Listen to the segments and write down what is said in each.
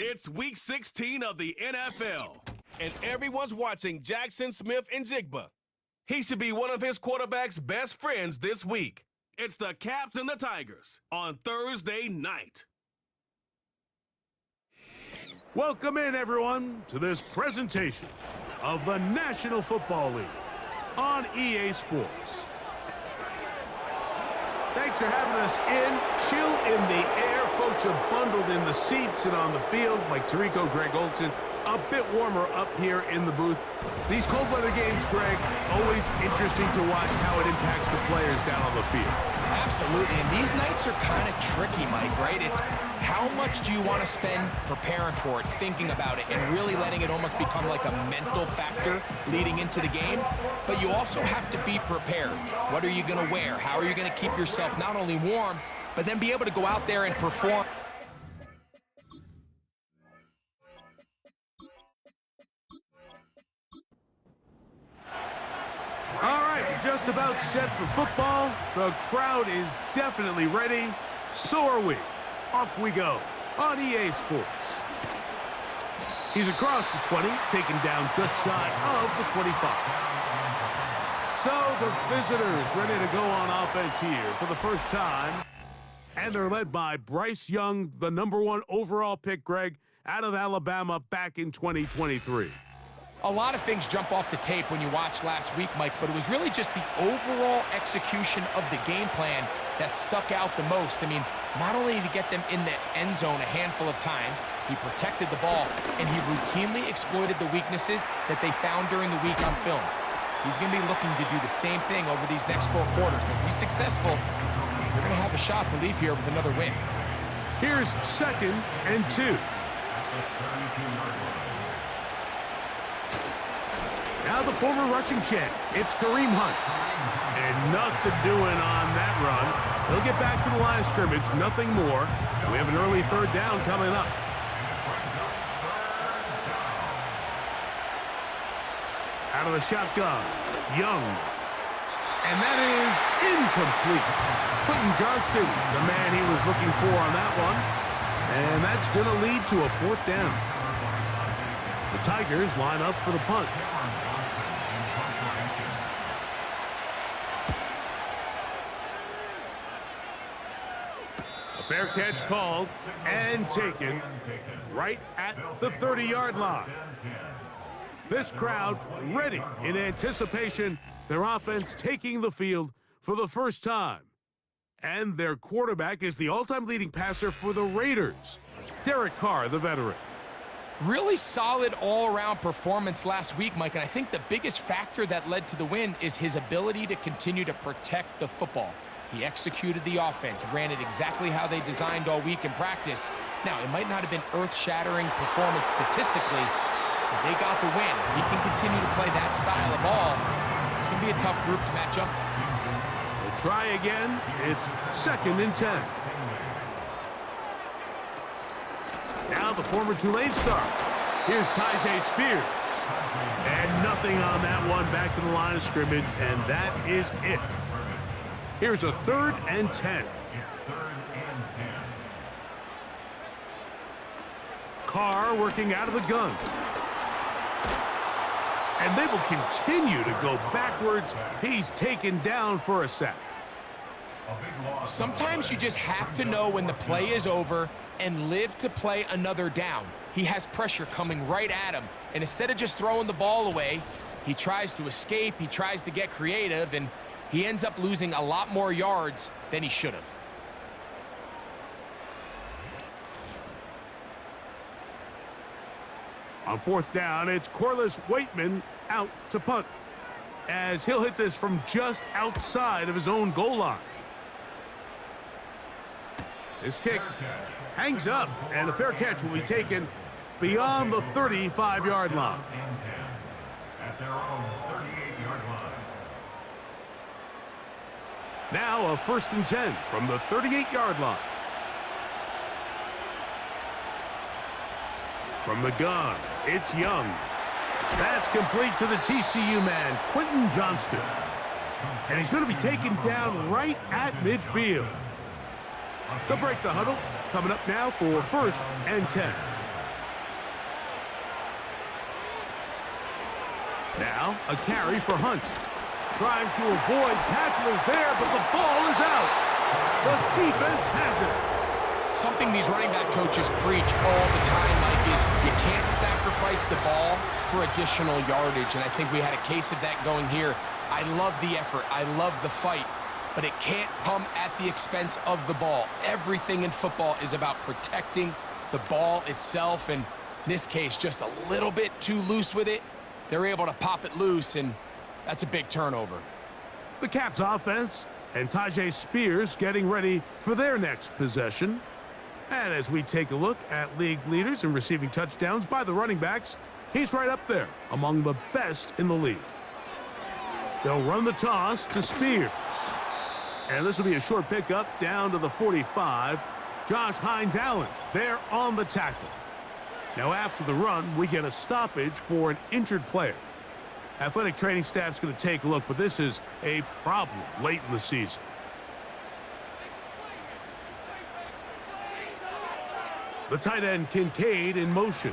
It's week 16 of the NFL, and everyone's watching Jackson Smith-Njigba. He should be one of his quarterback's best friends this week. It's the Caps and the Tigers on Thursday night. Welcome in, everyone, to this presentation of the National Football League on EA Sports. Thanks for having us in. Chill in the air. Folks are bundled in the seats and on the field. Mike Tirico, Greg Olson, a bit warmer up here in the booth. These cold weather games, Greg, always interesting to watch how it impacts the players down on the field. Absolutely, and these nights are kind of tricky, Mike, right? It's how much do you want to spend preparing for it, thinking about it, and really letting it almost become like a mental factor leading into the game. But you also have to be prepared. What are you going to wear? How are you going to keep yourself not only warm, but then be able to go out there and perform? All right, just about set for football. The crowd is definitely ready. So are we. Off we go on EA Sports. He's across the 20, taken down just shy of the 25. So the visitors ready to go on offense here for the first time. And they're led by Bryce Young, the #1 overall pick, Greg, out of Alabama back in 2023. A lot of things jump off the tape when you watch last week, Mike, but it was really just the overall execution of the game plan that stuck out the most. I mean, not only did he get them in the end zone a handful of times, he protected the ball, and he routinely exploited the weaknesses that they found during the week on film. He's going to be looking to do the same thing over these next 4 quarters. If he's successful, they're going to have a shot to leave here with another win. Here's 2nd and 2. Now the former rushing champ, it's Kareem Hunt. And nothing doing on that run. He'll get back to the line of scrimmage, nothing more. And we have an early 3rd down coming up. Out of the shotgun, Young. And that is incomplete. Quentin Johnston, the man he was looking for on that one. And that's going to lead to a 4th down. The Tigers line up for the punt. A fair catch called and taken right at the 30-yard line. This crowd ready in anticipation, their offense taking the field for the first time. And their quarterback is the all-time leading passer for the Raiders, Derek Carr, the veteran. Really solid all-around performance last week, Mike, and I think the biggest factor that led to the win is his ability to continue to protect the football. He executed the offense, ran it exactly how they designed all week in practice. Now, it might not have been earth-shattering performance statistically, but they got the win. If he can continue to play that style of ball, it's going to be a tough group to match up. They'll try again. It's 2nd and 10. Now the former Tulane star. Here's Tyjae Spears. And nothing on that one. Back to the line of scrimmage, and that is it. Here's a 3rd and 10. Carr working out of the gun. And they will continue to go backwards. He's taken down for a sack. Sometimes you just have to know when the play is over and live to play another down. He has pressure coming right at him, and instead of just throwing the ball away, he tries to escape, he tries to get creative, and he ends up losing a lot more yards than he should have. On 4th down, it's Corliss Waitman out to punt, as he'll hit this from just outside of his own goal line. This kick hangs up, and a fair catch will be taken beyond the 35-yard line. At their own 38-yard line. Now a 1st and 10 from the 38-yard line. From the gun, it's Young. That's complete to the TCU man, Quentin Johnston. And he's going to be taken down right at midfield. They'll break the huddle. Coming up now for 1st and 10. Now a carry for Hunt. Trying to avoid tacklers there, but the ball is out. The defense has it. Something these running back coaches preach all the time, Mike, is you can't sacrifice the ball for additional yardage, and I think we had a case of that going here. I love the effort. I love the fight, but it can't come at the expense of the ball. Everything in football is about protecting the ball itself, and in this case, just a little bit too loose with it. They're able to pop it loose, and that's a big turnover. The Caps offense and Tyjae Spears getting ready for their next possession. And as we take a look at league leaders in receiving touchdowns by the running backs, he's right up there among the best in the league. They'll run the toss to Spears. And this will be a short pickup down to the 45. Josh Hines-Allen there on the tackle. Now after the run, we get a stoppage for an injured player. Athletic training staff's going to take a look, but this is a problem late in the season. The tight end Kincaid in motion.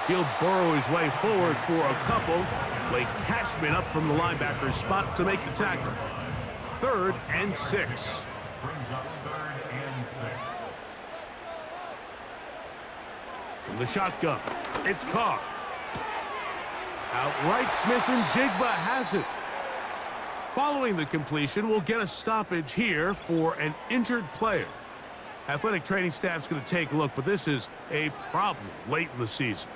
He'll burrow his way forward for a couple. Blake Cashman up from the linebacker's spot to make the tackle. 3rd and 6. From the shotgun, it's Carr. Outright Smith and Jigba has it. Following the completion, we'll get a stoppage here for an injured player. Athletic training staff's going to take a look, but this is a problem late in the season.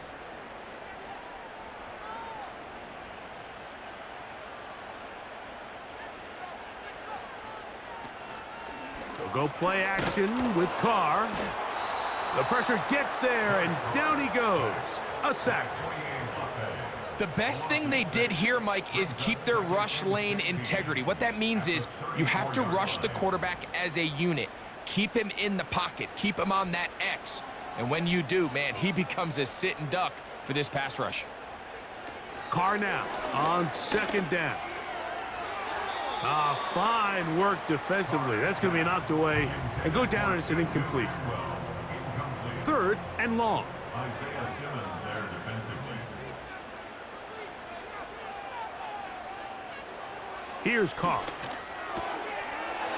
They'll go play action with Carr. The pressure gets there, and down he goes. A sack. The best thing they did here, Mike, is keep their rush lane integrity. What that means is you have to rush the quarterback as a unit. Keep him in the pocket. Keep him on that X. And when you do, man, he becomes a sit and duck for this pass rush. Carr now on 2nd down. Fine work defensively. That's going to be knocked away and go down as an incomplete. 3rd and long. Here's Carr.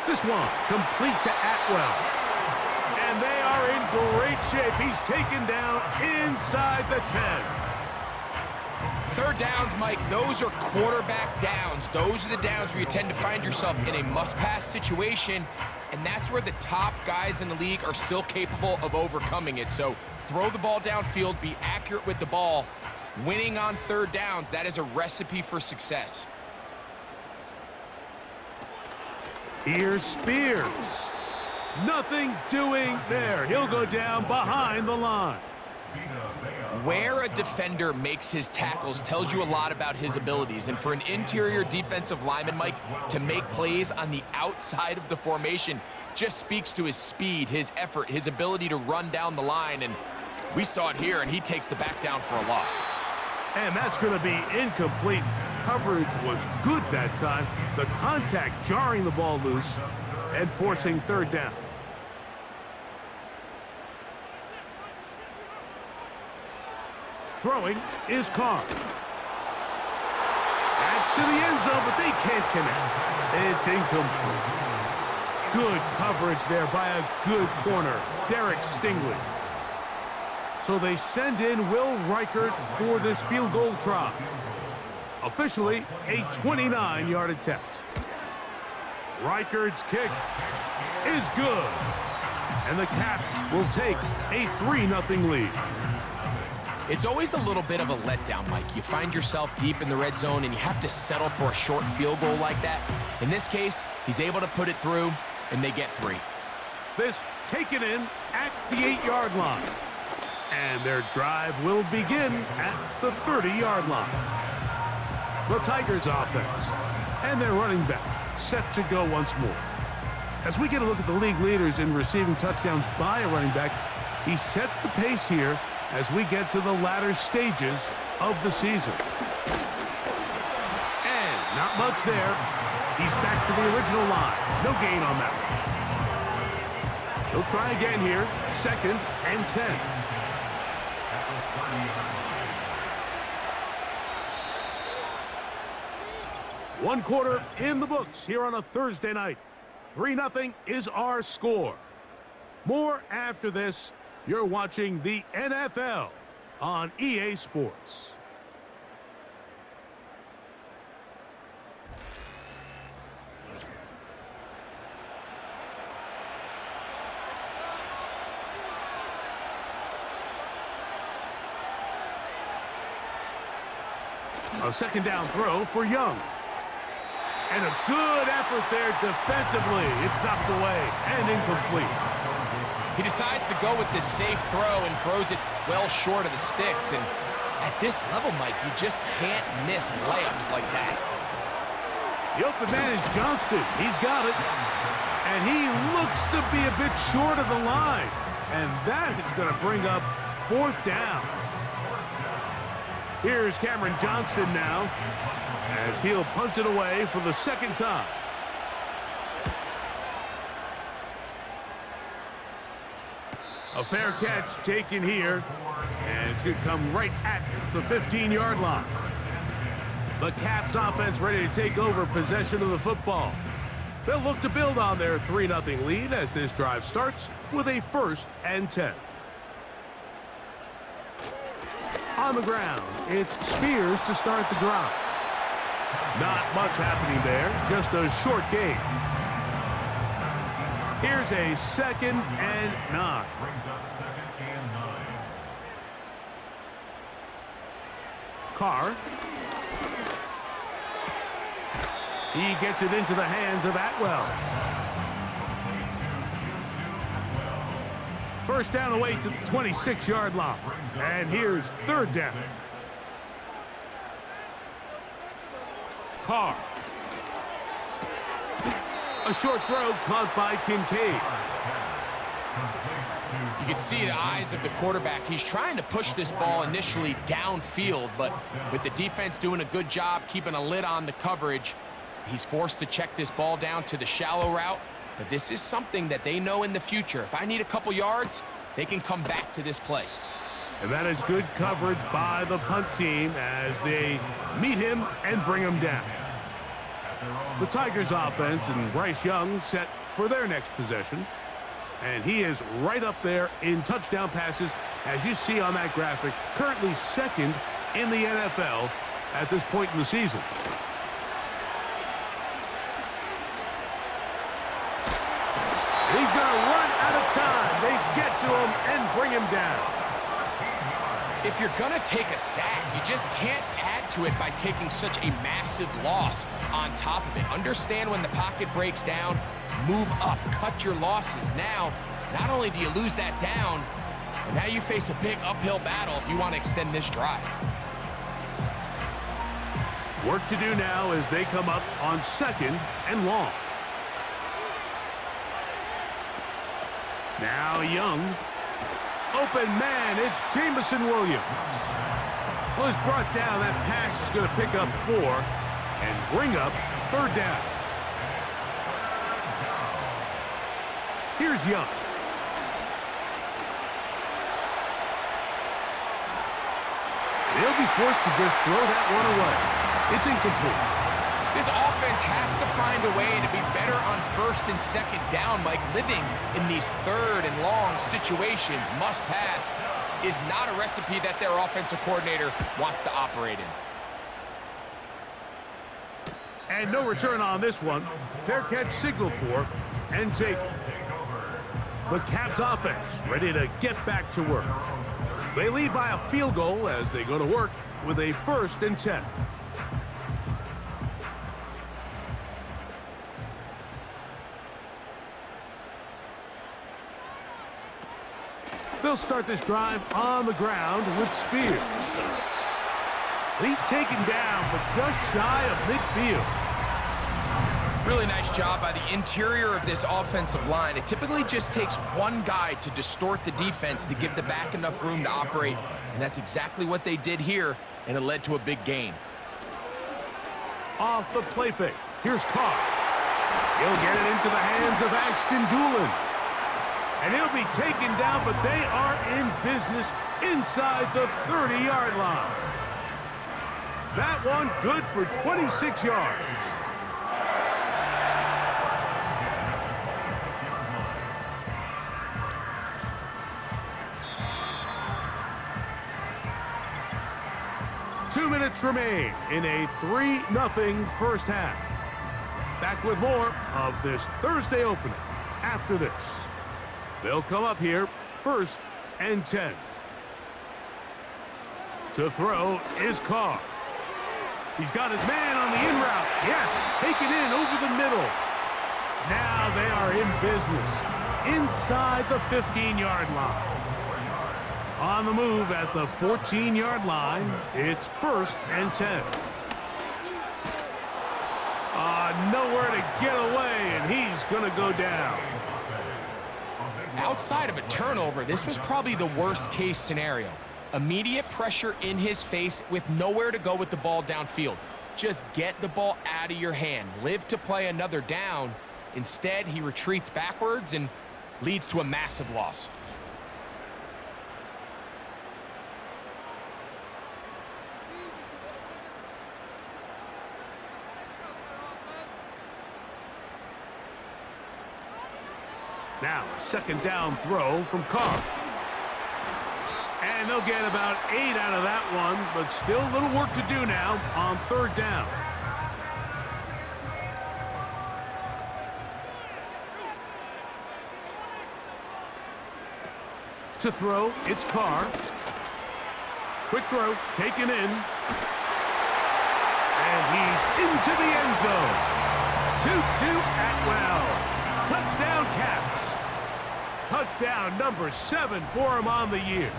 This one complete to Atwell. And they are in great shape. He's taken down inside the 10. 3rd downs, Mike, those are quarterback downs. Those are the downs where you tend to find yourself in a must-pass situation, and that's where the top guys in the league are still capable of overcoming it. So throw the ball downfield, be accurate with the ball. Winning on 3rd downs, that is a recipe for success. Here's Spears. Nothing doing there. He'll go down behind the line. Where a defender makes his tackles tells you a lot about his abilities. And for an interior defensive lineman, Mike, to make plays on the outside of the formation just speaks to his speed, his effort, his ability to run down the line. And we saw it here, and he takes the back down for a loss. And that's going to be incomplete. Coverage was good that time. The contact jarring the ball loose and forcing 3rd down. Throwing is Carr. That's to the end zone, but they can't connect. It's incomplete. Good coverage there by a good corner, Derek Stingley. So they send in Will Reichert for this field goal try. Officially, a 29-yard attempt. Reichert's kick is good. And the Caps will take a 3-0 lead. It's always a little bit of a letdown, Mike. You find yourself deep in the red zone, and you have to settle for a short field goal like that. In this case, he's able to put it through, and they get 3. This taken in at the 8-yard line. And their drive will begin at the 30-yard line. The Tigers offense and their running back set to go once more. As we get a look at the league leaders in receiving touchdowns by a running back, he sets the pace here as we get to the latter stages of the season. And not much there. He's back to the original line. No gain on that one. He'll try again here. 2nd and 10. One quarter in the books here on a Thursday night. 3-0 is our score. More after this. You're watching the NFL on EA Sports. A second down throw for Young. And a good effort there defensively. It's knocked away and incomplete. He decides to go with this safe throw and throws it well short of the sticks. And at this level, Mike, you just can't miss layups like that. The open man is Johnston. He's got it. And he looks to be a bit short of the line. And that is going to bring up 4th down. Here's Cameron Johnston now as he'll punt it away for the second time. A fair catch taken here, and it's going to come right at the 15-yard line. The Caps offense ready to take over possession of the football. They'll look to build on their 3-0 lead as this drive starts with a 1st and 10. On the ground, it's Spears to start the drive. Not much happening there, just a short gain. Here's a 2nd and 9. Carr. He gets it into the hands of Atwell. First down away to the 26-yard line. And here's 3rd down. Carr. A short throw caught by Kincaid. You can see the eyes of the quarterback. He's trying to push this ball initially downfield, but with the defense doing a good job keeping a lid on the coverage, he's forced to check this ball down to the shallow route. But this is something that they know in the future. If I need a couple yards, they can come back to this play. And that is good coverage by the punt team as they meet him and bring him down. The Tigers offense and Bryce Young set for their next possession. And he is right up there in touchdown passes, as you see on that graphic, currently 2nd in the NFL at this point in the season. He's going to run out of time. They get to him and bring him down. If you're going to take a sack, you just can't add to it by taking such a massive loss on top of it. Understand when the pocket breaks down, move up, cut your losses. Now, not only do you lose that down, but now you face a big uphill battle if you want to extend this drive. Work to do now as they come up on 2nd and long. Now Young. Open man, it's Jamison Williams. Well, he's brought down. That pass is going to pick up 4 and bring up 3rd down. Here's Young. They'll be forced to just throw that one away. It's incomplete. This offense has to find a way to be better on 1st and 2nd down, Mike. Living in these 3rd and long situations, must pass, is not a recipe that their offensive coordinator wants to operate in. And no return on this one. Fair catch signal for and taken. The Caps offense ready to get back to work. They lead by a field goal as they go to work with a 1st and 10. They'll start this drive on the ground with Spears. He's taken down, but just shy of midfield. Really nice job by the interior of this offensive line. It typically just takes one guy to distort the defense to give the back enough room to operate, and that's exactly what they did here, and it led to a big gain. Off the play fake. Here's Carr. He'll get it into the hands of Ashton Doolin. And he'll be taken down, but they are in business inside the 30-yard line. That one good for 26 yards. Two minutes remain in a 3-0 first half. Back with more of this Thursday opener after this. They'll come up here, 1st and 10. To throw is Carr. He's got his man on the in route. Yes, taken in over the middle. Now they are in business inside the 15-yard line. On the move at the 14-yard line, it's 1st and 10. Nowhere to get away, and he's going to go down. Outside of a turnover, this was probably the worst-case scenario. Immediate pressure in his face with nowhere to go with the ball downfield. Just get the ball out of your hand. Live to play another down. Instead, he retreats backwards and leads to a massive loss. Now, a 2nd down throw from Carr. And they'll get about 8 out of that one, but still a little work to do now on 3rd down. To throw, it's Carr. Quick throw, taken in. And he's into the end zone. 2-2 Atwell. Touchdown Caps. Touchdown number 7 for him on the year.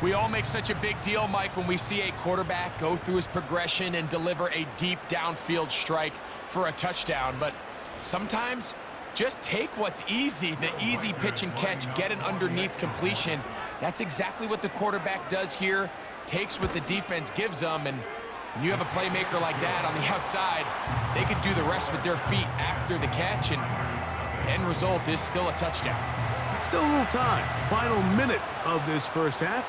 We all make such a big deal, Mike, when we see a quarterback go through his progression and deliver a deep downfield strike for a touchdown. But sometimes, just take what's easy, the easy pitch and catch, get an underneath completion. That's exactly what the quarterback does here, takes what the defense gives them, and when you have a playmaker like that on the outside, they could do the rest with their feet after the catch, and end result is still a touchdown. Still a little time. Final minute of this first half.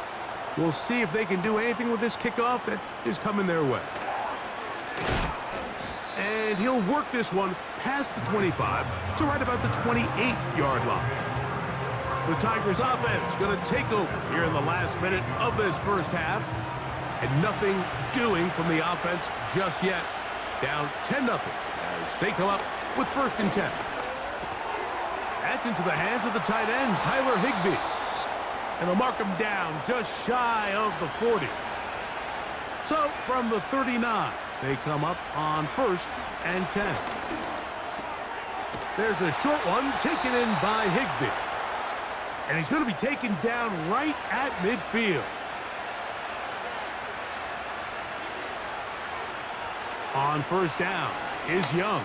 We'll see if they can do anything with this kickoff that is coming their way. And he'll work this one past the 25 to right about the 28-yard line. The Tigers offense going to take over here in the last minute of this first half. And nothing doing from the offense just yet. Down 10-0 as they come up with 1st and 10. That's into the hands of the tight end, Tyler Higbee. And they'll mark him down just shy of the 40. So from the 39, they come up on 1st and 10. There's a short one taken in by Higbee. And he's going to be taken down right at midfield. On 1st down is Young.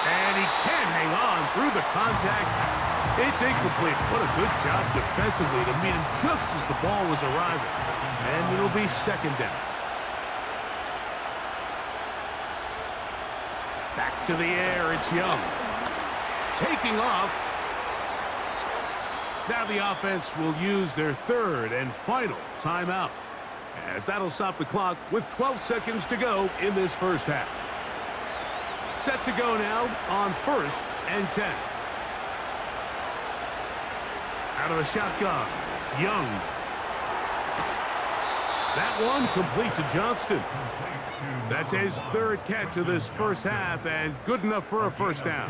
And he can't hang on through the contact. It's incomplete. What a good job defensively to meet him just as the ball was arriving. And it'll be 2nd down. Back to the air, it's Young. Taking off. Now the offense will use their 3rd and final timeout, as that'll stop the clock with 12 seconds to go in this first half. Set to go now on 1st and 10. Out of the shotgun, Young. That one complete to Johnston. That's his 3rd catch of this first half, and good enough for a 1st down.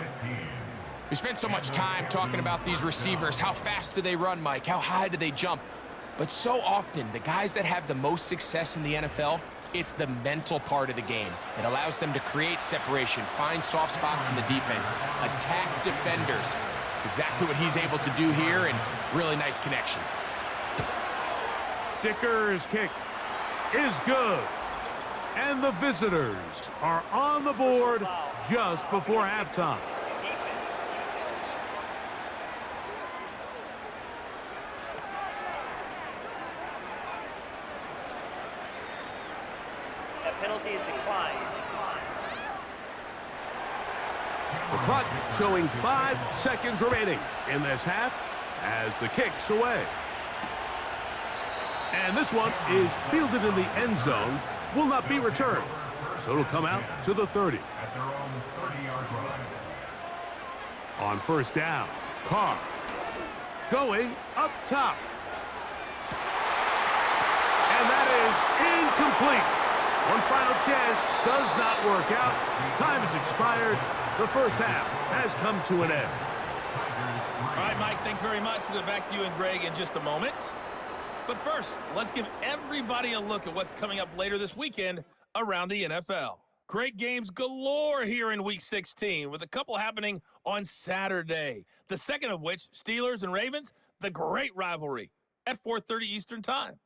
We spent so much time talking about these receivers. How fast do they run, Mike? How high do they jump? But so often, the guys that have the most success in the NFL, it's the mental part of the game. It allows them to create separation, find soft spots in the defense, attack defenders. It's exactly what he's able to do here, and really nice connection. Dicker's kick is good. And the visitors are on the board just before halftime. Penalty is declined. The clock showing 5 seconds remaining in this half as the kick's away. And this one is fielded in the end zone. Will not be returned. So it'll come out to the 30. At their own 30-yard line. On first down, Carr going up top. And that is incomplete. One final chance does not work out. Time has expired. The first half has come to an end. All right, Mike, thanks very much. We'll get back to you and Greg in just a moment. But first, let's give everybody a look at what's coming up later this weekend around the NFL. Great games galore here in Week 16, with a couple happening on Saturday. The second of which, Steelers and Ravens, the great rivalry at 4:30 Eastern Time.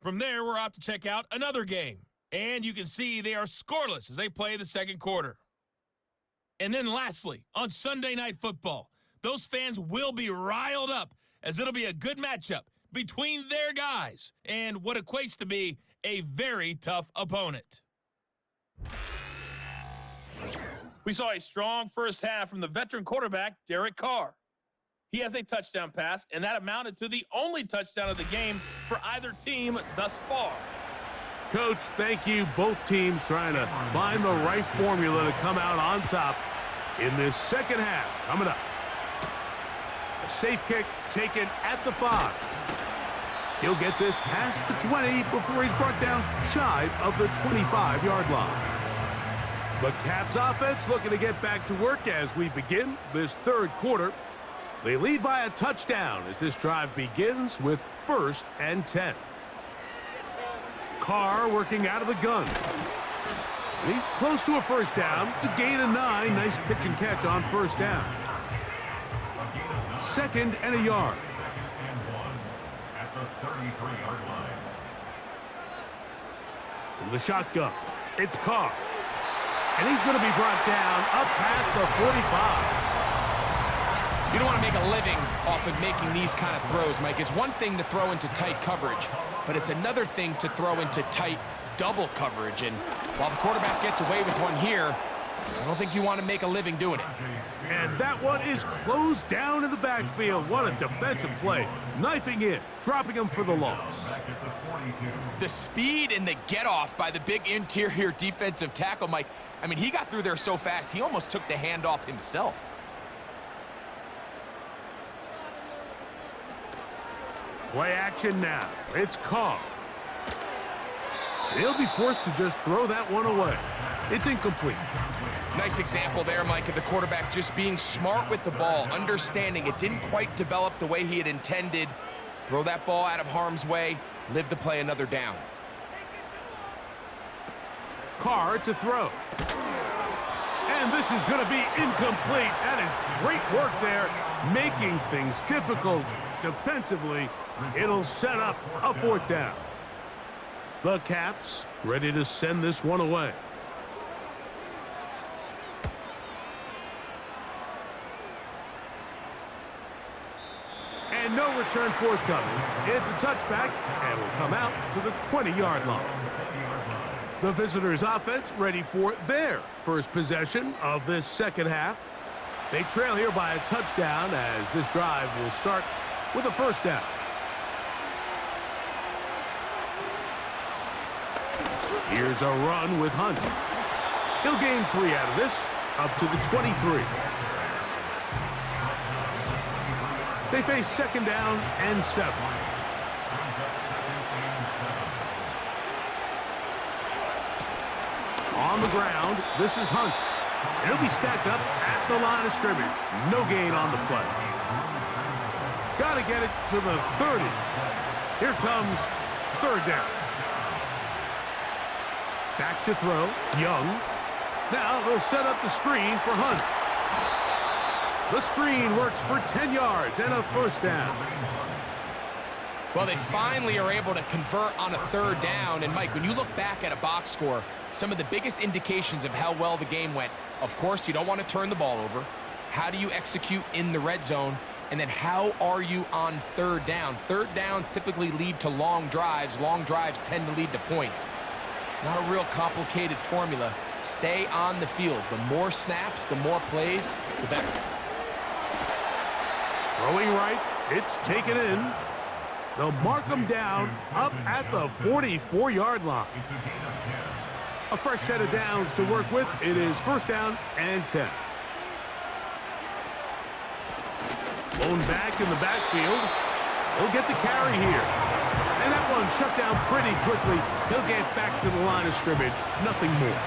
From there, we're off to check out another game. And you can see they are scoreless as they play the second quarter. And then lastly, on Sunday Night Football, those fans will be riled up as it'll be a good matchup between their guys and what equates to be a very tough opponent. We saw a strong first half from the veteran quarterback, Derek Carr. He has a touchdown pass, and that amounted to the only touchdown of the game for either team thus far. Coach, thank you. Both teams trying to find the right formula to come out on top in this second half. Coming up. A safe kick taken at the 5. He'll get this past the 20 before he's brought down shy of the 25-yard line. The Caps offense looking to get back to work as we begin this third quarter. They lead by a touchdown as this drive begins with 1st and 10. Carr working out of the gun. And he's close to a first down. It's a gain of 9. Nice pitch and catch on first down. 2nd and a yard. And 1 at the 33-yard line. From the shotgun, it's Carr. And he's going to be brought down up past the 45. You don't want to make a living off of making these kind of throws, Mike. It's one thing to throw into tight coverage, but it's another thing to throw into tight double coverage. And while the quarterback gets away with one here, I don't think you want to make a living doing it. And that one is closed down in the backfield. What a defensive play. Knifing in, dropping him for the loss. The speed and the get-off by the big interior defensive tackle, Mike. I mean, he got through there so fast, he almost took the handoff himself. Play action now. It's Carr. He'll be forced to just throw that one away. It's incomplete. Nice example there, Mike, of the quarterback just being smart with the ball, understanding it didn't quite develop the way he had intended. Throw that ball out of harm's way, live to play another down. Carr to throw. And this is going to be incomplete. That is great work there, making things difficult defensively. It'll set up a 4th down. The Caps ready to send this one away. And no return forthcoming. It's a touchback and will come out to the 20-yard line. The visitors' offense ready for their first possession of this second half. They trail here by a touchdown as this drive will start with a first down. Here's a run with Hunt. He'll gain 3 out of this, up to the 23. They face 2nd down and 7. On the ground, this is Hunt. And he'll be stacked up at the line of scrimmage. No gain on the play. Got to get it to the 30. Here comes 3rd down. Back to throw, Young. Now they'll set up the screen for Hunt. The screen works for 10 yards and a first down. Well, they finally are able to convert on a 3rd down. And, Mike, when you look back at a box score, some of the biggest indications of how well the game went, of course, you don't want to turn the ball over. How do you execute in the red zone? And then how are you on 3rd down? 3rd downs typically lead to long drives. Long drives tend to lead to points. It's not a real complicated formula. Stay on the field. The more snaps, the more plays, the better. Throwing right, it's taken in. They'll mark him down up at the 44-yard line. A fresh set of downs to work with. It is first down and 10. Blown back in the backfield. He'll get the carry here. And that one shut down pretty quickly. He'll get back to the line of scrimmage. Nothing more.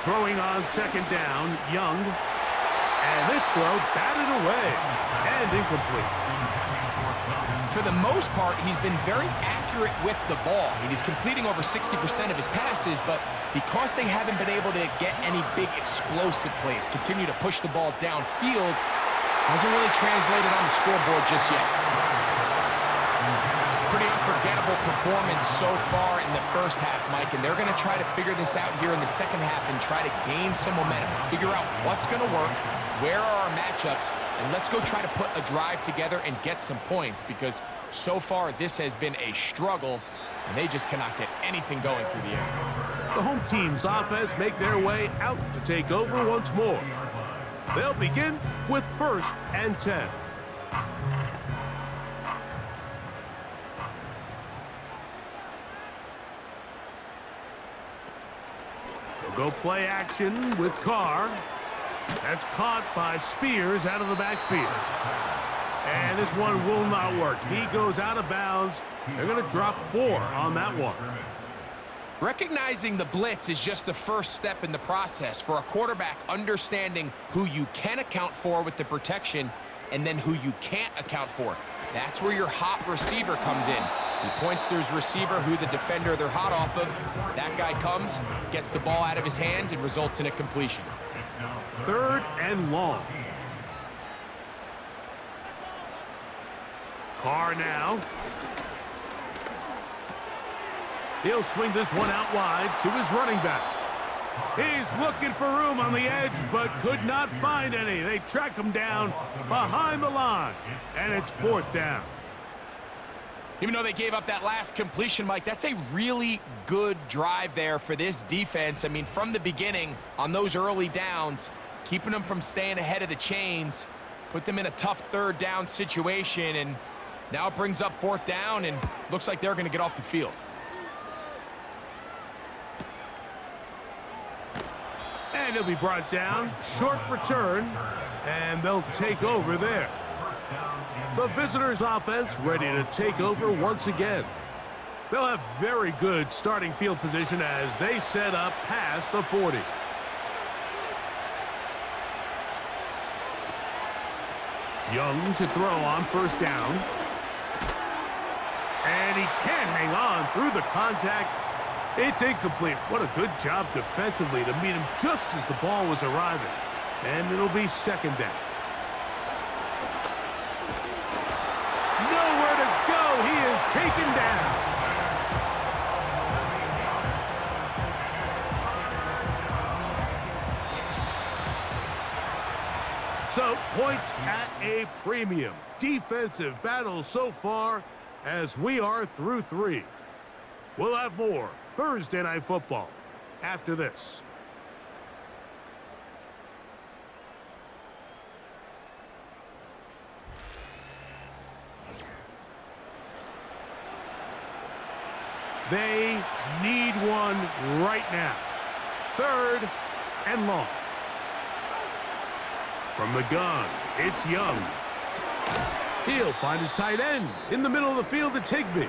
Throwing on second down, Young. And this throw batted away and incomplete. For the most part, he's been very accurate with the ball. I mean, he's completing over 60% of his passes, but because they haven't been able to get any big explosive plays, continue to push the ball downfield, hasn't really translated on the scoreboard just yet. Pretty unforgettable performance so far in the first half, Mike, and they're going to try to figure this out here in the second half and try to gain some momentum, figure out what's going to work, where are our matchups, and let's go try to put a drive together and get some points, because so far this has been a struggle, and they just cannot get anything going through the air. The home team's offense make their way out to take over once more. They'll begin with first and 10. They'll go play action with Carr. That's caught by Spears out of the backfield. And this one will not work. He goes out of bounds. They're going to drop 4 on that one. Recognizing the blitz is just the first step in the process for a quarterback, understanding who you can account for with the protection and then who you can't account for. That's where your hot receiver comes in. He points to his receiver, who the defender they're hot off of. That guy comes, gets the ball out of his hand, and results in a completion. Third and long. Carr now. He'll swing this one out wide to his running back. He's looking for room on the edge, but could not find any. They track him down behind the line, and it's fourth down. Even though they gave up that last completion, Mike, that's a really good drive there for this defense. I mean, from the beginning, on those early downs, keeping them from staying ahead of the chains, put them in a tough third down situation, and now it brings up fourth down, and looks like they're going to get off the field. And he'll be brought down. Short return, and they'll take over there. The visitors' offense ready to take over once again. They'll have very good starting field position as they set up past the 40. Young to throw on first down. And he can't hang on through the contact. It's incomplete. What a good job defensively to meet him just as the ball was arriving. And it'll be second down. Nowhere to go. He is taken down. So, points at a premium. Defensive battle so far as we are through 3. We'll have more Thursday Night Football after this. They need one right now. Third and long. From the gun, it's Young. He'll find his tight end in the middle of the field to Higbee.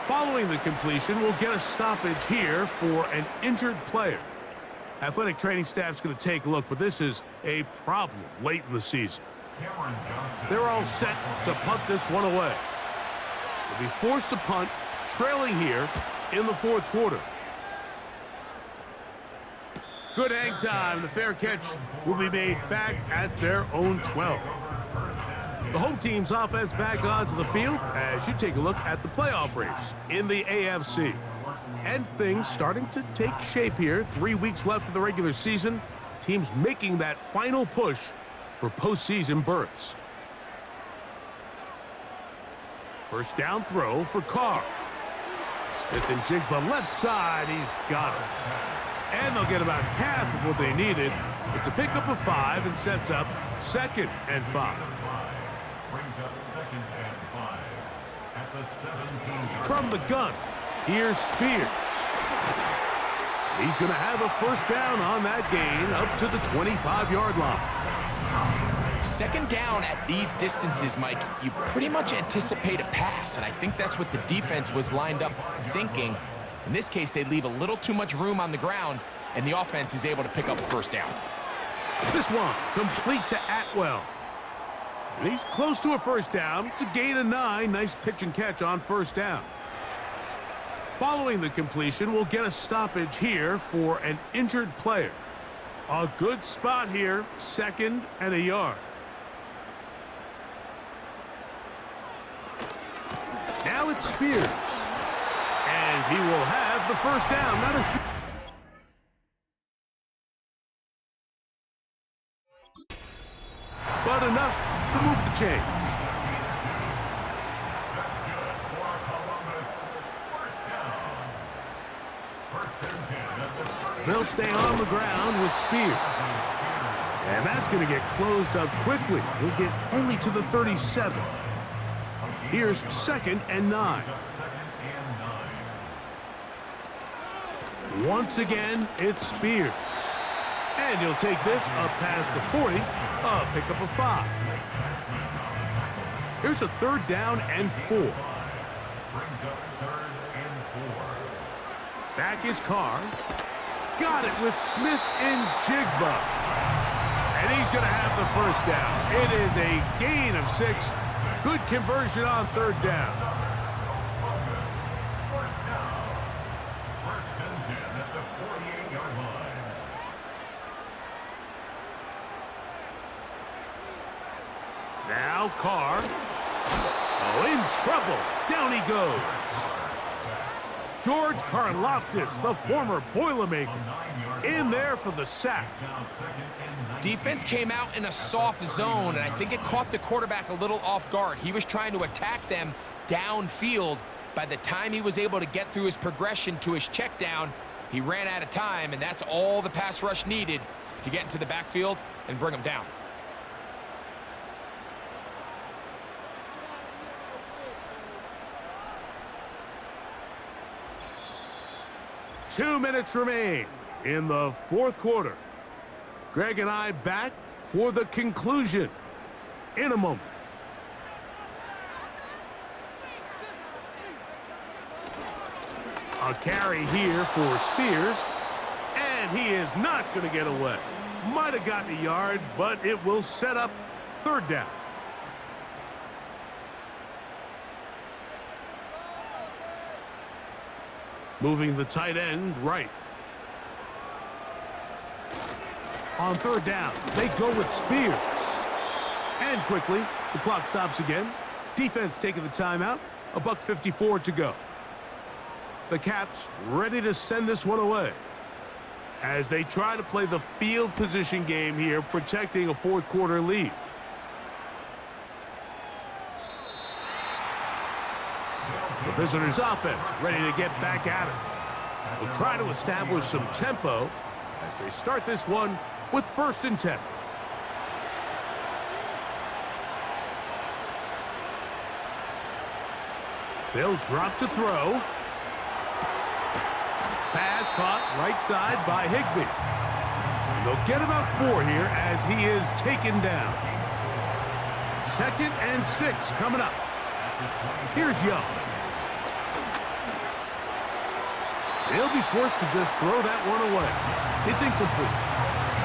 Following the completion, we'll get a stoppage here for an injured player. Athletic training staff's going to take a look, but this is a problem late in the season. They're all set to punt this one away. They'll be forced to punt, trailing here in the fourth quarter. Good hang time. The fair catch will be made back at their own 12. The home team's offense back onto the field as you take a look at the playoff race in the AFC. And things starting to take shape here. 3 weeks left of the regular season. Teams making that final push for postseason berths. First down throw for Carr. Smith and Jigba left side. He's got it. And they'll get about half of what they needed It's a pickup of 5 and sets up 2nd and 5. Brings up 2nd and 5 at the 17-yard. From the gun, here's Spears. He's going to have a first down on that gain up to the 25-yard line. Second down at these distances, Mike, you pretty much anticipate a pass, and I think that's what the defense was lined up thinking. In this case, they leave a little too much room on the ground, and the offense is able to pick up a first down. This one complete to Atwell. And he's close to a first down. It's a gain of 9. Nice pitch and catch on first down. Following the completion, we'll get a stoppage here for an injured player. A good spot here, 2nd and a yard. Now it's Spears. And he will have the first down. Not a but enough to move the chains. That's good for Columbus. First down. First and 10 at the 30. They'll stay on the ground with Spears. And that's going to get closed up quickly. He'll get only to the 37. Here's 2nd and 9. Once again, it's Spears. And he'll take this up past the 40, a pickup of 5. Here's a 3rd down and 4. Brings up 3rd and 4. Back is Carr. Got it with Smith and Jigba. And he's going to have the first down. It is a gain of 6. Good conversion on 3rd down. First down. First and 10 at the 48-yard line. Now Carr. Oh, in trouble. Down he goes. George Karlaftis, the former Boilermaker, in there for the sack. Defense came out in a soft zone, and I think it caught the quarterback a little off guard. He was trying to attack them downfield. By the time he was able to get through his progression to his check down, he ran out of time, and that's all the pass rush needed to get into the backfield and bring him down. Two minutes remain in the 4th quarter. Greg and I back for the conclusion in a moment. A carry here for Spears, and he is not going to get away. Might have gotten a yard, but it will set up 3rd down. Moving the tight end right. On 3rd down, they go with Spears. And quickly, the clock stops again. Defense taking the timeout. $1:54 to go. The Caps ready to send this one away as they try to play the field position game here, protecting a 4th quarter lead. The visitors' offense ready to get back at it. They'll try to establish some tempo as they start this one with 1st and 10. They'll drop to throw. Pass caught right side by Higbee. And they'll get about 4 here as he is taken down. 2nd and 6 coming up. Here's Young. They'll be forced to just throw that one away. It's incomplete.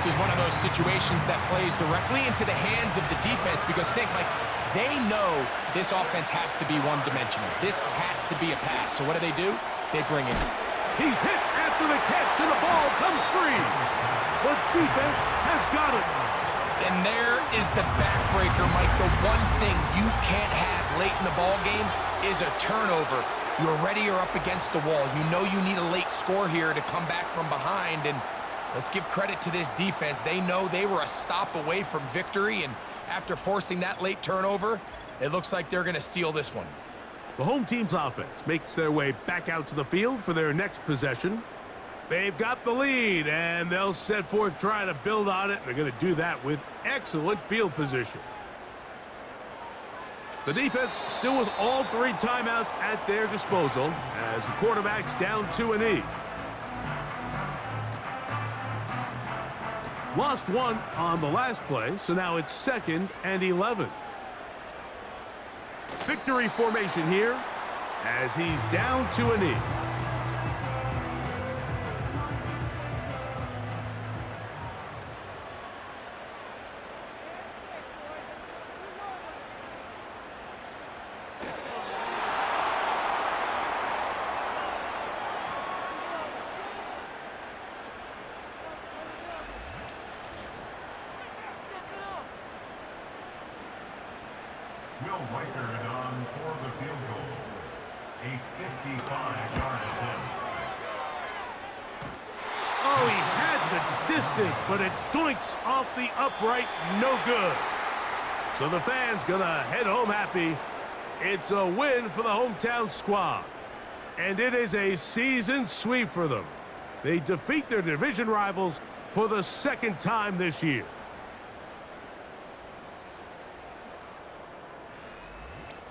This is one of those situations that plays directly into the hands of the defense because think, Mike, they know this offense has to be one-dimensional. This has to be a pass. So what do? They bring it. He's hit after the catch, and the ball comes free. The defense has got it. And there is the backbreaker, Mike. The one thing you can't have late in the ball game is a turnover. You're ready or up against the wall. You know you need a late score here to come back from behind. And let's give credit to this defense. They know they were a stop away from victory. And after forcing that late turnover, it looks like they're going to seal this one. The home team's offense makes their way back out to the field for their next possession. They've got the lead, and they'll set forth trying to build on it. They're going to do that with excellent field position. The defense still with all 3 timeouts at their disposal as the quarterback's down to an E. Lost 1 on the last play, so now it's 2nd and 11. Victory formation here as he's down to an E. Will Weichert on for the field goal. A 55-yard attempt. Oh, he had the distance, but it doinks off the upright. No good. So the fans gonna head home happy. It's a win for the hometown squad. And it is a season sweep for them. They defeat their division rivals for the 2nd time this year.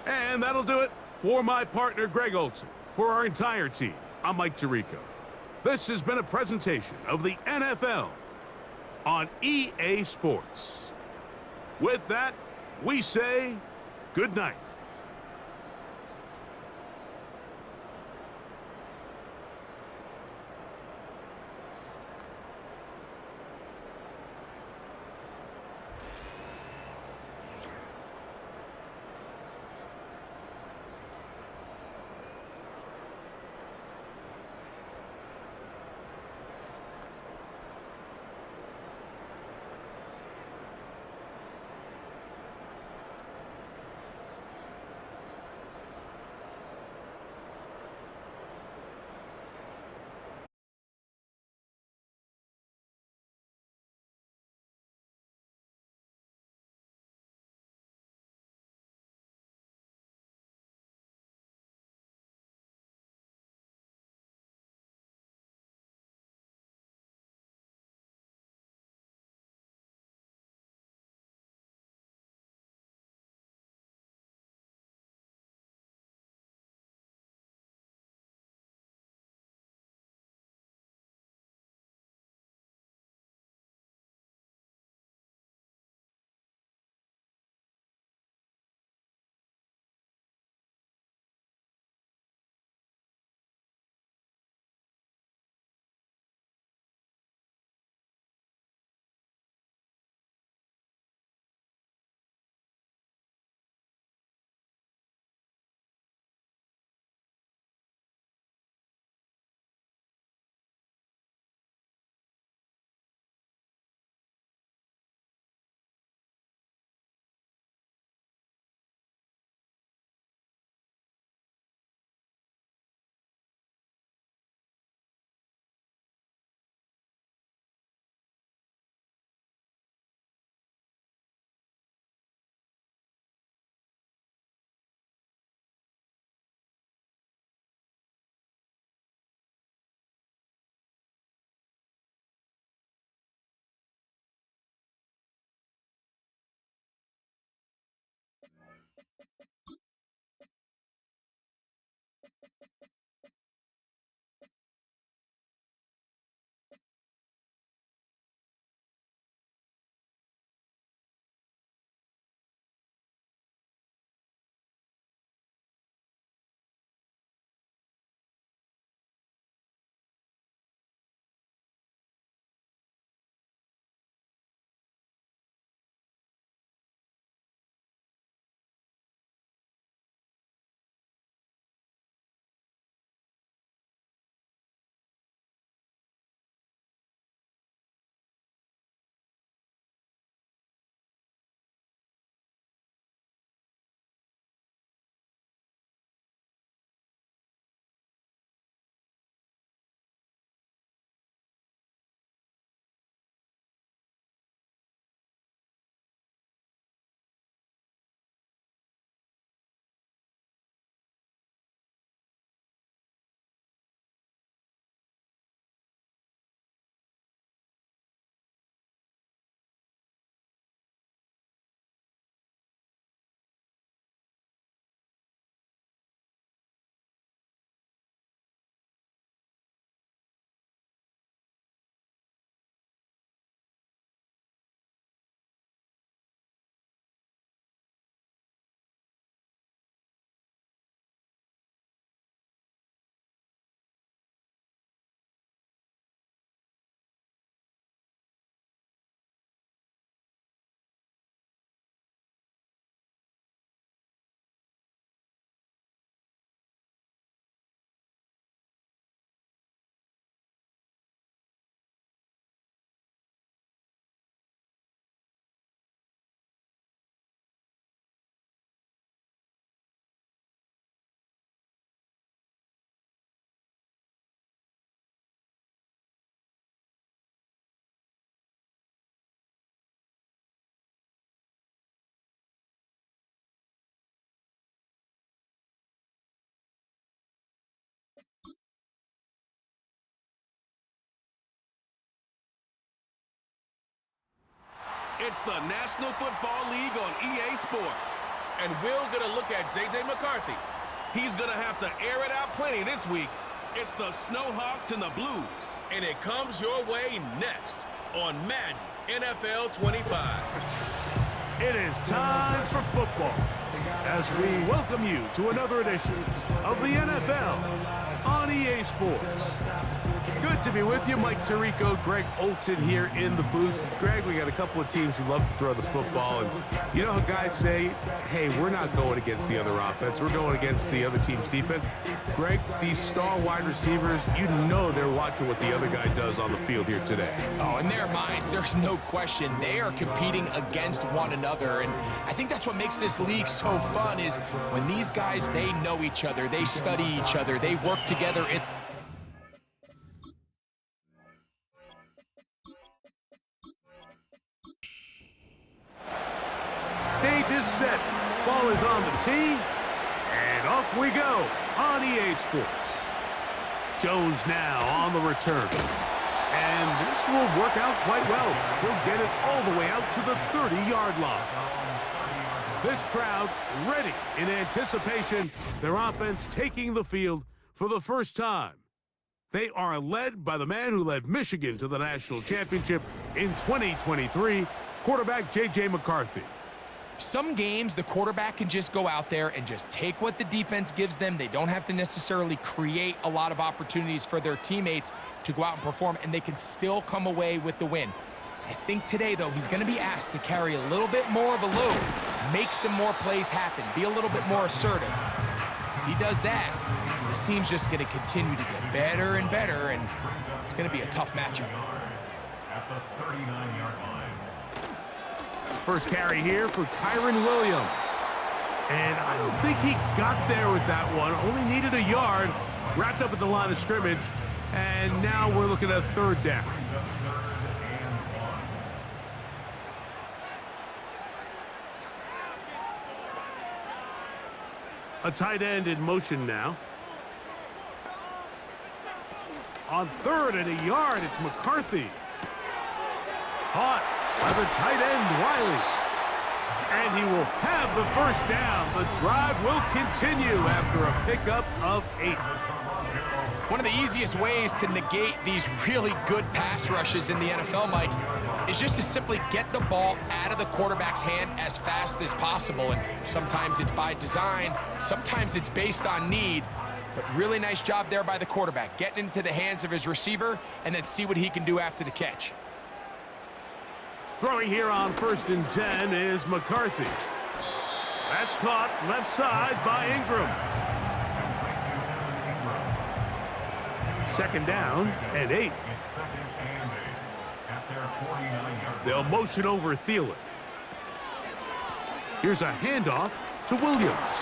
And that'll do it for my partner, Greg Olson. For our entire team, I'm Mike Tirico. This has been a presentation of the NFL on EA Sports. With that, we say good night. It's the National Football League on EA Sports. And we're going to look at J.J. McCarthy. He's going to have to air it out plenty this week. It's the Snowhawks and the Blues. And it comes your way next on Madden NFL 25. It is time for football as we welcome you to another edition of the NFL on EA Sports. Good to be with you. Mike Tirico, Greg Olson here in the booth. Greg, we got a couple of teams who love to throw the football. And you know how guys say, hey, we're not going against the other offense. We're going against the other team's defense. Greg, these star wide receivers, you know they're watching what the other guy does on the field here today. Oh, in their minds, there's no question. They are competing against one another. And I think that's what makes this league so fun is when these guys, they know each other. They study each other. They work together. Stage is set. Ball is on the tee. And off we go on EA Sports. Jones now on the return. And this will work out quite well. He'll get it all the way out to the 30-yard line. This crowd ready in anticipation. Their offense taking the field for the first time. They are led by the man who led Michigan to the national championship in 2023, quarterback J.J. McCarthy. Some games, the quarterback can just go out there and just take what the defense gives them. They don't have to necessarily create a lot of opportunities for their teammates to go out and perform, and they can still come away with the win. I think today, though, he's going to be asked to carry a little bit more of a load, make some more plays happen, be a little bit more assertive. If he does that, this team's just going to continue to get better and better, and it's going to be a tough matchup. At the 39-yard line. First carry here for Kyron Williams. And I don't think he got there with that one. Only needed a yard. Wrapped up at the line of scrimmage. And now we're looking at third down. A tight end in motion now. On third and a yard, it's McCarthy. Caught by the tight end, Wiley. And he will have the first down. The drive will continue after a pickup of 8. One of the easiest ways to negate these really good pass rushes in the NFL, Mike, is just to simply get the ball out of the quarterback's hand as fast as possible. And sometimes it's by design, sometimes it's based on need. But really nice job there by the quarterback, getting into the hands of his receiver and then see what he can do after the catch. Throwing here on 1st and 10 is McCarthy. That's caught left side by Ingram. Second down and 8. They'll motion over Thielen. Here's a handoff to Williams.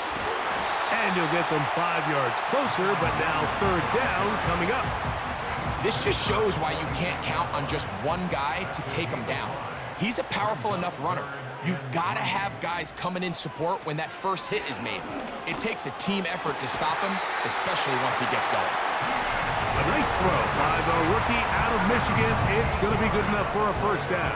And he'll get them 5 yards closer, but now third down coming up. This just shows why you can't count on just one guy to take him down. He's a powerful enough runner. You've got to have guys coming in support when that first hit is made. It takes a team effort to stop him, especially once he gets going. A nice throw by the rookie out of Michigan. It's going to be good enough for a first down.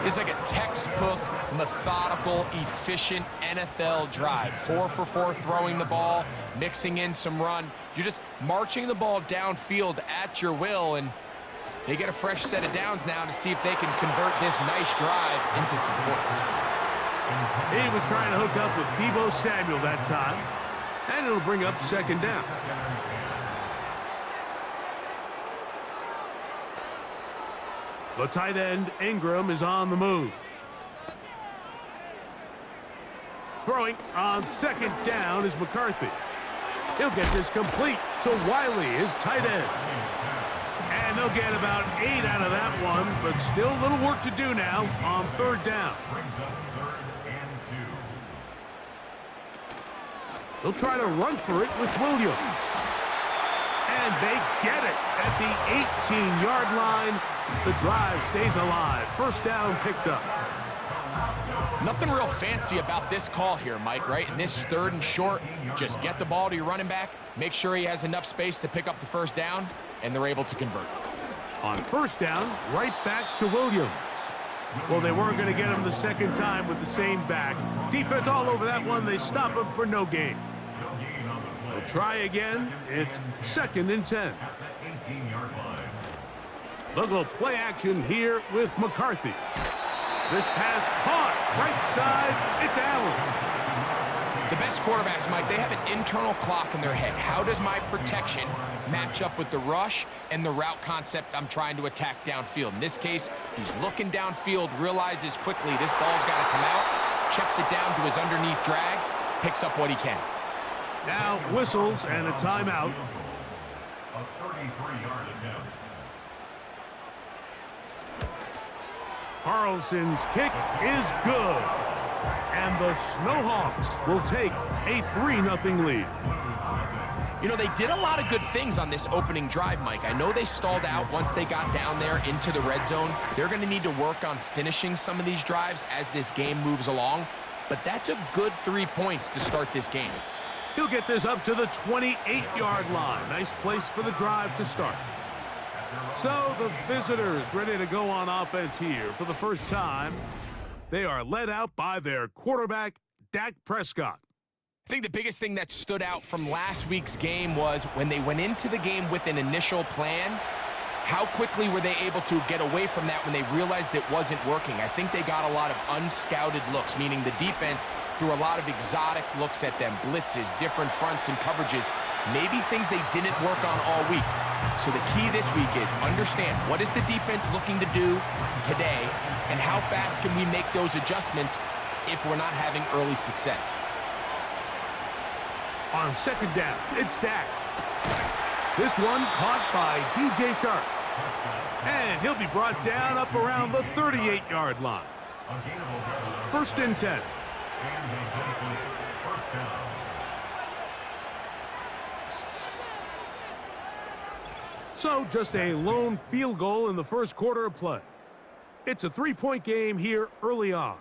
It's like a textbook, methodical, efficient NFL drive. 4 for 4 throwing the ball, mixing in some run. You're just marching the ball downfield at your will, and they get a fresh set of downs now to see if they can convert this nice drive into some points. He was trying to hook up with Deebo Samuel that time, and it'll bring up second down. The tight end, Ingram, is on the move. Throwing on second down is McCarthy. He'll get this complete to Wiley, his tight end. And they'll get about 8 out of that one, but still a little work to do now on third down. They'll try to run for it with Williams. And they get it at the 18-yard line. The drive stays alive. First down picked up. Nothing real fancy about this call here, Mike, right? In this third and short, just get the ball to your running back, make sure he has enough space to pick up the first down, and they're able to convert. On first down, right back to Williams. Well, they weren't going to get him the second time with the same back. Defense all over that one. They stop him for no gain. They'll try again. It's 2nd and 10. They'll go play action here with McCarthy. This pass caught right side. It's Allen. The best quarterbacks, Mike, they have an internal clock in their head. How does my protection match up with the rush and the route concept I'm trying to attack downfield? In this case, he's looking downfield, realizes quickly this ball's got to come out, checks it down to his underneath drag, picks up what he can. Now whistles and a timeout. A 33-yard attempt. Carlson's kick is good. And the Snowhawks will take a 3-0 lead. You know, they did a lot of good things on this opening drive, Mike. I know they stalled out once they got down there into the red zone. They're going to need to work on finishing some of these drives as this game moves along. But that's a good 3 points to start this game. He'll get this up to the 28-yard line. Nice place for the drive to start. So the visitors ready to go on offense here for the first time. They are led out by their quarterback, Dak Prescott. I think the biggest thing that stood out from last week's game was when they went into the game with an initial plan, how quickly were they able to get away from that when they realized it wasn't working? I think they got a lot of unscouted looks, meaning the defense threw a lot of exotic looks at them, blitzes, different fronts and coverages, maybe things they didn't work on all week. So the key this week is understand what is the defense looking to do today and how fast can we make those adjustments if we're not having early success. On 2nd down, it's Dak. This one caught by DJ Chark. And he'll be brought down up around the 38-yard line. 1st and 10. So just a lone field goal in the first quarter of play. It's a 3-point game here early on.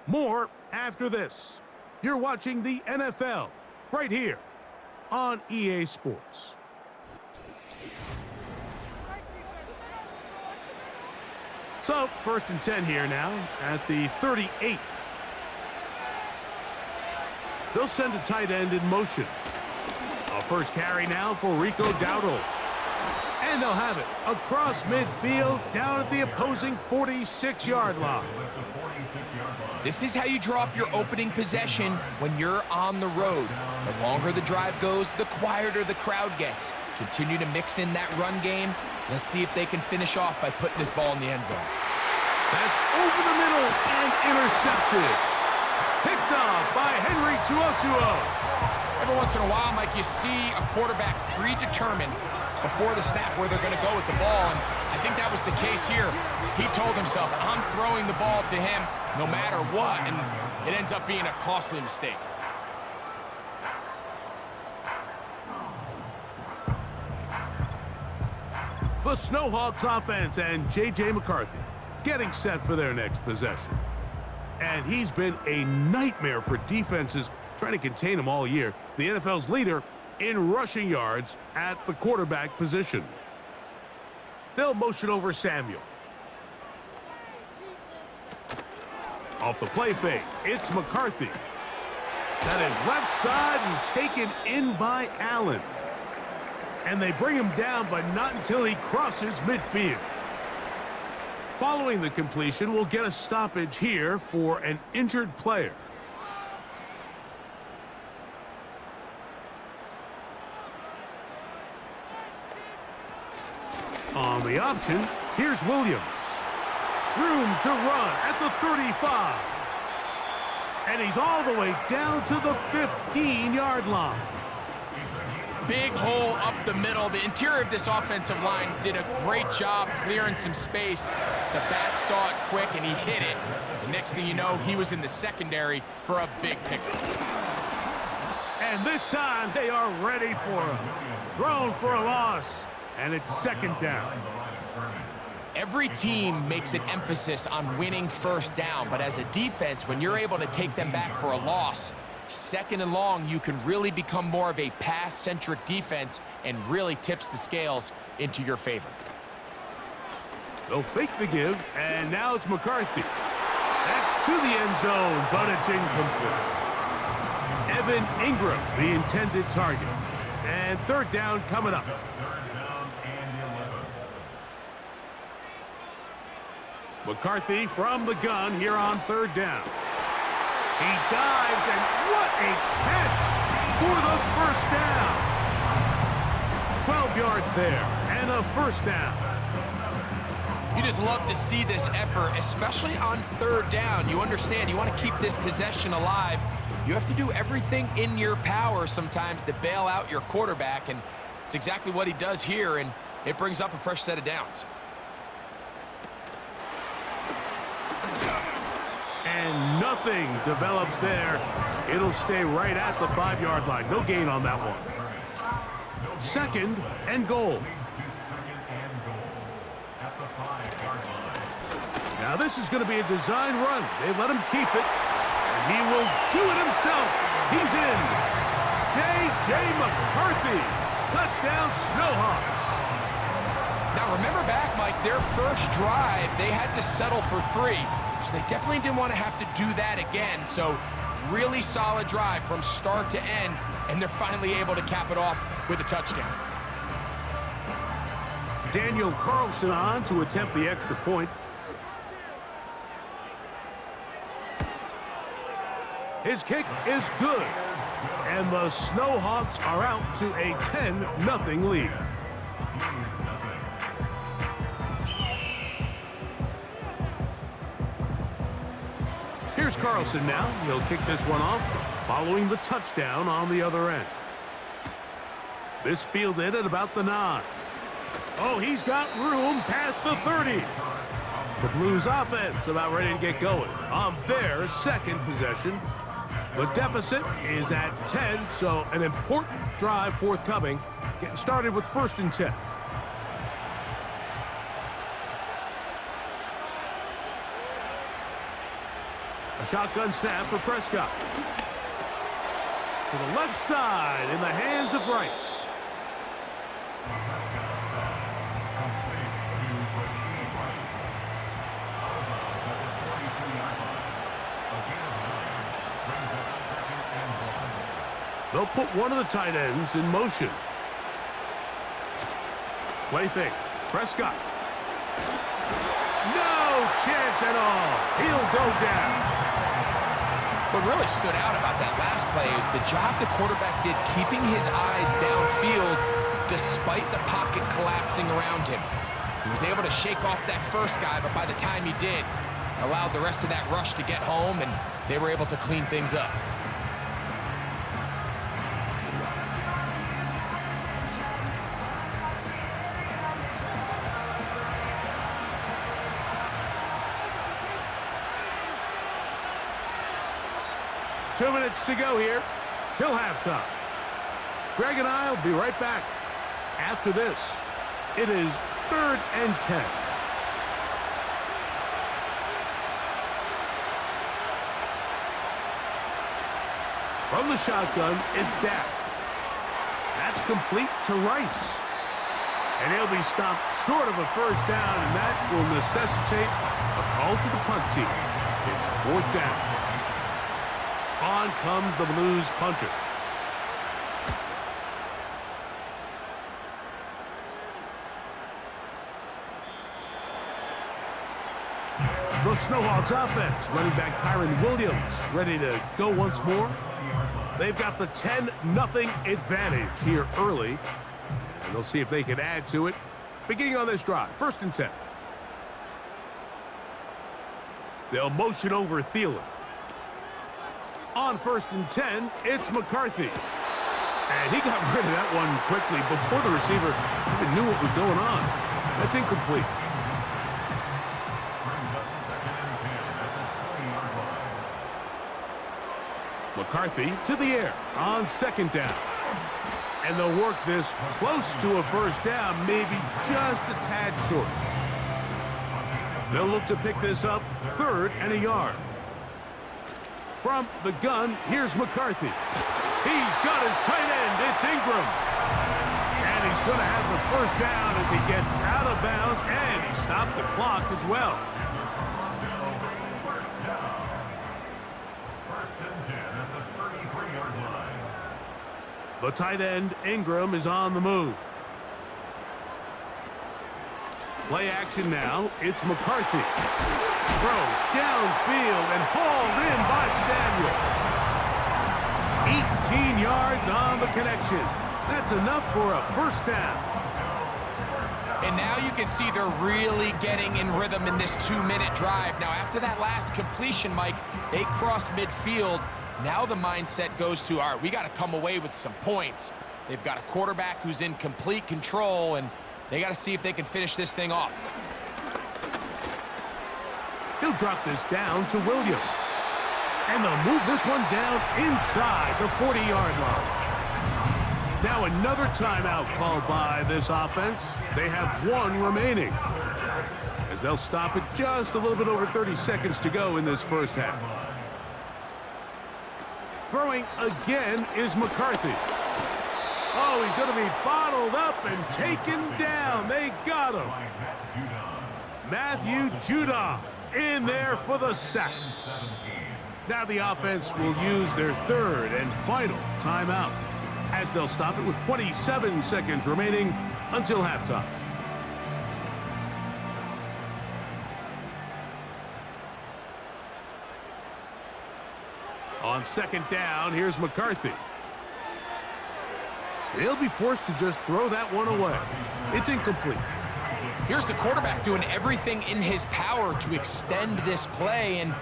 More after this. You're watching the NFL right here on EA Sports. So 1st and 10 here now at the 38. They'll send a tight end in motion. A first carry now for Rico Dowdle. And they'll have it across midfield down at the opposing 46-yard line. This is how you draw up your opening possession when you're on the road. The longer the drive goes, the quieter the crowd gets. Continue to mix in that run game. Let's see if they can finish off by putting this ball in the end zone. That's over the middle and intercepted. Picked off by Henry Tuotuo. Every once in a while, Mike, you see a quarterback predetermined before the snap where they're going to go with the ball, and I think that was the case here. He told himself, I'm throwing the ball to him no matter what, and it ends up being a costly mistake. The Snowhawks offense and J.J. McCarthy getting set for their next possession. And he's been a nightmare for defenses trying to contain him all year. The NFL's leader in rushing yards at the quarterback position. They'll motion over Samuel. Off the play fake, it's McCarthy. That is left side and taken in by Allen. And they bring him down, but not until he crosses midfield. Following the completion, we'll get a stoppage here for an injured player. On the option, here's Williams. Room to run at the 35. And he's all the way down to the 15-yard line. Big hole up the middle. The interior of this offensive line did a great job clearing some space. The back saw it quick, and he hit it. The next thing you know, he was in the secondary for a big pickup. And this time, they are ready for him. Thrown for a loss, and it's 2nd down. Every team makes an emphasis on winning first down, but as a defense, when you're able to take them back for a loss, 2nd and long, you can really become more of a pass-centric defense and really tips the scales into your favor. They'll fake the give, and now it's McCarthy. That's to the end zone, but it's incomplete. Evan Ingram, the intended target. And third down coming up. Third down and 11. McCarthy from the gun here on third down. He dives, and what a catch for the first down. 12 yards there, and a first down. You just love to see this effort, especially on third down. You understand, you want to keep this possession alive. You have to do everything in your power sometimes to bail out your quarterback, and it's exactly what he does here, and it brings up a fresh set of downs. And nothing develops there. It'll stay right at the 5-yard line. No gain on that one. Second and goal. Now this is going to be a design run. They let him keep it, and he will do it himself. He's in. J.J. McCarthy. Touchdown, Snowhawks. Now remember back, Mike, their first drive, they had to settle for 3. So they definitely didn't want to have to do that again. So really solid drive from start to end, and they're finally able to cap it off with a touchdown. Daniel Carlson on to attempt the extra point. His kick is good, and the Snowhawks are out to a 10-0 lead. Here's Carlson now. He'll kick this one off, following the touchdown on the other end. This fielded at about the 9. Oh, he's got room past the 30. The Blues offense about ready to get going on their second possession. The deficit is at 10, so an important drive forthcoming. Getting started with 1st and 10. A shotgun snap for Prescott. To the left side in the hands of Rice. They'll put one of the tight ends in motion. Play fake. Prescott. No chance at all. He'll go down. What really stood out about that last play is the job the quarterback did keeping his eyes downfield despite the pocket collapsing around him. He was able to shake off that first guy, but by the time he did, allowed the rest of that rush to get home, and they were able to clean things up. Two minutes to go here till halftime. Greg and I will be right back. After this, it is 3rd and 10. From the shotgun, it's Dak. That's complete to Rice. And he'll be stopped short of a first down, and that will necessitate a call to the punt team. It's 4th down. On comes the Blues punter. The Snowhawks offense, running back Kyron Williams, ready to go once more. They've got the 10-0 advantage here early, and they'll see if they can add to it. Beginning on this drive, 1st and 10. They'll motion over Thielen. On 1st and 10, it's McCarthy. And he got rid of that one quickly before the receiver even knew what was going on. That's incomplete. McCarthy to the air on 2nd down. And they'll work this close to a first down, maybe just a tad short. They'll look to pick this up 3rd and a yard. From the gun, here's McCarthy. He's got his tight end. It's Ingram. And he's going to have the first down as he gets out of bounds, and he stopped the clock as well. First down. First and 10 at the 33-yard line. The tight end, Ingram, is on the move. Play action now. It's McCarthy. Throw downfield and hauled in by Samuel. 18 yards on the connection. That's enough for a first down. And now you can see they're really getting in rhythm in this 2-minute drive. Now, after that last completion, Mike, they cross midfield. Now the mindset goes to, all right, we got to come away with some points. They've got a quarterback who's in complete control, and they got to see if they can finish this thing off. He'll drop this down to Williams. And they'll move this one down inside the 40-yard line. Now another timeout called by this offense. They have one remaining, as they'll stop it just a little bit over 30 seconds to go in this first half. Throwing again is McCarthy. Oh, he's going to be bottled up and taken down. They got him. Matthew Judon in there for the sack. Now the offense will use their third and final timeout, as they'll stop it with 27 seconds remaining until halftime. On second down, here's McCarthy. He'll be forced to just throw that one away. It's incomplete. Here's the quarterback doing everything in his power to extend this play, and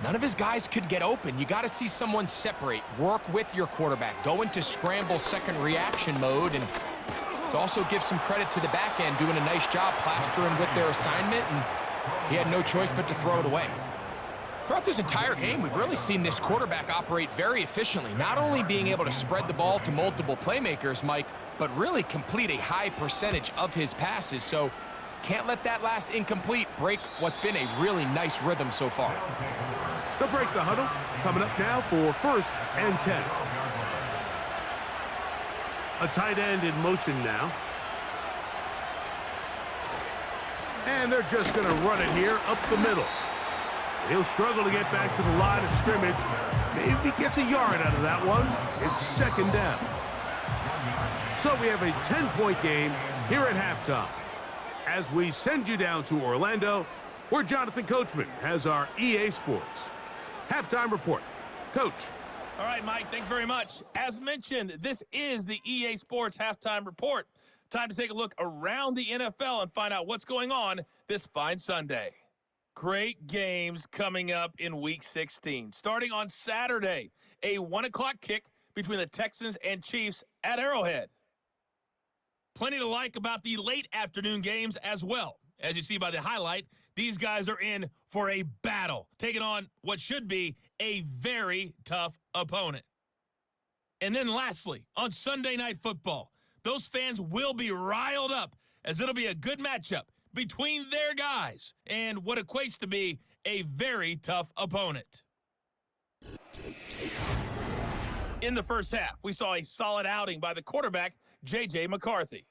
none of his guys could get open. You got to see someone separate, work with your quarterback, go into scramble second reaction mode, and let's also give some credit to the back end doing a nice job plastering with their assignment, and he had no choice but to throw it away. Throughout this entire game, we've really seen this quarterback operate very efficiently, not only being able to spread the ball to multiple playmakers, Mike, but really complete a high percentage of his passes. So can't let that last incomplete break what's been a really nice rhythm so far. They'll break the huddle. Coming up now for first and 10. A tight end in motion now. And they're just going to run it here up the middle. He'll struggle to get back to the line of scrimmage. Maybe gets a yard out of that one. It's second down. So we have a 10-point game here at halftime, as we send you down to Orlando, where Jonathan Coachman has our EA Sports halftime report. Coach. All right, Mike, thanks very much. As mentioned, this is the EA Sports halftime report. Time to take a look around the NFL and find out what's going on this fine Sunday. Great games coming up in Week 16. Starting on Saturday, a 1 o'clock kick between the Texans and Chiefs at Arrowhead. Plenty to like about the late afternoon games as well. As you see by the highlight, these guys are in for a battle, taking on what should be a very tough opponent. And then lastly, on Sunday Night Football, those fans will be riled up, as it'll be a good matchup between their guys and what equates to be a very tough opponent. In the first half, we saw a solid outing by the quarterback, J.J. McCarthy.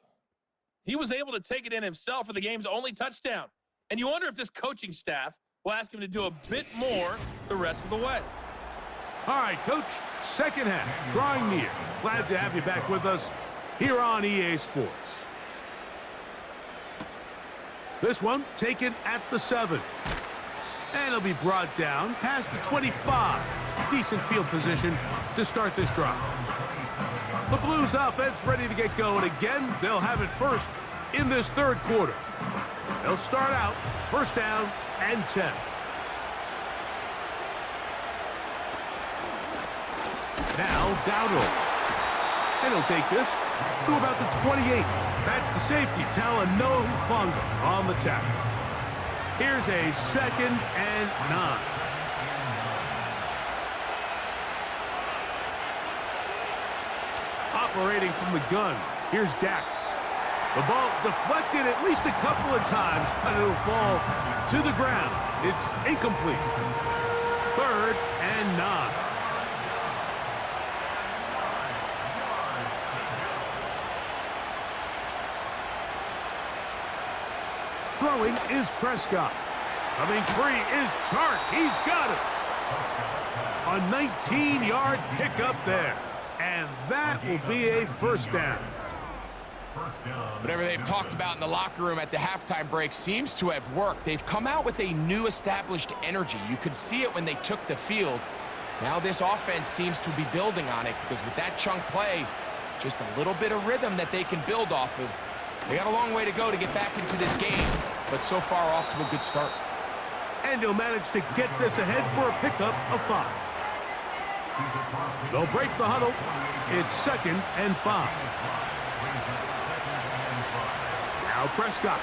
He was able to take it in himself for the game's only touchdown. And you wonder if this coaching staff will ask him to do a bit more the rest of the way. All right, Coach, second half, drawing near. Glad to have you back with us here on EA Sports. This one taken at the 7. And it'll be brought down past the 25. Decent field position to start this drive. The Blues offense ready to get going again. They'll have it first in this third quarter. They'll start out first down and 10. Now Dowdle. And he'll take this to about the 28. That's the safety, Talanoa Hufanga on the tackle. Here's a second and 9. Operating from the gun, here's Dak. The ball deflected at least a couple of times, but it'll fall to the ground. It's incomplete. Third and 9. Throwing is Prescott. Coming free is Chark. He's got it. A 19-yard pickup there. And that will be a first down. Whatever they've talked about in the locker room at the halftime break seems to have worked. They've come out with a new established energy. You could see it when they took the field. Now this offense seems to be building on it because with that chunk play, just a little bit of rhythm that they can build off of. They got a long way to go to get back into this game, but so far off to a good start. And he'll manage to get this ahead for a pickup of 5. They'll break the huddle. It's 2nd and 5. Now Prescott.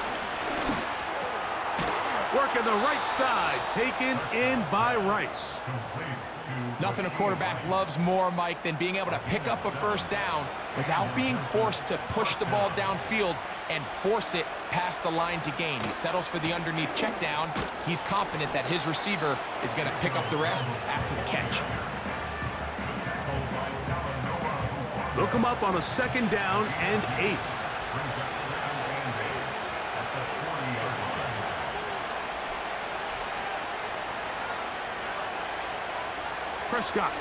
Working the right side, taken in by Rice. Nothing a quarterback loves more, Mike, than being able to pick up a first down without being forced to push the ball downfield and force it past the line to gain. He settles for the underneath check down. He's confident that his receiver is going to pick up the rest after the catch. Look him up on a 2nd down and 8. Prescott.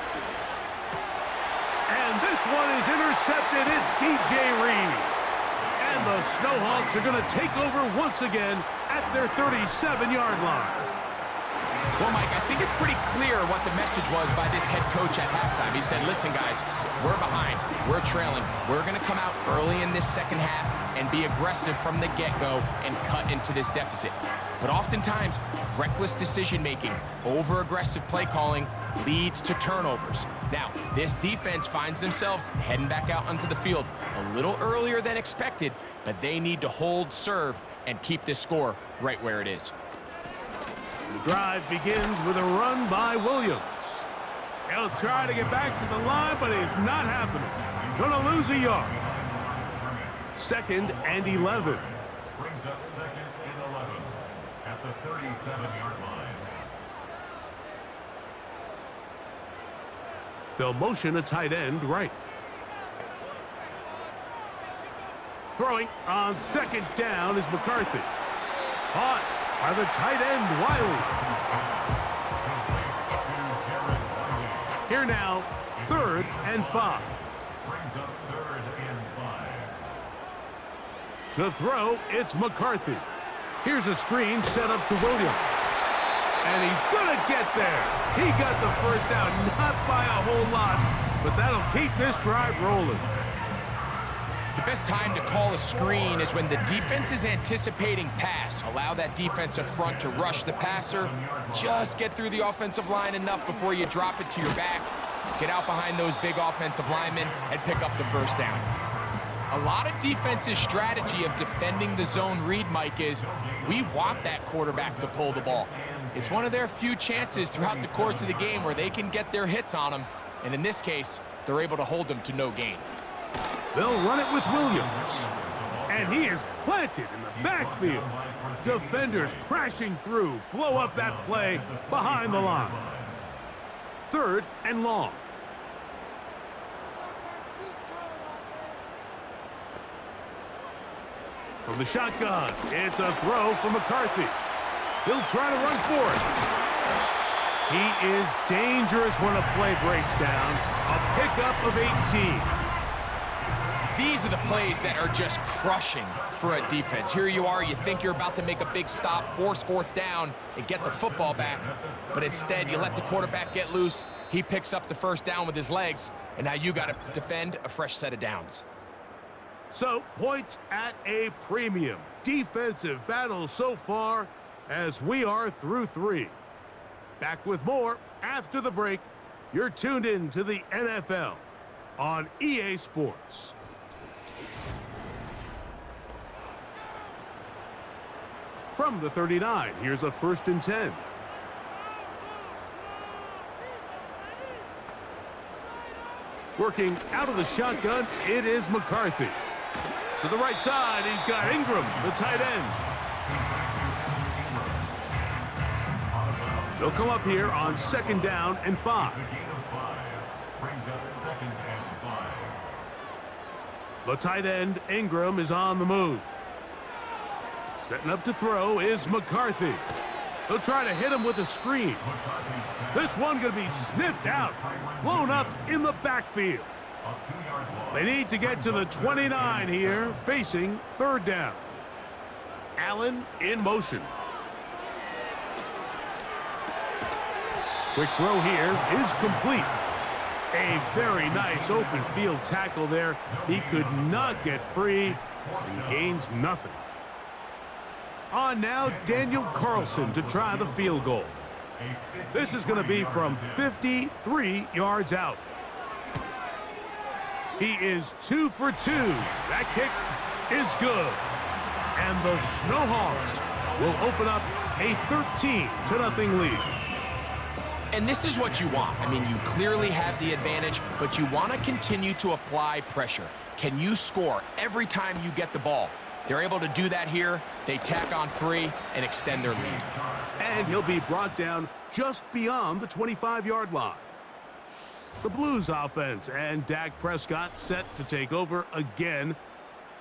And this one is intercepted. It's DJ Reed. And the Snowhawks are going to take over once again at their 37-yard line. Well, Mike, I think it's pretty clear what the message was by this head coach at halftime. He said, listen, guys, we're behind. We're trailing. We're going to come out early in this second half and be aggressive from the get-go and cut into this deficit. But oftentimes, reckless decision-making, over-aggressive play calling leads to turnovers. Now, this defense finds themselves heading back out onto the field a little earlier than expected, but they need to hold serve and keep this score right where it is. The drive begins with a run by Williams. He'll try to get back to the line, but it's not happening. Gonna lose a yard. 2nd and 11. Brings up 2nd and 11 at the 37-yard line. They'll motion a tight end right. Throwing on 2nd down is McCarthy. Caught by the tight end, Wiley. Here now, 3rd and 5. Brings up 3rd and 5. To throw, it's McCarthy. Here's a screen set up to Williams. And he's gonna get there. He got the first down, not by a whole lot, but that'll keep this drive rolling. The best time to call a screen is when the defense is anticipating pass. Allow that defensive front to rush the passer. Just get through the offensive line enough before you drop it to your back. Get out behind those big offensive linemen and pick up the first down. A lot of defense's strategy of defending the zone read, Mike, is we want that quarterback to pull the ball. It's one of their few chances throughout the course of the game where they can get their hits on him. And in this case, they're able to hold him to no gain. They'll run it with Williams. And he is planted in the backfield. Defenders crashing through, blow up that play behind the line. 3rd and long. From the shotgun, it's a throw from McCarthy. He'll try to run for it. He is dangerous when a play breaks down. A pickup of 18. These are the plays that are just crushing for a defense. Here you are, you think you're about to make a big stop, force 4th down, and get the football back. But instead, you let the quarterback get loose. He picks up the first down with his legs, and now you got to defend a fresh set of downs. So, points at a premium. Defensive battle so far as we are through 3. Back with more after the break. You're tuned in to the NFL on EA Sports. From the 39, here's a 1st and 10. Working out of the shotgun, it is McCarthy. To the right side, he's got Ingram, the tight end. They'll come up here on 2nd down and 5. Brings up 2nd and 5. The tight end, Ingram, is on the move. Setting up to throw is McCarthy. He'll try to hit him with a screen. This one going to be sniffed out, blown up in the backfield. They need to get to the 29 here, facing third down. Allen in motion. Quick throw here is complete. A very nice open field tackle there. He could not get free and gains nothing. On now, Daniel Carlson to try the field goal. This is going to be from 53 yards out. He is 2 for 2. That kick is good. And the Snowhawks will open up a 13-0 lead. And this is what you want. I mean, you clearly have the advantage, but you want to continue to apply pressure. Can you score every time you get the ball? They're able to do that here. They tack on 3 and extend their lead. And he'll be brought down just beyond the 25-yard line. The Blues offense and Dak Prescott set to take over again.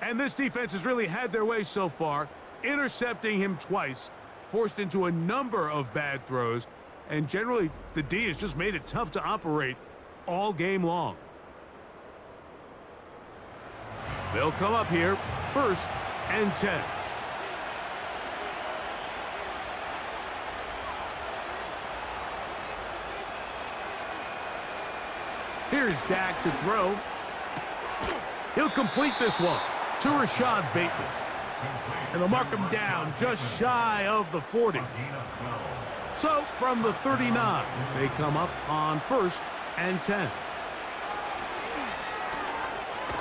And this defense has really had their way so far, intercepting him twice, forced into a number of bad throws, and generally the D has just made it tough to operate all game long. They'll come up here, 1st and 10. Here's Dak to throw. He'll complete this one to Rashad Bateman. And they'll mark him down just shy of the 40. So from the 39, they come up on 1st and 10.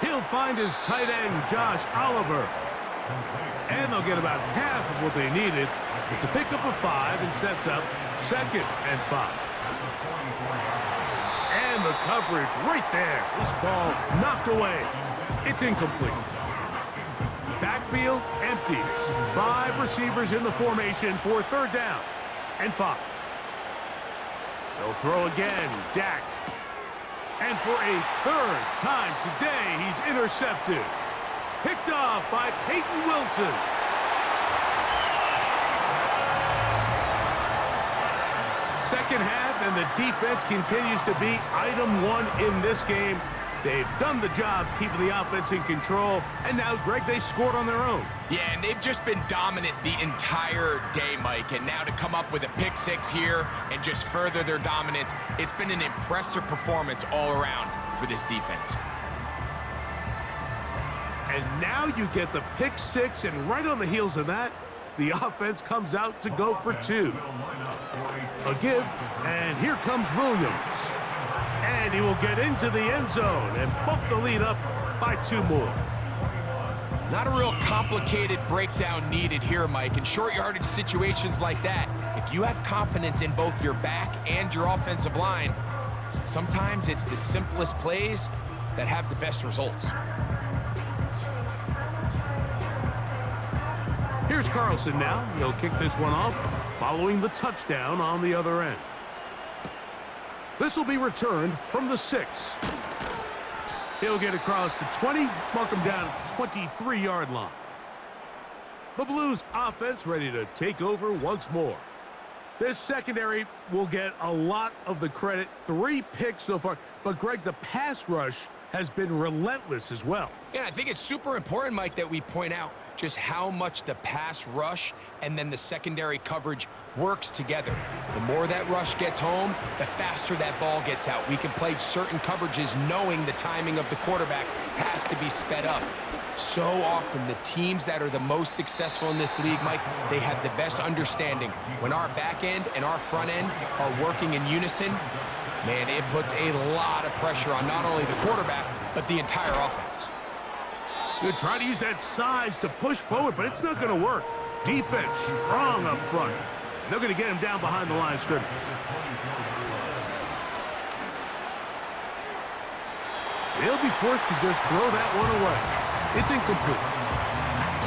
He'll find his tight end, Josh Oliver. And they'll get about half of what they needed. It's a pickup of 5 and sets up 2nd and 5. And the coverage right there. This ball knocked away. It's incomplete. Backfield empties. 5 receivers in the formation for 3rd down and 5. They'll throw again. Dak. And for a 3rd time today, he's intercepted. Picked off by Peyton Wilson. Second half, and the defense continues to be item 1 in this game. They've done the job keeping the offense in control, and now, Greg, they scored on their own. Yeah, and they've just been dominant the entire day, Mike, and now to come up with a pick 6 here and just further their dominance, it's been an impressive performance all around for this defense. And now you get the pick 6, and right on the heels of that, the offense comes out to go for 2. A give, and here comes Williams. And he will get into the end zone and bump the lead up by 2 more. Not a real complicated breakdown needed here, Mike. In short yardage situations like that, if you have confidence in both your back and your offensive line, sometimes it's the simplest plays that have the best results. Here's Carlson now. He'll kick this one off, following the touchdown on the other end. This will be returned from the 6. He'll get across the 20, mark him down at the 23-yard line. The Blues offense ready to take over once more. This secondary will get a lot of the credit. 3 picks so far, but Greg, the pass rush has been relentless as well. Yeah, I think it's super important, Mike, that we point out just how much the pass rush and then the secondary coverage works together. The more that rush gets home, the faster that ball gets out. We can play certain coverages knowing the timing of the quarterback has to be sped up. So often, the teams that are the most successful in this league, Mike, they have the best understanding. When our back end and our front end are working in unison, man, it puts a lot of pressure on not only the quarterback, but the entire offense. They're trying to use that size to push forward, but it's not going to work. Defense strong up front. They're going to get him down behind the line of scrimmage. They'll be forced to just throw that one away. It's incomplete.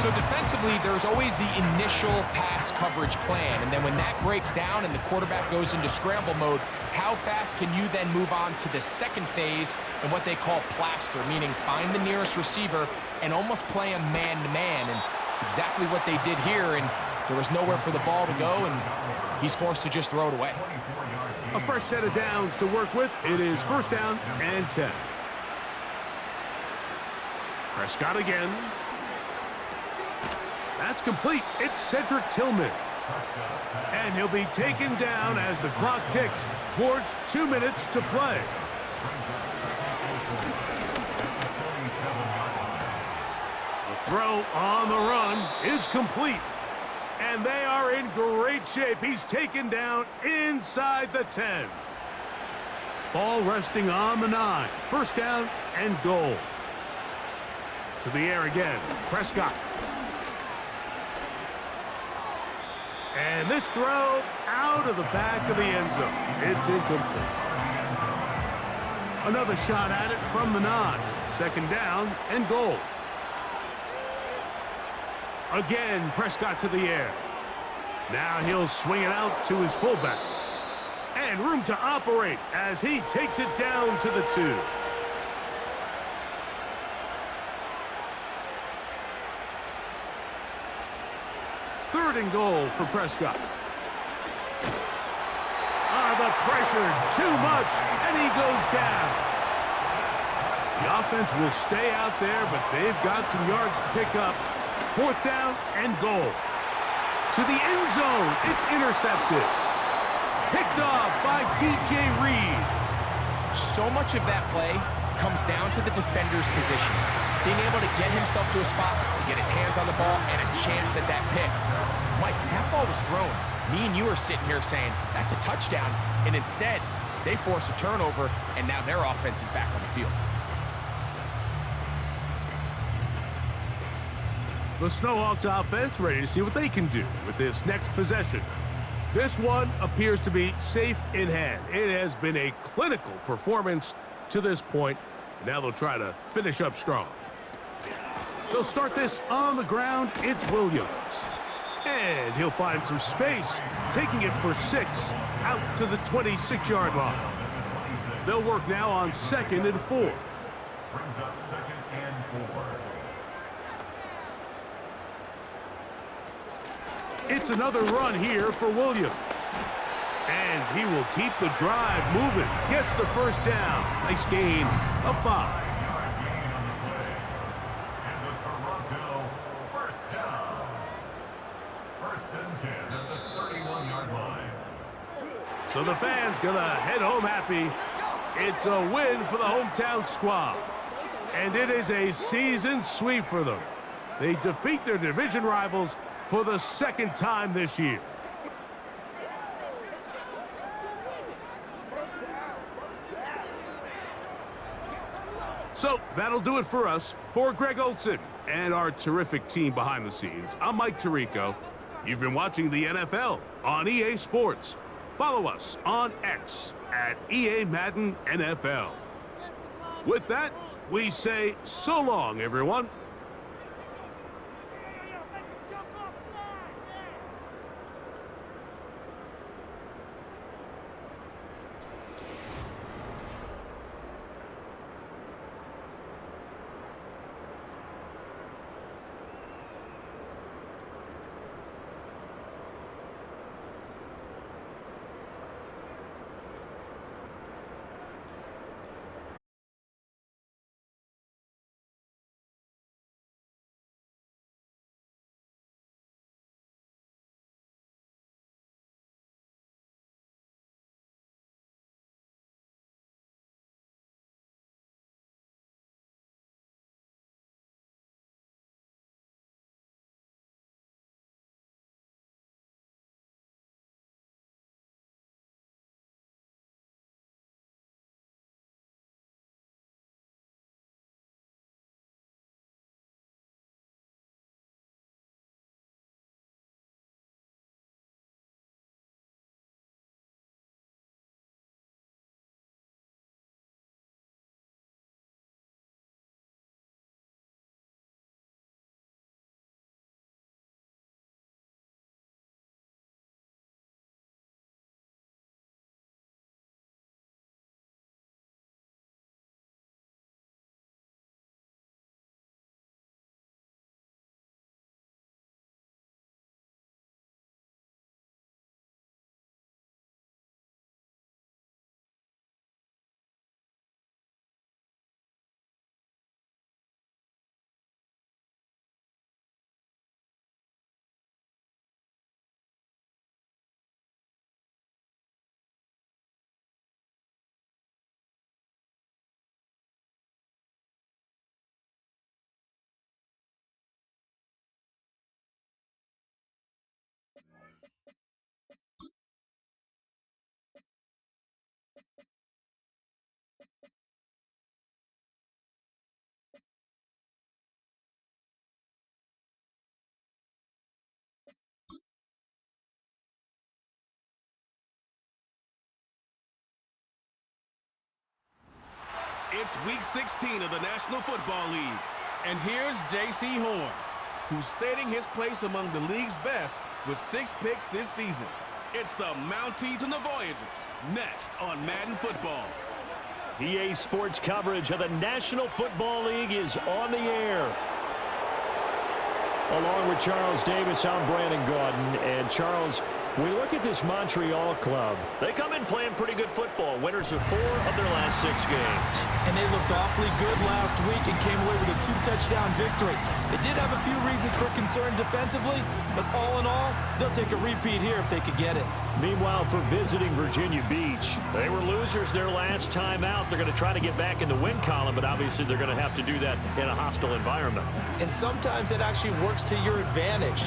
So defensively, there's always the initial pass coverage plan, and then when that breaks down and the quarterback goes into scramble mode, how fast can you then move on to the second phase and what they call plaster, meaning find the nearest receiver and almost play a man-to-man. And It's exactly what they did here, and there was nowhere for the ball to go, and he's forced to just throw it away. A fresh set of downs to work with. It is first down and 10. Prescott again. That's complete. It's Cedric Tillman. And he'll be taken down as the clock ticks towards 2 minutes to play. The throw on the run is complete. And they are in great shape. He's taken down inside the 10. Ball resting on the 9. First down and goal. To the air again. Prescott. And this throw out of the back of the end zone. It's incomplete. Another shot at it from the 9. Second down and goal. Again, Prescott to the air. Now he'll swing it out to his fullback. And room to operate as he takes it down to the 2. Third and goal for Prescott. The pressure, too much, and he goes down. The offense will stay out there, but they've got some yards to pick up. Fourth down and goal. To the end zone, it's intercepted. Picked off by DJ Reed. So much of that play comes down to the defender's position. Being able to get himself to a spot, to get his hands on the ball, and a chance at that pick. Mike, when that ball was thrown, me and you are sitting here saying, that's a touchdown. And instead, they force a turnover, and now their offense is back on the field. The Snowhawks offense ready to see what they can do with this next possession. This one appears to be safe in hand. It has been a clinical performance to this point. Now they'll try to finish up strong. They'll start this on the ground. It's Williams. And he'll find some space, taking it for 6 out to the 26-yard line. They'll work now on 2nd and 4. Brings up 2nd and 4. It's another run here for Williams. And he will keep the drive moving. Gets the first down. Nice gain of 5. 5-yard gain on the play. And the Toronto first down. First and 10 at the 31-yard line. So the fans gonna head home happy. It's a win for the hometown squad. And it is a season sweep for them. They defeat their division rivals for the 2nd time this year. So that'll do it for us. For Greg Olson and our terrific team behind the scenes, I'm Mike Tirico. You've been watching the NFL on EA Sports. Follow us on X at EA Madden NFL. With that, we say so long, everyone. It's Week 16 of the National Football League. And here's J.C. Horn, who's stating his place among the league's best with 6 picks this season. It's the Mounties and the Voyagers, next on Madden Football. EA Sports coverage of the National Football League is on the air. Along with Charles Davis, I'm Brandon Gaudin. And Charles, we look at this Montreal club. They come in playing pretty good football. Winners of 4 of their last 6 games. And they looked awfully good last week and came away with a 2-touchdown victory. They did have a few reasons for concern defensively, but all in all, they'll take a repeat here if they could get it. Meanwhile, for visiting Virginia Beach, they were losers their last time out. They're going to try to get back in the win column, but obviously they're going to have to do that in a hostile environment. And sometimes it actually works to your advantage.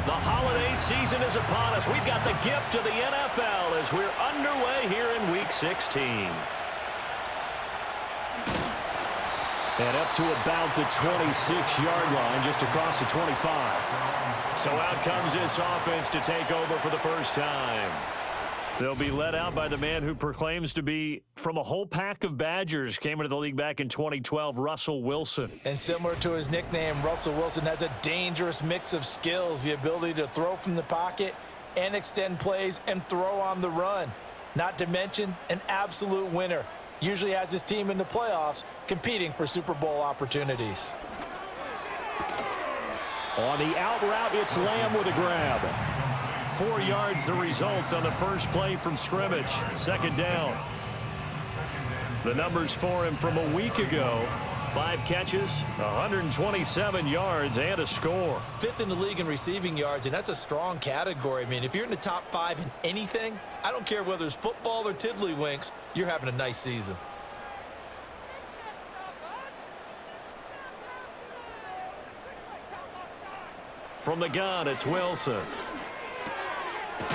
The holiday season is upon us. We've got the gift of the NFL as we're underway here in Week 16. And up to about the 26-yard line, just across the 25. So out comes this offense to take over for the first time. They'll be led out by the man who proclaims to be from a whole pack of Badgers. Came into the league back in 2012, Russell Wilson. And similar to his nickname, Russell Wilson has a dangerous mix of skills, the ability to throw from the pocket and extend plays and throw on the run. Not to mention an absolute winner. Usually has his team in the playoffs competing for Super Bowl opportunities. On the out route, it's Lamb with a grab. 4 yards the result on the first play from scrimmage. Second down. The numbers for him from a week ago. 5 catches, 127 yards, and a score. 5th in the league in receiving yards, and that's a strong category. I mean, if you're in the top 5 in anything, I don't care whether it's football or tiddlywinks, you're having a nice season. From the gun, it's Wilson.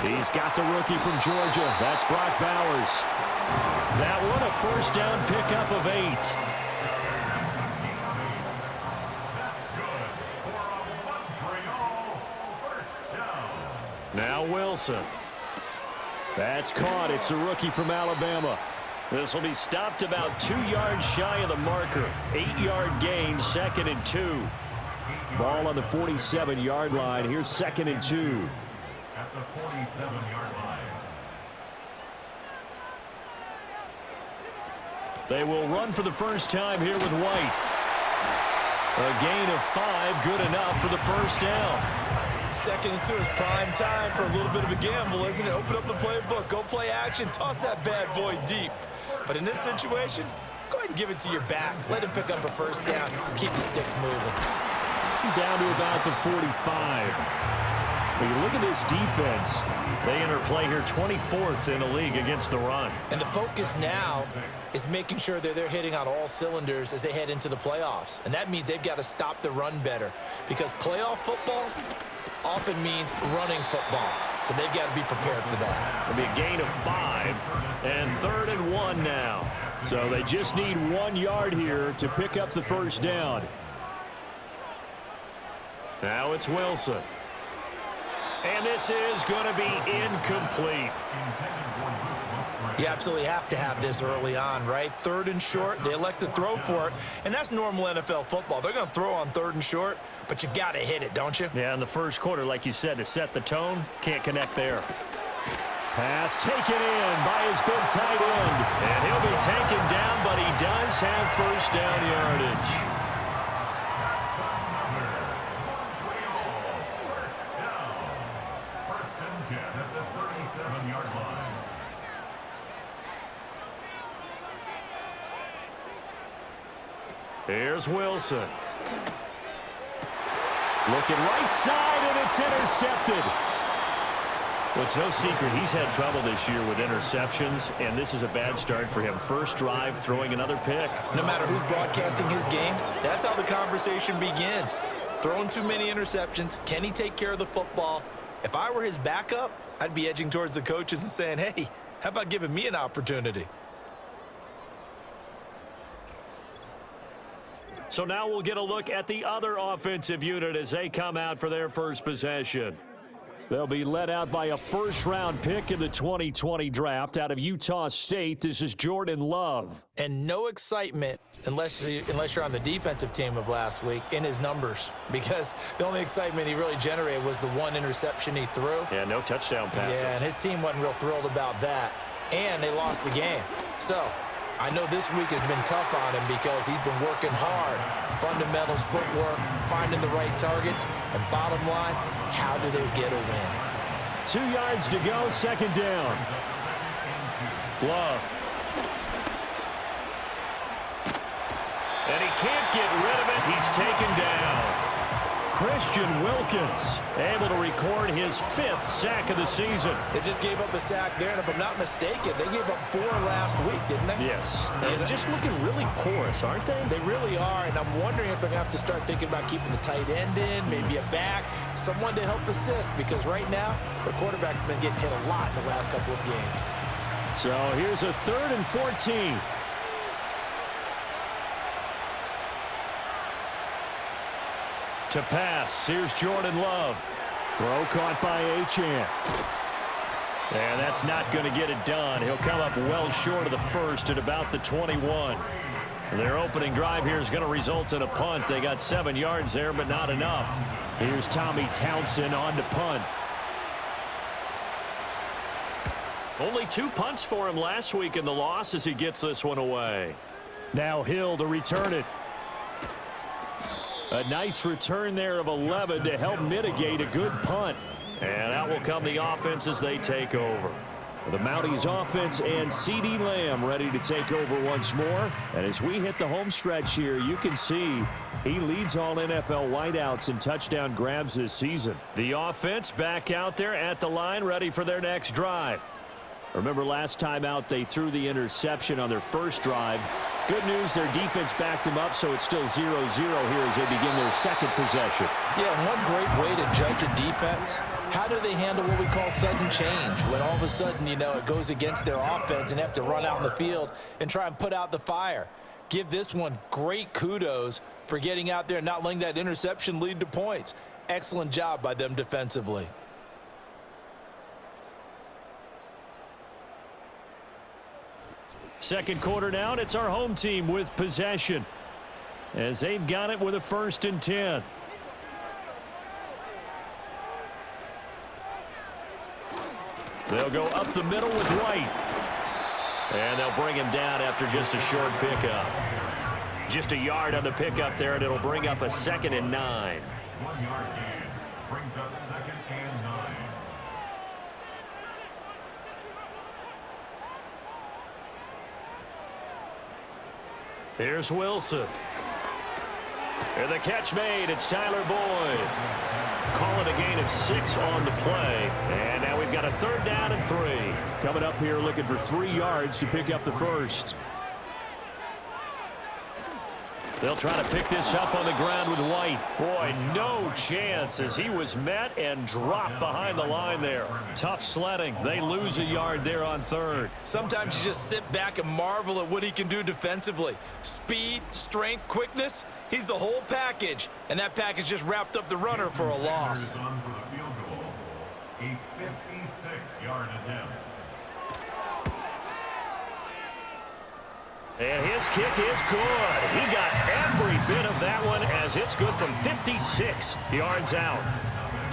He's got the rookie from Georgia. That's Brock Bowers. That one, a first down pickup of 8. Now Wilson. That's caught. It's a rookie from Alabama. This will be stopped about 2 yards shy of the marker. 8-yard gain, 2nd and 2. Ball on the 47-yard line. Here's 2nd and 2. At the 47-yard line. They will run for the first time here with White. A gain of 5, good enough for the first down. 2nd and 2 is prime time for a little bit of a gamble, isn't it? Open up the playbook, go play action, toss that bad boy deep. But in this situation, go ahead and give it to your back. Let him pick up a first down, keep the sticks moving. Down to about the 45. When you look at this defense, they enter play here 24th in the league against the run. And the focus now is making sure that they're hitting on all cylinders as they head into the playoffs. And that means they've got to stop the run better, because playoff football often means running football. So they've got to be prepared for that. It'll be a gain of 5 and 3rd and 1 now. So they just need 1 yard here to pick up the first down. Now it's Wilson. And this is going to be incomplete. You absolutely have to have this early on, right? 3rd and short, they elect to throw for it, and that's normal NFL football. They're going to throw on 3rd and short, but you've got to hit it, don't you? Yeah, in the first quarter, like you said, to set the tone, can't connect there. Pass taken in by his big tight end, and he'll be taken down, but he does have first down yardage. Here's Wilson. Looking right side, and it's intercepted. Well, it's no secret he's had trouble this year with interceptions, and this is a bad start for him. First drive, throwing another pick. No matter who's broadcasting his game, that's how the conversation begins. Throwing too many interceptions. Can he take care of the football? If I were his backup, I'd be edging towards the coaches and saying, hey, how about giving me an opportunity? So now we'll get a look at the other offensive unit as they come out for their first possession. They'll be led out by a first-round pick in the 2020 draft out of Utah State. This is Jordan Love. And no excitement unless you're on the defensive team of last week in his numbers, because the only excitement he really generated was the one interception he threw. Yeah, no touchdown passes. Yeah, and his team wasn't real thrilled about that. And they lost the game. So I know this week has been tough on him because he's been working hard. Fundamentals, footwork, finding the right targets, and bottom line, how do they get a win? 2 yards to go, second down. Love. And he can't get rid of it. He's taken down. Christian Wilkins able to record his 5th sack of the season. They just gave up a sack there, and if I'm not mistaken, they gave up 4 last week, didn't they? Yes. They're just looking really porous, aren't they? They really are, and I'm wondering if they're going to have to start thinking about keeping the tight end in, maybe a back, someone to help assist, because right now, their quarterback's been getting hit a lot in the last couple of games. So here's a 3rd and 14. To pass, here's Jordan Love. Throw caught by Achane. And that's not going to get it done. He'll come up well short of the first at about the 21. Their opening drive here is going to result in a punt. They got 7 yards there, but not enough. Here's Tommy Townsend on to punt. Only 2 punts for him last week in the loss as he gets this one away. Now Hill to return it. A nice return there of 11 to help mitigate a good punt. And out will come the offense as they take over. The Mounties offense and CeeDee Lamb ready to take over once more. And as we hit the home stretch here, you can see he leads all NFL wideouts in touchdown grabs this season. The offense back out there at the line ready for their next drive. Remember last time out they threw the interception on their first drive. Good news, their defense backed them up, so it's still 0-0 here as they begin their second possession. Yeah, one great way to judge a defense, how do they handle what we call sudden change? When all of a sudden, you know, it goes against their offense and they have to run out in the field and try and put out the fire. Give this one great kudos for getting out there and not letting that interception lead to points. Excellent job by them defensively. Second quarter down, it's our home team with possession as they've got it with a 1st and 10. They'll go up the middle with White. And they'll bring him down after just a short pickup. Just a yard on the pickup there, and it'll bring up a 2nd and 9. 1 yard gain brings up 2nd and 9. Here's Wilson. And the catch made. It's Tyler Boyd. Call it a gain of 6 on the play. And now we've got a 3rd down and 3. Coming up here looking for 3 yards to pick up the first. They'll try to pick this up on the ground with White. Boy, no chance as he was met and dropped behind the line there. Tough sledding. They lose a yard there on 3rd. Sometimes you just sit back and marvel at what he can do defensively. Speed, strength, quickness, he's the whole package. And that package just wrapped up the runner for a loss. For the field goal, a 56-yard attempt. And his kick is good. He got every bit of that one as it's good from 56 yards out.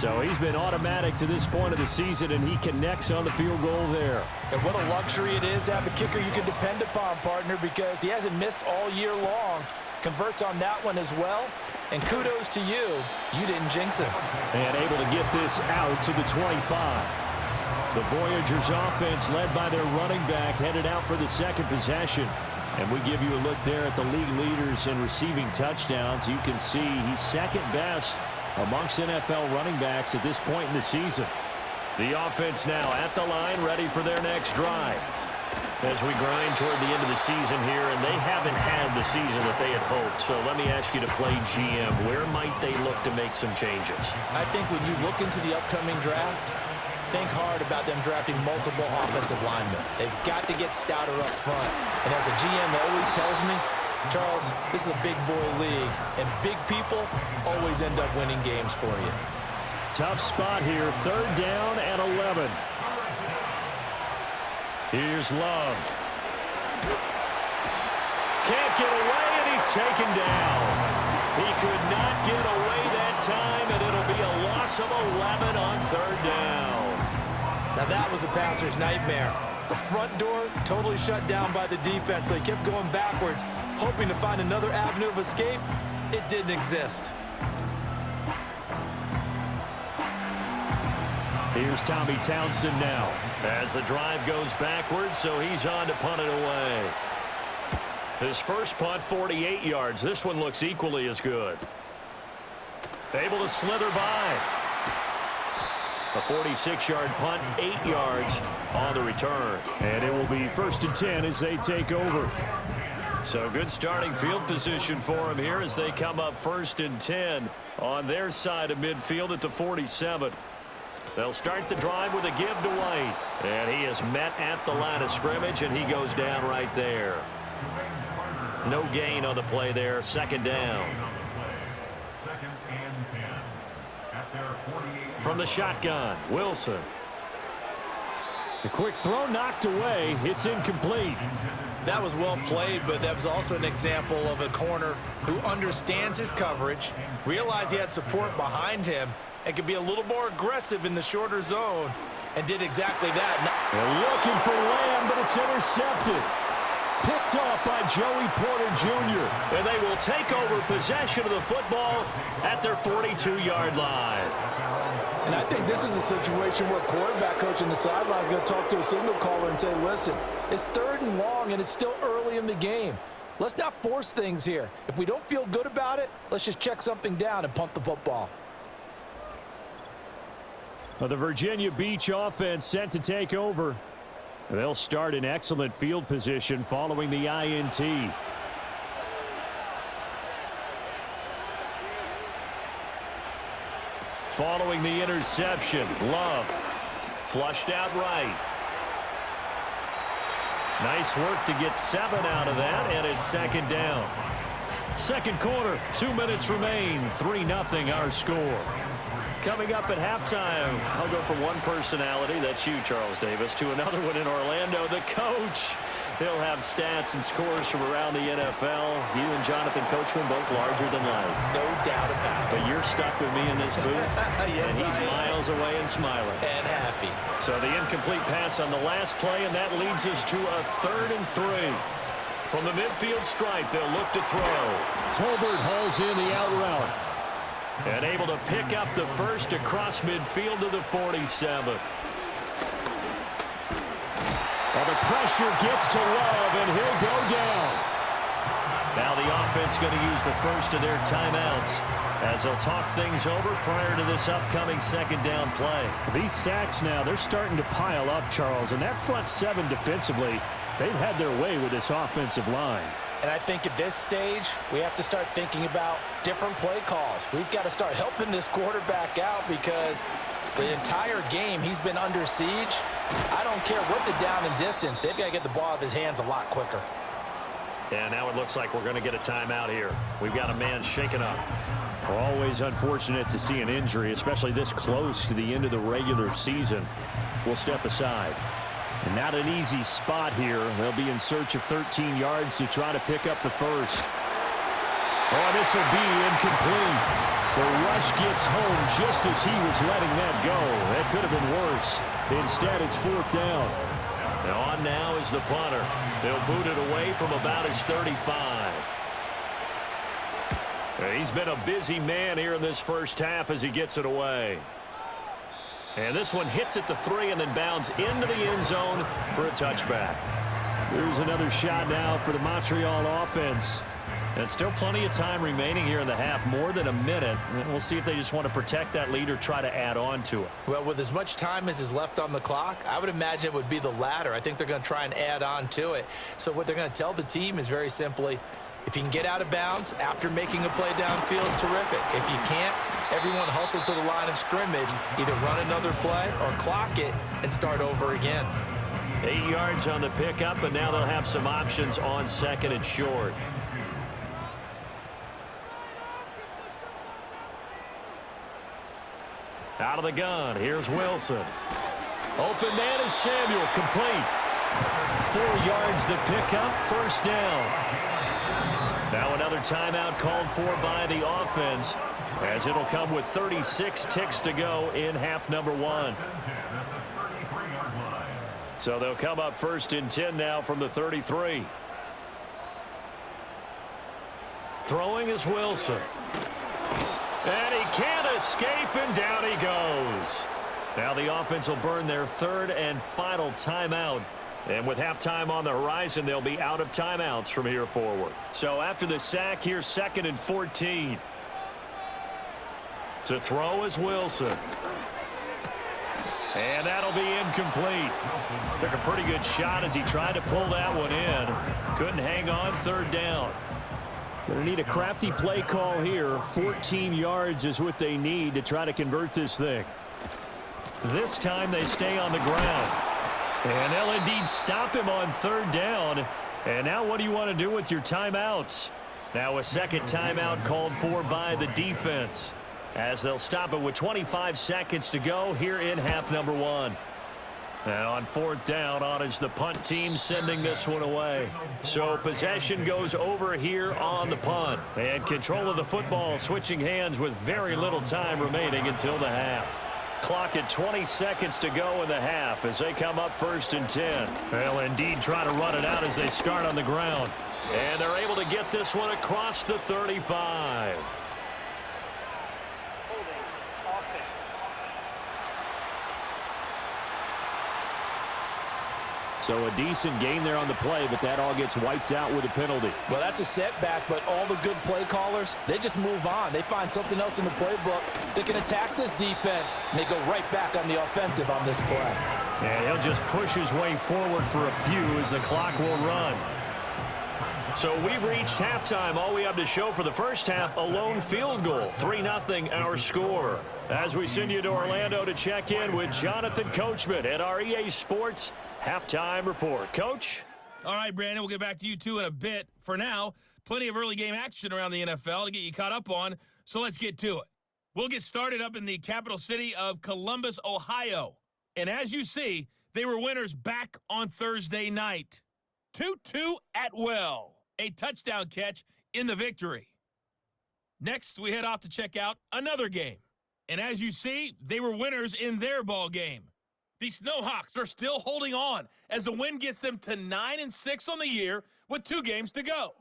So he's been automatic to this point of the season, and he connects on the field goal there. And what a luxury it is to have a kicker you can depend upon, partner, because he hasn't missed all year long. Converts on that one as well. And kudos to you. You didn't jinx him. And able to get this out to the 25. The Voyagers offense led by their running back headed out for the second possession. And we give you a look there at the league leaders in receiving touchdowns. You can see he's second best amongst NFL running backs at this point in the season. The offense now at the line, ready for their next drive. As we grind toward the end of the season here, and they haven't had the season that they had hoped. So let me ask you to play GM. Where might they look to make some changes? I think when you look into the upcoming draft, think hard about them drafting multiple offensive linemen. They've got to get stouter up front. And as a GM always tells me, Charles, this is a big boy league, and big people always end up winning games for you. Tough spot here, 3rd down and 11. Here's Love. Can't get away, and he's taken down. He could not get away that time, and it'll be a loss of 11 on 3rd down. Now that was a passer's nightmare. The front door totally shut down by the defense, so he kept going backwards, hoping to find another avenue of escape. It didn't exist. Here's Tommy Townsend now as the drive goes backwards, so he's on to punt it away. His first punt, 48 yards. This one looks equally as good. Able to slither by. A 46-yard punt, 8 yards on the return. And it will be 1st and 10 as they take over. So good starting field position for them here as they come up 1st and 10 on their side of midfield at the 47. They'll start the drive with a give to White. And he is met at the line of scrimmage, and he goes down right there. No gain on the play there. 2nd down. 2nd and 10. At their 48. From the shotgun, Wilson. The quick throw knocked away. It's incomplete. That was well played, but that was also an example of a corner who understands his coverage, realized he had support behind him, and could be a little more aggressive in the shorter zone, and did exactly that. They're looking for Lamb, but it's intercepted. Picked off by Joey Porter Jr. And they will take over possession of the football at their 42-yard line. And I think this is a situation where quarterback coach on the sideline is going to talk to a signal caller and say, listen, it's 3rd and long, and it's still early in the game. Let's not force things here. If we don't feel good about it, let's just check something down and punt the football. The Virginia Beach offense set to take over. They'll start in excellent field position following the INT. Following the interception, Love flushed out right. Nice work to get 7 out of that, and it's 2nd down. 2nd quarter, 2 minutes remain, 3-0 our score. Coming up at halftime, I'll go from one personality, that's you, Charles Davis, to another one in Orlando, the coach. He'll have stats and scores from around the NFL. You and Jonathan Coachman, both larger than life. No doubt about it. But you're stuck with me in this booth, yes, and he's miles away and smiling. And happy. So the incomplete pass on the last play, and that leads us to a 3rd and 3. From the midfield stripe, they'll look to throw. Tolbert hauls in the out route. And able to pick up the first across midfield to the 47. Well, the pressure gets to Love, and he'll go down. Now the offense going to use the first of their timeouts as they'll talk things over prior to this upcoming 2nd down play. These sacks now, they're starting to pile up, Charles, and that front 7 defensively, they've had their way with this offensive line. And I think at this stage, we have to start thinking about different play calls. We've got to start helping this quarterback out because the entire game he's been under siege. I don't care what the down and distance. They've got to get the ball out of his hands a lot quicker. And now it looks like we're going to get a timeout here. We've got a man shaken up. We're always unfortunate to see an injury, especially this close to the end of the regular season. We'll step aside. And not an easy spot here. They'll be in search of 13 yards to try to pick up the first. Oh, this will be incomplete. The rush gets home just as he was letting that go. That could have been worse. Instead, it's 4th down. And on now is the punter. They'll boot it away from about his 35. He's been a busy man here in this first half as he gets it away. And this one hits at the 3 and then bounds into the end zone for a touchback. There's another shot now for the Montreal offense. And still plenty of time remaining here in the half, more than a minute. We'll see if they just want to protect that lead or try to add on to it. Well, with as much time as is left on the clock, I would imagine it would be the latter. I think they're going to try and add on to it. So what they're going to tell the team is very simply, if you can get out of bounds after making a play downfield, terrific. If you can't, everyone hustle to the line of scrimmage, either run another play or clock it and start over again. 8 yards on the pickup, and now they'll have some options on 2nd and short. Out of the gun, here's Wilson. Open man is Samuel, complete. 4 yards the pickup, first down. Now another timeout called for by the offense, as it'll come with 36 ticks to go in half number 1. So they'll come up first and 10 now from the 33. Throwing is Wilson. And he can't escape, and down he goes. Now the offense will burn their 3rd and final timeout. And with halftime on the horizon, they'll be out of timeouts from here forward. So after the sack, here's 2nd and 14. To throw is Wilson. And that'll be incomplete. Took a pretty good shot as he tried to pull that one in. Couldn't hang on, 3rd down. Going to need a crafty play call here. 14 yards is what they need to try to convert this thing. This time they stay on the ground. And they'll indeed stop him on 3rd down. And now what do you want to do with your timeouts? Now a second timeout called for by the defense, as they'll stop it with 25 seconds to go here in half number 1. Now on 4th down, on is the punt team sending this one away. So possession goes over here on the punt. And control of the football switching hands with very little time remaining until the half. Clock at 20 seconds to go in the half as they come up 1st and 10. They'll indeed try to run it out as they start on the ground. And they're able to get this one across the 35. So a decent game there on the play, but that all gets wiped out with a penalty. Well, that's a setback, but all the good play callers, they just move on. They find something else in the playbook that can attack this defense, and they go right back on the offensive on this play. And he'll just push his way forward for a few as the clock will run. So we've reached halftime. All we have to show for the first half, a lone field goal. 3-0 our score. As we send you to Orlando to check in with Jonathan Coachman at our EA Sports Halftime Report. Coach? All right, Brandon, we'll get back to you two in a bit. For now, plenty of early game action around the NFL to get you caught up on, so let's get to it. We'll get started up in the capital city of Columbus, Ohio. And as you see, they were winners back on Thursday night. Tutu Atwell, a touchdown catch in the victory. Next, we head off to check out another game. And as you see, they were winners in their ball game. The Snowhawks are still holding on as the win gets them to 9-6 on the year with 2 games to go.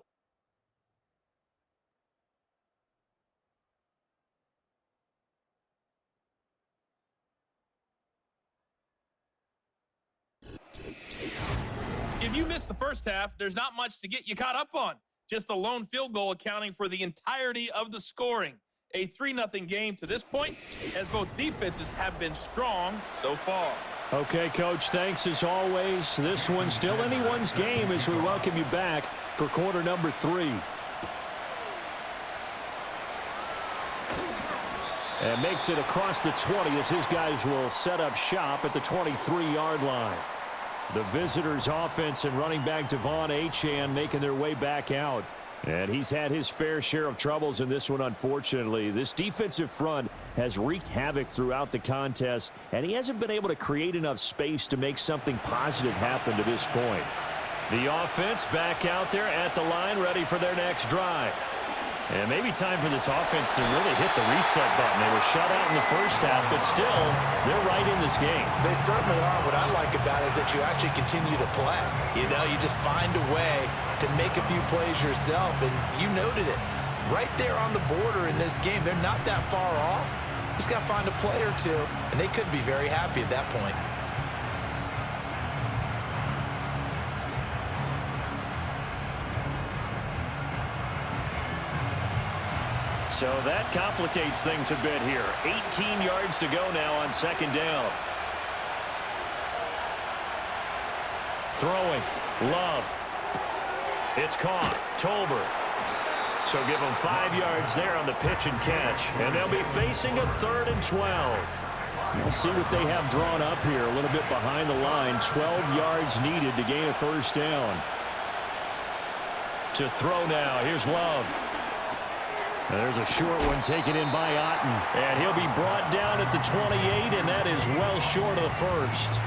If you missed the first half, there's not much to get you caught up on. Just the lone field goal accounting for the entirety of the scoring. A 3-0 game to this point, as both defenses have been strong so far. Okay, Coach, thanks as always. This one's still anyone's game as we welcome you back for quarter number 3. And makes it across the 20 as his guys will set up shop at the 23-yard line. The visitors' offense and running back Devon Achane making their way back out. And he's had his fair share of troubles in this one, unfortunately. This defensive front has wreaked havoc throughout the contest, and he hasn't been able to create enough space to make something positive happen to this point. The offense back out there at the line, ready for their next drive. And maybe time for this offense to really hit the reset button. They were shut out in the first half, but still, they're right in this game. They certainly are. What I like about it is that you actually continue to play. You know, you just find a way to make a few plays yourself, and you noted it. Right there on the border in this game, they're not that far off. Just got to find a play or two, and they could be very happy at that point. So that complicates things a bit here. 18 yards to go now on 2nd down. Throwing. Love. It's caught. Tolbert. So give them 5 yards there on the pitch and catch. And they'll be facing a 3rd and 12. We'll see what they have drawn up here. A little bit behind the line. 12 yards needed to gain a 1st down. To throw now. Here's Love. There's a short one taken in by Otten. And he'll be brought down at the 28, and that is well short of the first.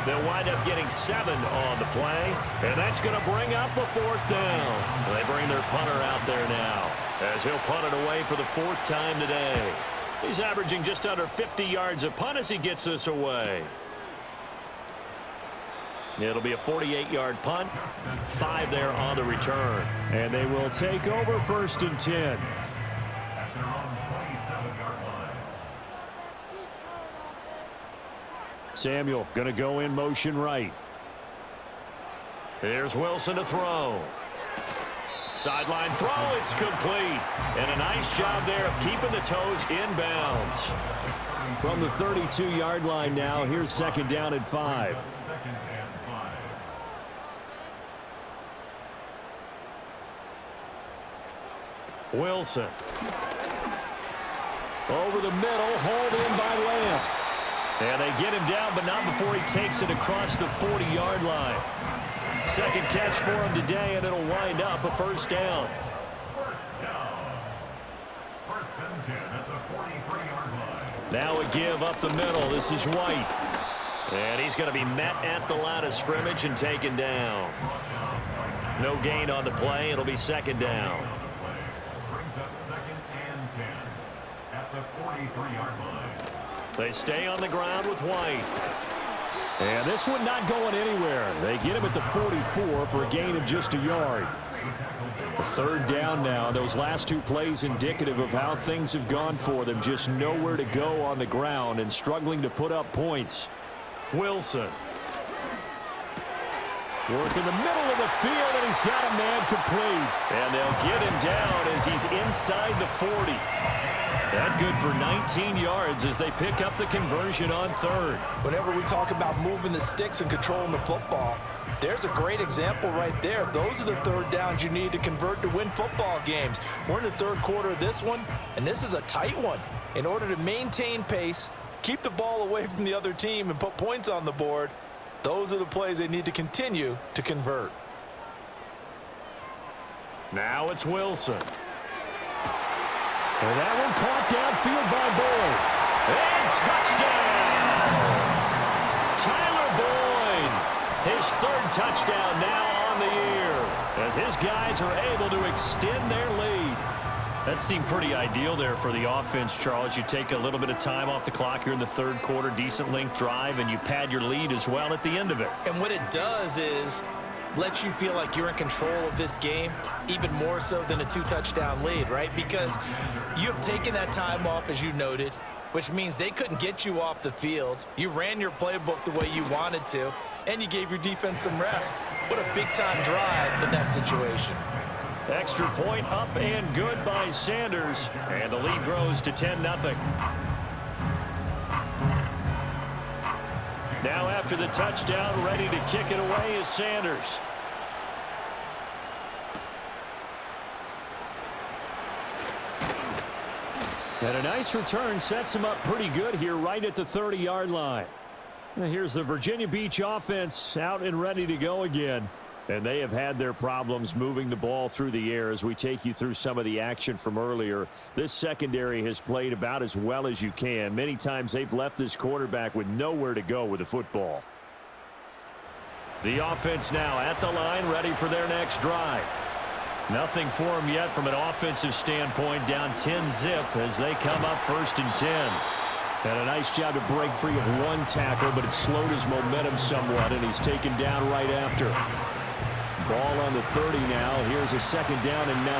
They'll wind up getting 7 on the play, and that's going to bring up a 4th down. They bring their punter out there now, as he'll punt it away for the 4th time today. He's averaging just under 50 yards a punt as he gets this away. It'll be a 48-yard punt, 5 there on the return. And they will take over 1st and 10. At their own 27-yard line. Samuel going to go in motion right. Here's Wilson to throw. Sideline throw, it's complete. And a nice job there of keeping the toes inbounds. From the 32-yard line now, here's 2nd down and 5. 2nd and 5. Wilson. Over the middle, hauled in by Lamb. And they get him down, but not before he takes it across the 40-yard line. 2nd catch for him today, and it'll wind up a 1st down. 1st down. 1st and 10 at the 43-yard line. Now a give up the middle. This is White. And he's going to be met at the line of scrimmage and taken down. No gain on the play. It'll be 2nd down. Brings up 2nd and 10 at the 43-yard line. They stay on the ground with White. And this one not going anywhere. They get him at the 44 for a gain of just a yard. 3rd down now. Those last 2 plays indicative of how things have gone for them. Just nowhere to go on the ground and struggling to put up points. Wilson. Work in the middle of the field, and he's got a man complete. And they'll get him down as he's inside the 40. That good for 19 yards as they pick up the conversion on 3rd. Whenever we talk about moving the sticks and controlling the football, there's a great example right there. Those are the 3rd downs you need to convert to win football games. We're in the 3rd quarter of this one, and this is a tight one. In order to maintain pace, keep the ball away from the other team, and put points on the board, those are the plays they need to continue to convert. Now it's Wilson. And that one caught downfield by Boyd. And touchdown! Tyler Boyd, his 3rd touchdown now on the year, as his guys are able to extend their lead. That seemed pretty ideal there for the offense, Charles. You take a little bit of time off the clock here in the 3rd quarter, decent length drive, and you pad your lead as well at the end of it. And what it does is let you feel like you're in control of this game, even more so than a 2-touchdown lead, right? Because you have taken that time off, as you noted, which means they couldn't get you off the field. You ran your playbook the way you wanted to, and you gave your defense some rest. What a big-time drive in that situation. Extra point up and good by Sanders, and the lead grows to 10-0. Now after the touchdown, ready to kick it away is Sanders. And a nice return sets him up pretty good here right at the 30-yard line. Now here's the Virginia Beach offense out and ready to go again. And they have had their problems moving the ball through the air as we take you through some of the action from earlier. This secondary has played about as well as you can. Many times they've left this quarterback with nowhere to go with the football. The offense now at the line, ready for their next drive. Nothing for them yet from an offensive standpoint, down 10-zip as they come up 1st and 10. And a nice job to break free of one tackle, but it slowed his momentum somewhat, and he's taken down right after. Ball on the 30 now. Here's a 2nd down and 9.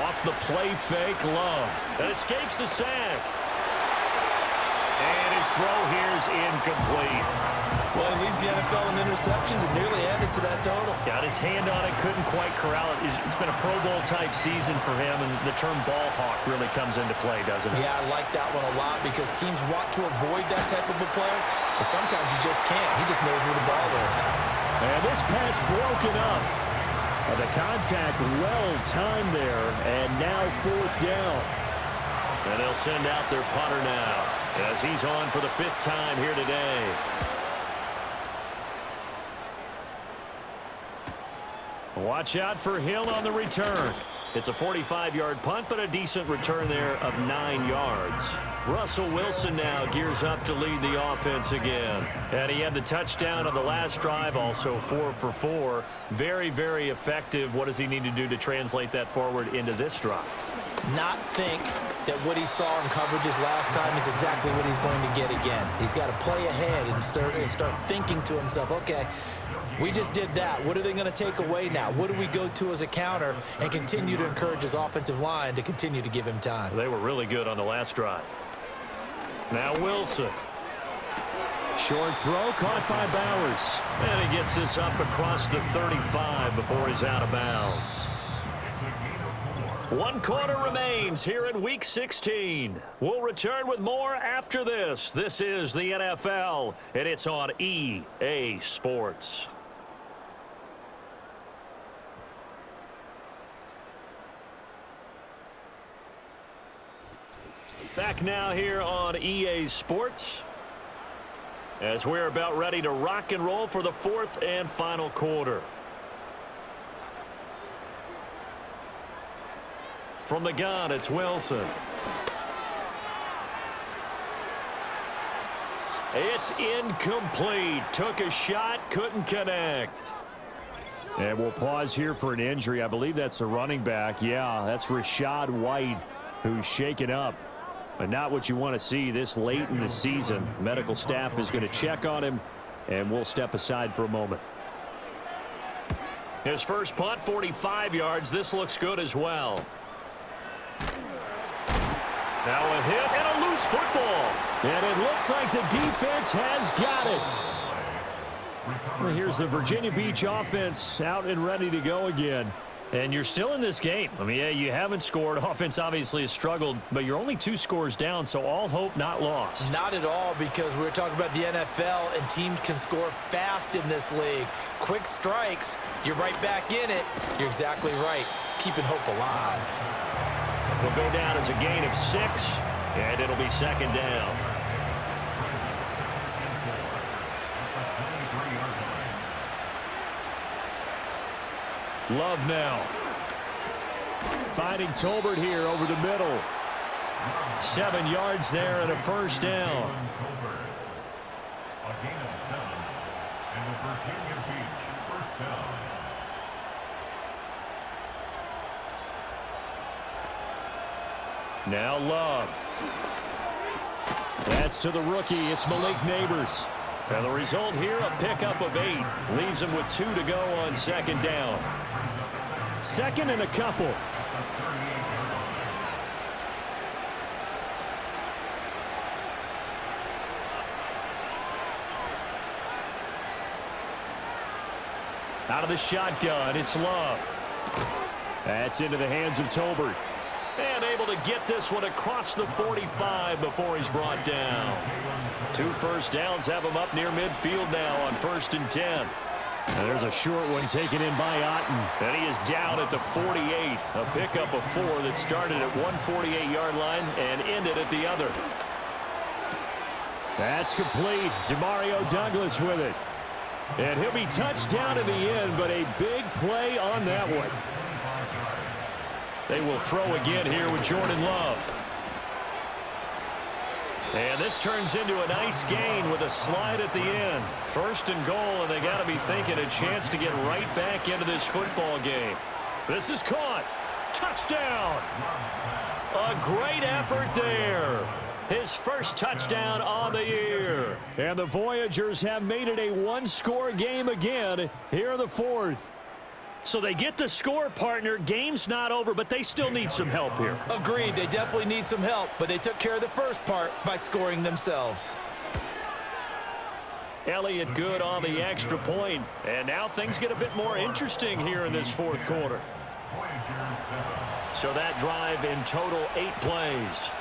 Off the play fake, Love. That escapes the sack. And his throw here is incomplete. Well, he leads the NFL in interceptions and nearly added to that total. Got his hand on it, couldn't quite corral it. It's been a Pro Bowl type season for him, and the term ball hawk really comes into play, doesn't it? Yeah, I like that one a lot because teams want to avoid that type of a player, but sometimes you just can't. He just knows where the ball is. And this pass broken up. The contact well timed there, and now 4th down. And they'll send out their punter now. as he's on for the 5th time here today. Watch out for Hill on the return. It's a 45-yard punt, but a decent return there of 9 yards. Russell Wilson now gears up to lead the offense again. And he had the touchdown on the last drive, also 4 for 4. Very, very effective. What does he need to do to translate that forward into this drive? Not think that what he saw in coverages last time is exactly what he's going to get again. He's got to play ahead and start thinking to himself, okay, we just did that. What are they going to take away now? What do we go to as a counter, and continue to encourage his offensive line to continue to give him time? They were really good on the last drive. Now Wilson. Short throw caught by Bowers. And he gets this up across the 35 before he's out of bounds. 1 quarter remains here in Week 16. We'll return with more after this. This is the NFL, and it's on EA Sports. Back now here on EA Sports, as we're about ready to rock and roll for the 4th and final quarter. From the gun, it's Wilson. It's incomplete. Took a shot, couldn't connect. And we'll pause here for an injury. I believe that's a running back. Yeah, that's Rashad White, who's shaken up. But not what you want to see this late in the season. Medical staff is going to check on him, and we'll step aside for a moment. His first punt, 45 yards. This looks good as well. Now a hit and a loose football. And it looks like the defense has got it. Well, here's the Virginia Beach offense out and ready to go again. And you're still in this game. I mean, yeah, you haven't scored. Offense obviously has struggled, but you're only 2 scores down, so all hope not lost. Not at all, because we're talking about the NFL, and teams can score fast in this league. Quick strikes, you're right back in it. You're exactly right. Keeping hope alive. Will go down as a gain of 6, and it'll be 2nd down. Love now. Finding Tolbert here over the middle. 7 yards there and a 1st down. A gain of 7, and the Virginia Beach 1st down. Now Love. That's to the rookie. It's Malik Neighbors. And the result here, a pickup of 8. Leaves him with 2 to go on 2nd down. 2nd and a couple. Out of the shotgun, it's Love. That's into the hands of Tolbert. And able to get this one across the 45 before he's brought down. 2 1st downs have him up near midfield now on 1st and 10. And there's a short one taken in by Otten. And he is down at the 48. A pickup of 4 that started at one 48-yard line and ended at the other. That's complete. Demario Douglas with it. And he'll be touched down in the end, but a big play on that one. They will throw again here with Jordan Love. And this turns into a nice gain with a slide at the end. 1st and goal, and they got to be thinking a chance to get right back into this football game. This is caught. Touchdown. A great effort there. His first touchdown on the year. And the Voyagers have made it a 1-score game again here in the 4th. So they get the score, partner. Game's not over, but they still need some help here. Agreed. They definitely need some help, but they took care of the first part by scoring themselves. Elliott good on the extra point. And now things get a bit more interesting here in this 4th quarter. So that drive in total 8 plays.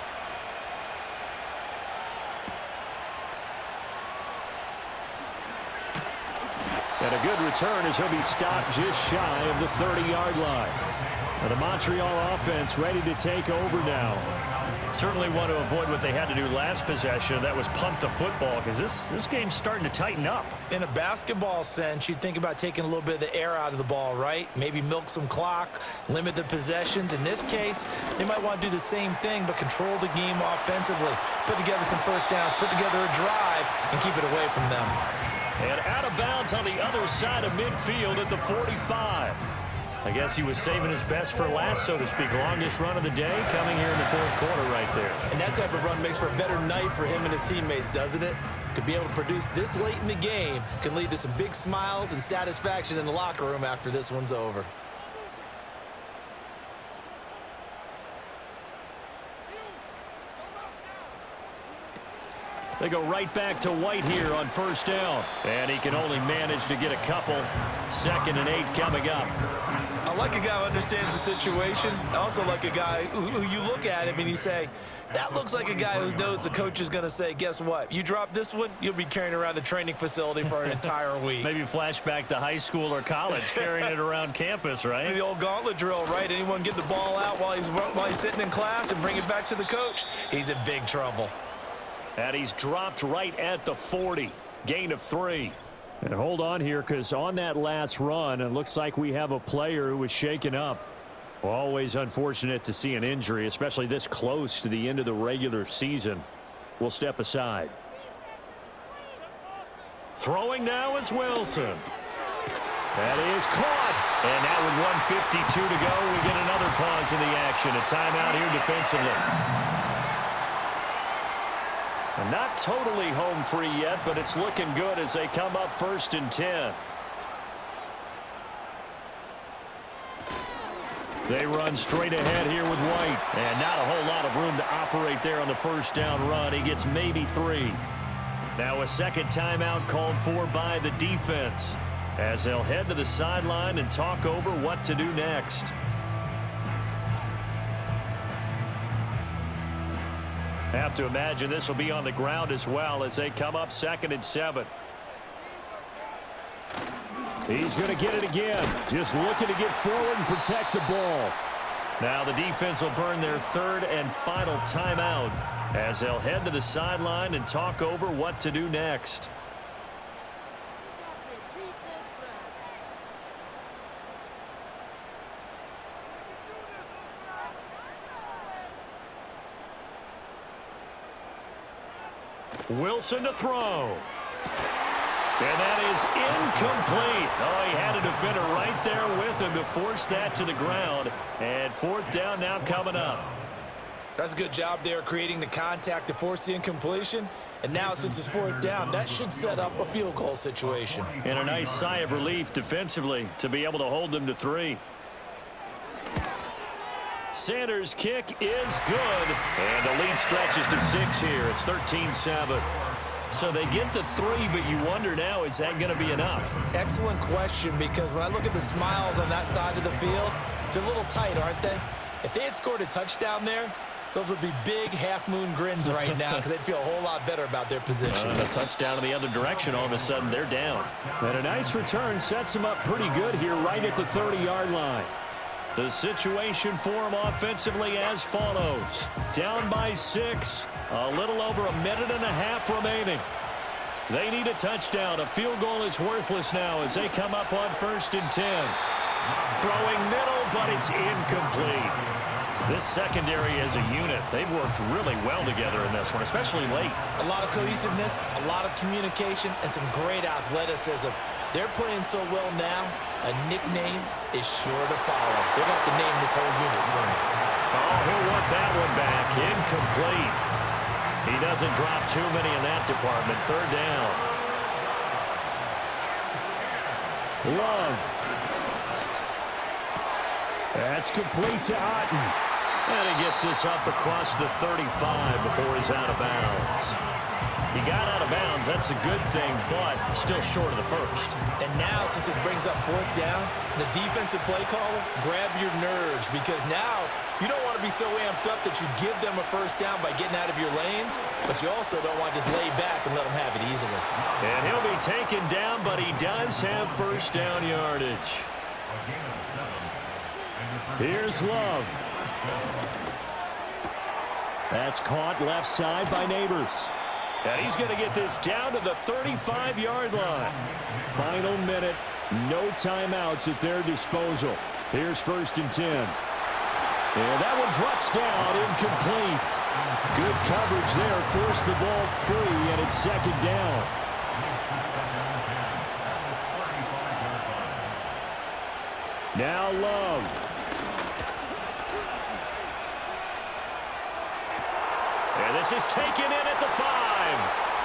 And a good return as he'll be stopped just shy of the 30-yard line. Now the Montreal offense ready to take over now. Certainly want to avoid what they had to do last possession. That was punt the football, because this game's starting to tighten up. In a basketball sense, you think about taking a little bit of the air out of the ball, right? Maybe milk some clock, limit the possessions. In this case, they might want to do the same thing, but control the game offensively. Put together some first downs, put together a drive, and keep it away from them. And out of bounds on the other side of midfield at the 45. I guess he was saving his best for last, so to speak. Longest run of the day coming here in the fourth quarter right there. And that type of run makes for a better night for him and his teammates, doesn't it? To be able to produce this late in the game can lead to some big smiles and satisfaction in the locker room after this one's over. They go right back to White here on first down. And he can only manage to get a couple. 2nd and 8 coming up. I like a guy who understands the situation. I also like a guy who you look at him and you say, that looks like a guy who knows the coach is going to say, guess what? You drop this one, you'll be carrying around the training facility for an entire week. Maybe flashback to high school or college, carrying it around campus, right? The old gauntlet drill, right? Anyone get the ball out while he's sitting in class and bring it back to the coach, he's in big trouble. And he's dropped right at the 40. Gain of 3. And hold on here, because on that last run, it looks like we have a player who was shaken up. Always unfortunate to see an injury, especially this close to the end of the regular season. We'll step aside. Throwing now is Wilson. That is caught. And now with 1:52 to go, we get another pause in the action. A timeout here defensively. And not totally home free yet, but it's looking good as they come up 1st and 10. They run straight ahead here with White. And not a whole lot of room to operate there on the first down run. He gets maybe 3. Now a second timeout called for by the defense, as they'll head to the sideline and talk over what to do next. Have to imagine this will be on the ground as well as they come up 2nd and 7. He's going to get it again. Just looking to get forward and protect the ball. Now the defense will burn their 3rd and final timeout as they'll head to the sideline and talk over what to do next. Wilson to throw. And that is incomplete. Oh, he had a defender right there with him to force that to the ground. And 4th down now coming up. That's a good job there creating the contact to force the incompletion. And now since it's 4th down, that should set up a field goal situation. And a nice sigh of relief defensively to be able to hold them to 3. Sanders' kick is good. And the lead stretches to 6 here. It's 13-7. So they get the 3, but you wonder now, is that going to be enough? Excellent question, because when I look at the smiles on that side of the field, they're a little tight, aren't they? If they had scored a touchdown there, those would be big half-moon grins right now because they'd feel a whole lot better about their position. A touchdown in the other direction, all of a sudden they're down. And a nice return sets them up pretty good here right at the 30-yard line. The situation for them offensively as follows. Down by 6. A little over a minute and a half remaining. They need a touchdown. A field goal is worthless now as they come up on 1st and 10. Throwing middle, but it's incomplete. This secondary as a unit, they've worked really well together in this one, especially late. A lot of cohesiveness, a lot of communication, and some great athleticism. They're playing so well now, a nickname is sure to follow. They're going to have to name this whole unit soon. Oh, he'll want that one back. Incomplete. He doesn't drop too many in that department. 3rd down. Love. That's complete to Otten. And he gets this up across the 35 before he's out of bounds. He got out of bounds. That's a good thing, but still short of the 1st. And now, since this brings up 4th down, the defensive play caller, grab your nerves, because now You don't want to be so amped up that you give them a first down by getting out of your lanes, but you also don't want to just lay back and let them have it easily. And he'll be taken down, but he does have first down yardage. Here's Love. That's caught left side by Neighbors. And he's going to get this down to the 35-yard line. Final minute, no timeouts at their disposal. Here's 1st and 10. And that one drops down, incomplete. Good coverage there, forced the ball free, and it's 2nd down. Now Love. And this is taken in at the 5.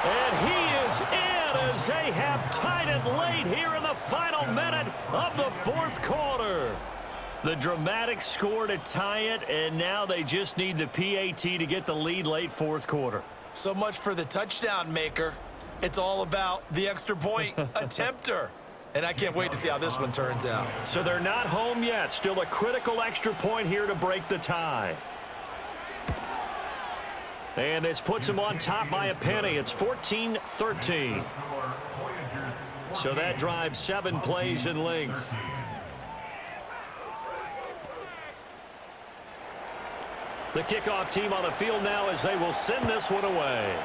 And he is in as they have tied it late here in the final minute of the 4th quarter. The dramatic score to tie it, and now they just need the PAT to get the lead late 4th quarter. So much for the touchdown maker. It's all about the extra point attempter. And I can't wait to see how this one turns out. So they're not home yet. Still a critical extra point here to break the tie. And this puts them on top by a penny. It's 14-13. So that drives 7 plays in length. The kickoff team on the field now as they will send this one away.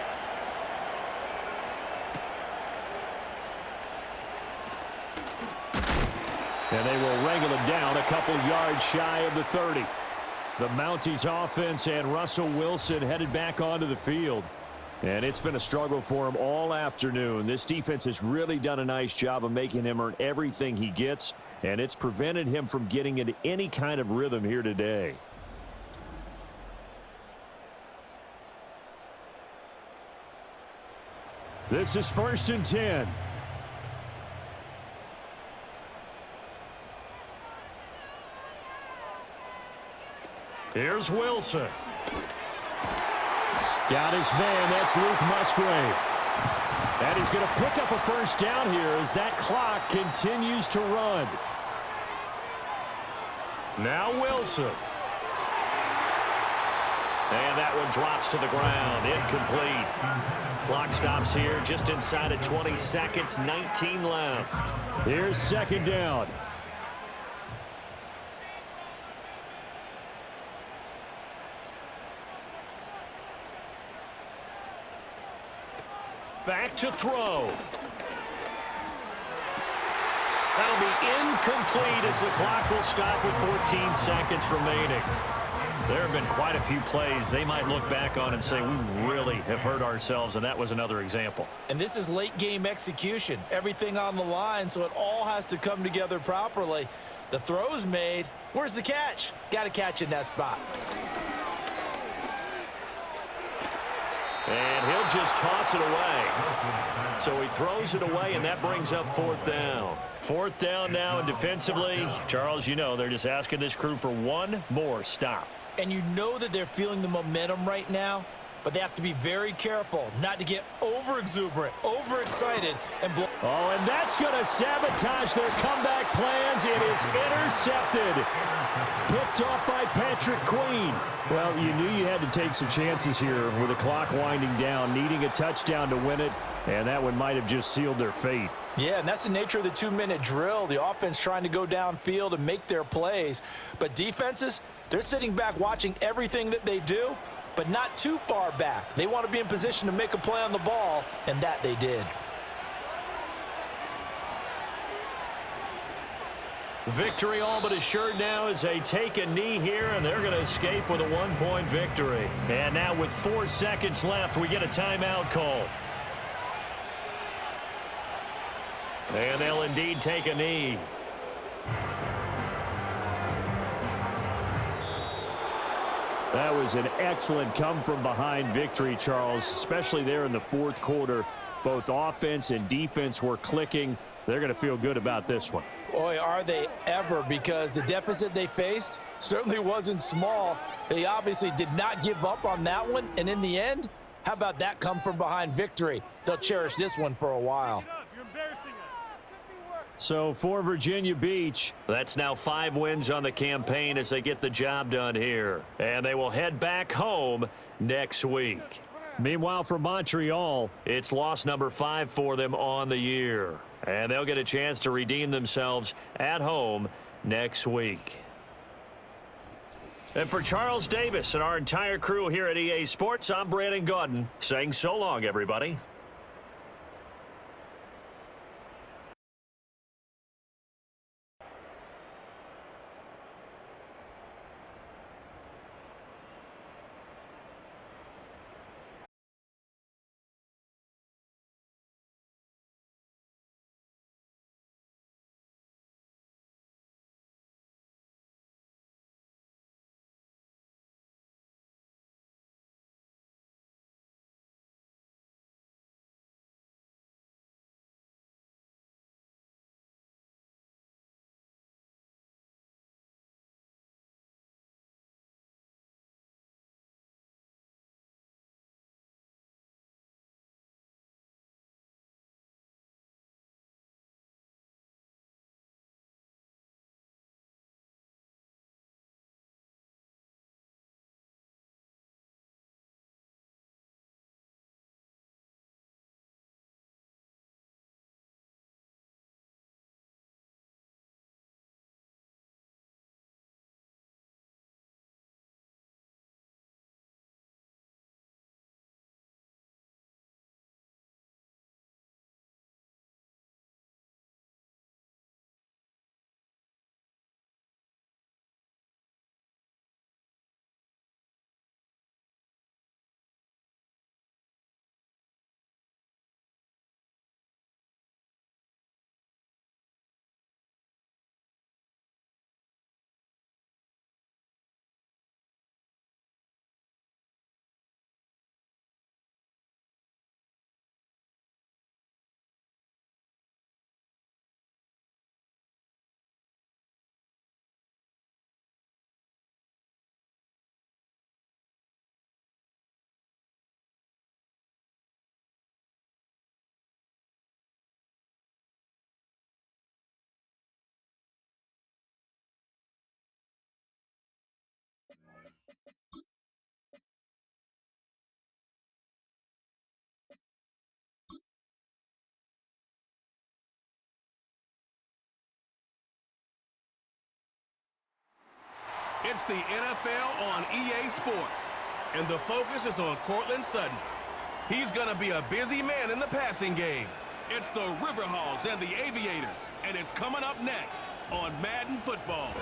And they will wrangle him down a couple yards shy of the 30. The Mounties offense and Russell Wilson headed back onto the field. And it's been a struggle for him all afternoon. This defense has really done a nice job of making him earn everything he gets, and it's prevented him from getting into any kind of rhythm here today. This is 1st and 10. Here's Wilson. Got his man. That's Luke Musgrave. And he's going to pick up a first down here as that clock continues to run. Now Wilson. And that one drops to the ground. Incomplete. Clock stops here just inside of 20 seconds. 19 left. Here's 2nd down. Back to throw. That'll be incomplete as the clock will stop with 14 seconds remaining. There have been quite a few plays they might look back on and say, we really have hurt ourselves, and that was another example. And this is late game execution. Everything on the line, so it all has to come together properly. The throw's made. Where's the catch? Got to catch in that spot. And he'll just toss it away. So he throws it away, and that brings up 4th down. 4th down now, and defensively, Charles, you know, they're just asking this crew for one more stop. And you know that they're feeling the momentum right now, but they have to be very careful not to get over-exuberant, overexcited, and blow. Oh, and that's going to sabotage their comeback plans. It is intercepted. Picked off by Patrick Queen. Well, you knew you had to take some chances here with the clock winding down, needing a touchdown to win it, and that one might have just sealed their fate. Yeah, and that's the nature of the 2-minute drill. The offense trying to go downfield and make their plays. But defenses, they're sitting back watching everything that they do, but not too far back. They want to be in position to make a play on the ball, and that they did. Victory all but assured now as they take a knee here, and they're going to escape with a 1-point victory. And now with 4 seconds left, we get a timeout call. And they'll indeed take a knee. That was an excellent come-from-behind victory, Charles, especially there in the 4th quarter. Both offense and defense were clicking. They're going to feel good about this one. Boy, are they ever, because the deficit they faced certainly wasn't small. They obviously did not give up on that one, and in the end, how about that come-from-behind victory? They'll cherish this one for a while. You're embarrassing us. So for Virginia Beach, that's now 5 wins on the campaign as they get the job done here. And they will head back home next week. Meanwhile, for Montreal, it's loss number 5 for them on the year. And they'll get a chance to redeem themselves at home next week. And for Charles Davis and our entire crew here at EA Sports, I'm Brandon Gaudin saying so long, everybody. It's the NFL on EA Sports, and the focus is on Cortland Sutton. He's going to be a busy man in the passing game. It's the Riverhawks and the Aviators, and it's coming up next on Madden Football.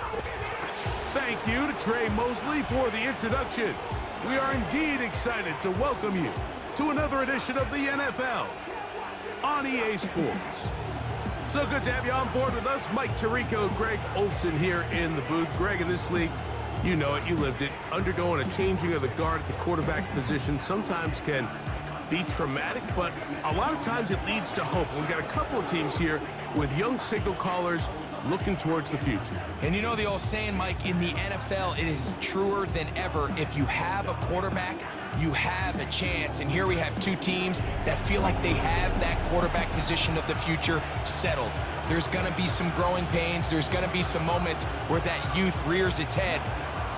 Thank you to Trey Mosley for the introduction. We are indeed excited to welcome you to another edition of the NFL on EA Sports. So good to have you on board with us. Mike Tirico, Greg Olson here in the booth. Greg, in this league, you know it, you lived it. Undergoing a changing of the guard at the quarterback position sometimes can be traumatic, but a lot of times it leads to hope. We've got a couple of teams here with young signal callers looking towards the future. And you know the old saying, Mike, in the NFL, it is truer than ever. If you have a quarterback, you have a chance. And here we have two teams that feel like they have that quarterback position of the future settled. There's going to be some growing pains. There's going to be some moments where that youth rears its head.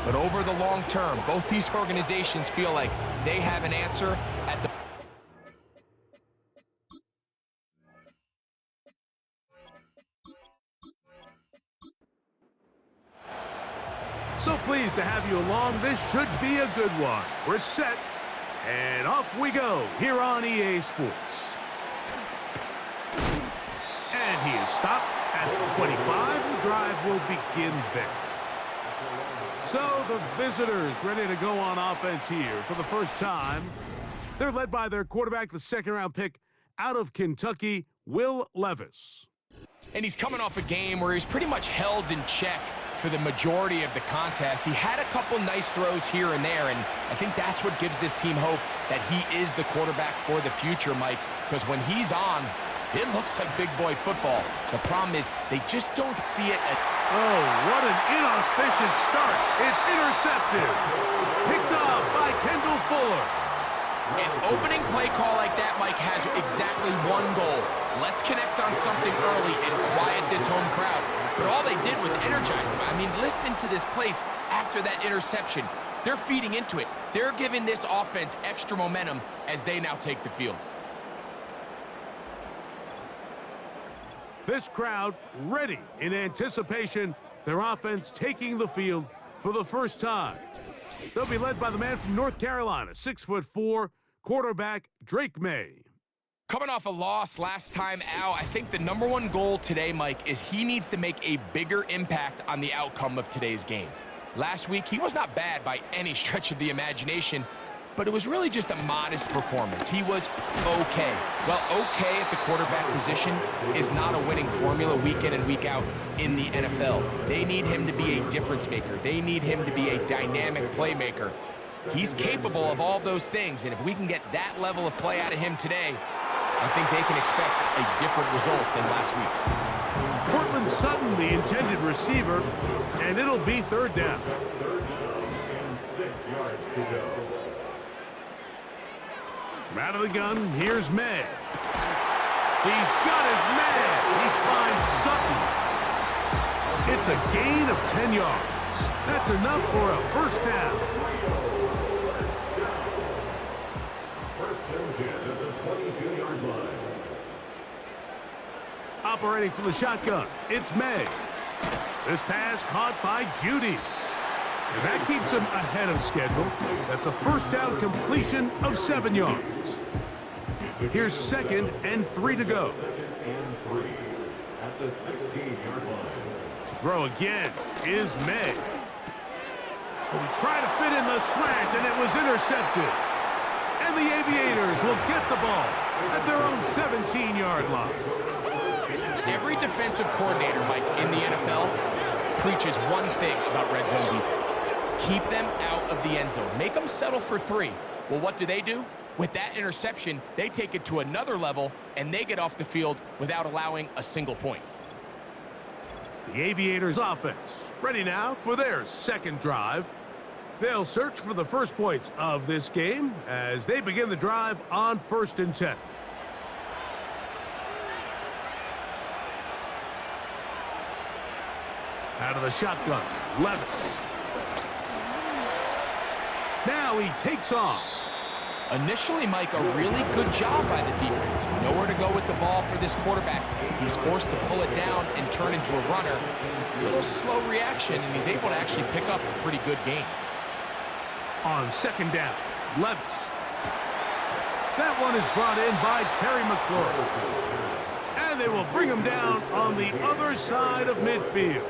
But over the long term, both these organizations feel like they have an answer at the So pleased to have you along. This should be a good one. We're set, and off we go here on EA Sports. And he is stopped at the 25. The drive will begin there. So the visitors ready to go on offense here for the first time. They're led by their quarterback, the second-round pick out of Kentucky, Will Levis. And he's coming off a game where he's pretty much held in check for the majority of the contest. He had a couple nice throws here and there, and I think that's what gives this team hope that he is the quarterback for the future, Mike, because when he's on, it looks like big boy football. The problem is they just don't see it at... Oh, what an inauspicious start. It's intercepted. Picked off by Kendall Fuller. An opening play call like that, Mike, has exactly one goal. let's connect on something early and quiet this home crowd. But all they did was energize them. I mean, listen to this place after that interception. They're feeding into it. They're giving this offense extra momentum as they now take the field. This crowd ready in anticipation, their offense taking the field for the first time. They'll be led by the man from North Carolina, 6'4", quarterback Drake May. Coming off a loss last time out, I think the #1 goal today, Mike, is he needs to make a bigger impact on the outcome of today's game. Last week, he was not bad by any stretch of the imagination, but it was really just a modest performance. He was okay. Well, okay at the quarterback position is not a winning formula week in and week out in the NFL. They need him to be a difference maker. They need him to be a dynamic playmaker. He's capable of all those things, and if we can get that level of play out of him today, I think they can expect a different result than last week. Cortland Sutton, the intended receiver, and it'll be third down. 6 yards to go. Out of the gun, here's May. He's got his man. He finds Sutton. It's a gain of 10 yards. That's enough for a first down. First and 10 at the 22-yard line. Operating from the shotgun, it's May. This pass caught by Judy. And that keeps him ahead of schedule. That's a first down completion of 7 yards. Here's 2nd and 3 to go. 2nd and 3 at the 16-yard line. To throw again is May. But he tried to fit in the slant, and it was intercepted. And the Aviators will get the ball at their own 17-yard line. Every defensive coordinator, Mike, in the NFL preaches one thing about red zone defense. Keep them out of the end zone. Make them settle for 3. Well, what do? With that interception, they take it to another level, and they get off the field without allowing a single point. The Aviators offense ready now for their second drive. They'll search for the first points of this game as they begin the drive on 1st and 10. Out of the shotgun, Levis. Now he takes off. Initially, Mike, a really good job by the defense. Nowhere to go with the ball for this quarterback. He's forced to pull it down and turn into a runner. A little slow reaction, and he's able to actually pick up a pretty good gain. On 2nd down, Levis. That one is brought in by Terry McLaurin. And they will bring him down on the other side of midfield.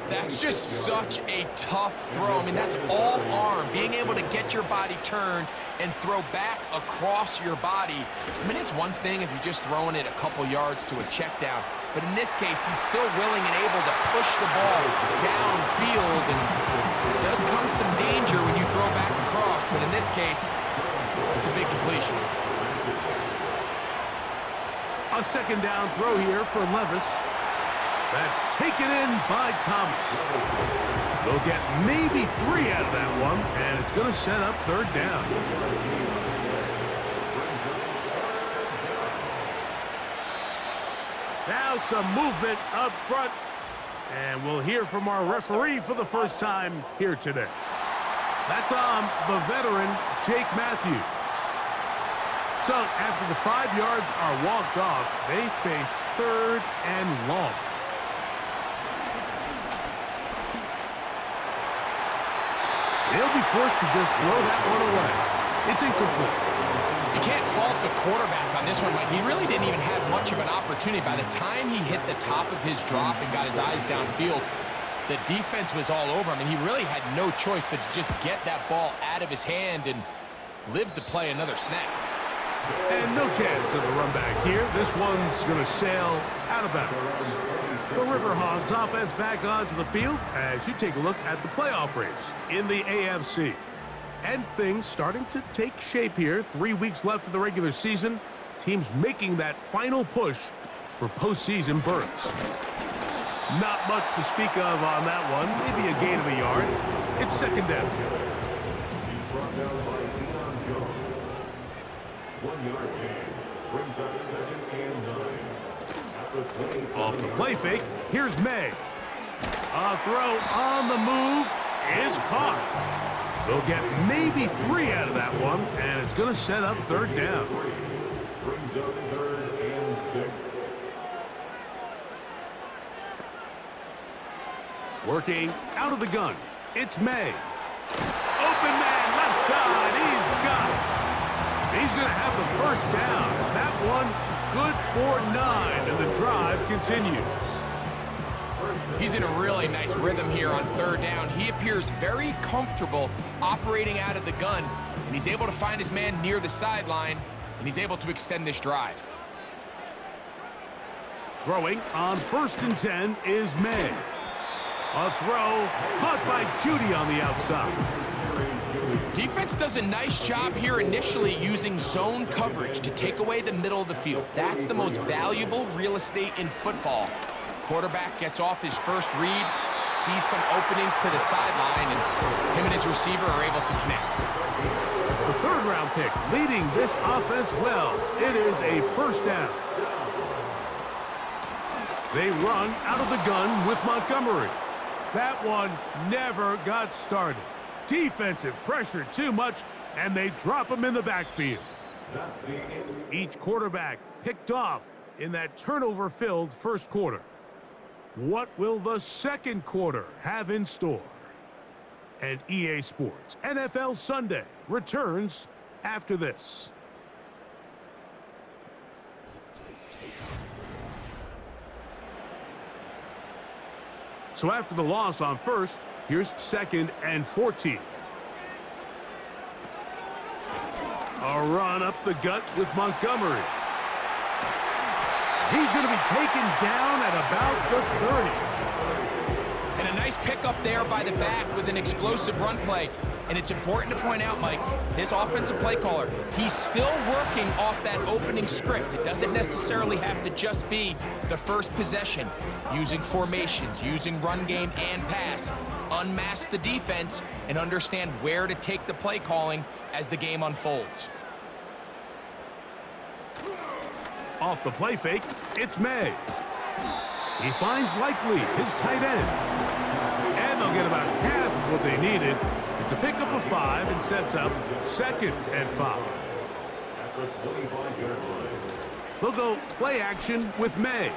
That's just such a tough throw. I mean, that's all arm. Being able to get your body turned and throw back across your body. I mean, it's one thing if you're just throwing it a couple yards to a check down. But in this case, he's still willing and able to push the ball downfield. And there does come some danger when you throw back across. But in this case, it's a big completion. A 2nd down throw here for Levis. That's taken in by Thomas. They'll get maybe 3 out of that one, and it's going to set up 3rd down. Now some movement up front, and we'll hear from our referee for the first time here today. That's on the veteran, Jake Matthews. So after the 5 yards are walked off, they face 3rd and long. They'll be forced to just throw that one away. It's incomplete. You can't fault the quarterback on this one, Mike. He really didn't even have much of an opportunity. By the time he hit the top of his drop and got his eyes downfield, the defense was all over him, and he really had no choice but to just get that ball out of his hand and live to play another snap. And no chance of a run back here. This one's going to sail out of bounds. The Riverhogs offense back onto the field as you take a look at the playoff race in the AFC. And things starting to take shape here. 3 weeks left of the regular season. Teams making that final push for postseason berths. Not much to speak of on that one. Maybe a gain of a yard. It's 2nd down. He's brought down by Deion Jones. 1 yard gain. Brings up 2nd and 9. At the 27. Off the play fake, here's May. A throw on the move is caught. They'll get maybe 3 out of that one, and it's going to set up 3rd down. Brings up 3rd and 6. Working out of the gun, it's May. Open man, left side, he's got it. He's going to have the 1st down. That one good for 9, and the drive continues. He's in a really nice rhythm here on 3rd down. He appears very comfortable operating out of the gun, and he's able to find his man near the sideline, and he's able to extend this drive. Throwing on 1st and 10 is May. A throw caught by Judy on the outside. Defense does a nice job here initially using zone coverage to take away the middle of the field. That's the most valuable real estate in football. Quarterback gets off his first read, sees some openings to the sideline, and him and his receiver are able to connect. The 3rd round pick leading this offense well. It is a 1st down. They run out of the gun with Montgomery. That one never got started. Defensive pressure too much, and they drop him in the backfield. Each quarterback picked off in that turnover-filled 1st quarter. What will the 2nd quarter have in store? And EA Sports NFL Sunday returns after this. So after the loss on 1st, here's 2nd and 14. A run up the gut with Montgomery. He's going to be taken down at about the 30. And a nice pickup there by the back with an explosive run play. And it's important to point out, Mike, this offensive play caller, he's still working off that opening script. It doesn't necessarily have to just be the first possession. Using formations, using run game and pass. Unmask the defense and understand where to take the play calling as the game unfolds. Off the play fake, it's May. He finds Likely, his tight end. And they'll get about half of what they needed. It's a pickup of 5 and sets up 2nd and 5. At the 25-yard line. They'll go play action with May.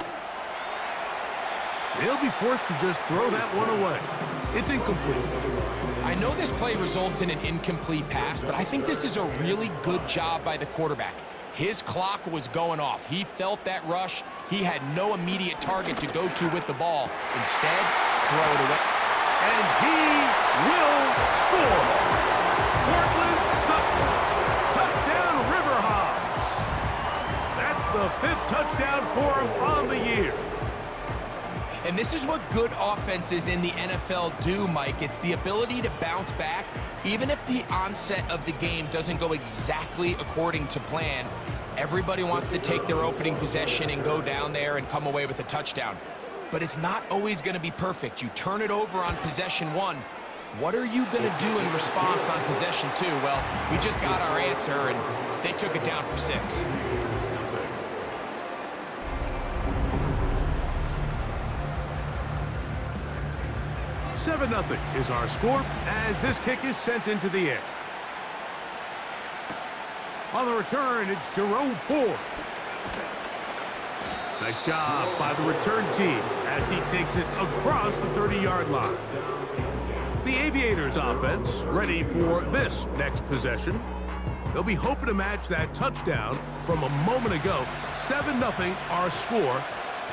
They'll be forced to just throw that one away. It's incomplete. I know this play results in an incomplete pass, but I think this is a really good job by the quarterback. His clock was going off. He felt that rush. He had no immediate target to go to with the ball. Instead, throw it away. And he will score. Cortland Sutton. Touchdown, Riverhawks. That's the 5th touchdown for him on the year. And this is what good offenses in the NFL do, Mike. It's the ability to bounce back, even if the onset of the game doesn't go exactly according to plan. Everybody wants to take their opening possession and go down there and come away with a touchdown. But it's not always going to be perfect. You turn it over on possession 1. What are you going to do in response on possession 2? Well, we just got our answer, and they took it down for 6. Nothing is our score as this kick is sent into the air. On the return, it's Jerome Ford. Nice job by the return team as he takes it across the 30-yard line. The Aviators offense ready for this next possession. They'll be hoping to match that touchdown from a moment ago. 7-0 our score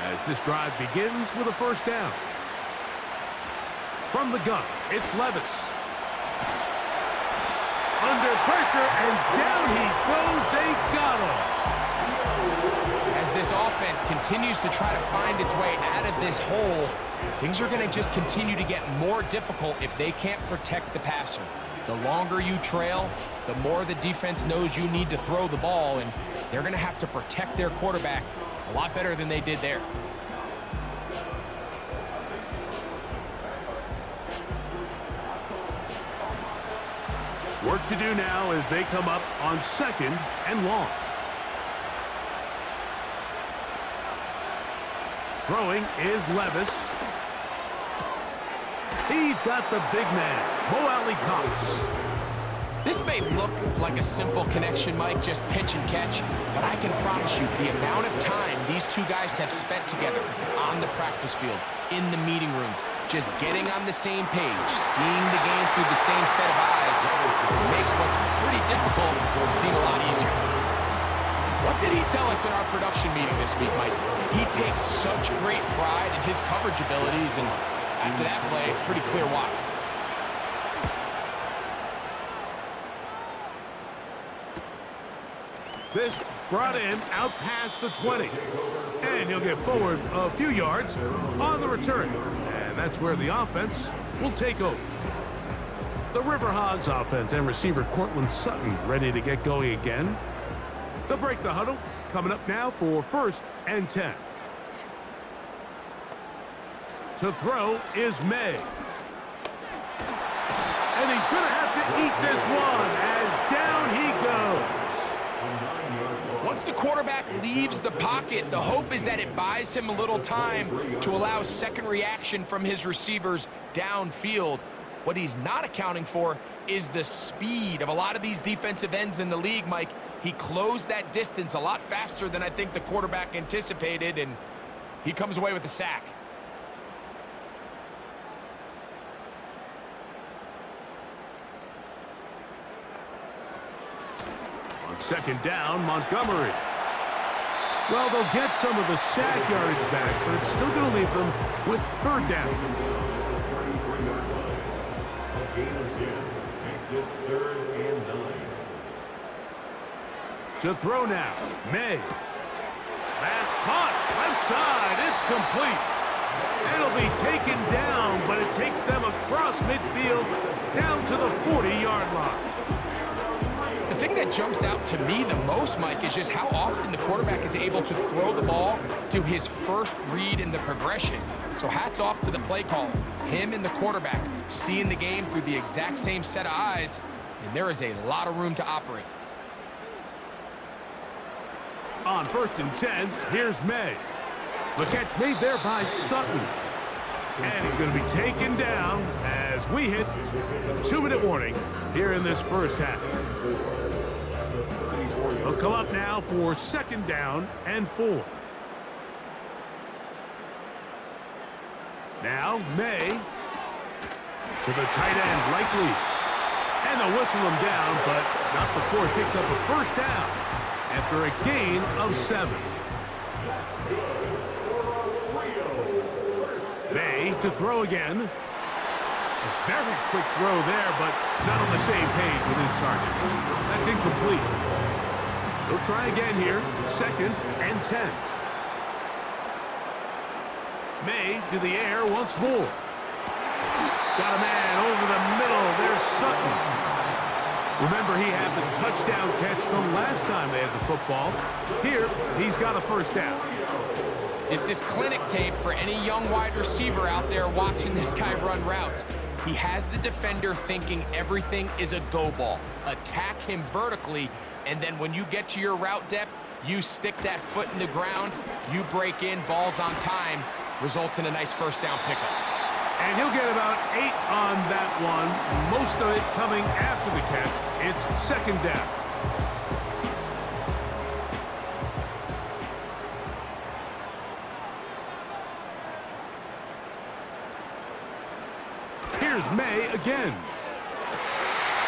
as this drive begins with a 1st down. From the gun, it's Levis. Under pressure, and down he goes. They got him. As this offense continues to try to find its way out of this hole, things are going to just continue to get more difficult if they can't protect the passer. The longer you trail, the more the defense knows you need to throw the ball, and they're going to have to protect their quarterback a lot better than they did there. Work to do now as they come up on 2nd and long. Throwing is Levis. He's got the big man, Mo Alley Cox. This may look like a simple connection, Mike, just pitch and catch, but I can promise you the amount of time these two guys have spent together on the practice field, in the meeting rooms, just getting on the same page, seeing the game through the same set of eyes, makes what's pretty difficult seem a lot easier. What did he tell us in our production meeting this week, Mike? He takes such great pride in his coverage abilities, and after that play, it's pretty clear why. This brought in out past the 20. And he'll get forward a few yards on the return. And that's where the offense will take over. The Riverhogs offense and receiver Cortland Sutton ready to get going again. They'll break the huddle. Coming up now for 1st and 10. To throw is May. And he's going to have to eat this one as down he goes. Once the quarterback leaves the pocket, the hope is that it buys him a little time to allow second reaction from his receivers downfield. What he's not accounting for is the speed of a lot of these defensive ends in the league, Mike. He closed that distance a lot faster than I think the quarterback anticipated, and he comes away with a sack. On 2nd down, Montgomery. Well, they'll get some of the sack yardage back, but it's still going to leave them with 3rd down. A gain of 10 makes it 3rd and 9. To throw now, May. That's caught, left side, it's complete. It'll be taken down, but it takes them across midfield down to the 40-yard line. The thing that jumps out to me the most, Mike, is just how often the quarterback is able to throw the ball to his first read in the progression. So hats off to the play caller. Him and the quarterback seeing the game through the exact same set of eyes, and there is a lot of room to operate. On 1st and 10, here's May. The catch made there by Sutton. And he's going to be taken down as we hit the 2-minute warning here in this first half. They'll come up now for 2nd down and 4. Now May to the tight end, Likely. And they'll whistle him down, but not before he picks up a 1st down after a gain of 7. May to throw again. A very quick throw there, but not on the same page with his target. That's incomplete. They'll try again here. 2nd and 10. May to the air once more. Got a man over the middle. There's Sutton. Remember, he had the touchdown catch from last time they had the football. Here, he's got a 1st down. This is clinic tape for any young wide receiver out there watching this guy run routes. He has the defender thinking everything is a go ball. Attack him vertically, and then when you get to your route depth, you stick that foot in the ground, you break in, balls on time, results in a nice 1st down pickup. And he'll get about 8 on that one, most of it coming after the catch. It's 2nd down. Here's May again.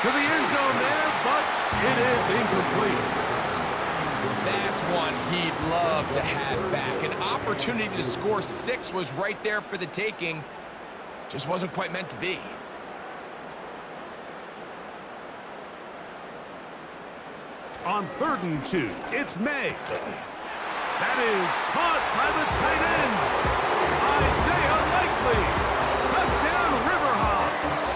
To the end zone there, but it is incomplete. That's one he'd love to have back. An opportunity to score 6 was right there for the taking. Just wasn't quite meant to be. On 3rd and 2, it's May. That is caught by the tight end, Isaiah Likely. Touchdown, Riverhogs.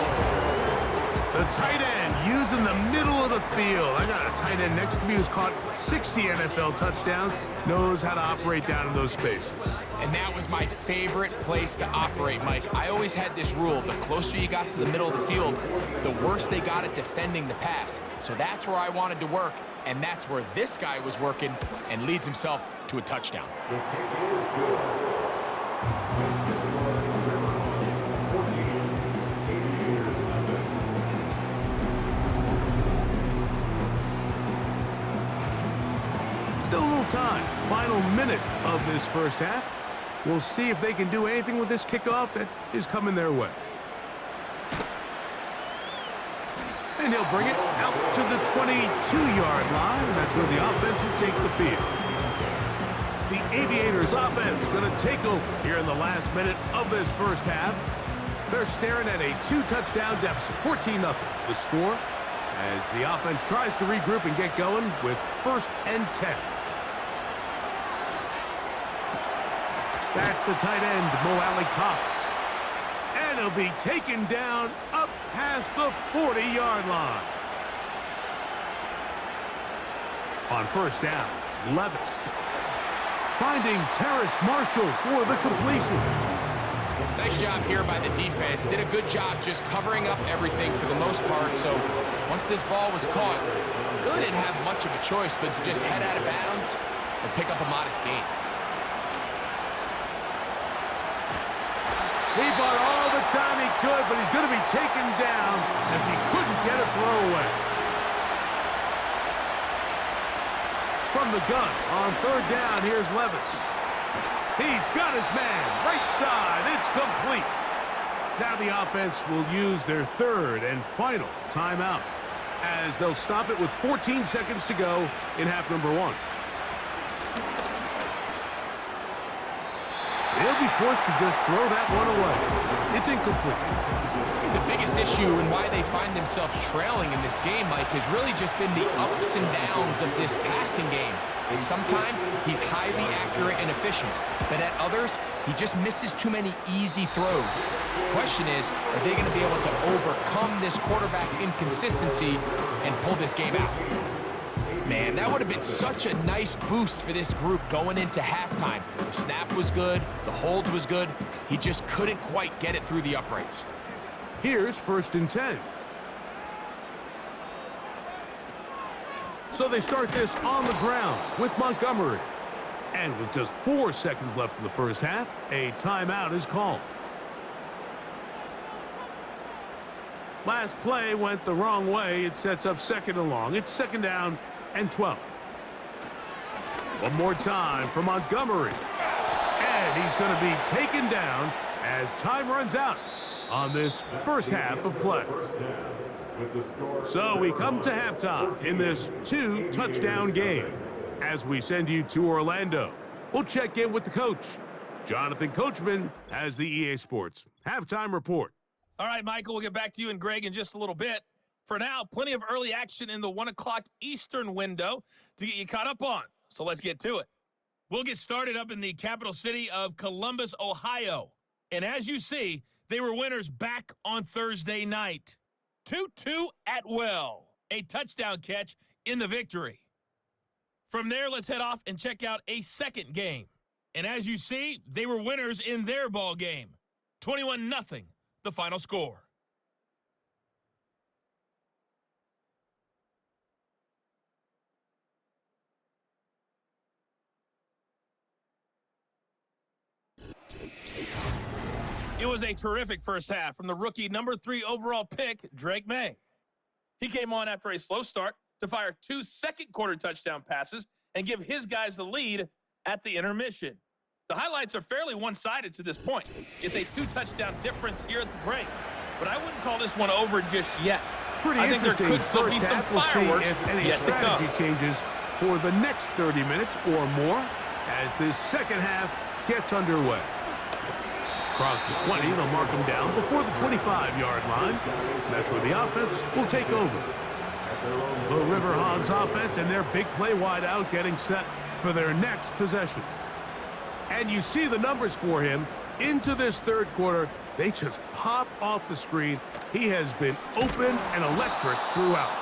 The tight end using the middle of the field. I got a tight end next to me who's caught 60 NFL touchdowns, knows how to operate down in those spaces. And that was my favorite place to operate, Mike. I always had this rule. The closer you got to the middle of the field, the worse they got at defending the pass. So that's where I wanted to work, and that's where this guy was working and leads himself to a touchdown. The kick is good. Still a little time. Final minute of this first half. We'll see if they can do anything with this kickoff that is coming their way. And he'll bring it out to the 22-yard line. That's where the offense will take the field. The Aviators offense going to take over here in the last minute of this first half. They're staring at a 2-touchdown deficit, 14-0. The score as the offense tries to regroup and get going with 1st and 10. That's the tight end, Mo Alley Cox. And he'll be taken down up past the 40-yard line. On 1st down, Levis finding Terrace Marshall for the completion. Nice job here by the defense. Did a good job just covering up everything for the most part. So once this ball was caught, really didn't have much of a choice but to just head out of bounds and pick up a modest gain. He bought all the time he could, but he's going to be taken down as he couldn't get a throw away. From the gun on 3rd down, here's Levis. He's got his man, right side, it's complete. Now the offense will use their 3rd and final timeout as they'll stop it with 14 seconds to go in half number 1. They'll be forced to just throw that one away. It's incomplete. The biggest issue and why they find themselves trailing in this game, Mike, has really just been the ups and downs of this passing game. And sometimes he's highly accurate and efficient, but at others, he just misses too many easy throws. The question is, are they going to be able to overcome this quarterback inconsistency and pull this game out? Man, that would have been such a nice boost for this group going into halftime. The snap was good, the hold was good. He just couldn't quite get it through the uprights. Here's 1st and 10. So they start this on the ground with Montgomery. And with just 4 seconds left in the first half, a timeout is called. Last play went the wrong way. It sets up 2nd and long. It's 2nd down and 12. One more time for Montgomery. And he's going to be taken down as time runs out on this first half of play. So we come to halftime in this 2-touchdown game. As we send you to Orlando, we'll check in with the coach. Jonathan Coachman has the EA Sports halftime report. All right, Michael, we'll get back to you and Greg in just a little bit. For now, plenty of early action in the 1 o'clock Eastern window to get you caught up on. So let's get to it. We'll get started up in the capital city of Columbus, Ohio. And as you see, they were winners back on Thursday night. Tutu Atwell, a touchdown catch in the victory. From there, let's head off and check out a second game. And as you see, they were winners in their ball game. 21-0, the final score. It was a terrific first half from the rookie number 3 overall pick, Drake May. He came on after a slow start to fire 2 second-quarter touchdown passes and give his guys the lead at the intermission. The highlights are fairly one-sided to this point. It's a 2-touchdown difference here at the break, but I wouldn't call this one over just yet. Pretty interesting. I think there could still be some fireworks if any yet to come. strategy changes for the next 30 minutes or more as this second half gets underway. Across the 20, they'll mark them down before the 25-yard line. That's where the offense will take over. The Riverhogs offense and their big play wideout getting set for their next possession. And you see the numbers for him into this 3rd quarter. They just pop off the screen. He has been open and electric throughout.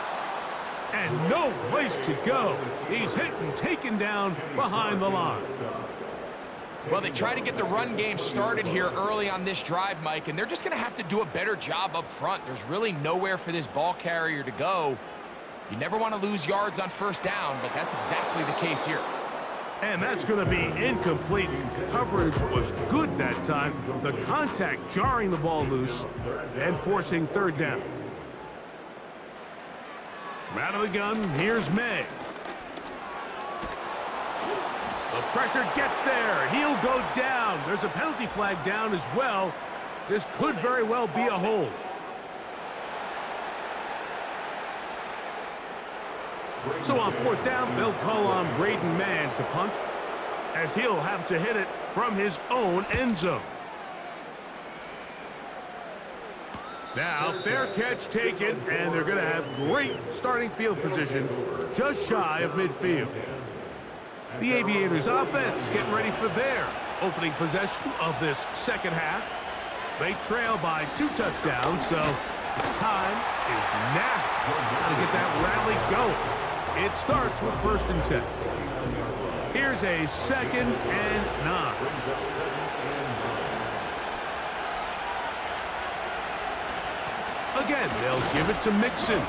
And no place to go. He's hit and taken down behind the line. Well, they try to get the run game started here early on this drive, Mike, and they're just going to have to do a better job up front. There's really nowhere for this ball carrier to go. You never want to lose yards on 1st down, but that's exactly the case here. And that's going to be incomplete. Coverage was good that time. The contact jarring the ball loose and forcing third down. From out of the gun, here's May. The pressure gets there. He'll go down. There's a penalty flag down as well. This could very well be a hold. So on fourth down, they'll call on Braden Mann to punt, as he'll have to hit it from his own end zone. Now, fair catch taken, and they're going to have great starting field position just shy of midfield. The Aviators offense getting ready for their opening possession of this second half. They trail by 2 touchdowns, so the time is now. Got to get that rally going. It starts with 1st and 10. Here's a 2nd and 9. Again, they'll give it to Mixon.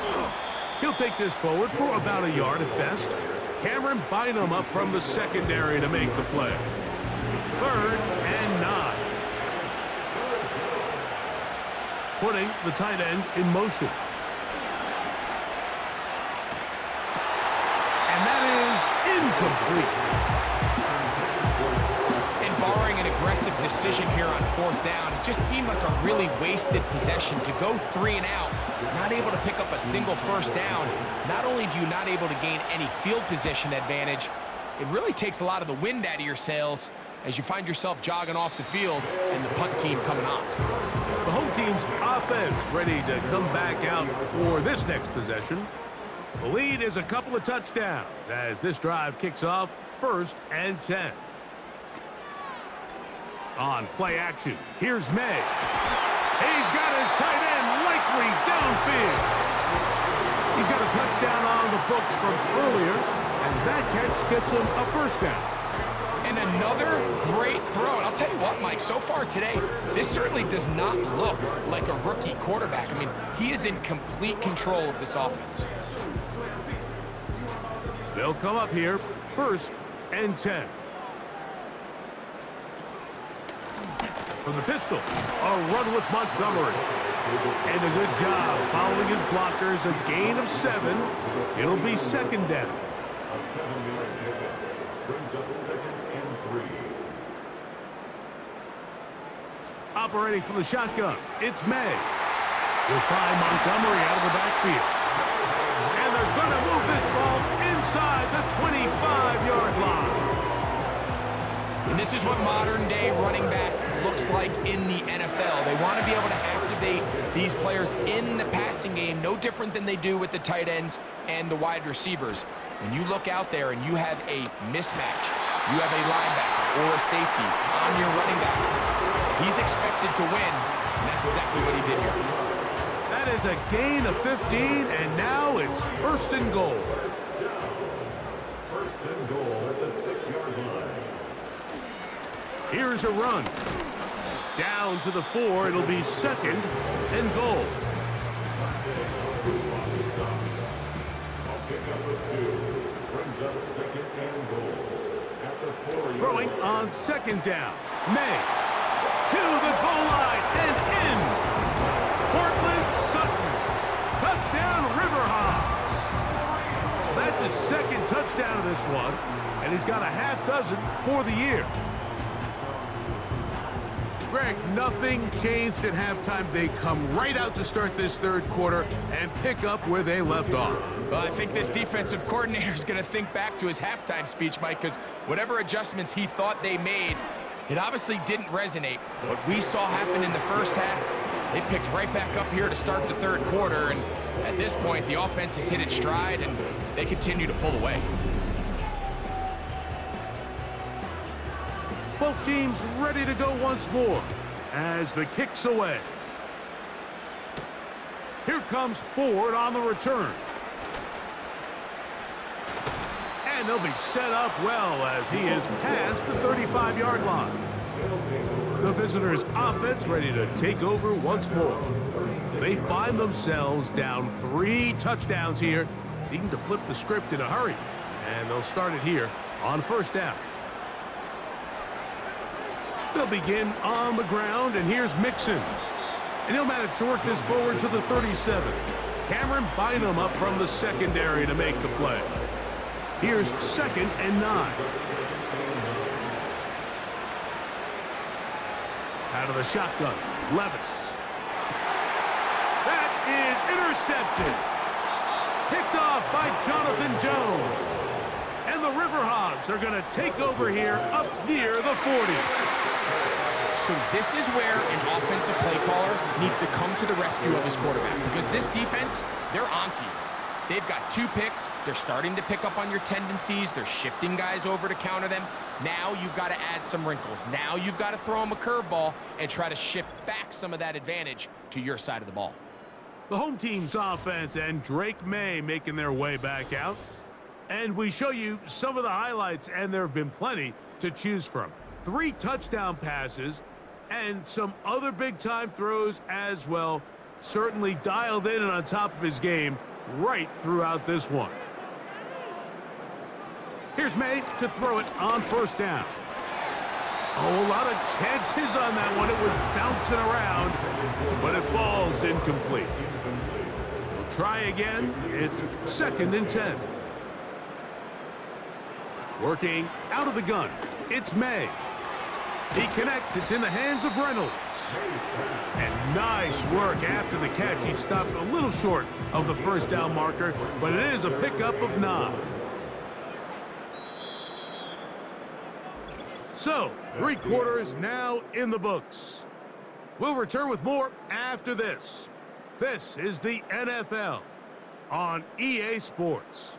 He'll take this forward for about a yard at best. Cameron Bynum up from the secondary to make the play. 3rd and 9. Putting the tight end in motion. And that is incomplete. And barring an aggressive decision here on 4th down, it just seemed like a really wasted possession to go 3 and out, not able to pick up a single 1st down. Not only do you not able to gain any field position advantage, it really takes a lot of the wind out of your sails as you find yourself jogging off the field and the punt team coming on. The home team's offense ready to come back out for this next possession. The lead is a couple of touchdowns as this drive kicks off 1st and 10. On play action, here's May. He's got his tight end likely downfield. He's got a touchdown on the books from earlier, and that catch gets him a 1st down. And another great throw. And I'll tell you what, Mike, so far today, this certainly does not look like a rookie quarterback. I mean, he is in complete control of this offense. They'll come up here, 1st and 10. From the pistol, a run with Montgomery. And a good job following his blockers, a gain of 7. It'll be 2nd down. A 7-yard pickup brings up 2nd and 3. Operating from the shotgun, it's May. He'll find Montgomery out of the backfield. And they're going to move this ball inside the 25-yard line. And this is what modern-day running back looks like in the NFL. They want to be able to activate these players in the passing game, no different than they do with the tight ends and the wide receivers. When you look out there and you have a mismatch, you have a linebacker or a safety on your running back, he's expected to win, and that's exactly what he did here. That is a gain of 15, and now it's 1st and goal. 1st and goal at the 6-yard line. Here's a run. Down to the 4, it'll be 2nd and goal. A pickup of 2 brings up 2nd and goal at the 4-yard line. Throwing on 2nd down. May to the goal line and in. Portland Sutton. Touchdown Riverhawks. That's his 2nd touchdown of this one, and he's got a half dozen for the year. Greg, nothing changed at halftime. They come right out to start this 3rd quarter and pick up where they left off. Well, I think this defensive coordinator is going to think back to his halftime speech, Mike, because whatever adjustments he thought they made, it obviously didn't resonate. What we saw happen in the 1st half, they picked right back up here to start the 3rd quarter, and at this point, the offense has hit its stride, and they continue to pull away. Both teams ready to go once more as the kick's away. Here comes Ford on the return. And they'll be set up well as he is past the 35-yard line. The visitors' offense ready to take over once more. They find themselves down 3 touchdowns here, needing to flip the script in a hurry. And they'll start it here on first down. They'll begin on the ground, and here's Mixon. And he'll manage to work this forward to the 37. Cameron Bynum up from the secondary to make the play. Here's 2nd and 9. Out of the shotgun, Levis. That is intercepted. Picked off by Jonathan Jones. And the Riverhogs are going to take over here up near the 40. So this is where an offensive play caller needs to come to the rescue of his quarterback, because this defense, they're onto you. They've got 2 picks. They're starting to pick up on your tendencies. They're shifting guys over to counter them. Now you've got to add some wrinkles. Now you've got to throw them a curveball and try to shift back some of that advantage to your side of the ball. The home team's offense and Drake May making their way back out. And we show you some of the highlights, and there have been plenty to choose from. 3 touchdown passes and some other big-time throws as well. Certainly dialed in and on top of his game right throughout this one. Here's May to throw it on first down. Oh, a lot of chances on that one. It was bouncing around, but it falls incomplete. We'll try again. It's 2nd and 10. Working out of the gun, it's May. He connects. It's in the hands of Reynolds. And nice work after the catch. He stopped a little short of the first down marker, but it is a pickup of 9. So, 3 quarters now in the books. We'll return with more after this. This is the NFL on EA Sports.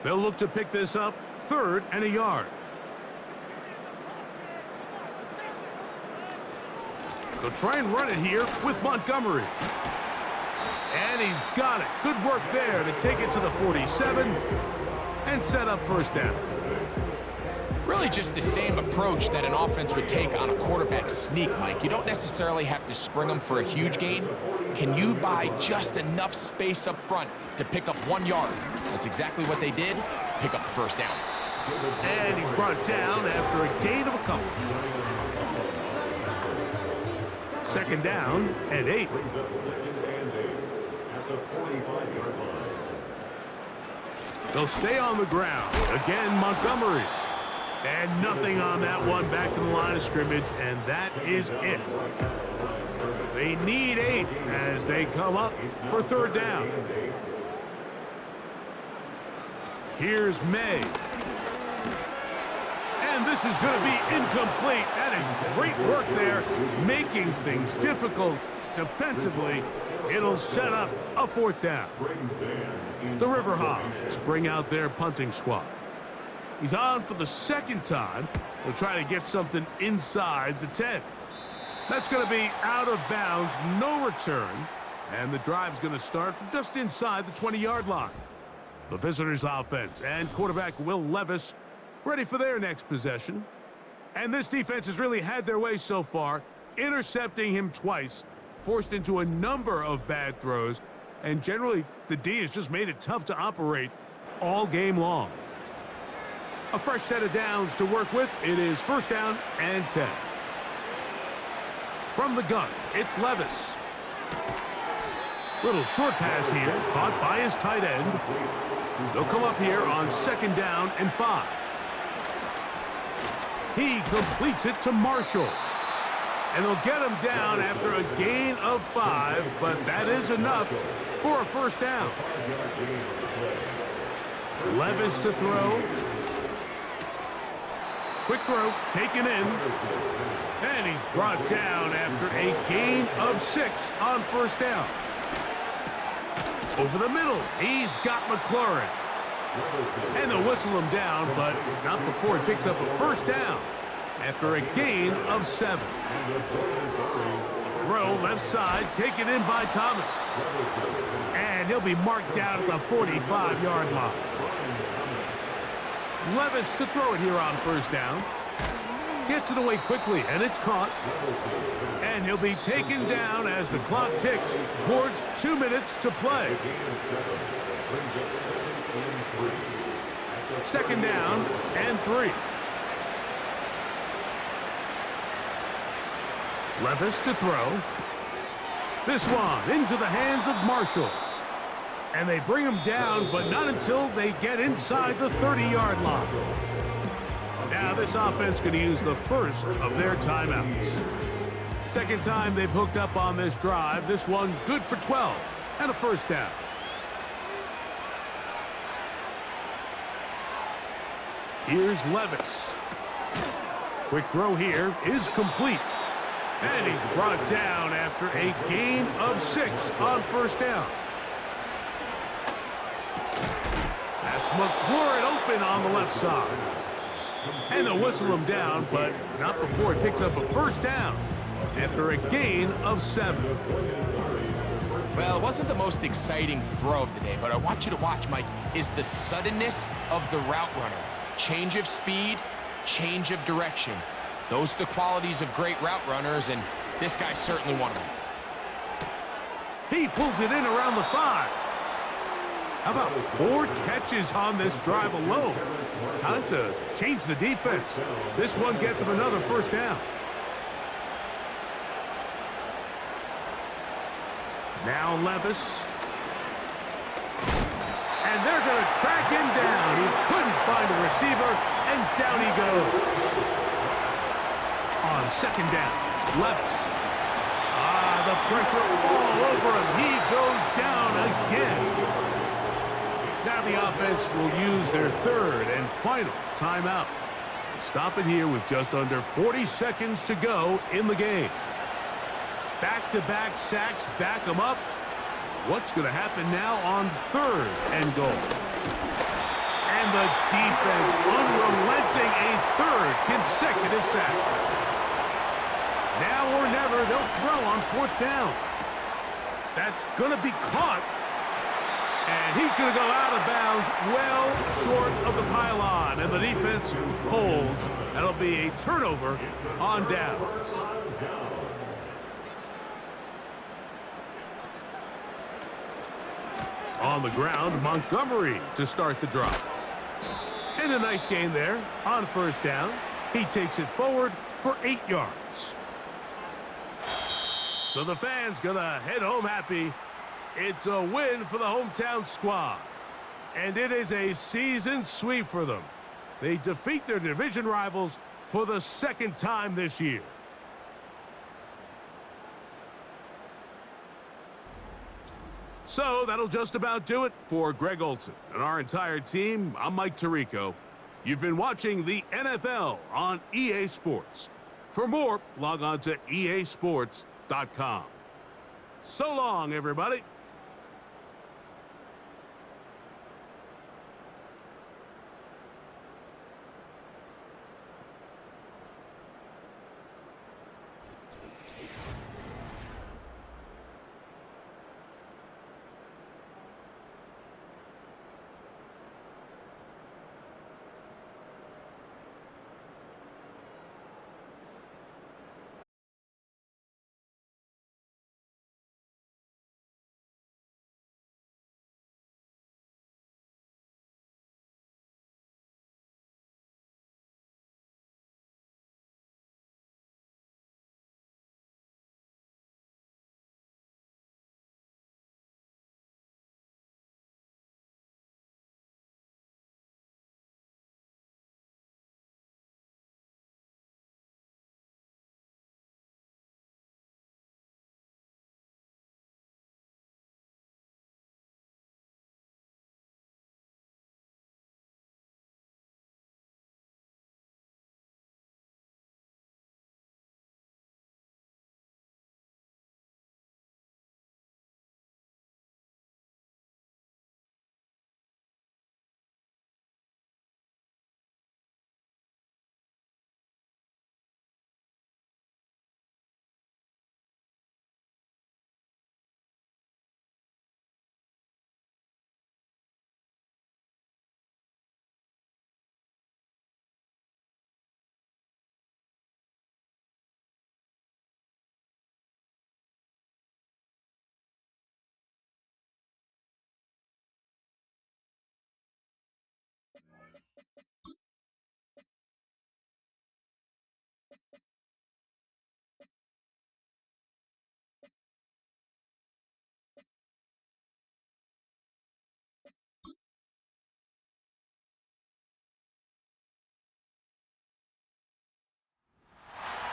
They'll look to pick this up, 3rd and a yard. They'll try and run it here with Montgomery. And he's got it. Good work there to take it to the 47 and set up first down. Really just the same approach that an offense would take on a quarterback sneak, Mike. You don't necessarily have to spring them for a huge gain. Can you buy just enough space up front to pick up 1 yard? That's exactly what they did. Pick up the first down. And he's brought down after a gain of a couple. 2nd down and 8. They'll stay on the ground. Again, Montgomery. And nothing on that one. Back to the line of scrimmage, and that is it. They need 8 as they come up for 3rd down. Here's May. And this is going to be incomplete. That is great work there, making things difficult defensively. It'll set up a 4th down. The Riverhogs bring out their punting squad. He's on for the 2nd time. He'll try to get something inside the 10. That's going to be out of bounds, no return. And the drive's going to start from just inside the 20-yard line. The visitors' offense and quarterback Will Levis ready for their next possession. And this defense has really had their way so far, intercepting him twice, forced into a number of bad throws, and generally the D has just made it tough to operate all game long. A fresh set of downs to work with. It is 1st down and 10. From the gun, it's Levis. Little short pass here, caught by his tight end. They'll come up here on 2nd down and 5. He completes it to Marshall. And they'll get him down after a gain of 5, but that is enough for a 1st down. Levis to throw. Quick throw, taken in. And he's brought down after a gain of 6 on 1st down. Over the middle, he's got McLaurin. And they'll whistle him down, but not before he picks up a 1st down after a gain of 7. Throw left side, taken in by Thomas. And he'll be marked down at the 45-yard line. Levis to throw it here on 1st down. Gets it away quickly, and it's caught. And he'll be taken down as the clock ticks towards 2 minutes to play. Second down and 3. Levis to throw. This one into the hands of Marshall. And they bring him down, but not until they get inside the 30-yard line. Now this offense going to use the first of their timeouts. Second time they've hooked up on this drive. This one good for 12 and a first down. Here's Levis. Quick throw here is complete. And he's brought down after a gain of 6 on first down. That's McLaurin open on the left side. And they'll whistle him down, but not before he picks up a first down after a gain of 7. Well, it wasn't the most exciting throw of the day, but I want you to watch, Mike, is the suddenness of the route runner. Change of speed, change of direction. Those are the qualities of great route runners, and this guy's certainly one of them. He pulls it in around the 5. How about 4 catches on this drive alone? Time to change the defense. This one gets him another first down. Now Levis. And they're going to track him down. He couldn't find a receiver, and down he goes. On second down, Levis. The pressure all over him. He goes down again. Now the offense will use their third and final timeout. Stop it here with just under 40 seconds to go in the game. Back-to-back sacks back them up. What's going to happen now on third and goal? And the defense unrelenting, a third consecutive sack. Now or never, they'll throw on fourth down. That's going to be caught. And he's going to go out of bounds well short of the pylon. And the defense holds. That'll be a turnover on downs. On the ground, Montgomery to start the drive. And a nice gain there on first down. He takes it forward for 8 yards. So the fans gonna head home happy. It's a win for the hometown squad. And it is a season sweep for them. They defeat their division rivals for the second time this year. So that'll just about do it for Greg Olson and our entire team. I'm Mike Tirico. You've been watching the NFL on EA Sports. For more, log on to easports.com. So long, everybody.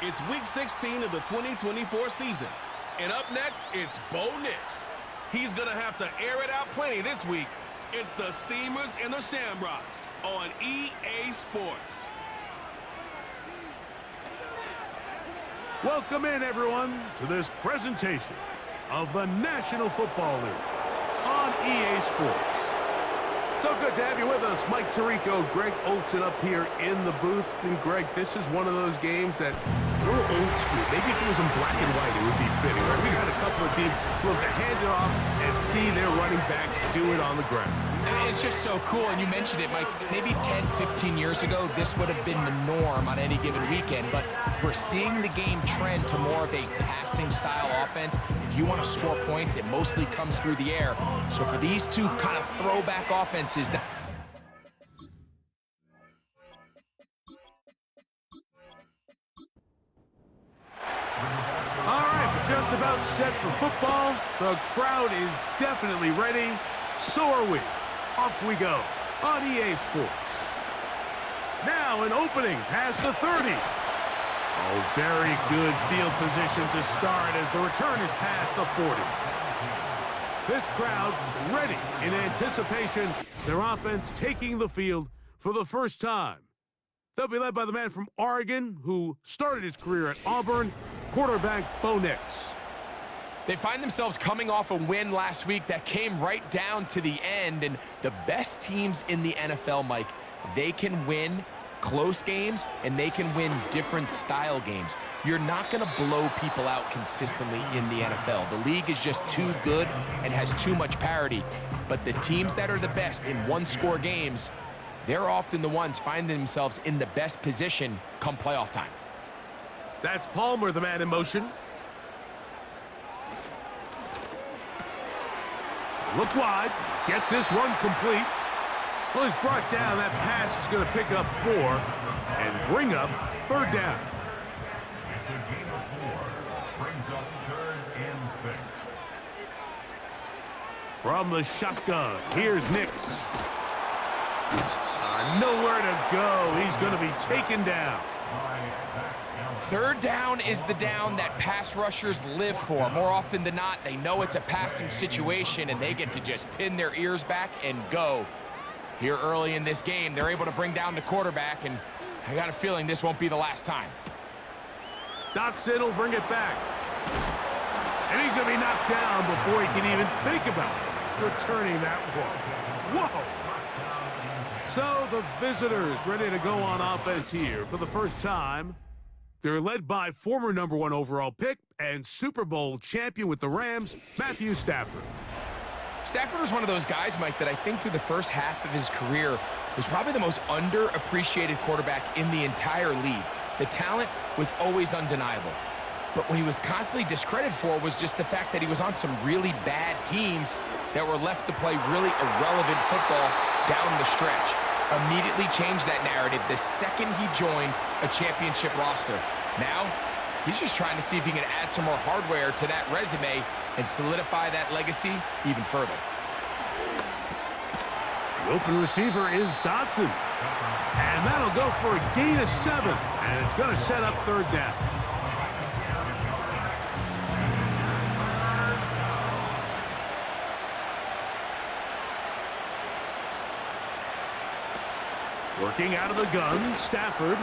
It's Week 16 of the 2024 season. And up next, it's Bo Nix. He's going to have to air it out plenty this week. It's the Steamers and the Shamrocks on EA Sports. Welcome in, everyone, to this presentation of the National Football League on EA Sports. So good to have you with us. Mike Tirico, Greg Olson up here in the booth. And Greg, this is one of those games that a little old school. Maybe if it was in black and white, it would be fitting. Right? We got a couple of teams who have to hand it off and see their running backs do it on the ground. And it's just so cool, and you mentioned it, Mike. Maybe 10, 15 years ago, this would have been the norm on any given weekend, but we're seeing the game trend to more of a passing-style offense. If you want to score points, it mostly comes through the air. So for these two kind of throwback offenses, All right, we're just about set for football. The crowd is definitely ready. So are we. Off we go on EA Sports. Now an opening past the 30. Oh, very good field position to start as the return is past the 40. This crowd ready in anticipation. Their offense taking the field for the first time. They'll be led by the man from Oregon who started his career at Auburn, quarterback Bo Nix. they find themselves coming off a win last week that came right down to the end, and the best teams in the NFL, Mike, they can win close games and they can win different style games. You're not going to blow people out consistently in the NFL. The league is just too good and has too much parity. But the teams that are the best in one-score games, they're often the ones finding themselves in the best position come playoff time. That's Palmer, the man in motion. Look wide. Get this one complete. Well, he's brought down. That pass is going to pick up 4 and bring up third down. It's a gain of 4. Brings up 3rd and 6. From the shotgun, here's Nix. Nowhere to go. He's going to be taken down. Third down is the down that pass rushers live for. More often than not, they know it's a passing situation, and they get to just pin their ears back and go. Here early in this game, they're able to bring down the quarterback, and I got a feeling this won't be the last time. Doxson will bring it back. And he's going to be knocked down before he can even think about returning that one. Whoa! So the visitors ready to go on offense here for the first time. They're led by former #1 overall pick and Super Bowl champion with the Rams, Matthew Stafford. Stafford was one of those guys, Mike, that I think through the first half of his career was probably the most underappreciated quarterback in the entire league. The talent was always undeniable. But what he was constantly discredited for was just the fact that he was on some really bad teams that were left to play really irrelevant football down the stretch. Immediately changed that narrative the second he joined a championship roster. Now, he's just trying to see if he can add some more hardware to that resume and solidify that legacy even further. The open receiver is Dotson. And that'll go for a gain of 7. And it's going to set up third down. Working out of the gun, Stafford.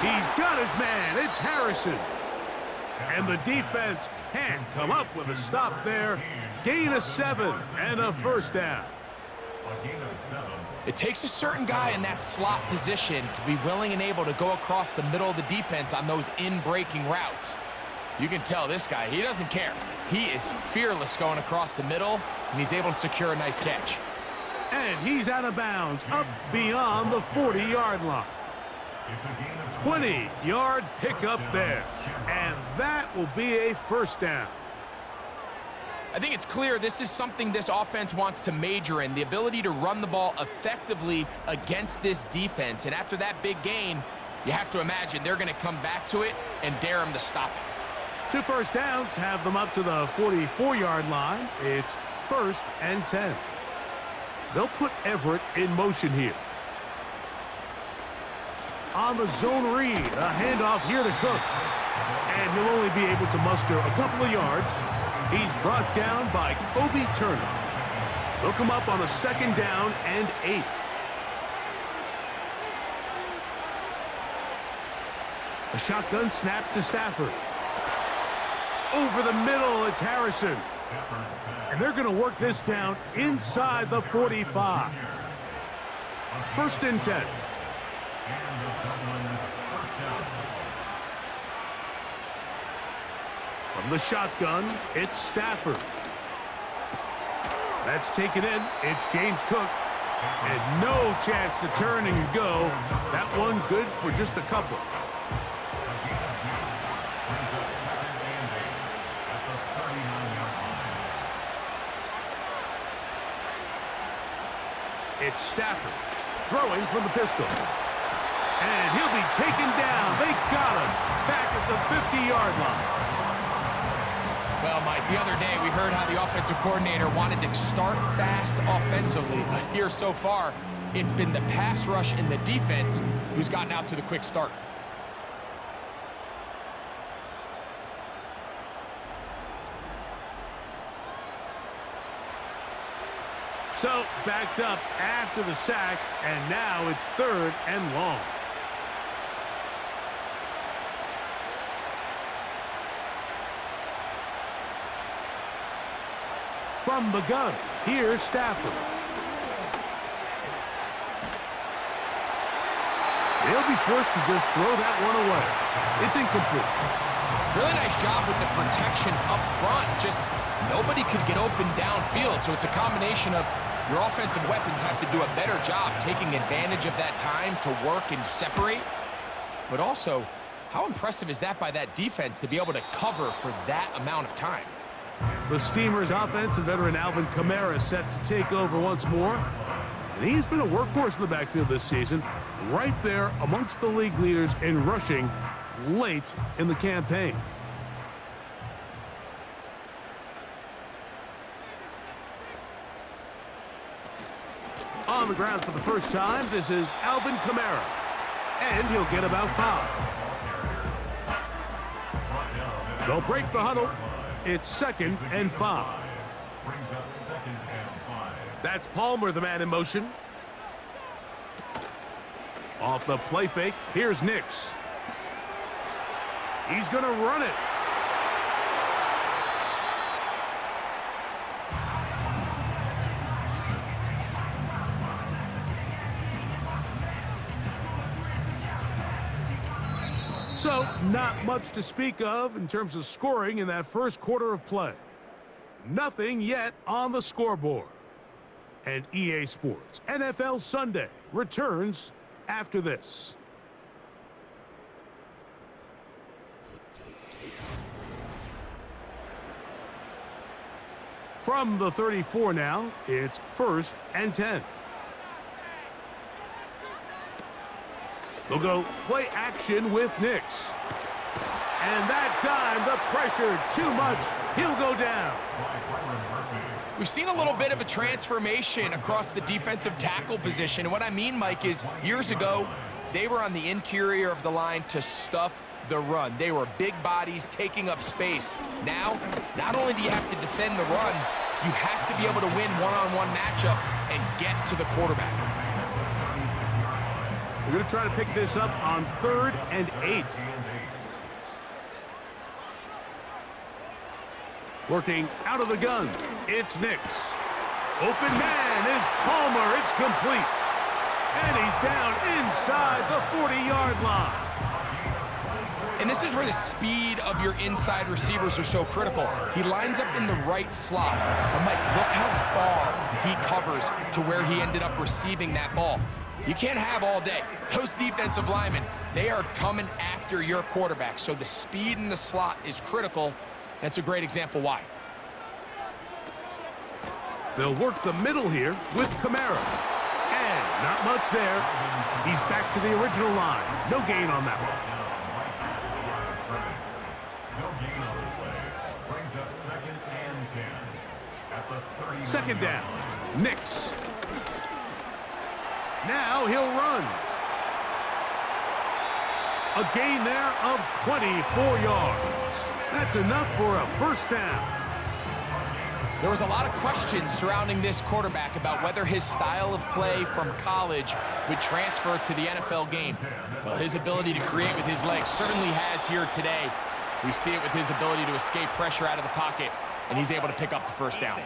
He's got his man. It's Harrison. And the defense can't come up with a stop there. Gain of 7 and a first down. A gain of 7. It takes a certain guy in that slot position to be willing and able to go across the middle of the defense on those in-breaking routes. You can tell this guy, he doesn't care. He is fearless going across the middle, and he's able to secure a nice catch. And he's out of bounds, up beyond the 40-yard line. 20-yard pickup there. And that will be a first down. I think it's clear this is something this offense wants to major in, the ability to run the ball effectively against this defense. And after that big gain, you have to imagine they're going to come back to it and dare them to stop it. 2 first downs have them up to the 44-yard line. It's 1st and 10. They'll put Everett in motion here. on the zone read. A handoff here to Cook. And he'll only be able to muster a couple of yards. He's brought down by Kobe Turner. They'll come up on a 2nd down and 8. A shotgun snap to Stafford. Over the middle, it's Harrison. And they're going to work this down inside the 45. 1st and 10. From the shotgun, it's Stafford. That's taken in. It's James Cook. And no chance to turn and go. That one good for just a couple. It's Stafford throwing from the pistol. And he'll be taken down. They got him back at the 50-yard line. Well, Mike, the other day we heard how the offensive coordinator wanted to start fast offensively, but here so far, it's been the pass rush and the defense who's gotten out to the quick start. So, backed up after the sack, and now it's 3rd and long. From the gun, here's Stafford. They'll be forced to just throw that one away. It's incomplete. Really nice job with the protection up front. Just nobody could get open downfield, so it's a combination of your offensive weapons have to do a better job taking advantage of that time to work and separate. But also, how impressive is that by that defense to be able to cover for that amount of time? The Steamers' offense and veteran Alvin Kamara set to take over once more. And he's been a workhorse in the backfield this season, right there amongst the league leaders in rushing late in the campaign. On the ground for the first time, this is Alvin Kamara. And he'll get about 5. They'll break the huddle. It's 2nd and 5. That's Palmer, the man in motion. Off the play fake, here's Nix. He's going to run it. So, not much to speak of in terms of scoring in that first quarter of play. Nothing yet on the scoreboard. And EA Sports NFL Sunday returns after this. From the 34 now, it's 1st and 10. They'll go play action with Nix. And that time, the pressure too much. He'll go down. We've seen a little bit of a transformation across the defensive tackle position. And what I mean, Mike, is years ago, they were on the interior of the line to stuff the run. They were big bodies taking up space. Now, not only do you have to defend the run, you have to be able to win one-on-one matchups and get to the quarterback. We're going to try to pick this up on 3rd and 8. Working out of the gun, it's Nix. Open man is Palmer. It's complete. And he's down inside the 40-yard line. And this is where the speed of your inside receivers are so critical. He lines up in the right slot. But Mike, look how far he covers to where he ended up receiving that ball. You can't have all day. Those defensive linemen, they are coming after your quarterback. So the speed in the slot is critical. That's a great example why. They'll work the middle here with Kamara. And not much there. He's back to the original line. No gain on that one. No gain on the play. Brings up 2nd and 10. At the 2nd down. Nix. Now he'll run. A gain there of 24 yards. That's enough for a first down. There was a lot of questions surrounding this quarterback about whether his style of play from college would transfer to the NFL game. Well, his ability to create with his legs certainly has here today. We see it with his ability to escape pressure out of the pocket, and he's able to pick up the first down.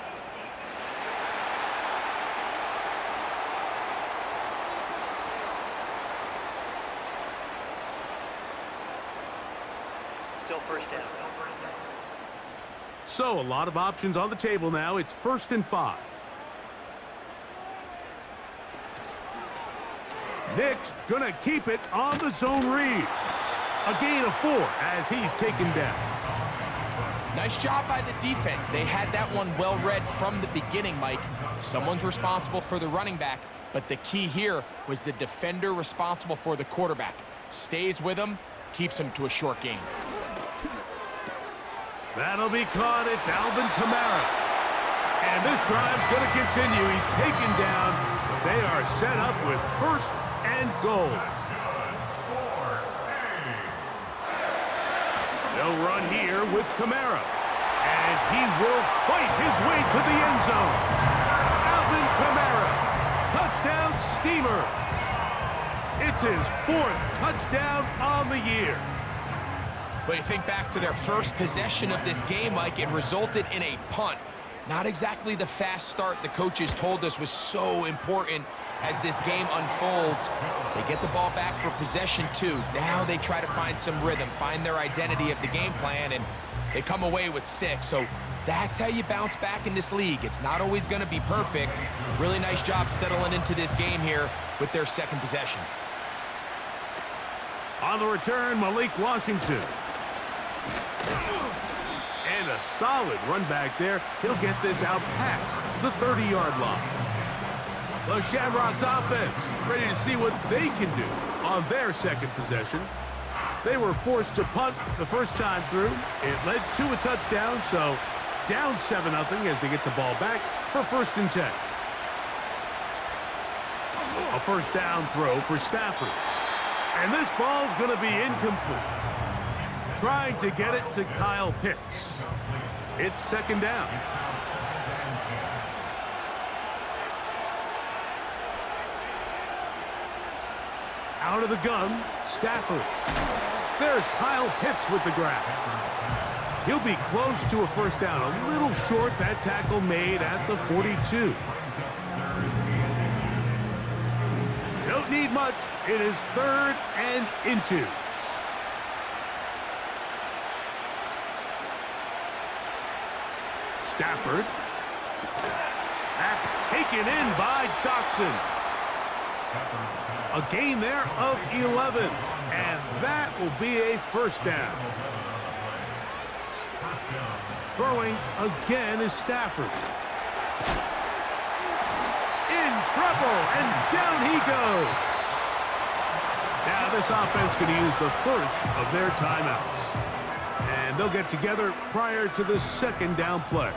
Still first down. So a lot of options on the table now. It's 1st and 5. Nick's gonna keep it on the zone read. A gain of 4 as he's taken down. Nice job by the defense. They had that one well read from the beginning, Mike. Someone's responsible for the running back, but the key here was the defender responsible for the quarterback. Stays with him, keeps him to a short gain. That'll be caught. It's Alvin Kamara. And this drive's going to continue. He's taken down. They are set up with 1st and goal. They'll run here with Kamara. And he will fight his way to the end zone. Alvin Kamara. Touchdown Steamer. It's his 4th touchdown on the year. But you think back to their first possession of this game, Mike, it resulted in a punt. Not exactly the fast start the coaches told us was so important as this game unfolds. They get the ball back for possession 2. Now they try to find some rhythm, find their identity of the game plan, and they come away with 6. So that's how you bounce back in this league. It's not always going to be perfect. Really nice job settling into this game here with their 2nd possession. On the return, Malik Washington. And a solid run back there. He'll get this out past the 30-yard line. The Shamrocks offense ready to see what they can do on their 2nd possession. They were forced to punt the first time through. It led to a touchdown, so down 7-0 as they get the ball back for 1st and 10. A first down throw for Stafford. And this ball's going to be incomplete. Trying to get it to Kyle Pitts. It's 2nd down. Out of the gun, Stafford. There's Kyle Pitts with the grab. He'll be close to a first down. A little short, that tackle made at the 42. Don't need much. It is 3rd and inches. Stafford. That's taken in by Dotson. A gain there of 11. And that will be a first down. Throwing again is Stafford. In trouble, and down he goes. Now this offense going to use the first of their timeouts. And they'll get together prior to the 2nd down play.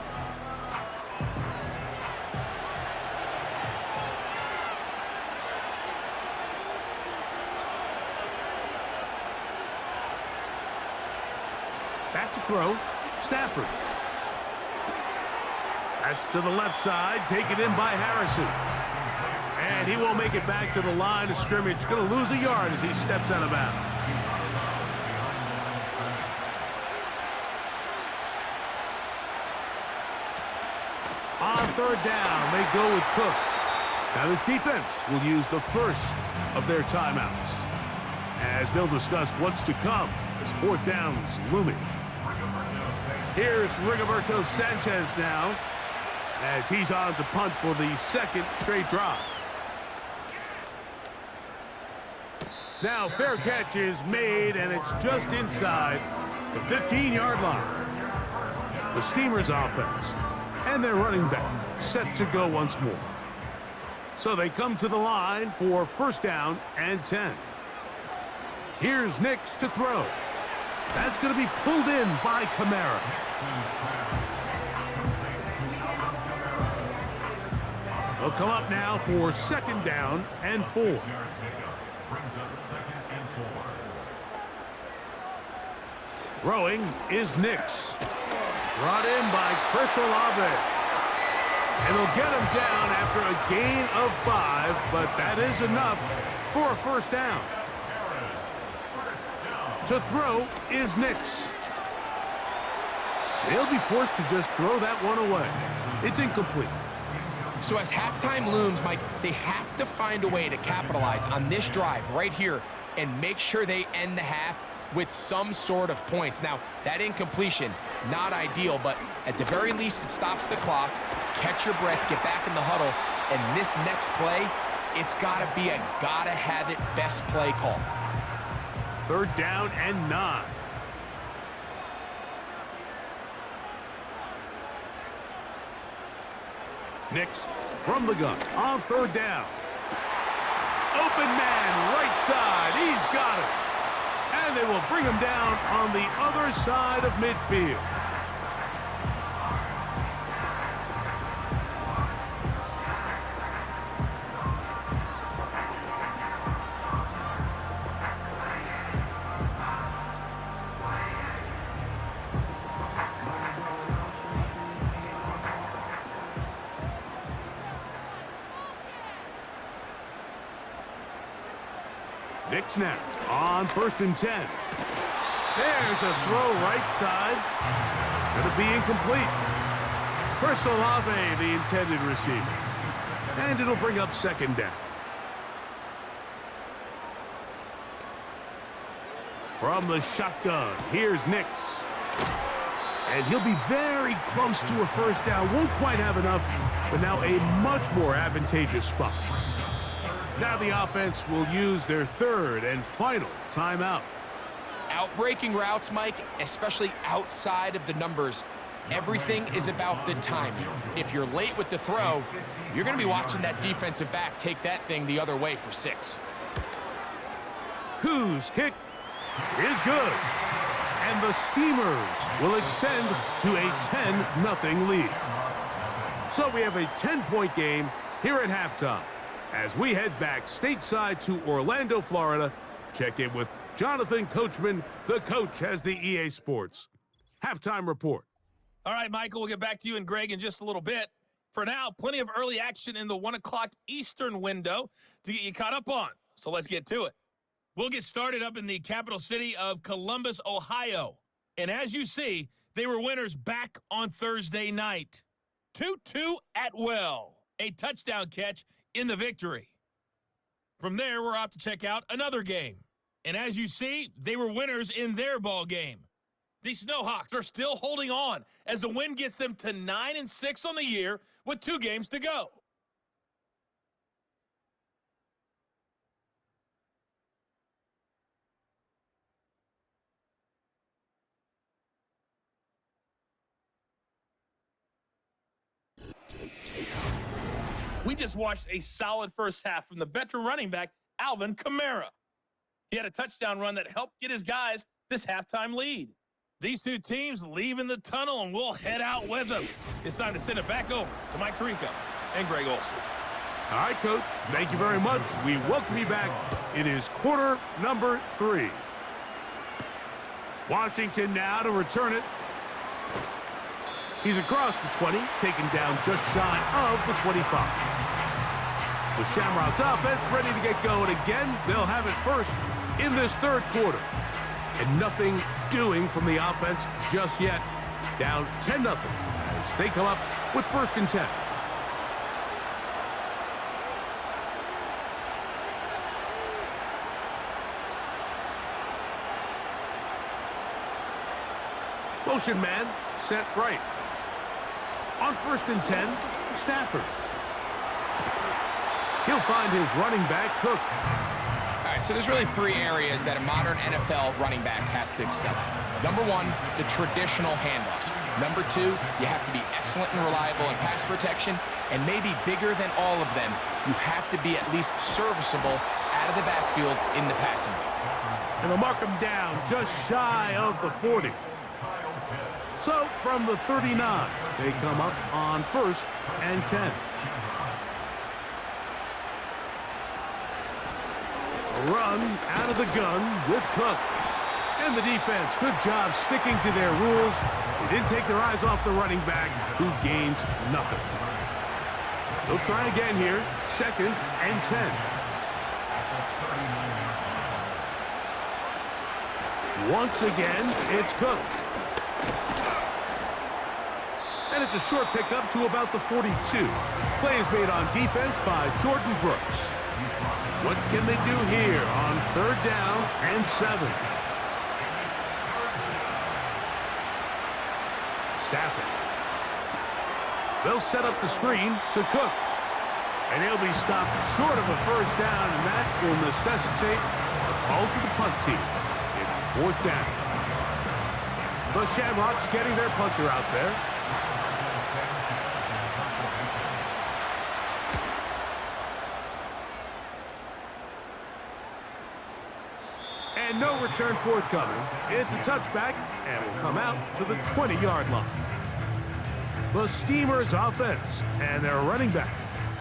Back to throw, Stafford. That's to the left side, taken in by Harrison. And he won't make it back to the line of scrimmage. Going to lose a yard as he steps out of bounds. On 3rd down, they go with Cook. Now this defense will use the first of their timeouts, as they'll discuss what's to come as 4th down is looming. Here's Rigoberto Sanchez now, as he's on to punt for the 2nd straight drive. Now fair catch is made, and it's just inside the 15-yard line. The Steamers offense and their running back set to go once more. So they come to the line for 1st down and 10. Here's Nix to throw. That's going to be pulled in by Kamara. They'll come up now for 2nd down and 4. Throwing is Nix. Brought in by Chris Olave. And they'll get him down after a gain of 5, but that is enough for a first down. To throw is Nix. They'll be forced to just throw that one away. It's incomplete. So as halftime looms, Mike, they have to find a way to capitalize on this drive right here and make sure they end the half with some sort of points. Now, that incompletion, not ideal, but at the very least, it stops the clock. Catch your breath, get back in the huddle, and this next play, it's got to be a gotta-have-it best play call. 3rd down and 9. Nix from the gun on 3rd down. Open man, right side. He's got it. And they will bring him down on the other side of midfield. Nix now on 1st and 10. There's a throw right side. It's going to be incomplete. Chris Olave, the intended receiver. And it'll bring up 2nd down. From the shotgun, here's Nix. And he'll be very close to a first down. Won't quite have enough, but now a much more advantageous spot. Now the offense will use their 3rd and final timeout. Outbreaking routes, Mike, especially outside of the numbers, everything is about the timing. If you're late with the throw, you're going to be watching that defensive back take that thing the other way for 6. Whose kick is good. And the Steamers will extend to a 10-0 lead. So we have a 10-point game here at halftime. As we head back stateside to Orlando, Florida, check in with Jonathan Coachman. The coach has the EA Sports halftime report. All right, Michael, we'll get back to you and Greg in just a little bit. For now, plenty of early action in the 1 o'clock Eastern window to get you caught up on. So let's get to it. We'll get started up in the capital city of Columbus, Ohio. And as you see, they were winners back on Thursday night. 2-2 Atwell, a touchdown catch in the victory. From there, we're off to check out another game. And as you see, they were winners in their ball game. The Snowhawks are still holding on as the win gets them to 9-6 on the year with 2 games to go. We just watched a solid first half from the veteran running back, Alvin Kamara. He had a touchdown run that helped get his guys this halftime lead. These 2 teams leaving the tunnel, and we'll head out with them. It's time to send it back over to Mike Tirico and Greg Olson. All right, Coach. Thank you very much. We welcome you back. It is quarter number 3. Washington now to return it. He's across the 20, taken down just shy of the 25. The Shamrocks offense ready to get going again. They'll have it first in this 3rd quarter. And nothing doing from the offense just yet. Down 10-0 as they come up with 1st and 10. Motion man set right. On 1st and 10, Stafford. He'll find his running back, Cook. All right, so there's really 3 areas that a modern NFL running back has to excel at. Number 1, the traditional handoffs. Number 2, you have to be excellent and reliable in pass protection. And maybe bigger than all of them, you have to be at least serviceable out of the backfield in the passing game. And they'll mark him down just shy of the 40. So from the 39, they come up on 1st and 10. A run out of the gun with Cook. And the defense, good job sticking to their rules. They didn't take their eyes off the running back, who gains nothing. They'll try again here, 2nd and 10. Once again, it's Cook. And it's a short pickup to about the 42. Play is made on defense by Jordan Brooks. What can they do here on 3rd down and 7? Stafford. They'll set up the screen to Cook. And he'll be stopped short of a 1st down, and that will necessitate a call to the punt team. It's 4th down. The Shamrocks getting their punter out there. And no return forthcoming. It's a touchback, and will come out to the 20-yard line. The Steamers offense, and their running back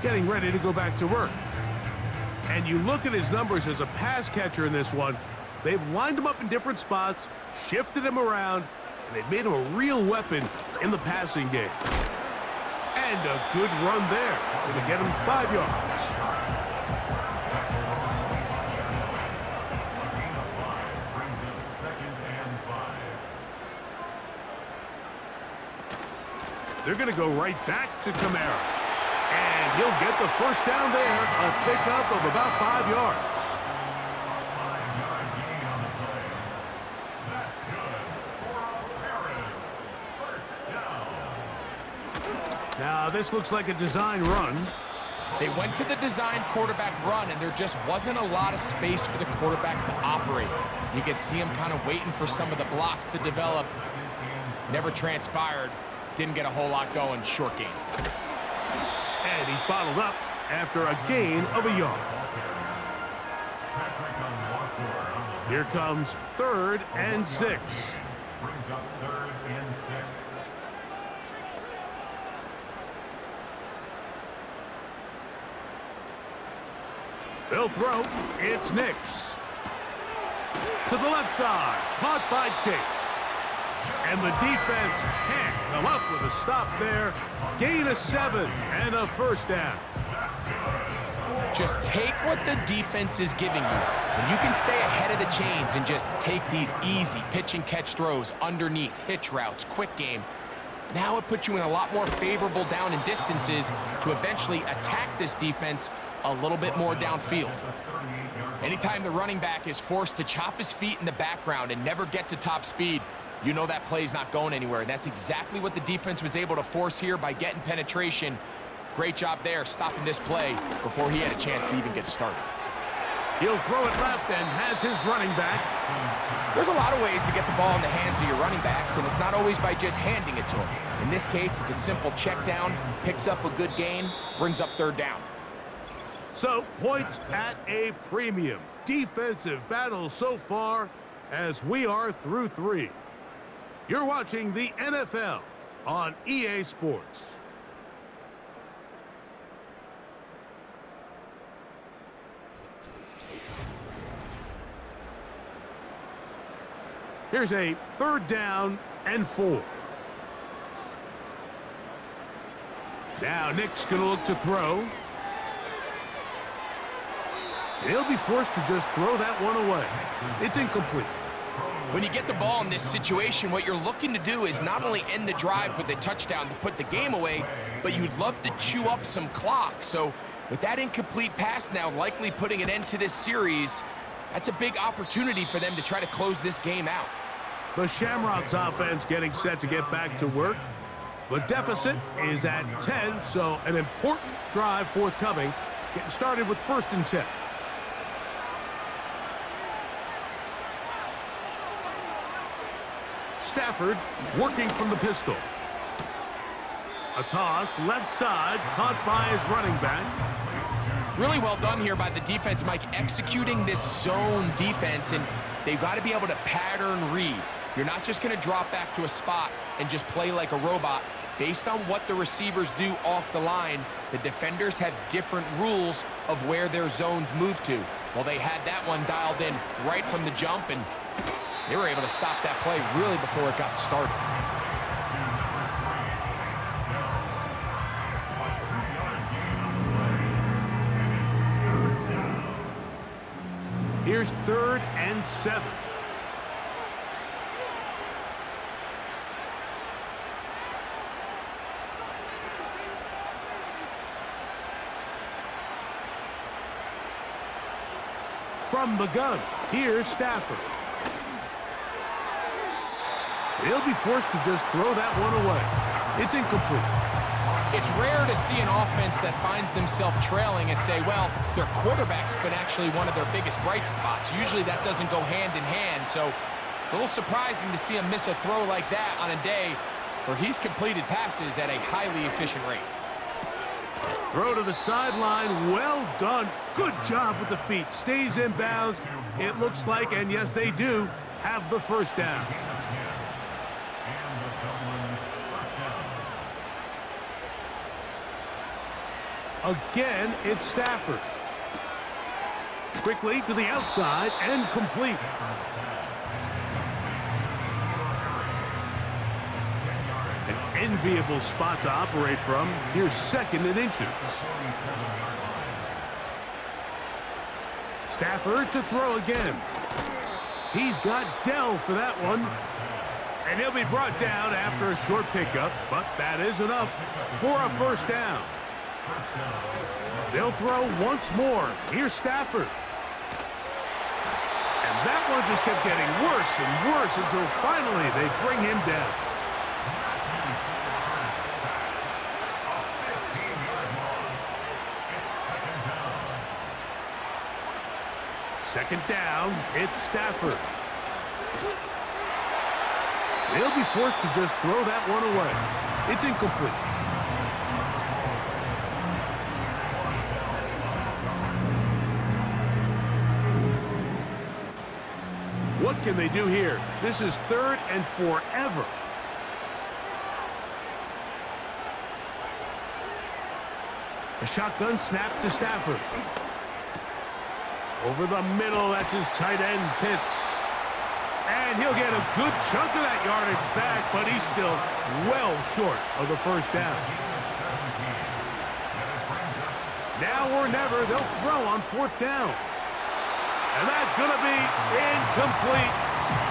getting ready to go back to work. And you look at his numbers as a pass catcher in this one. They've lined him up in different spots, shifted him around, and they've made him a real weapon in the passing game. And a good run there. Going to get him 5 yards. They're going to go right back to Kamara. And he'll get the 1st down there, a pickup of about 5 yards. 5-yard gain on the play. That's good for Harris. 1st down. Now, this looks like a design run. They went to the design quarterback run, and there just wasn't a lot of space for the quarterback to operate. You could see him kind of waiting for some of the blocks to develop. Never transpired. Didn't get a whole lot going. Short gain. And he's bottled up after a gain of a yard. Here comes 3rd and 6. Brings up 3rd and 6. They'll throw. It's Nix. To the left side. Caught by Chase. And the defense can't come up with a stop there. Gain of 7 and a 1st down. Just take what the defense is giving you. And you can stay ahead of the chains and just take these easy pitch and catch throws underneath, hitch routes, quick game. Now it puts you in a lot more favorable down and distances to eventually attack this defense a little bit more downfield. Anytime the running back is forced to chop his feet in the background and never get to top speed, you know that play's not going anywhere. And that's exactly what the defense was able to force here by getting penetration. Great job there, stopping this play before he had a chance to even get started. He'll throw it left and has his running back. There's a lot of ways to get the ball in the hands of your running backs, and it's not always by just handing it to them. In this case, it's a simple check down, picks up a good gain, brings up 3rd down. So, points at a premium. Defensive battle so far as we are through 3. You're watching the NFL on EA Sports. Here's a 3rd down and 4. Now Nick's going to look to throw. He'll be forced to just throw that one away. It's incomplete. When you get the ball in this situation, what you're looking to do is not only end the drive with a touchdown to put the game away, but you'd love to chew up some clock. So with that incomplete pass now likely putting an end to this series, that's a big opportunity for them to try to close this game out. The Shamrocks offense getting set to get back to work. The deficit is at 10, so an important drive forthcoming. Getting started with 1st and 10. Stafford working from the pistol. A toss, left side, caught by his running back. Really well done here by the defense, Mike, executing this zone defense, and they've got to be able to pattern read. You're not just going to drop back to a spot and just play like a robot. Based on what the receivers do off the line, the defenders have different rules of where their zones move to. Well, they had that one dialed in right from the jump, and They were able to stop that play really before it got started. Here's 3rd and 7. From the gun, here's Stafford. He'll be forced to just throw that one away. It's incomplete. It's rare to see an offense that finds themselves trailing and say, well, their quarterback's been actually one of their biggest bright spots. Usually that doesn't go hand in hand, so it's a little surprising to see him miss a throw like that on a day where he's completed passes at a highly efficient rate. Throw to the sideline. Well done. Good job with the feet. Stays in bounds. It looks like, and yes, they do, have the first down. Again, it's Stafford. Quickly to the outside and complete. An enviable spot to operate from. Here's 2nd and inches. Stafford to throw again. He's got Dell for that one. And he'll be brought down after a short pickup, but that is enough for a first down. They'll throw once more. Here's Stafford. And that one just kept getting worse and worse until finally they bring him down. Second down, it's Stafford. They'll be forced to just throw that one away. It's incomplete. What can they do here? This is 3rd and forever. A shotgun snap to Stafford. Over the middle, that's his tight end, Pitts. And he'll get a good chunk of that yardage back, but he's still well short of the first down. Now or never, they'll throw on 4th down. And that's going to be incomplete.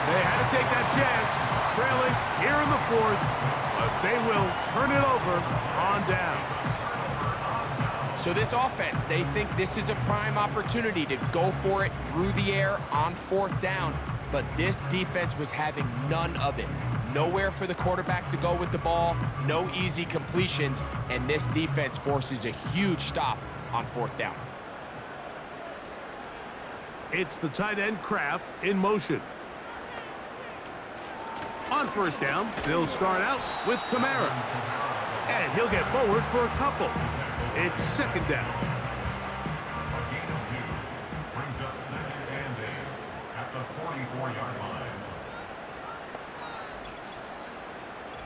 They had to take that chance, trailing here in the 4th, but they will turn it over on down. So this offense, they think this is a prime opportunity to go for it through the air on 4th down, but this defense was having none of it. Nowhere for the quarterback to go with the ball, no easy completions, and this defense forces a huge stop on 4th down. It's the tight end Kraft in motion. On 1st down, they'll start out with Kamara. And he'll get forward for a couple. It's 2nd down. Brings up 2nd and 8 at the 44-yard line.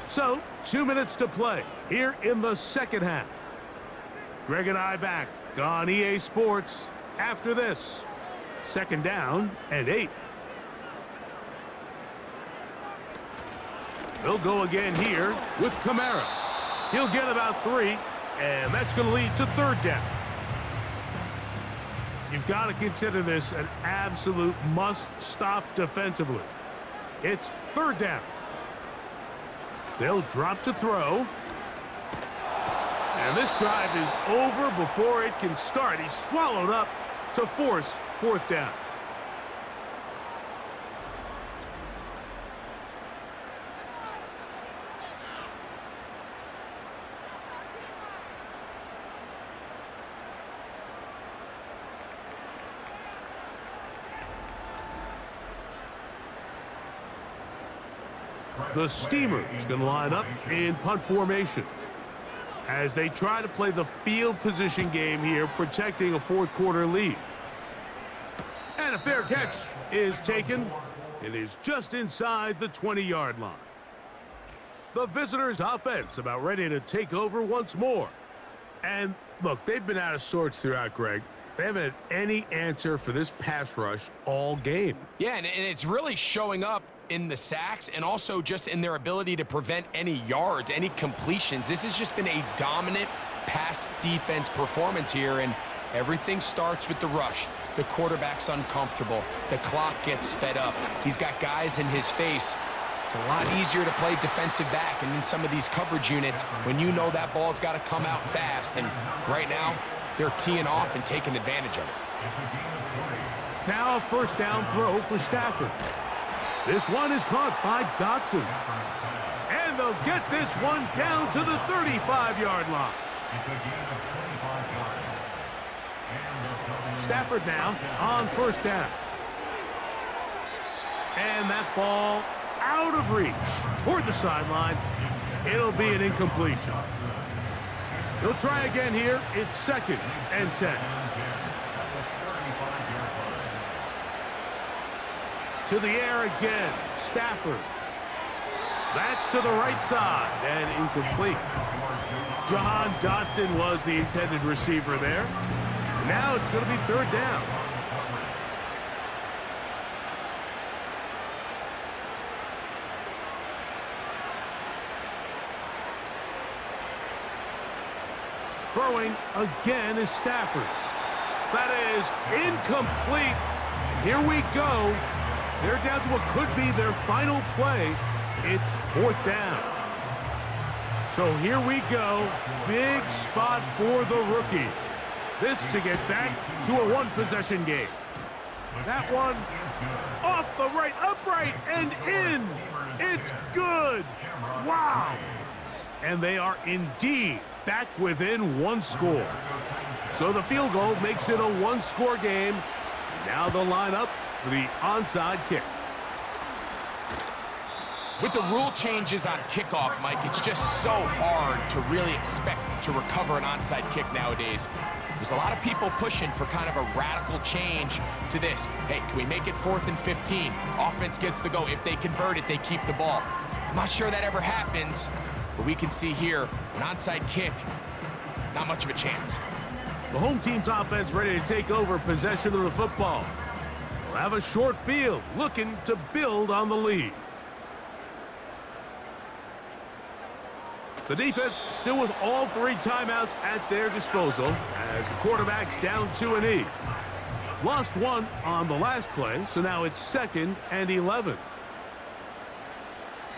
So, 2 minutes to play here in the 2nd half. Greg and I back on EA Sports after this. 2nd down and 8. They'll go again here with Kamara. He'll get about 3, and that's going to lead to 3rd down. You've got to consider this an absolute must-stop defensively. It's 3rd down. They'll drop to throw. And this drive is over before it can start. He's swallowed up to force 4th down. The Steamers going to line up in punt formation as they try to play the field position game here, protecting a 4th quarter lead. And a fair catch is taken. It is just inside the 20-yard line. The visitors' offense about ready to take over once more. And look, they've been out of sorts throughout, Greg. They haven't had any answer for this pass rush all game. Yeah, and it's really showing up in the sacks and also just in their ability to prevent any yards, any completions. This has just been a dominant pass defense performance here, and everything starts with the rush. The quarterback's uncomfortable. The clock gets sped up. He's got guys in his face. It's a lot easier to play defensive back and in some of these coverage units when you know that ball's got to come out fast. And right now, they're teeing off and taking advantage of it. Now a first down throw for Stafford. This one is caught by Dotson. And they'll get this one down to the 35-yard line. Stafford now on first down. And that ball out of reach toward the sideline. It'll be an incompletion. He'll try again here. It's 2nd and 10. To the air again. Stafford. That's to the right side and incomplete. Jahan Dotson was the intended receiver there. And now it's going to be 3rd down. Throwing again is Stafford. That is incomplete. Here we go. They're down to what could be their final play. It's 4th down. So here we go. Big spot for the rookie. This to get back to a one-possession game. That one off the right, upright, and in. It's good. Wow. And they are indeed back within one score. So the field goal makes it a one-score game. Now they'll line up for the onside kick. With the rule changes on kickoff, Mike, it's just so hard to really expect to recover an onside kick nowadays. There's a lot of people pushing for kind of a radical change to this. Hey, can we make it 4th and 15? Offense gets the go. If they convert it, they keep the ball. I'm not sure that ever happens, but we can see here an onside kick, not much of a chance. The home team's offense ready to take over possession of the football. They'll have a short field, looking to build on the lead. The defense still with all 3 timeouts at their disposal as the quarterback's down to an E. Lost one on the last play, so now it's 2nd and 11.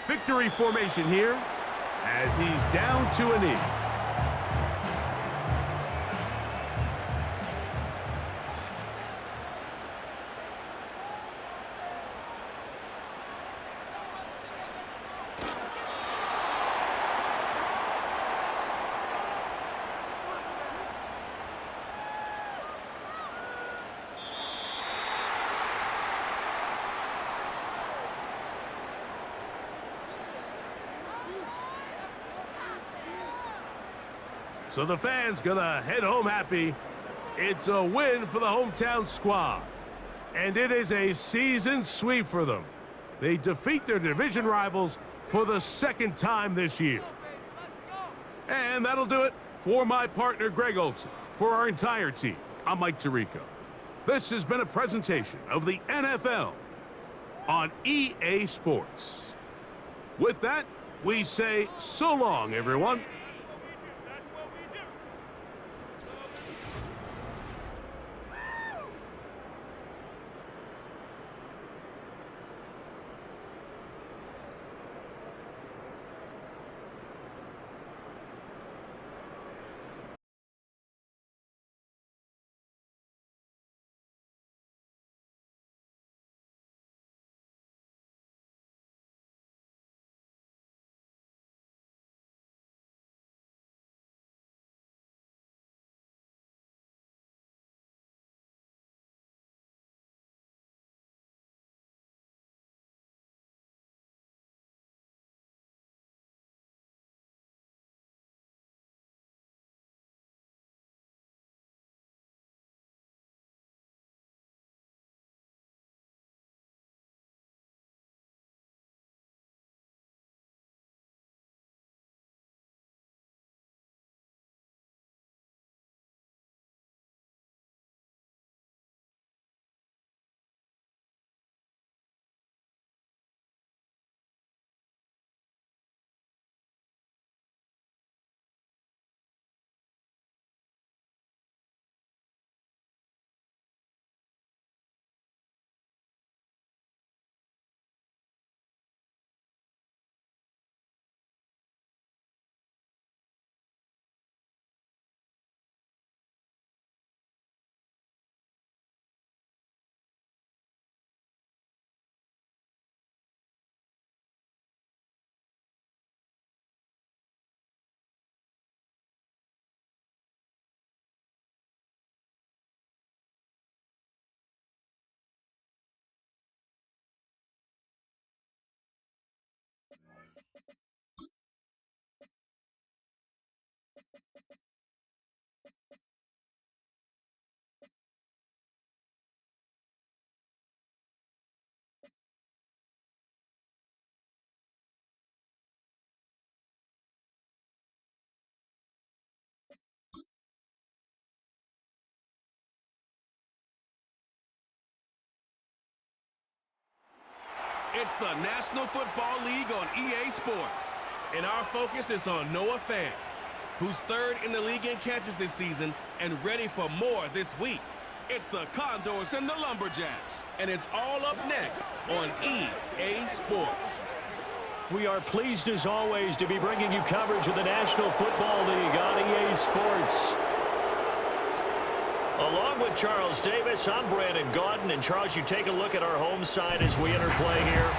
Victory formation here as he's down to an E. So the fans gonna head home happy. It's a win for the hometown squad. And it is a season sweep for them. They defeat their division rivals for the 2nd time this year. And that'll do it for my partner, Greg Olson. For our entire team, I'm Mike Tirico. This has been a presentation of the NFL on EA Sports. With that, we say so long, everyone. It's the National Football League on EA Sports. And our focus is on Noah Fant, who's third in the league in catches this season and ready for more this week. It's the Condors and the Lumberjacks, and it's all up next on EA Sports. We are pleased as always to be bringing you coverage of the National Football League on EA Sports. Along with Charles Davis, I'm Brandon Gaudin. And Charles, you take a look at our home side as we enter play here.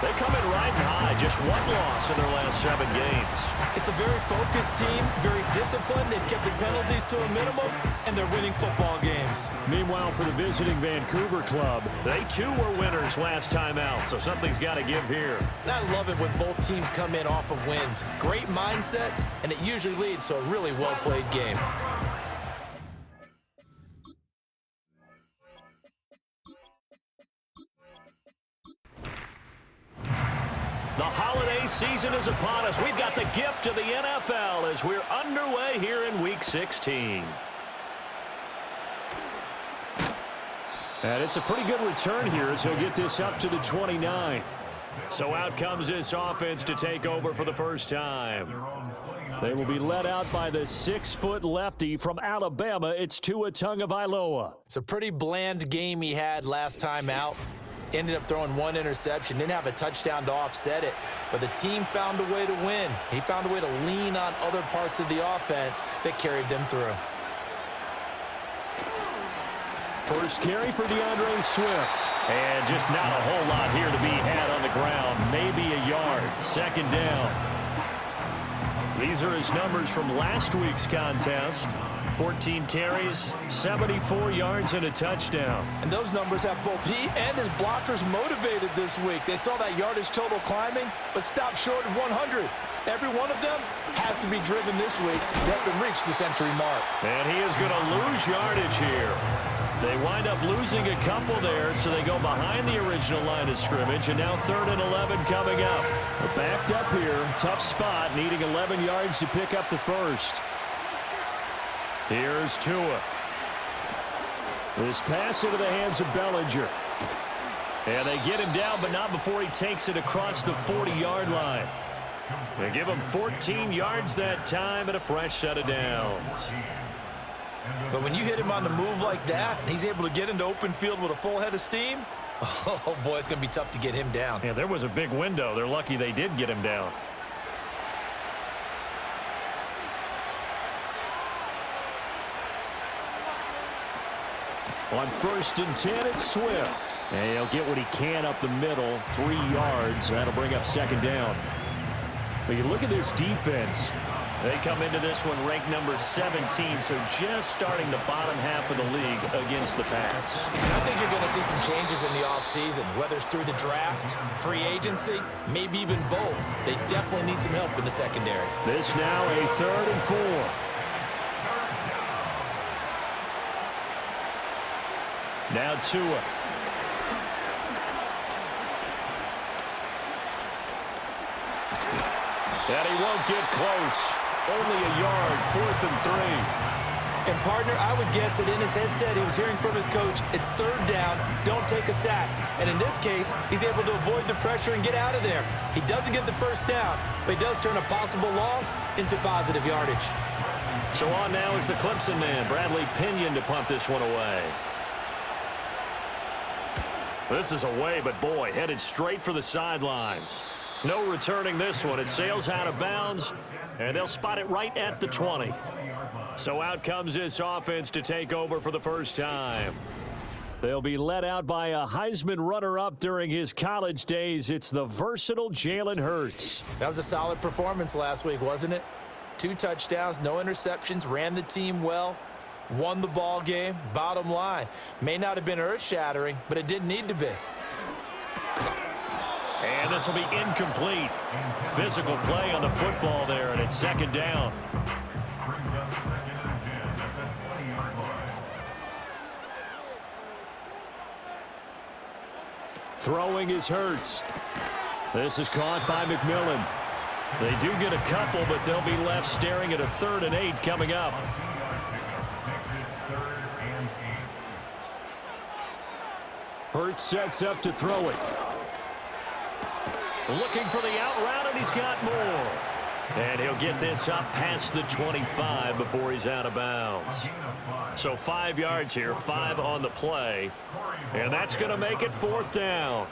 They come in riding high, just one loss in their last 7 games. It's a very focused team, very disciplined. They've kept the penalties to a minimum, and they're winning football games. Meanwhile, for the visiting Vancouver club, They too were winners last time out, so something's got to give here. I love it when both teams come in off of wins. Great mindsets, and it usually leads to a really well-played game. The holiday season is upon us. We've got the gift of the NFL as we're underway here in Week 16. and it's a pretty good return here as he'll get this up to the 29. So out comes this offense to take over for the first time. They will be led out by the 6-foot lefty from Alabama. It's Tua Tagovailoa. It's a pretty bland game he had last time out. Ended up throwing 1 interception. Didn't have a touchdown to offset it. But the team found a way to win. He found a way to lean on other parts of the offense that carried them through. First carry for DeAndre Swift. And just not a whole lot here to be had on the ground. Maybe a yard. Second down. These are his numbers from last week's contest. 14 carries, 74 yards, and a touchdown. And those numbers have both he and his blockers motivated this week. They saw that yardage total climbing, but stopped short of 100. Every one of them has to be driven this week to help them reach the century mark. And he is going to lose yardage here. They wind up losing a couple there, so they go behind the original line of scrimmage, and now 3rd and 11 coming up. They're backed up here, tough spot, needing 11 yards to pick up the first. Here's Tua. This pass into the hands of Bellinger. And they get him down, but not before he takes it across the 40-yard line. They give him 14 yards that time and a fresh set of downs. But when you hit him on the move like that, and he's able to get into open field with a full head of steam, oh boy, it's going to be tough to get him down. Yeah, there was a big window. They're lucky they did get him down. On 1st and 10, it's Swift. And he'll get what he can up the middle, 3 yards. That'll bring up 2nd down. But you look at this defense. They come into this one ranked number 17, so just starting the bottom half of the league against the pass. I think you're going to see some changes in the offseason, whether it's through the draft, free agency, maybe even both. They definitely need some help in the secondary. This now a 3rd and 4. Now Tua. And he won't get close. Only a yard, 4th and 3. And, partner, I would guess that in his headset he was hearing from his coach, it's 3rd down, don't take a sack. And in this case, he's able to avoid the pressure and get out of there. He doesn't get the 1st down, but he does turn a possible loss into positive yardage. So on now is the Clemson man, Bradley Pinion, to punt this one away. This is away, but boy, headed straight for the sidelines. No returning this one. It sails out of bounds, and they'll spot it right at the 20. So out comes this offense to take over for the first time. They'll be led out by a Heisman runner-up during his college days. It's the versatile Jalen Hurts. That was a solid performance last week, wasn't it? 2 touchdowns, no interceptions, ran the team well, won the ball game. Bottom line, may not have been earth-shattering, but it didn't need to be. And this will be incomplete. Physical play on the football there, and it's 2nd down. Throwing is Hurts. This is caught by McMillan. They do get a couple, but they'll be left staring at a 3rd and 8 coming up. Hurts sets up to throw it. Looking for the out route, and he's got more. And he'll get this up past the 25 before he's out of bounds. So 5 yards here, 5 on the play. And that's going to make it 4th down.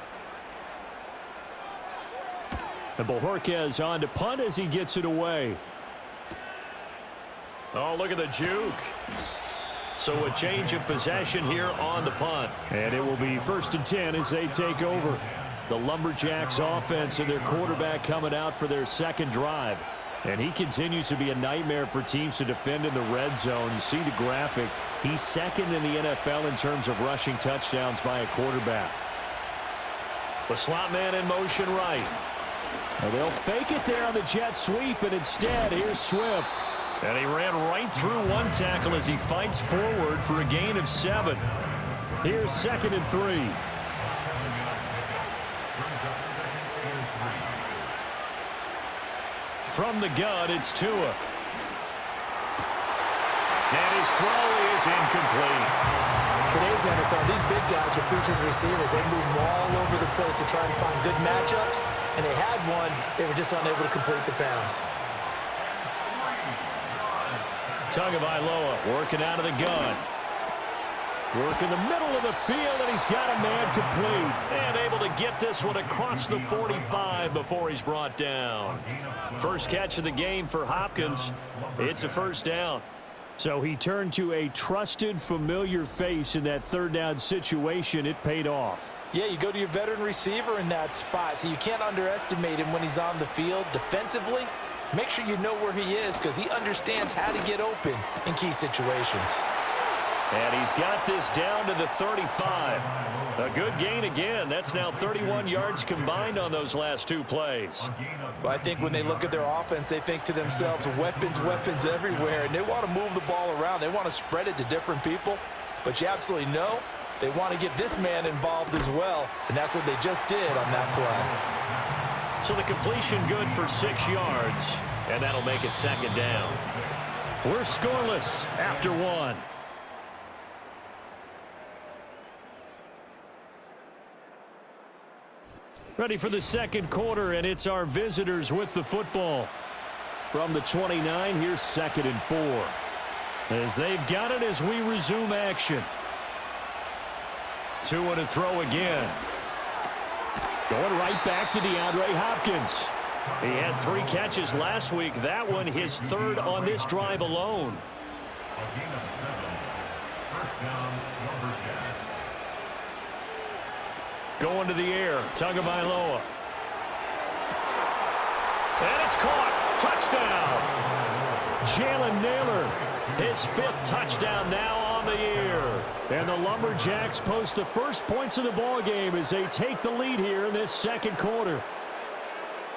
And Bojorquez on to punt as he gets it away. Oh, look at the juke. So a change of possession here on the punt. And it will be 1st and 10 as they take over. The Lumberjacks offense and their quarterback coming out for their second drive. And he continues to be a nightmare for teams to defend in the red zone. You see the graphic. He's second in the NFL in terms of rushing touchdowns by a quarterback. The slot man in motion right. And they'll fake it there on the jet sweep, and instead, here's Swift. And he ran right through one tackle as he fights forward for a gain of 7. Here's 2nd and 3. From the gun, it's Tua. And his throw is incomplete. Today's NFL, these big guys are featured receivers. They move all over the place to try and find good matchups, and they had one. They were just unable to complete the pass. Tagovailoa working out of the gun. Work in the middle of the field, and he's got a man complete. And able to get this one across the 45 before he's brought down. First catch of the game for Hopkins. It's a 1st down. So he turned to a trusted, familiar face in that 3rd down situation. It paid off. Yeah, you go to your veteran receiver in that spot, so you can't underestimate him when he's on the field defensively. Make sure you know where he is because he understands how to get open in key situations. And he's got this down to the 35. A good gain again. That's now 31 yards combined on those last 2 plays. Well, I think when they look at their offense, they think to themselves, weapons, weapons everywhere, and they want to move the ball around. They want to spread it to different people, but you absolutely know they want to get this man involved as well, and that's what they just did on that play. So the completion good for 6 yards, and that'll make it 2nd down. We're scoreless after 1. Ready for the 2nd quarter, and it's our visitors with the football. From the 29, here's 2nd and 4. As they've got it as we resume action. Tua to throw again. Going right back to DeAndre Hopkins. He had 3 catches last week. That one his 3rd on this drive alone. Going to the air, Tagovailoa. And it's caught. Touchdown. Jalen Naylor, his 5th touchdown now on the year. And the Lumberjacks post the first points of the ball game as they take the lead here in this 2nd quarter.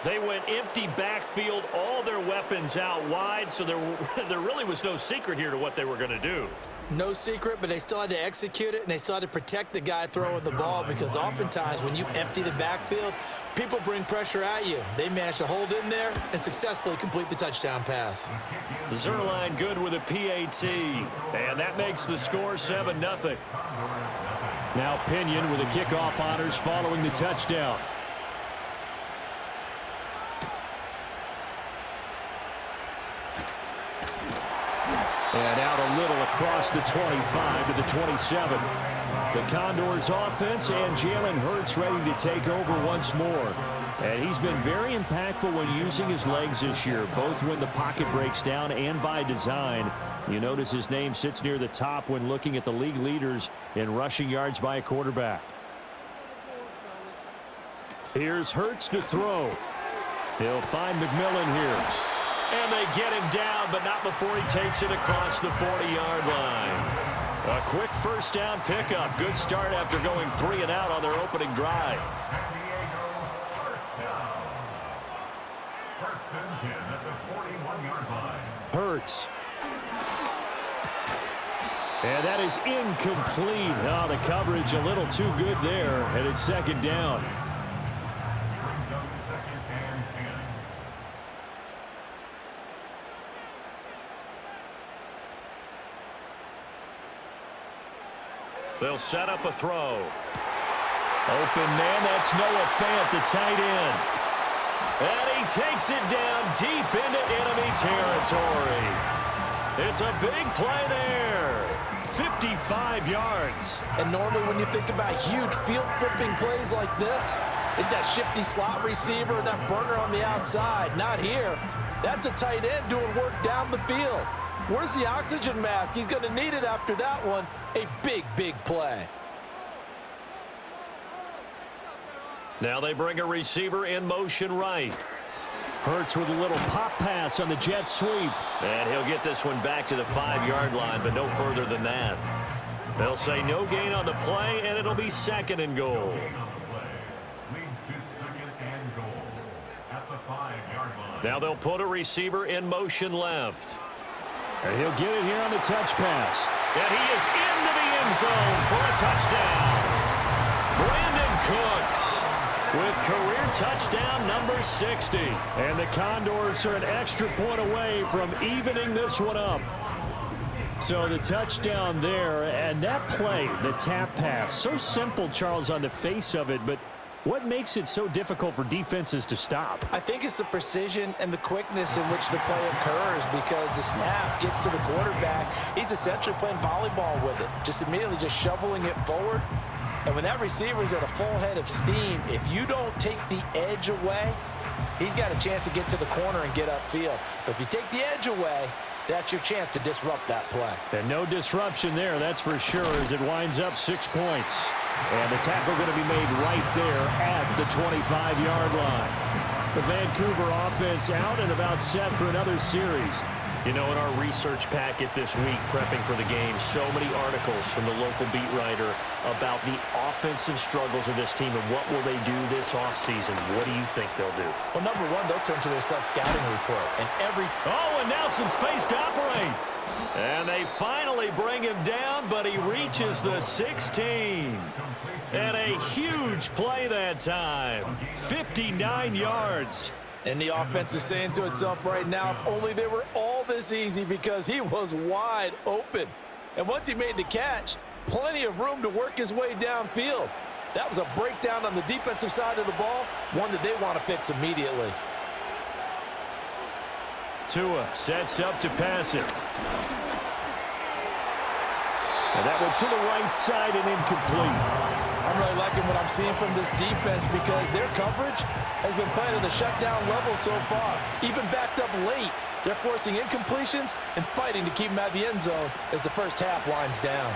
They went empty backfield, all their weapons out wide, so there really was no secret here to what they were going to do. No secret, but they still had to execute it, and they still had to protect the guy throwing the ball because oftentimes when you empty the backfield, people bring pressure at you. They managed to hold in there and successfully complete the touchdown pass. Zerline good with a PAT, and that makes the score 7-0. Now Pinion with the kickoff honors following the touchdown. And out a little across the 25 to the 27. The Condors offense and Jalen Hurts ready to take over once more. And he's been very impactful when using his legs this year, both when the pocket breaks down and by design. You notice his name sits near the top when looking at the league leaders in rushing yards by a quarterback. Here's Hurts to throw. He'll find McMillan here. And they get him down, but not before he takes it across the 40-yard line. A quick 1st down pickup. Good start after going 3 and out on their opening drive. Hurts. And that is incomplete. Oh, the coverage a little too good there, and it's 2nd down. They'll set up a throw. Open man, that's Noah Fant, the tight end. takes it down deep into enemy territory. It's a big play there. 55 yards. And normally when you think about huge field-flipping plays like this, it's that shifty slot receiver, that burner on the outside. Not here. That's a tight end doing work down the field. Where's the oxygen mask? He's going to need it after that one. A big, big play. Now they bring a receiver in motion right. Hurts with a little pop pass on the jet sweep. And he'll get this one back to the 5-yard line, but no further than that. They'll say no gain on the play, and it'll be 2nd and goal. Leads to 2nd and goal at the 5-yard line. Now they'll put a receiver in motion left. And he'll get it here on the touch pass. And he is into the end zone for a touchdown. Brandon Cooks with career touchdown number 60. And the Condors are an extra point away from evening this one up. So the touchdown there, and that play, the tap pass, so simple, Charles, on the face of it, but what makes it so difficult for defenses to stop? I think it's the precision and the quickness in which the play occurs, because the snap gets to the quarterback. He's essentially playing volleyball with it, just immediately just shoveling it forward. And when that receiver is at a full head of steam, if you don't take the edge away, he's got a chance to get to the corner and get upfield. But if you take the edge away, that's your chance to disrupt that play. And no disruption there, that's for sure, as it winds up 6 points. And the tackle going to be made right there at the 25-yard line. The Vancouver offense out and about set for another series. You know, in our research packet this week, prepping for the game, so many articles from the local beat writer about the offensive struggles of this team and what will they do this offseason. What do you think they'll do? Well, number one, they'll turn to their self-scouting report. And and now some space to operate. And they finally bring him down, but he reaches the 16. And a huge play that time. 59 yards. And the offense is saying to itself right now, if only they were all this easy, because he was wide open. And once he made the catch, plenty of room to work his way downfield. That was a breakdown on the defensive side of the ball, one that they want to fix immediately. Tua sets up to pass it. And that one to the right side and incomplete. I'm really liking what I'm seeing from this defense, because their coverage has been playing at a shutdown level so far. Even backed up late, they're forcing incompletions and fighting to keep them at the end zone as the first half winds down.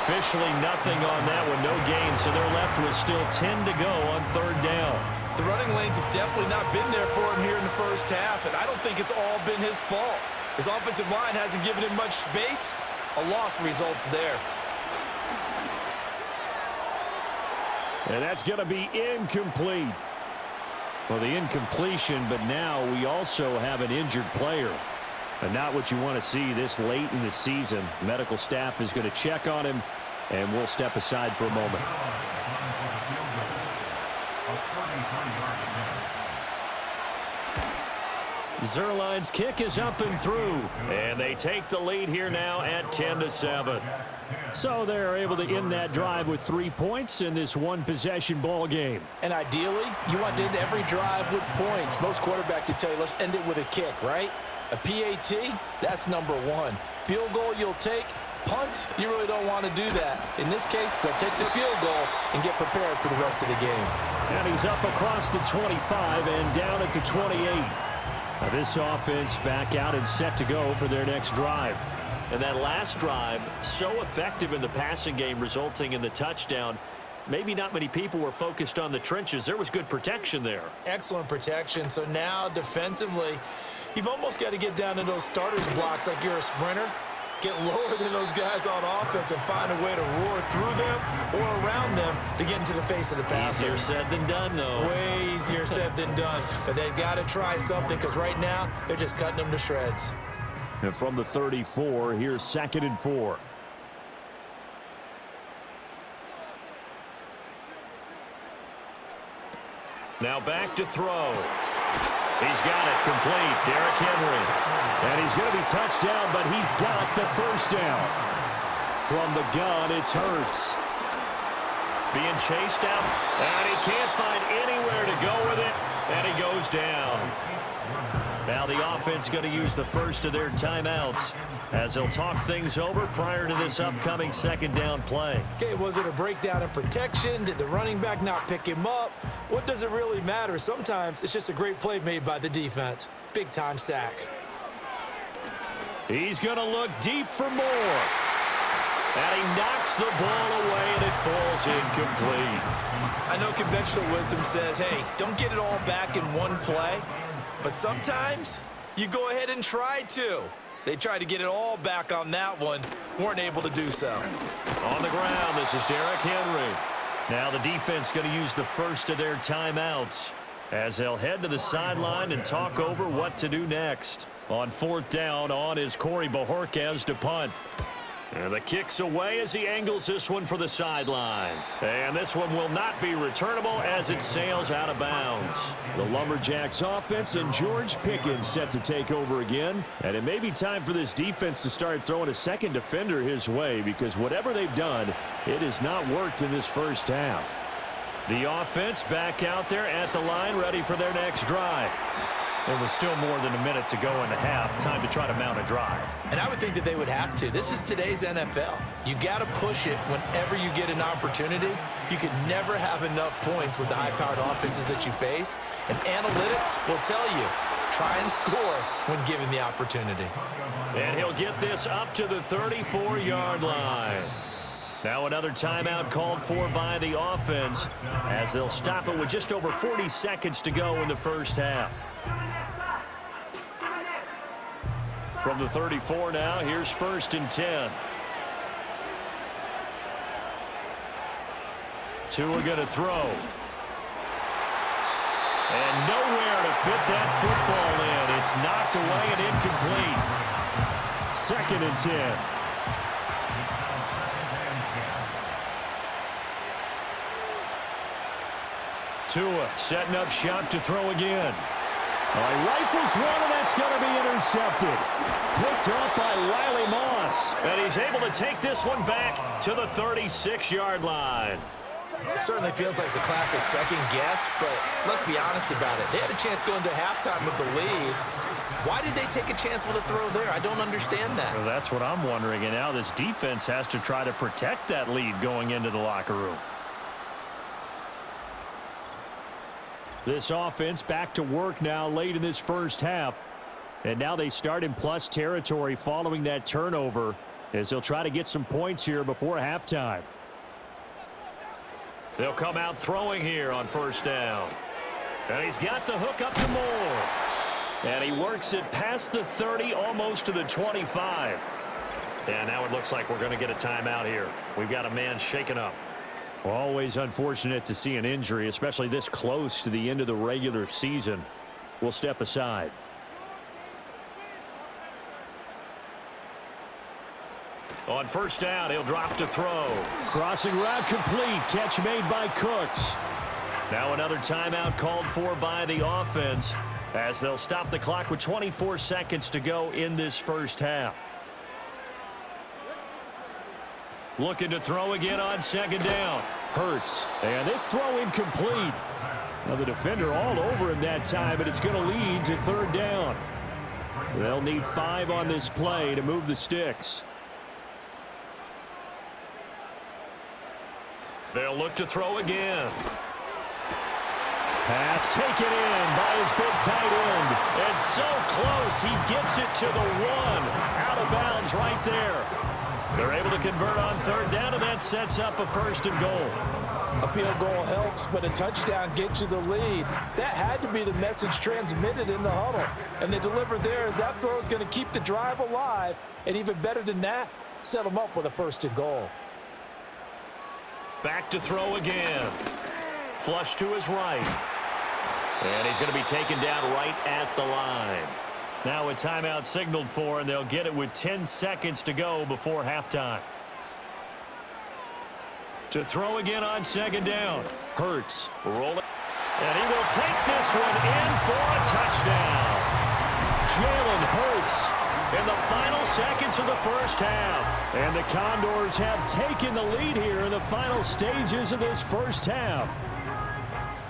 Officially nothing on that one, no gain, so they're left with still 10 to go on 3rd down. The running lanes have definitely not been there for him here in the first half, and I don't think it's all been his fault. His offensive line hasn't given him much space. A loss results there. And that's going to be incomplete. Well, the incompletion, but now we also have an injured player. And not what you want to see this late in the season. Medical staff is going to check on him, and we'll step aside for a moment. Zerline's kick is up and through, and they take the lead here now at 10-7. So they're able to end that drive with 3 points in this one-possession ball game. And ideally, you want to end every drive with points. Most quarterbacks would tell you, let's end it with a kick, right? A PAT, that's number one. Field goal you'll take. Punts, you really don't want to do that. In this case, they'll take the field goal and get prepared for the rest of the game. And he's up across the 25 and down at the 28. Now this offense back out and set to go for their next drive. And that last drive, so effective in the passing game, resulting in the touchdown. Maybe not many people were focused on the trenches. There was good protection there. Excellent protection. So now defensively, you've almost got to get down to those starters blocks like you're a sprinter. Get lower than those guys on offense and find a way to roar through them or around them to get into the face of the passer. Easier said than done, though. Way easier said than done. But they've got to try something, because right now they're just cutting them to shreds. And from the 34, here's 2nd and 4. Now back to throw. He's got it complete. Derrick Henry. And he's going to be touched down, but he's got the first down. From the gun, it's Hurts. being chased out, and he can't find anywhere to go with it, and he goes down. Now the offense going to use the first of their timeouts as they'll talk things over prior to this upcoming second down play. Okay, was it a breakdown in protection? Did the running back not pick him up? What does it really matter? Sometimes it's just a great play made by the defense. Big-time sack. He's going to look deep for more. And he knocks the ball away, and it falls incomplete. I know conventional wisdom says, hey, don't get it all back in one play. But sometimes you go ahead and try to. They tried to get it all back on that one. Weren't able to do so. On the ground, this is Derrick Henry. Now the defense going to use the first of their timeouts as they'll head to the sideline and talk over what to do next. On fourth down, on is Corey Bojorquez to punt. And the kick's away as he angles this one for the sideline. And this one will not be returnable as it sails out of bounds. The Lumberjacks offense and George Pickens set to take over again. And it may be time for this defense to start throwing a second defender his way, because whatever they've done, it has not worked in this first half. The offense back out there at the line, ready for their next drive. There was still more than a minute to go in the half. Time to try to mount a drive. And I would think that they would have to. This is today's NFL. You got to push it whenever you get an opportunity. You can never have enough points with the high-powered offenses that you face. And analytics will tell you, try and score when given the opportunity. And he'll get this up to the 34-yard line. Now another timeout called for by the offense as they'll stop it with just over 40 seconds to go in the first half. From the 34 now, here's 1st and 10. Tua going to throw. And nowhere to fit that football in. It's knocked away and incomplete. 2nd and 10. Tua setting up shop to throw again. He rifles one, and that's going to be intercepted. Picked up by Riley Moss. And he's able to take this one back to the 36-yard line. It certainly feels like the classic second guess, but let's be honest about it. They had a chance going to halftime with the lead. Why did they take a chance with a throw there? I don't understand that. Well, that's what I'm wondering, and now this defense has to try to protect that lead going into the locker room. This offense back to work now late in this first half. And now they start in plus territory following that turnover as they'll try to get some points here before halftime. They'll come out throwing here on 1st down. And he's got the hook up to Moore. And he works it past the 30, almost to the 25. And now it looks like we're going to get a timeout here. We've got a man shaken up. Always unfortunate to see an injury, especially this close to the end of the regular season. We'll step aside. On 1st down, he'll drop to throw. Crossing route complete. Catch made by Cooks. Now another timeout called for by the offense as they'll stop the clock with 24 seconds to go in this first half. Looking to throw again on 2nd down. Hurts. And this throw incomplete. Now the defender all over him that time, but it's going to lead to 3rd down. They'll need 5 on this play to move the sticks. They'll look to throw again. Pass taken in by his big tight end. It's so close, he gets it to the 1. Out of bounds right there. They're able to convert on 3rd down, and that sets up a 1st and goal. A field goal helps, but a touchdown gets you the lead. That had to be the message transmitted in the huddle. And they delivered there as that throw is going to keep the drive alive. And even better than that, set them up with a 1st and goal. Back to throw again. Flush to his right. And he's going to be taken down right at the line. Now a timeout signaled for, and they'll get it with 10 seconds to go before halftime. To throw again on 2nd down. Hurts. Roll it. And he will take this one in for a touchdown. Jalen Hurts in the final seconds of the first half. And the Condors have taken the lead here in the final stages of this first half.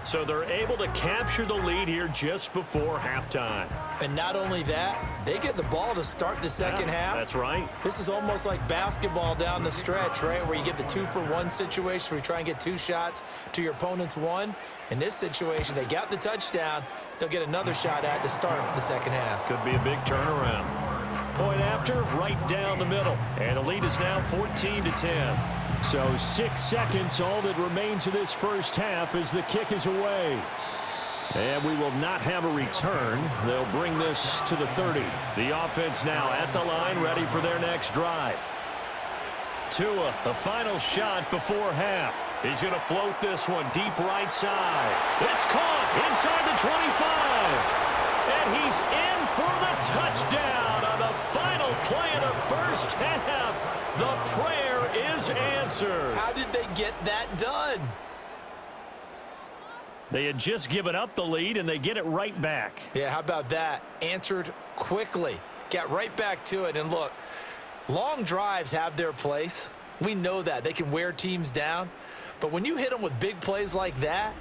So they're able to capture the lead here just before halftime. And not only that, they get the ball to start the second half. That's right. This is almost like basketball down the stretch, right, where you get the 2-for-1 situation where you try and get 2 shots to your opponent's 1. In this situation, they got the touchdown. They'll get another shot at to start the second half. Could be a big turnaround. Point after, right down the middle. And the lead is now 14-10. So 6 seconds, all that remains of this first half as the kick is away. And we will not have a return. They'll bring this to the 30. The offense now at the line, ready for their next drive. Tua, the final shot before half. He's going to float this one deep right side. It's caught inside the 25. And he's in for the touchdown on the final play of the first half. The prayer is answered. How did they get that done? They had just given up the lead, and they get it right back. Yeah, how about that? Answered quickly. Got right back to it. And look, long drives have their place. We know that. They can wear teams down. But when you hit them with big plays like that,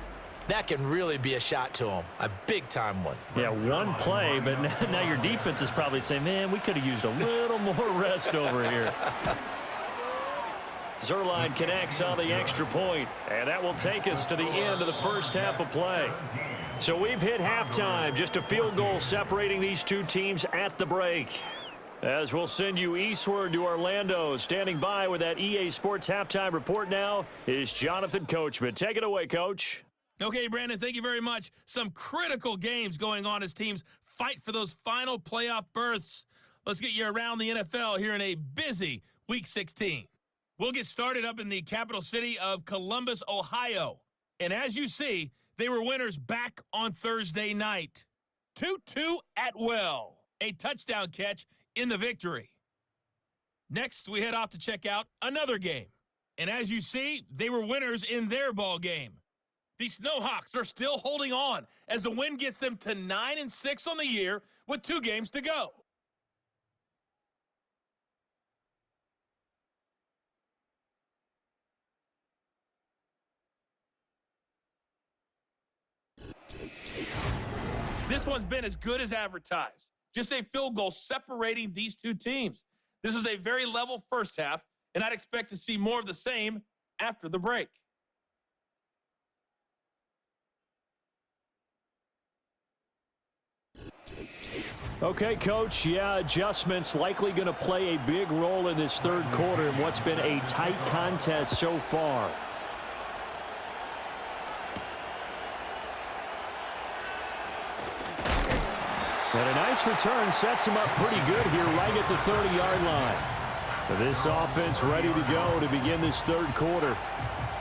that can really be a shot to them. A big-time one. Yeah, one play, but now your defense is probably saying, man, we could have used a little more rest over here. Zerline connects on the extra point, and that will take us to the end of the first half of play. So we've hit halftime, just a field goal separating these two teams at the break. As we'll send you eastward to Orlando, standing by with that EA Sports halftime report now is Jonathan Coachman. Take it away, Coach. Okay, Brandon, thank you very much. Some critical games going on as teams fight for those final playoff berths. Let's get you around the NFL here in a busy Week 16. We'll get started up in the capital city of Columbus, Ohio. And as you see, they were winners back on Thursday night. Tutu Atwell, a touchdown catch in the victory. Next, we head off to check out another game. And as you see, they were winners in their ball game. The Snowhawks are still holding on as the win gets them to 9-6 on the year with 2 games to go. This one's been as good as advertised. Just a field goal separating these two teams. This was a very level first half, and I'd expect to see more of the same after the break. Okay, Coach, yeah, adjustments likely going to play a big role in this third quarter in what's been a tight contest so far. And a nice return sets him up pretty good here right at the 30-yard line. This offense ready to go to begin this third quarter.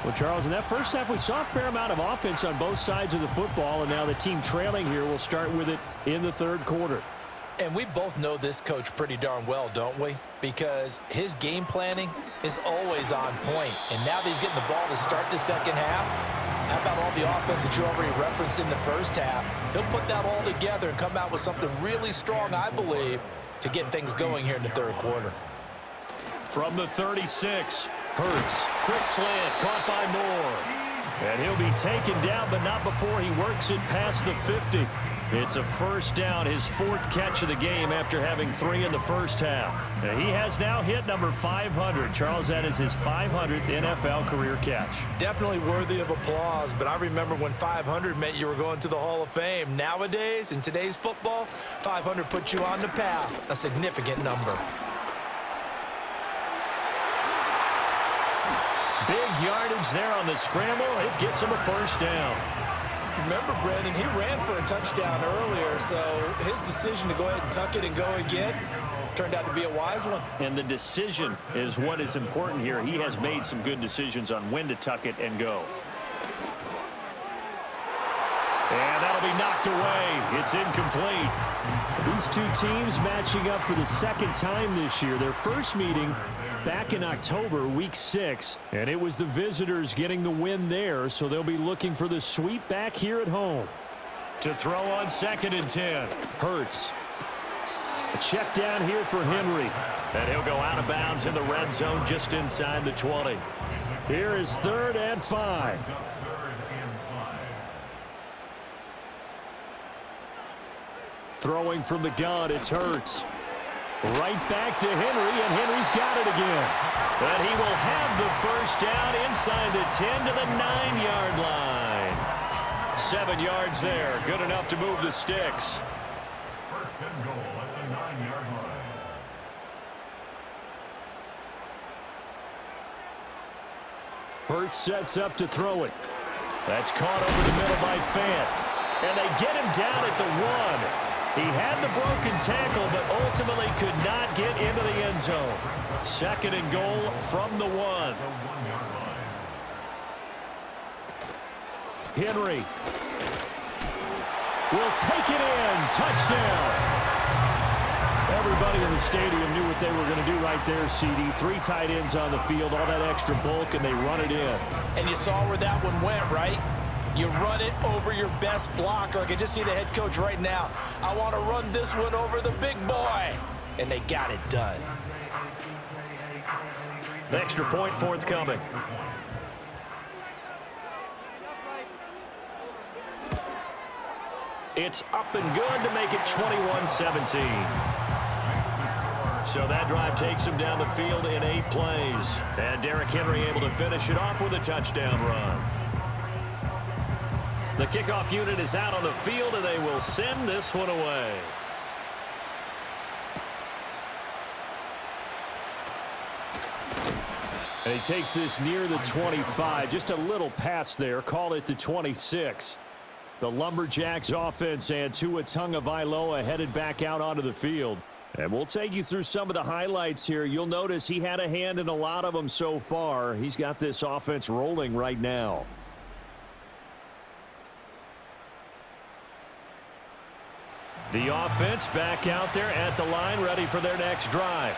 Well, Charles, in that first half, we saw a fair amount of offense on both sides of the football, and now the team trailing here will start with it in the third quarter. And we both know this coach pretty darn well, don't we? Because his game planning is always on point. And now that he's getting the ball to start the second half, how about all the offense that you already referenced in the first half? He'll put that all together and come out with something really strong, I believe, to get things going here in the third quarter. From the 36, Hurts, quick slant, caught by Moore. And he'll be taken down, but not before he works it past the 50. It's a first down, his 4th catch of the game after having 3 in the first half. And he has now hit number 500. Charles, that is his 500th NFL career catch. Definitely worthy of applause, but I remember when 500 meant you were going to the Hall of Fame. Nowadays, in today's football, 500 puts you on the path, a significant number. Big yardage there on the scramble. It gets him a first down. Remember, Brandon, he ran for a touchdown earlier, so his decision to go ahead and tuck it and go again turned out to be a wise one. And the decision is what is important here. He has made some good decisions on when to tuck it and go. And that'll be knocked away. It's incomplete. These two teams matching up for the second time this year. Their first meeting back in October, week 6, and it was the visitors getting the win there, so they'll be looking for the sweep back here at home. To throw on 2nd and 10. Hurts. A check down here for Henry. And he'll go out of bounds in the red zone just inside the 20. Here is 3rd and 5. Throwing from the gun, it's Hurts. Right back to Henry, and Henry's got it again. But he will have the first down inside the 10 to the 9-yard line. 7 yards there. Good enough to move the sticks. First and goal at the 9-yard line. Hurts sets up to throw it. That's caught over the middle by Fant. And they get him down at the 1. He had the broken tackle, but ultimately could not get into the end zone. 2nd and goal from the 1. Henry will take it in. Touchdown. Everybody in the stadium knew what they were going to do right there, CD. 3 tight ends on the field, all that extra bulk, and they run it in. And you saw where that one went, right? You run it over your best blocker. I can just see the head coach right now. I want to run this one over the big boy. And they got it done. The extra point forthcoming. It's up and good to make it 21-17. So that drive takes him down the field in 8 plays. And Derrick Henry able to finish it off with a touchdown run. The kickoff unit is out on the field, and they will send this one away. And he takes this near the 25. Just a little pass there. Call it the 26. The Lumberjacks offense and Tua Tagovailoa headed back out onto the field. And we'll take you through some of the highlights here. You'll notice he had a hand in a lot of them so far. He's got this offense rolling right now. The offense back out there at the line, ready for their next drive.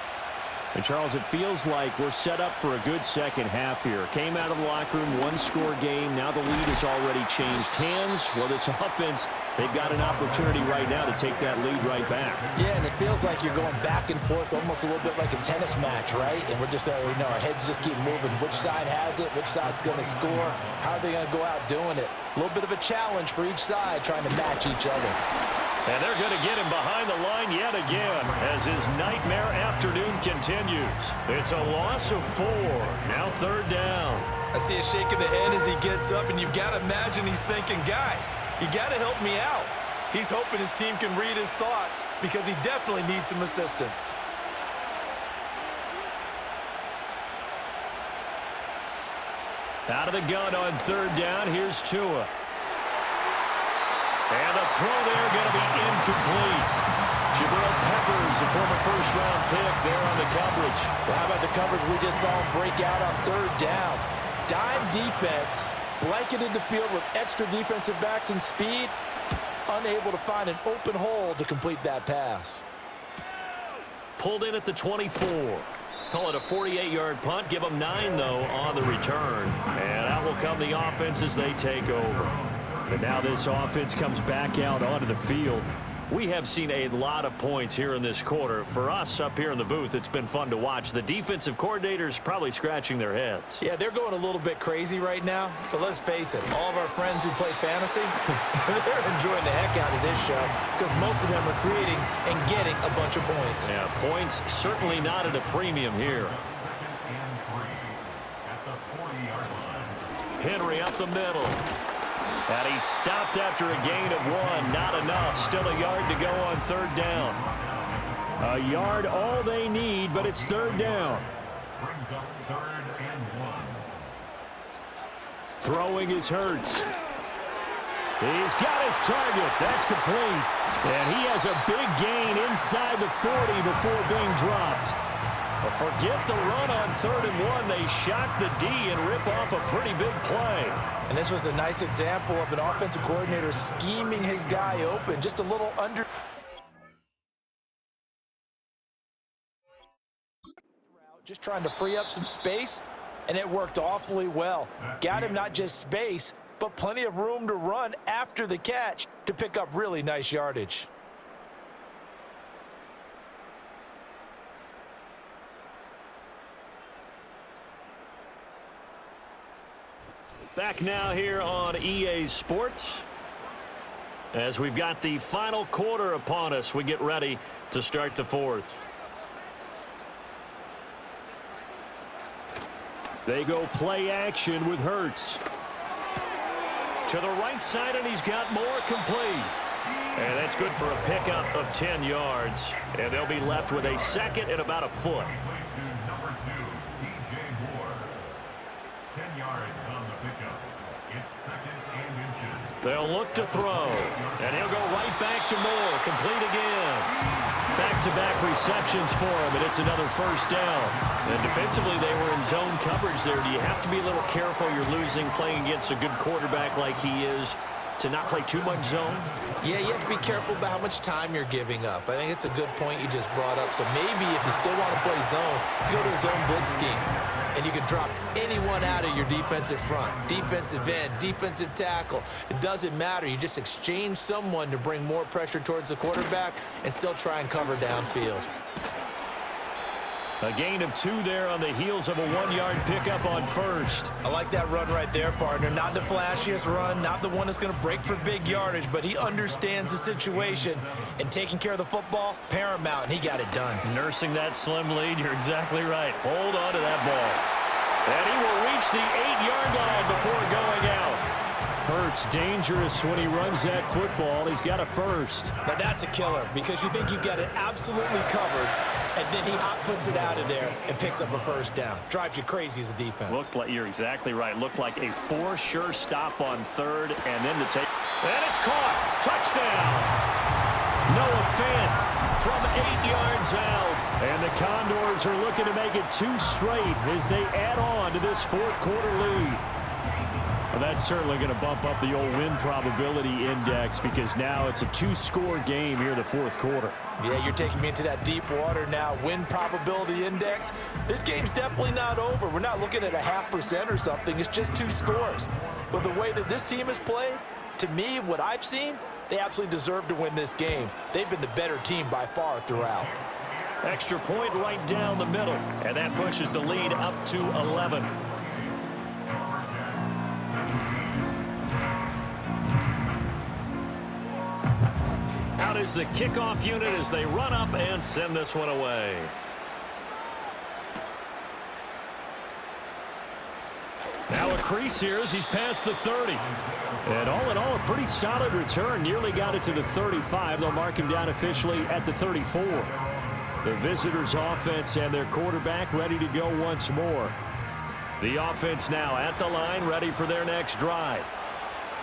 And, Charles, it feels like we're set up for a good second half here. Came out of the locker room, 1-score game. Now the lead has already changed hands. Well, this offense, they've got an opportunity right now to take that lead right back. Yeah, and it feels like you're going back and forth almost a little bit like a tennis match, right? And we're just, our heads just keep moving. Which side has it? Which side's going to score? How are they going to go out doing it? A little bit of a challenge for each side trying to match each other. And they're going to get him behind the line yet again as his nightmare afternoon continues. It's a loss of 4. Now 3rd down. I see a shake of the head as he gets up, and you've got to imagine he's thinking, guys, you got to help me out. He's hoping his team can read his thoughts because he definitely needs some assistance. Out of the gun on 3rd down. Here's Tua. And the throw there going to be incomplete. Jabril Peppers, a former first-round pick there on the coverage. Well, how about the coverage we just saw him break out on 3rd down? Dime defense, blanketed the field with extra defensive backs and speed, unable to find an open hole to complete that pass. Pulled in at the 24. Call it a 48-yard punt. Give them 9, though, on the return. And out will come the offense as they take over. But now this offense comes back out onto the field. We have seen a lot of points here in this quarter. For us up here in the booth, it's been fun to watch. The defensive coordinators probably scratching their heads. Yeah, they're going a little bit crazy right now. But let's face it, all of our friends who play fantasy, they're enjoying the heck out of this show because most of them are creating and getting a bunch of points. Yeah, points certainly not at a premium here. Henry up the middle. And he stopped after a gain of 1. Not enough. Still a yard to go on 3rd down. A yard all they need, but it's 3rd down. Brings up 3rd and 1. Throwing is Hurts. He's got his target. That's complete. And he has a big gain inside the 40 before being dropped. But forget the run on 3rd and 1. They shock the D and rip off a pretty big play. And this was a nice example of an offensive coordinator scheming his guy open. Just a little under. Just trying to free up some space, and it worked awfully well. Got him not just space, but plenty of room to run after the catch to pick up really nice yardage. Back now here on EA Sports. As we've got the final quarter upon us, we get ready to start the fourth. They go play action with Hurts. To the right side, and he's got more complete. And that's good for a pickup of 10 yards. And they'll be left with a second and about a foot. Number 2, DJ Moore. 10 yards on the pickup. It's second and inches. They'll look to throw. And he'll go right back to Moore. Complete again. Back-to-back receptions for him, and it's another first down. And defensively, they were in zone coverage there. Do you have to be a little careful? You're losing playing against a good quarterback like he is to not play too much zone? Yeah, you have to be careful about how much time you're giving up. I think it's a good point you just brought up. So maybe if you still want to play zone, you go to a zone blitz scheme, and you can drop anyone out of your defensive front, defensive end, defensive tackle. It doesn't matter. You just exchange someone to bring more pressure towards the quarterback and still try and cover downfield. A gain of 2 there on the heels of a 1-yard pickup on first. I like that run right there, partner. Not the flashiest run, not the one that's going to break for big yardage, but he understands the situation, and taking care of the football, paramount, and he got it done. Nursing that slim lead, you're exactly right. Hold on to that ball. And he will reach the 8-yard line before going out. Hurts dangerous when he runs that football. He's got a first. Now that's a killer because you think you've got it absolutely covered, and then he hot-foots it out of there and picks up a first down. Drives you crazy as a defense. Looked like, you're exactly right. Looked like a for-sure stop on third, and then to take. And it's caught. Touchdown. Noah Fant from 8 yards out. And the Condors are looking to make it 2 straight as they add on to this fourth quarter lead. Well, that's certainly going to bump up the old win probability index because now it's a 2-score game here in the fourth quarter. Yeah, you're taking me into that deep water now. Win probability index. This game's definitely not over. We're not looking at a 0.5% or something. It's just 2 scores. But the way that this team has played, to me, what I've seen, they absolutely deserve to win this game. They've been the better team by far throughout. Extra point right down the middle, and that pushes the lead up to 11. Out is the kickoff unit as they run up and send this one away. Now a crease here as he's past the 30. And all in all, a pretty solid return. Nearly got it to the 35. They'll mark him down officially at the 34. The visitors' offense and their quarterback ready to go once more. The offense now at the line, ready for their next drive.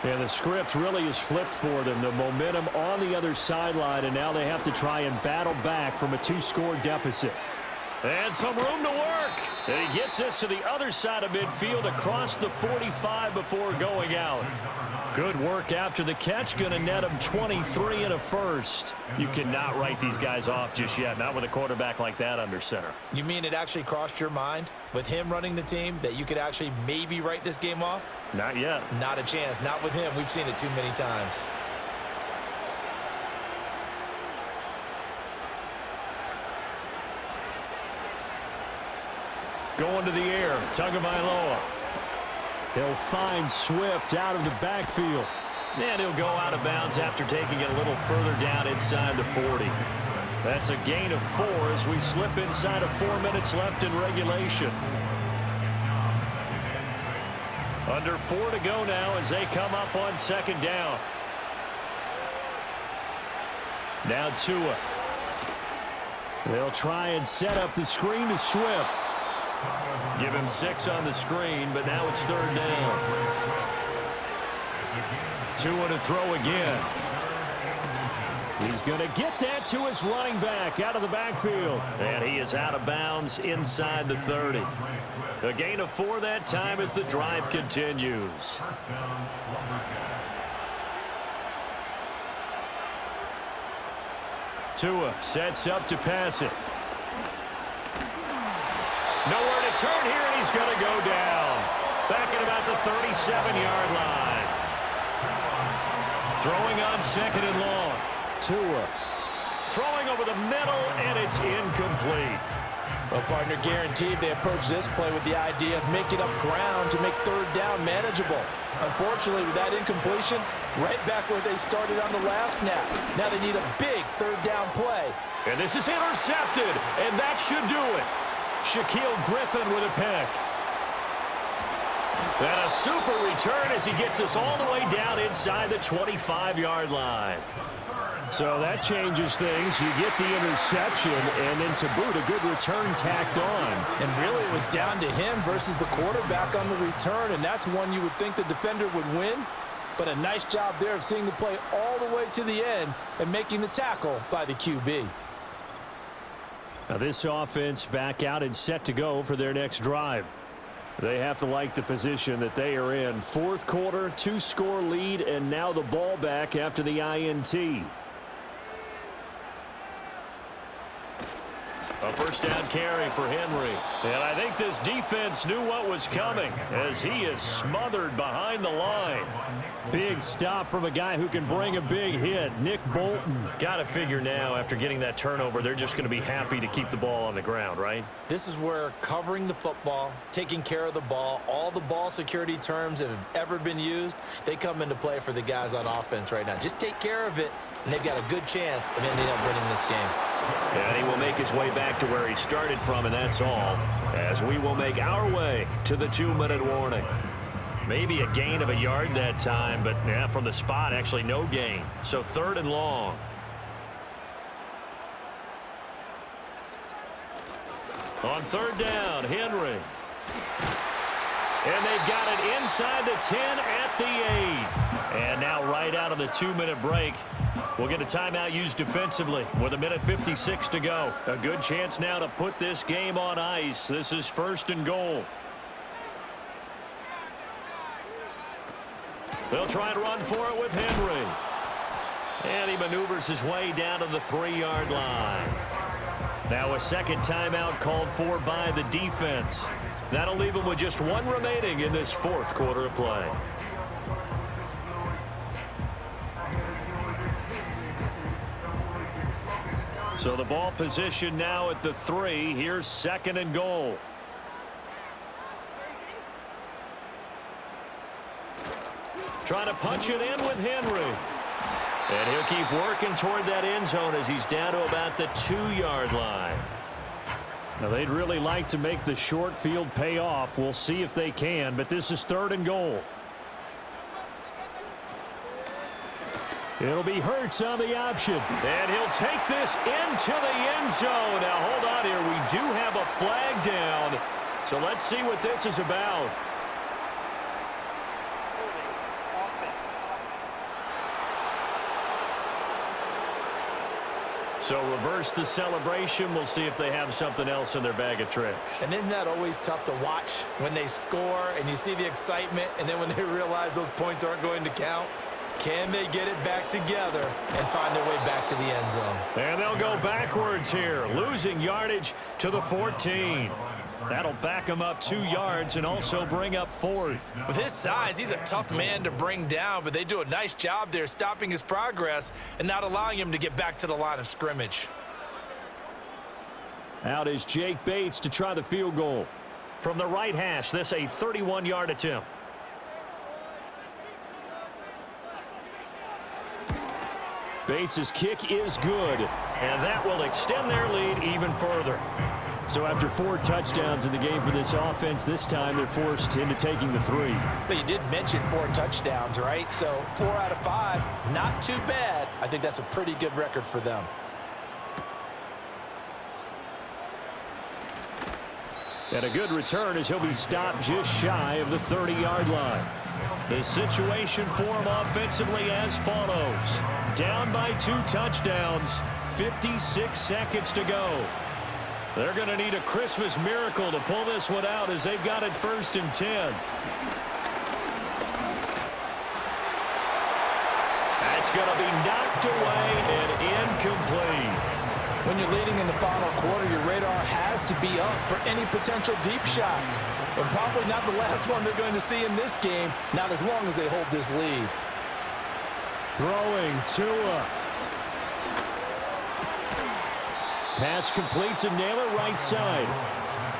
And the script really is flipped for them. The momentum on the other sideline, and now they have to try and battle back from a 2-score deficit. And some room to work. And he gets us to the other side of midfield across the 45 before going out. Good work after the catch. Going to net him 23 and a first. You cannot write these guys off just yet, not with a quarterback like that under center. You mean it actually crossed your mind with him running the team that you could actually maybe write this game off? Not yet. Not a chance. Not with him. We've seen it too many times. Going to the air. Tagovailoa. He'll find Swift out of the backfield. And he'll go out of bounds after taking it a little further down inside the 40. That's a gain of 4 as we slip inside of 4 minutes left in regulation. Under 4 to go now as they come up on second down. Now Tua. They'll try and set up the screen to Swift. Give him 6 on the screen, but now it's third down. Tua to throw again. He's going to get that to his running back out of the backfield. And he is out of bounds inside the 30. A gain of 4 that time as the drive continues. Tua sets up to pass it. Nowhere to turn here, and he's going to go down. Back at about the 37-yard line. Throwing on second and long. Tua throwing over the middle, and it's incomplete. Well, partner, guaranteed they approach this play with the idea of making up ground to make third down manageable. Unfortunately, with that incompletion, right back where they started on the last snap. Now they need a big third down play. And this is intercepted, and that should do it. Shaquille Griffin with a pick. And a super return as he gets us all the way down inside the 25-yard line. So that changes things. You get the interception, and then to boot, a good return tacked on. And really, it was down to him versus the quarterback on the return, and that's one you would think the defender would win. But a nice job there of seeing the play all the way to the end and making the tackle by the QB. Now this offense back out and set to go for their next drive. They have to like the position that they are in. Fourth quarter, 2-score lead, and now the ball back after the INT. A first down carry for Henry. And I think this defense knew what was coming as he is smothered behind the line. Big stop from a guy who can bring a big hit, Nick Bolton. Got to figure now, after getting that turnover, they're just going to be happy to keep the ball on the ground, right? This is where covering the football, taking care of the ball, all the ball security terms that have ever been used, they come into play for the guys on offense right now. Just take care of it, and they've got a good chance of ending up winning this game. And he will make his way back to where he started from, and that's all, as we will make our way to the 2-minute warning. Maybe a gain of a yard that time, but yeah, from the spot, actually no gain. So 3rd and long. On 3rd down, Henry. And they've got it inside the 10 at the 8. And now right out of the 2-minute break, we'll get a timeout used defensively with 1:56 to go. A good chance now to put this game on ice. This is 1st and goal. They'll try and run for it with Henry. And he maneuvers his way down to the 3-yard line. Now a second timeout called for by the defense. That'll leave them with just 1 remaining in this 4th quarter of play. So the ball position now at the 3. Here's 2nd and goal. Trying to punch it in with Henry. And he'll keep working toward that end zone as he's down to about the 2-yard line. Now they'd really like to make the short field pay off. We'll see if they can, but this is 3rd and goal. It'll be Hurts on the option. And he'll take this into the end zone. Now hold on here. We do have a flag down. So let's see what this is about. So reverse the celebration. We'll see if they have something else in their bag of tricks. And isn't that always tough to watch when they score and you see the excitement, and then when they realize those points aren't going to count? Can they get it back together and find their way back to the end zone? And they'll go backwards here, losing yardage to the 14. That'll back him up 2 yards and also bring up 4th. With his size, he's a tough man to bring down, but they do a nice job there stopping his progress and not allowing him to get back to the line of scrimmage. Out is Jake Bates to try the field goal. From the right hash, this a 31-yard attempt. Bates' kick is good. And that will extend their lead even further. So after 4 touchdowns in the game for this offense, this time they're forced into taking the 3. But you did mention 4 touchdowns, right? So 4 out of 5, not too bad. I think that's a pretty good record for them. And a good return as he'll be stopped just shy of the 30-yard line. The situation for him offensively as follows. Down by 2 touchdowns, 56 seconds to go. They're going to need a Christmas miracle to pull this one out as they've got it 1st and 10. That's going to be knocked away and incomplete. When you're leading in the final quarter, your radar has to be up for any potential deep shots. But probably not the last one they're going to see in this game, not as long as they hold this lead. Throwing Tua. Pass complete to Naylor right side.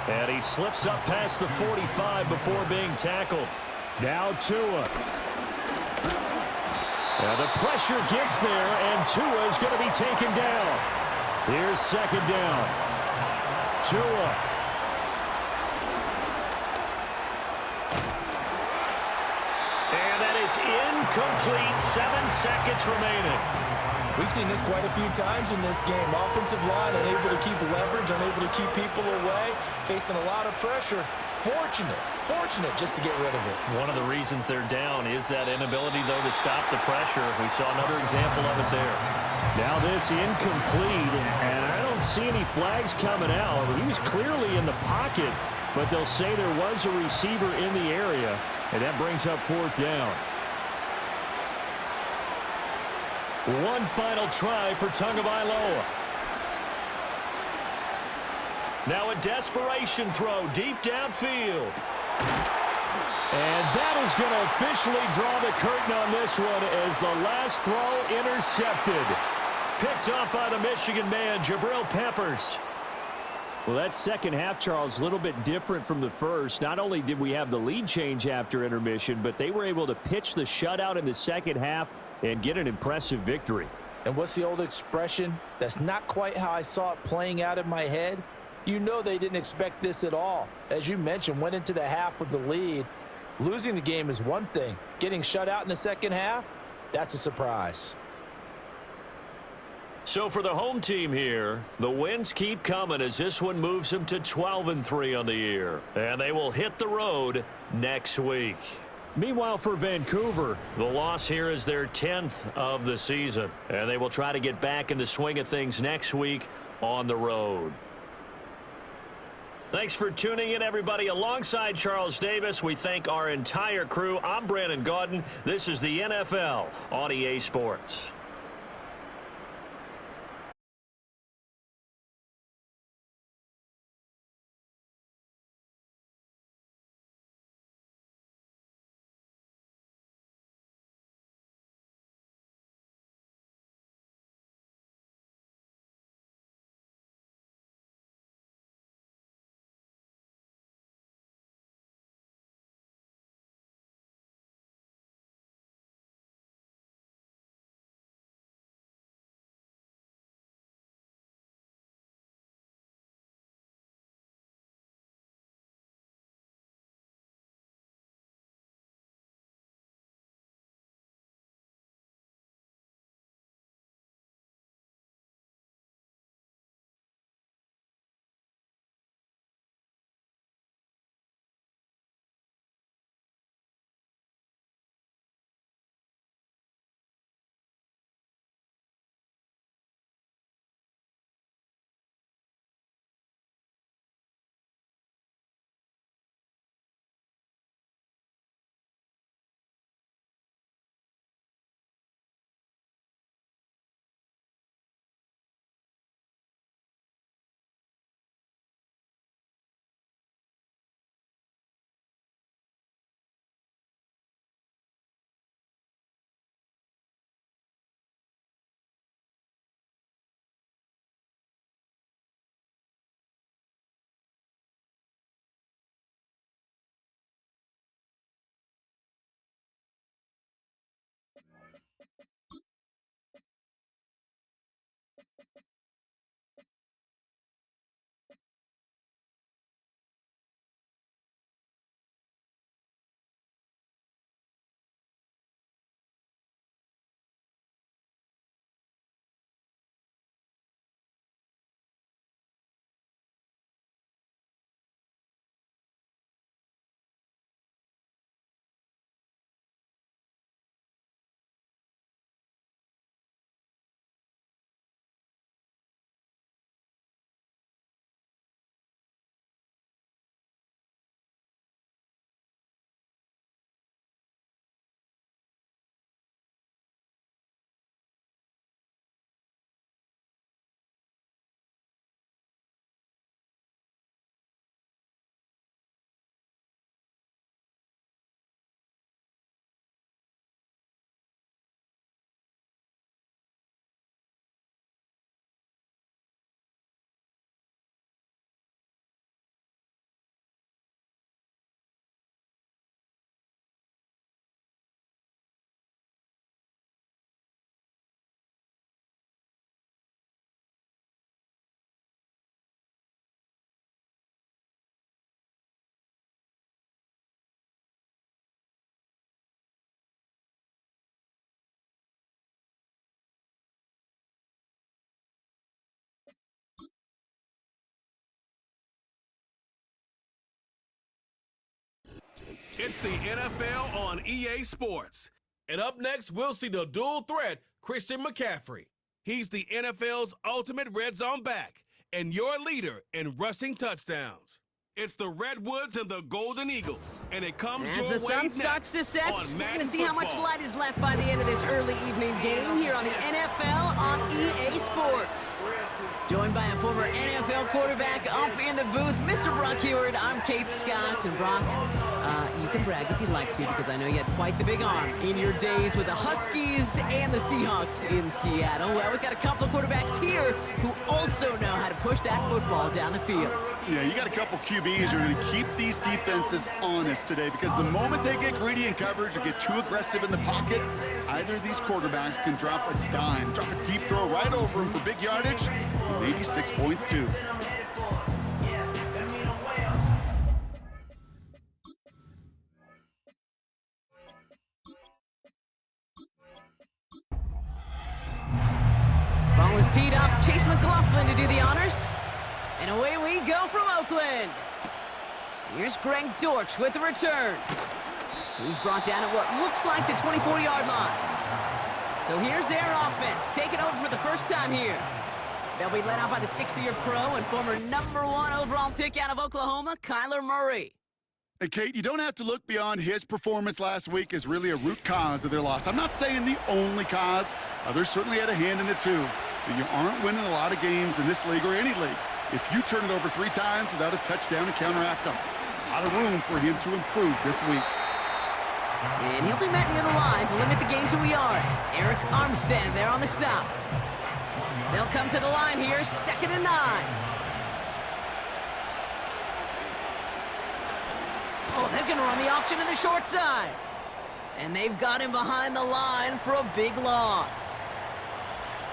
And he slips up past the 45 before being tackled. Now Tua. And the pressure gets there, and Tua is going to be taken down. Here's second down. Tua. And that is incomplete. 7 seconds remaining. We've seen this quite a few times in this game. Offensive line unable to keep leverage, unable to keep people away, facing a lot of pressure. Fortunate just to get rid of it. One of the reasons they're down is that inability, though, to stop the pressure. We saw another example of it there. Now this incomplete, and I don't see any flags coming out. He was clearly in the pocket, but they'll say there was a receiver in the area, and that brings up fourth down. One final try for Tagovailoa. Now a desperation throw deep downfield. And that is going to officially draw the curtain on this one as the last throw intercepted. Picked up by the Michigan man, Jabril Peppers. Well, that second half, Charles, a little bit different from the first. Not only did we have the lead change after intermission, but they were able to pitch the shutout in the second half and get an impressive victory. And what's the old expression? That's not quite how I saw it playing out in my head. You know they didn't expect this at all. As you mentioned, went into the half with the lead. Losing the game is one thing. Getting shut out in the second half, that's a surprise. So for the home team here, the wins keep coming as this one moves them to 12-3 on the year. And they will hit the road next week. Meanwhile, for Vancouver, the loss here is their 10th of the season, and they will try to get back in the swing of things next week on the road. Thanks for tuning in, everybody. Alongside Charles Davis, we thank our entire crew. I'm Brandon Gaudin. This is the NFL on EA Sports. It's the NFL on EA Sports. And up next, we'll see the dual threat Christian McCaffrey. He's the NFL's ultimate red zone back and your leader in rushing touchdowns. It's the Redwoods and the Golden Eagles, and it comes As your the way sun starts to set, on we're Madden going to see how much football. light is left by the end of this early evening game here on the NFL on EA Sports. Joined by a former NFL quarterback up in the booth, Mr. Brock Heward. I'm Kate Scott, and Brock, you can brag if you'd like to, because I know you had quite the big arm in your days with the Huskies and the Seahawks in Seattle. Well, we've got a couple of quarterbacks here who also know how to push that football down the field. Yeah, you got a couple QBs who are going to keep these defenses honest today, because the moment they get greedy in coverage or get too aggressive in the pocket, either of these quarterbacks can drop a dime, drop a deep throw right over them for big yardage, and maybe 6 points too. Ball is teed up. Chase McLaughlin to do the honors. And away we go from Oakland. Here's Greg Dortch with the return. He's brought down at what looks like the 24-yard line. So here's their offense, taking over for the first time here. They'll be led out by the 60-year pro and former #1 overall pick out of Oklahoma, Kyler Murray. And Kate, you don't have to look beyond his performance last week as really a root cause of their loss. I'm not saying the only cause. Others certainly had a hand in it too. But you aren't winning a lot of games in this league or any league if you turn it over 3 times without a touchdown to counteract them. A lot of room for him to improve this week. And he'll be met near the line to limit the gain to a yard. Eric Armstead there on the stop. They'll come to the line here, 2nd and 9. Oh, they're going to run the option to the short side. And they've got him behind the line for a big loss.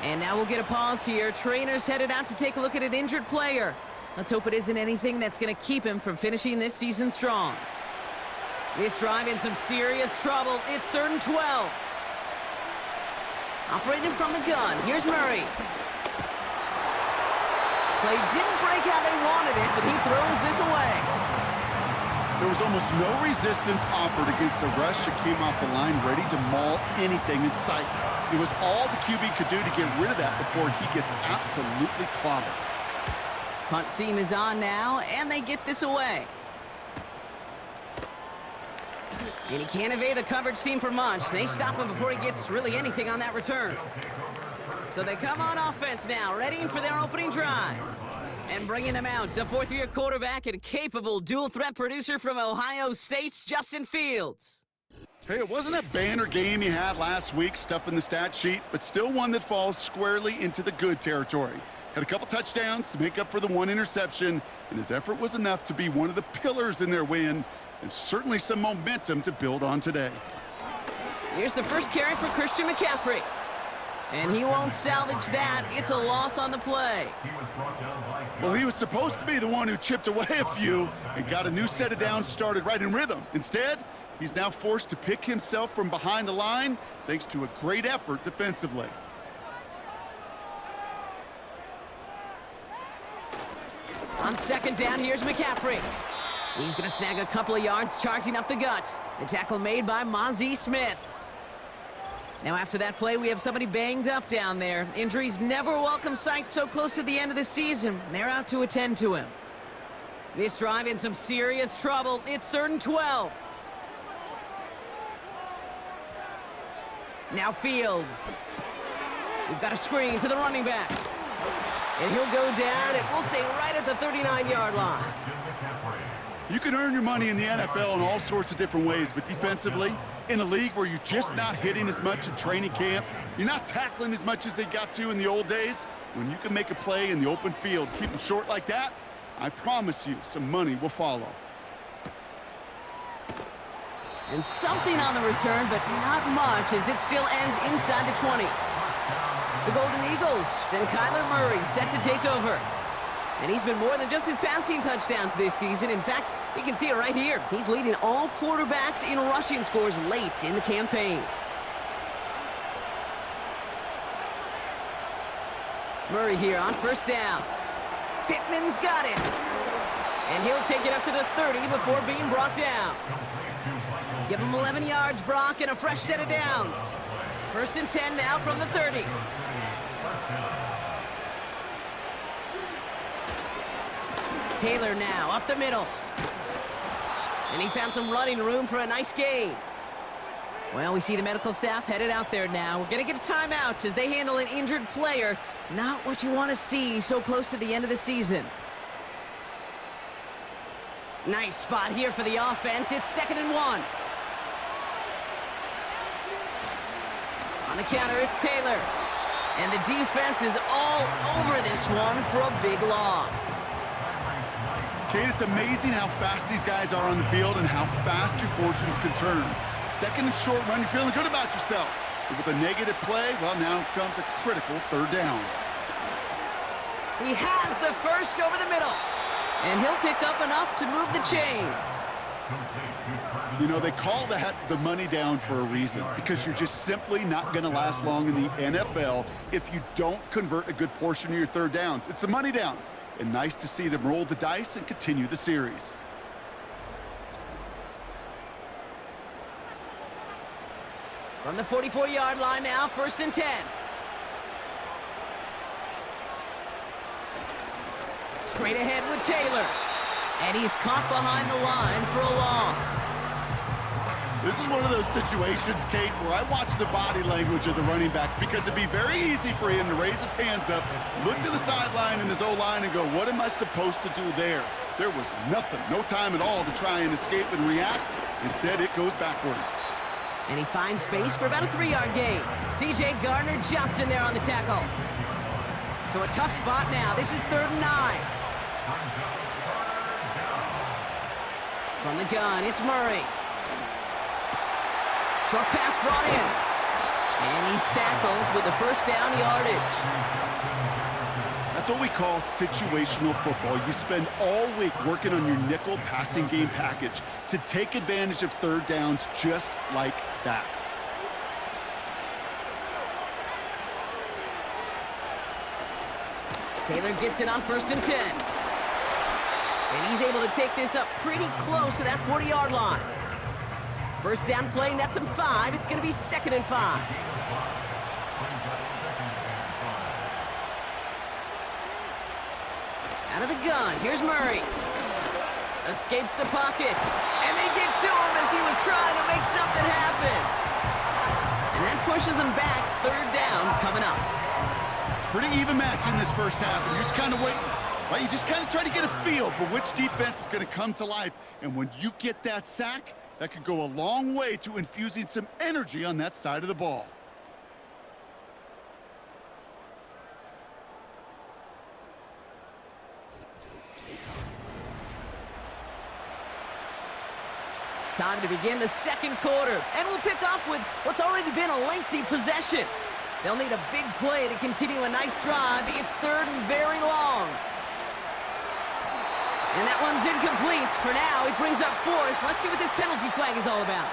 And now we'll get a pause here. Trainer's headed out to take a look at an injured player. Let's hope it isn't anything that's going to keep him from finishing this season strong. This drive in some serious trouble. It's 3rd and 12. Operating from the gun. Here's Murray. Play didn't break how they wanted it, and he throws this away. There was almost no resistance offered against a rush that came off the line ready to maul anything in sight. It was all the QB could do to get rid of that before he gets absolutely clobbered. Punt team is on now, and they get this away. And he can't evade the coverage team for much. They stop him before he gets really anything on that return. So they come on offense now, ready for their opening drive. And bringing them out, a 4th-year quarterback and capable dual-threat producer from Ohio State, Justin Fields. Hey, it wasn't a banner game he had last week, stuff in the stat sheet, but still one that falls squarely into the good territory. Had a couple touchdowns to make up for the 1 interception, and his effort was enough to be one of the pillars in their win, and certainly some momentum to build on today. Here's the first carry for Christian McCaffrey. And he won't salvage that. It's a loss on the play. Well, he was supposed to be the one who chipped away a few and got a new set of downs started right in rhythm. Instead, he's now forced to pick himself from behind the line thanks to a great effort defensively. On 2nd down, here's McCaffrey. He's going to snag a couple of yards, charging up the gut. The tackle made by Mozzie Smith. Now, after that play, we have somebody banged up down there. Injuries never a welcome sight so close to the end of the season. They're out to attend to him. This drive in some serious trouble. It's 3rd and 12. Now Fields. We've got a screen to the running back. And he'll go down, and we'll say right at the 39-yard line. You can earn your money in the NFL in all sorts of different ways, but defensively, in a league where you're just not hitting as much in training camp, you're not tackling as much as they got to in the old days, when you can make a play in the open field, keep them short like that, I promise you some money will follow. And something on the return, but not much, as it still ends inside the 20. The Golden Eagles and Kyler Murray set to take over. And he's been more than just his passing touchdowns this season. In fact, you can see it right here. He's leading all quarterbacks in rushing scores late in the campaign. Murray here on 1st down. Pittman's got it. And he'll take it up to the 30 before being brought down. Give him 11 yards, Brock, and a fresh set of downs. 1st and 10 now from the 30. Taylor now up the middle. And he found some running room for a nice gain. Well, we see the medical staff headed out there now. We're going to get a timeout as they handle an injured player. Not what you want to see so close to the end of the season. Nice spot here for the offense. It's 2nd and 1. On the counter, it's Taylor. And the defense is all over this one for a big loss. Kate, it's amazing how fast these guys are on the field and how fast your fortunes can turn. 2nd and short run, you're feeling good about yourself. But with a negative play, well, now comes a critical 3rd down. He has the first over the middle. And he'll pick up enough to move the chains. You know, they call that the money down for a reason, because you're just simply not going to last long in the NFL if you don't convert a good portion of your 3rd downs. It's the money down. And nice to see them roll the dice and continue the series. From the 44-yard line now, 1st and 10. Straight ahead with Taylor. And he's caught behind the line for a loss. This is one of those situations, Kate, where I watch the body language of the running back, because it'd be very easy for him to raise his hands up, look to the sideline in his O-line and go, what am I supposed to do there? There was nothing, no time at all to try and escape and react. Instead, it goes backwards. And he finds space for about a 3-yard gain. C.J. Gardner-Johnson there on the tackle. So a tough spot now. This is 3rd and 9. From the gun, it's Murray. Short pass brought in. And he's tackled with the 1st down yardage. That's what we call situational football. You spend all week working on your nickel passing game package to take advantage of 3rd downs just like that. Taylor gets it on 1st and 10. And he's able to take this up pretty close to that 40-yard line. 1st down play nets him 5. It's going to be 2nd and 5. Out of the gun, here's Murray. Escapes the pocket. And they get to him as he was trying to make something happen. And that pushes him back. 3rd down coming up. Pretty even match in this 1st half, and you're just kind of waiting. Right? You just kind of try to get a feel for which defense is going to come to life. And when you get that sack, that could go a long way to infusing some energy on that side of the ball. Time to begin the 2nd quarter, and we'll pick up with what's already been a lengthy possession. They'll need a big play to continue a nice drive. It's 3rd and very long. And that one's incomplete. For now, he brings up 4th. Let's see what this penalty flag is all about.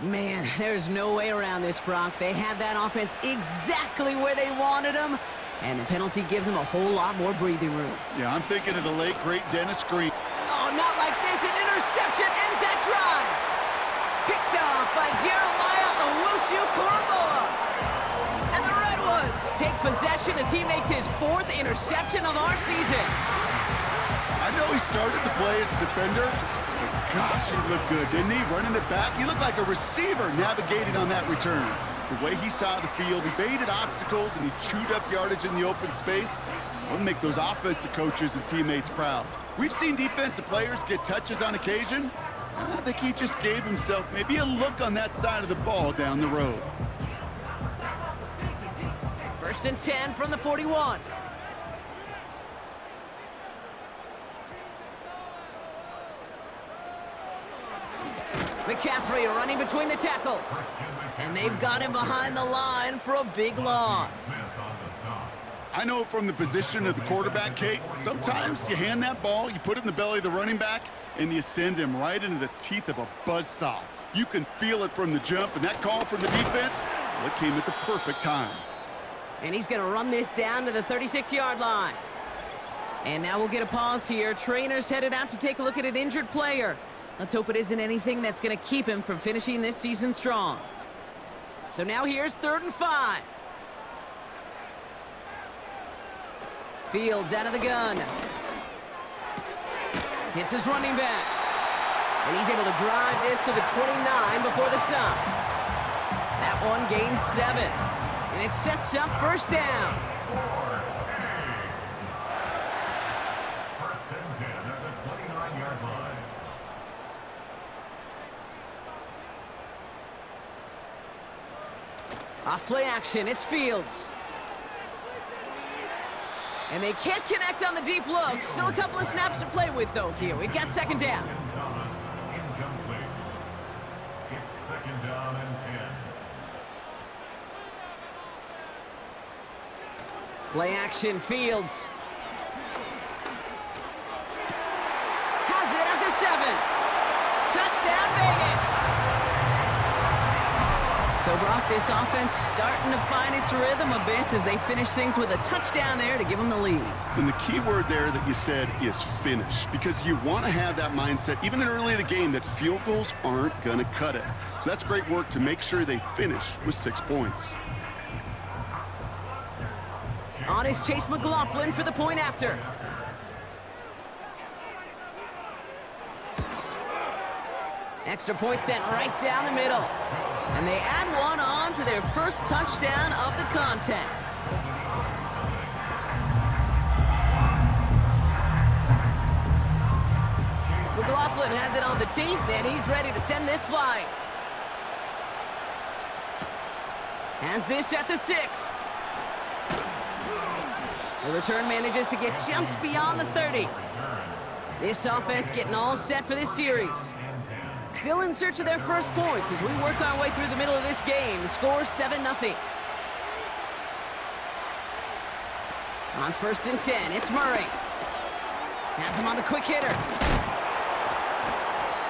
Man, there's no way around this, Brock. They had that offense exactly where they wanted them, and the penalty gives them a whole lot more breathing room. Yeah, I'm thinking of the late, great Dennis Green. Oh, not like this. An interception ends that drive. Picked off by Jeremiah Owusu-Koramoah. And the Redwoods take possession as he makes his 4th interception of our season. I know he started to play as a defender, but gosh, he looked good, didn't he? Running it back, he looked like a receiver navigating on that return. The way he saw the field, he baited obstacles, and he chewed up yardage in the open space. It'll make those offensive coaches and teammates proud. We've seen defensive players get touches on occasion, and I think he just gave himself maybe a look on that side of the ball down the road. 1st and 10 from the 41. McCaffrey running between the tackles. And they've got him behind the line for a big loss. I know from the position of the quarterback, Kate, sometimes you hand that ball, you put it in the belly of the running back, and you send him right into the teeth of a buzzsaw. You can feel it from the jump, and that call from the defense, well, it came at the perfect time. And he's going to run this down to the 36-yard line. And now we'll get a pause here. Trainer's headed out to take a look at an injured player. Let's hope it isn't anything that's going to keep him from finishing this season strong. So now here's 3rd and 5. Fields out of the gun. Hits his running back. And he's able to drive this to the 29 before the stop. That one gains 7. And it sets up 1st down. First and 10 at the 29-yard line. Off play action, it's Fields. And they can't connect on the deep look. Still a couple of snaps to play with, though, here. We've got 2nd down. Thomas, incomplete. It's 2nd down and 10. Play action, Fields. Has it at the 7. Touchdown, Vegas. So, Brock, this offense starting to find its rhythm a bit as they finish things with a touchdown there to give them the lead. And the key word there that you said is finish, because you want to have that mindset, even early in the game, that field goals aren't going to cut it. So that's great work to make sure they finish with 6 points. On is Chase McLaughlin for the point after. Extra point sent right down the middle. And they add one on to their first touchdown of the contest. McLaughlin has it on the team, and he's ready to send this flying. Has this at the 6. The return manages to get just beyond the 30. This offense getting all set for this series. Still in search of their first points as we work our way through the middle of this game. The score 7-0. On 1st and 10, it's Murray. Has him on the quick hitter.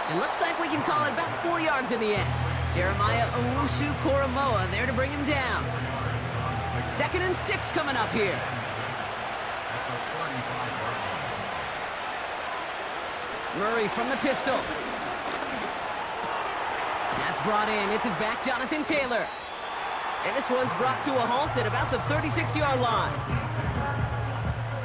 It looks like we can call it about 4 yards in the end. Jeremiah Owusu-Koramoah there to bring him down. 2nd and 6 coming up here. Murray from the pistol. That's brought in. It's his back, Jonathan Taylor. And this one's brought to a halt at about the 36-yard line.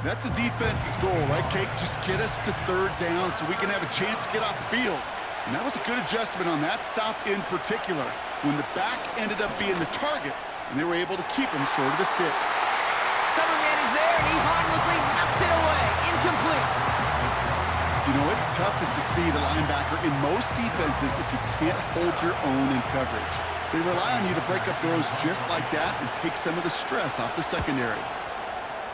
That's a defense's goal, right, Kate? Just get us to 3rd down so we can have a chance to get off the field. And that was a good adjustment on that stop in particular, when the back ended up being the target, and they were able to keep him short of the sticks. Cover man is there, and he harmlessly knocks it away. Incomplete. You know, it's tough to succeed a linebacker in most defenses if you can't hold your own in coverage. They rely on you to break up throws just like that and take some of the stress off the secondary.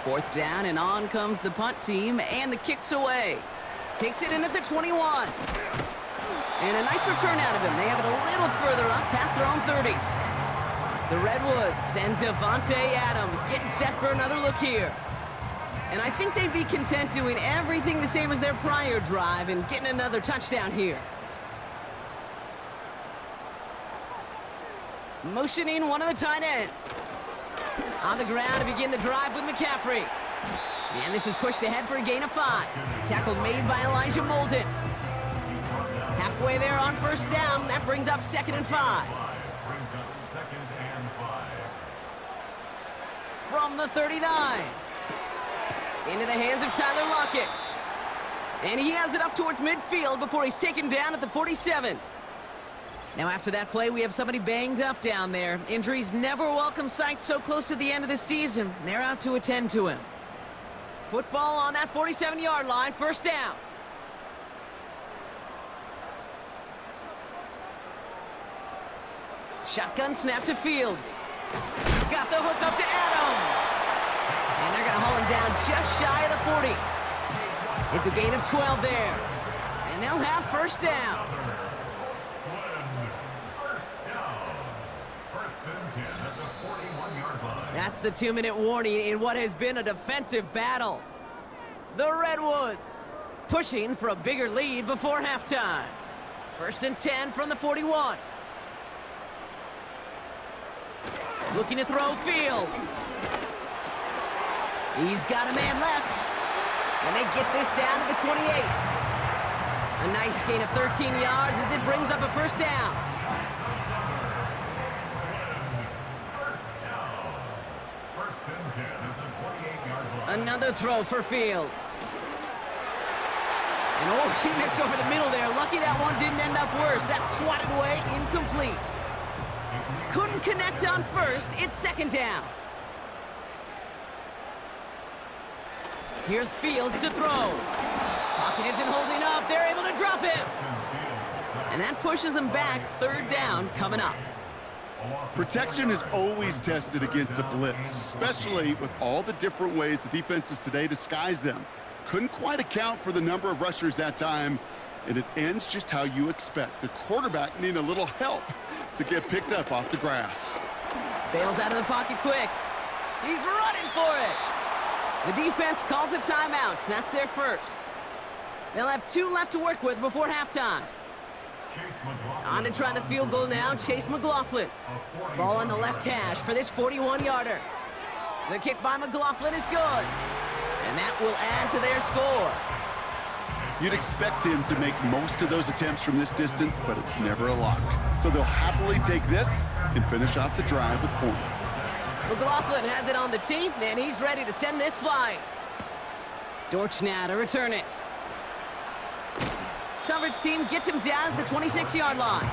4th down, and on comes the punt team, and the kick's away. Takes it in at the 21. And a nice return out of him. They have it a little further up past their own 30. The Redwoods and Devontae Adams getting set for another look here. And I think they'd be content doing everything the same as their prior drive and getting another touchdown here. Motioning one of the tight ends. On the ground to begin the drive with McCaffrey. And this is pushed ahead for a gain of 5. Tackle made by Elijah Molden. Halfway there on 1st down. That brings up 2nd and 5. From the 39. Into the hands of Tyler Lockett. And he has it up towards midfield before he's taken down at the 47. Now after that play, we have somebody banged up down there. Injuries never a welcome sight so close to the end of the season. They're out to attend to him. Football on that 47-yard line, 1st down. Shotgun snap to Fields. He's got the hook up to Adams. And they're going to haul him down just shy of the 40. It's a gain of 12 there. And they'll have 1st down. That's the 2-minute warning in what has been a defensive battle. The Redwoods pushing for a bigger lead before halftime. 1st and 10 from the 41. Looking to throw Fields. He's got a man left. And they get this down to the 28. A nice gain of 13 yards as it brings up a first down. Another throw for Fields. And oh, he missed over the middle there. Lucky that one didn't end up worse. That's swatted away, incomplete. Couldn't connect on first. It's second down. Here's Fields to throw. Pocket isn't holding up. They're able to drop him. And that pushes them back. Third down coming up. Protection is always tested against a blitz, especially with all the different ways the defenses today disguise them. Couldn't quite account for the number of rushers that time, and it ends just how you expect. The quarterback needing a little help to get picked up off the grass. Bails out of the pocket quick. He's running for it. The defense calls a timeout. That's their first. They'll have 2 left to work with before halftime. On to try the field goal now, Chase McLaughlin. Ball on the left hash for this 41-yarder. The kick by McLaughlin is good. And that will add to their score. You'd expect him to make most of those attempts from this distance, but it's never a lock. So they'll happily take this and finish off the drive with points. McLaughlin has it on the tee, and he's ready to send this flying. Dortch now to return it. Coverage team gets him down at the 26-yard line.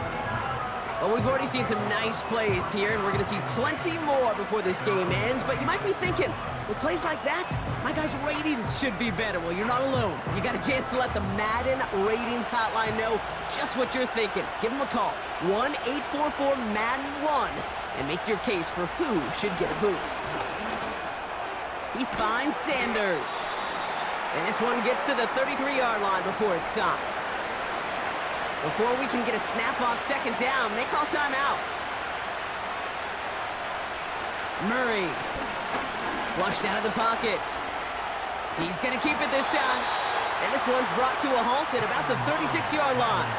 Well, we've already seen some nice plays here, and we're going to see plenty more before this game ends. But you might be thinking, with plays like that, my guys' ratings should be better. Well, you're not alone. You got a chance to let the Madden ratings hotline know just what you're thinking. Give them a call, 1-844-MADDEN-1, and make your case for who should get a boost. He finds Sanders. And this one gets to the 33-yard line before it's stopped. Before we can get a snap on second down, they call timeout. Murray. Flushed out of the pocket. He's going to keep it this time. And this one's brought to a halt at about the 36-yard line.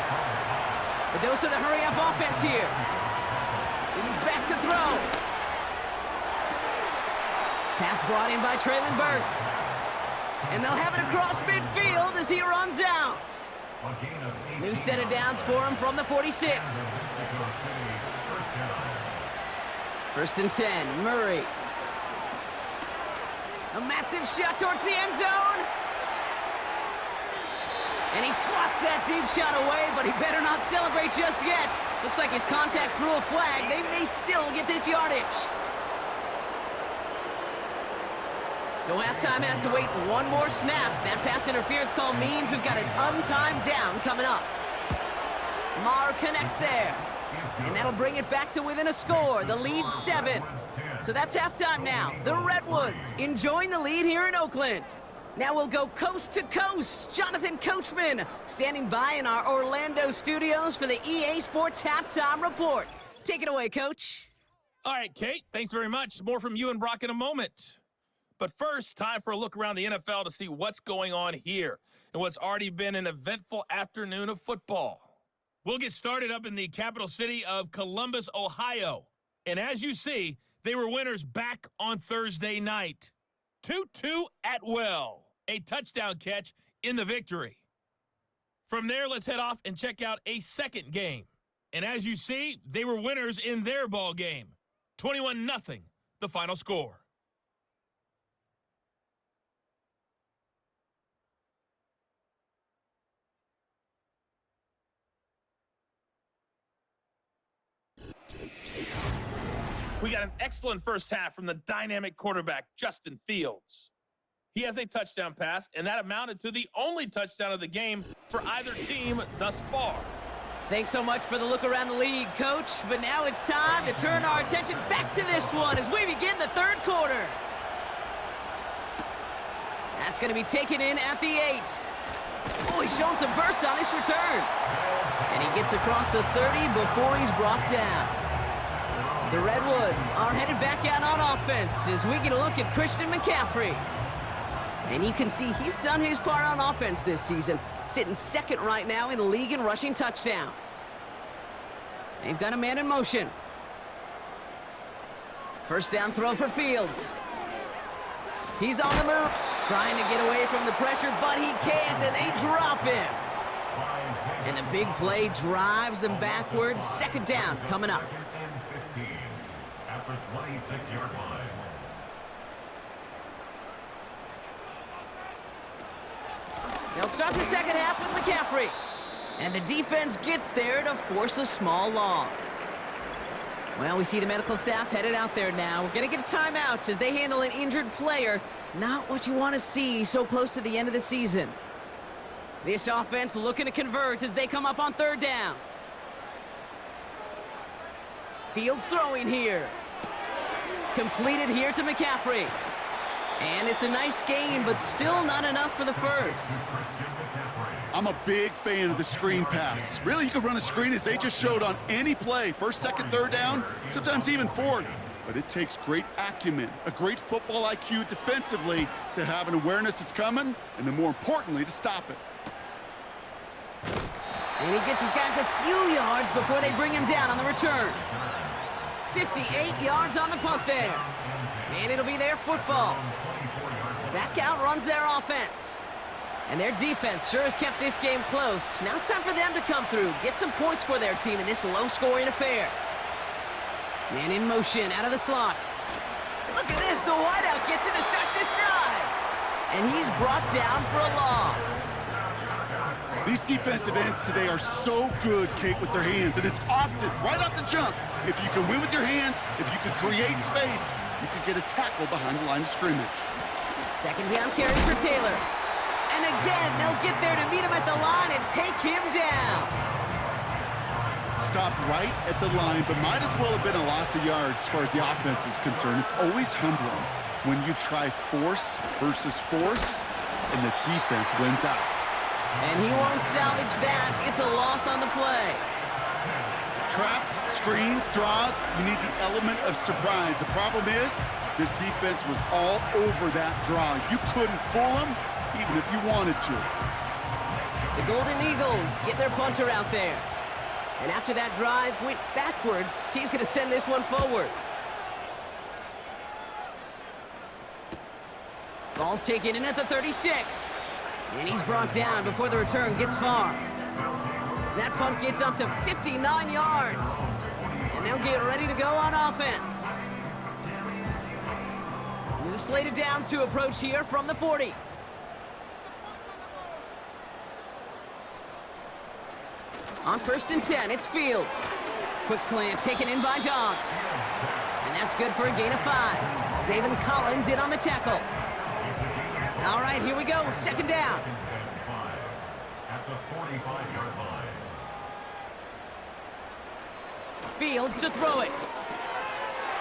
The dose of the hurry-up offense here. He's back to throw. Pass brought in by Traylon Burks. And they'll have it across midfield as he runs out. New set of downs for him from the 46. First and 10, Murray. A massive shot towards the end zone. And he swats that deep shot away, but he better not celebrate just yet. Looks like his contact drew a flag. They may still get this yardage. So halftime has to wait one more snap. That pass interference call means we've got an untimed down coming up. Marr connects there. And that'll bring it back to within a score. The lead's 7. So that's halftime now. The Redwoods enjoying the lead here in Oakland. Now we'll go coast to coast. Jonathan Coachman standing by in our Orlando studios for the EA Sports Halftime Report. Take it away, Coach. All right, Kate, thanks very much. More from you and Brock in a moment. But first, time for a look around the NFL to see what's going on here and what's already been an eventful afternoon of football. We'll get started up in the capital city of Columbus, Ohio. And as you see, they were winners back on Thursday night. Tutu Atwell, a touchdown catch in the victory. From there, let's head off and check out a second game. And as you see, they were winners in their ball game. 21-0, the final score. We got an excellent first half from the dynamic quarterback, Justin Fields. He has a touchdown pass, and that amounted to the only touchdown of the game for either team thus far. Thanks so much for the look around the league, Coach. But now it's time to turn our attention back to this one as we begin the third quarter. That's going to be taken in at the 8. Oh, he's showing some burst on this return. And he gets across the 30 before he's brought down. The Redwoods are headed back out on offense as we get a look at Christian McCaffrey. And you can see he's done his part on offense this season, sitting second right now in the league in rushing touchdowns. They've got a man in motion. First down throw for Fields. He's on the move. Trying to get away from the pressure, but he can't, and they drop him. And the big play drives them backwards. Second down coming up. Second and 15 at the 26-yard line. They'll start the second half with McCaffrey. And the defense gets there to force a small loss. Well, we see the medical staff headed out there now. We're going to get a timeout as they handle an injured player. Not what you want to see so close to the end of the season. This offense looking to convert as they come up on third down. Fields throwing here. Completed here to McCaffrey. And it's a nice gain, but still not enough for the first. I'm a big fan of the screen pass. Really, you can run a screen as they just showed on any play. First, second, third down, sometimes even fourth. But it takes great acumen, a great football IQ defensively to have an awareness it's coming, and then more importantly, to stop it. And he gets his guys a few yards before they bring him down on the return. 58 yards on the punt there. And it'll be their football. Back out runs their offense. And their defense sure has kept this game close. Now it's time for them to come through, get some points for their team in this low-scoring affair. Man in motion, out of the slot. Look at this, the wideout gets in to start this drive. And he's brought down for a loss. These defensive ends today are so good, Kate, with their hands, and it's often right off the jump. If you can win with your hands, if you can create space, you can get a tackle behind the line of scrimmage. Second down carry for Taylor. And again, they'll get there to meet him at the line and take him down. Stopped right at the line, but might as well have been a loss of yards as far as the offense is concerned. It's always humbling when you try force versus force, and the defense wins out. And he won't salvage that. It's a loss on the play. Traps, screens, draws, you need the element of surprise. The problem is, this defense was all over that draw. You couldn't fool them, even if you wanted to. The Golden Eagles get their punter out there. And after that drive went backwards, he's going to send this one forward. Ball taken in at the 36. And he's brought down before the return gets far. That punt gets up to 59 yards. And they'll get ready to go on offense. New slated downs to approach here from the 40. On 1st and 10, it's Fields. Quick slant taken in by Dobbs. And that's good for a gain of 5. Zaven Collins in on the tackle. All right, here we go. Second down. At the 45-yard line. Fields to throw it.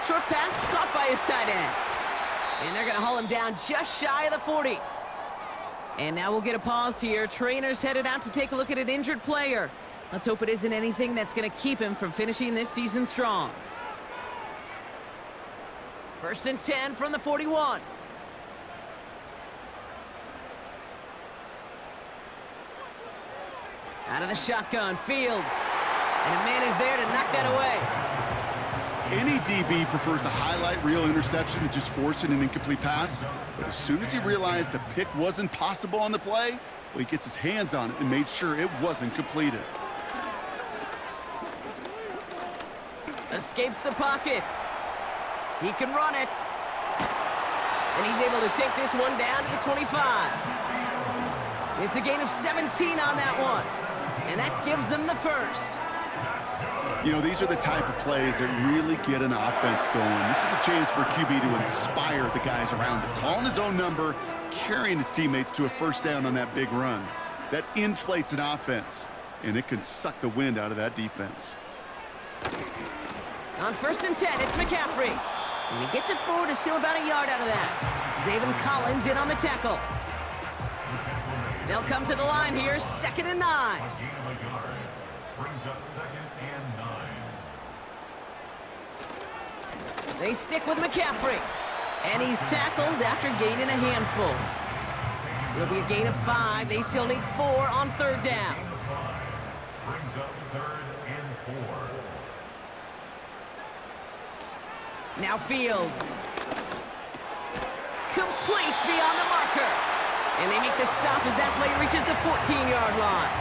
Short pass caught by his tight end. And they're going to haul him down just shy of the 40. And now we'll get a pause here. Trainers headed out to take a look at an injured player. Let's hope it isn't anything that's going to keep him from finishing this season strong. 1st and 10 from the 41. Out of the shotgun, Fields. And a man is there to knock that away. Any DB prefers a highlight reel interception to just forcing an incomplete pass. But as soon as he realized a pick wasn't possible on the play, well, he gets his hands on it and made sure it wasn't completed. Escapes the pocket. He can run it. And he's able to take this one down to the 25. It's a gain of 17 on that one. And that gives them the first. You know, these are the type of plays that really get an offense going. This is a chance for a QB to inspire the guys around him. Calling his own number, carrying his teammates to a first down on that big run. That inflates an offense, and it can suck the wind out of that defense. On 1st and 10, it's McCaffrey. And he gets it forward to steal about a yard out of that. Zaven Collins in on the tackle. They'll come to the line here, 2nd and 9. Brings up 2nd and 9. They stick with McCaffrey. And he's tackled after gaining a handful. It'll be a gain of 5. They still need 4 on 3rd down. Brings up 3rd and 4. Now Fields. complete beyond the marker. And they make the stop as that play reaches the 14-yard line.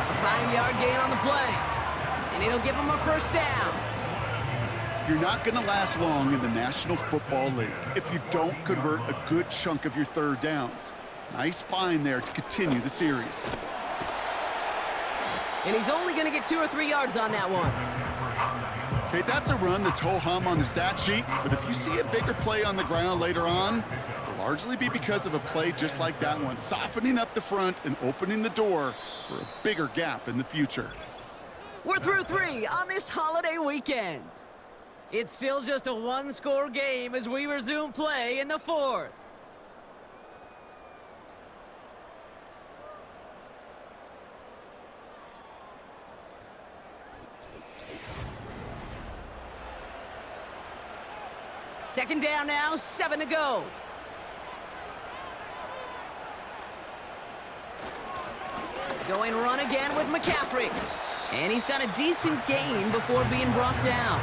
A 5-yard gain on the play. And it'll give them a first down. You're not going to last long in the National Football League if you don't convert a good chunk of your third downs. Nice find there to continue the series. And he's only going to get 2 or 3 yards on that one. Okay, that's a run that's ho-hum on the stat sheet, but if you see a bigger play on the ground later on, it'll largely be because of a play just like that one, softening up the front and opening the door for a bigger gap in the future. We're through 3 on this holiday weekend. It's still just a one-score game as we resume play in the 4th. Second down now, 7 to go. Going run again with McCaffrey. And he's got a decent gain before being brought down.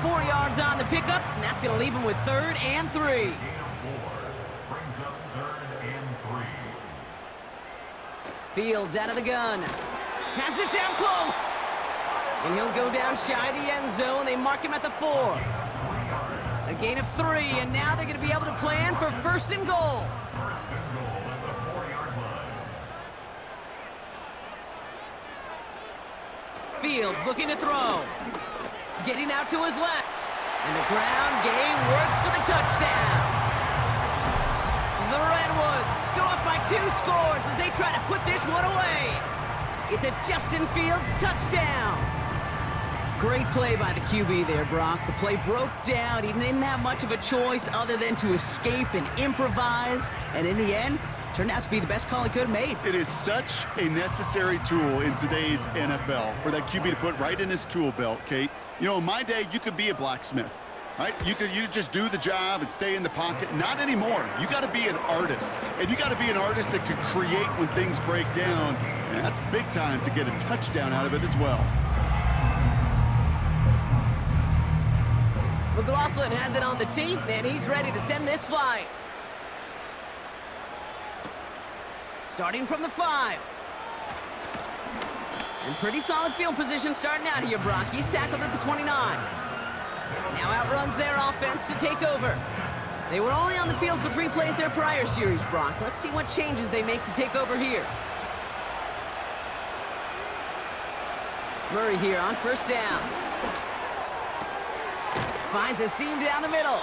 4 yards on the pickup, and that's going to leave him with 3rd and 3. Fields out of the gun. Has it down close. And he'll go down shy of the end zone. They mark him at the 4. A gain of 3, and now they're going to be able to plan for 1st and goal. Fields looking to throw. Getting out to his left. And the ground game works for the touchdown. The Redwoods go up by 2 scores as they try to put this one away. It's a Justin Fields touchdown. Great play by the QB there, Brock. The play broke down. He didn't have much of a choice other than to escape and improvise. And in the end, turned out to be the best call he could have made. It is such a necessary tool in today's NFL for that QB to put right in his tool belt, Kate. You know, in my day, you could be a blacksmith, right? You just do the job and stay in the pocket. Not anymore. You got to be an artist. And you got to be an artist that could create when things break down. And that's big time to get a touchdown out of it as well. McLaughlin has it on the tee, and he's ready to send this flying. Starting from the 5. And pretty solid field position starting out here, Brock. He's tackled at the 29. Now outruns their offense to take over. They were only on the field for 3 plays their prior series, Brock. Let's see what changes they make to take over here. Murray here on 1st down. Finds a seam down the middle.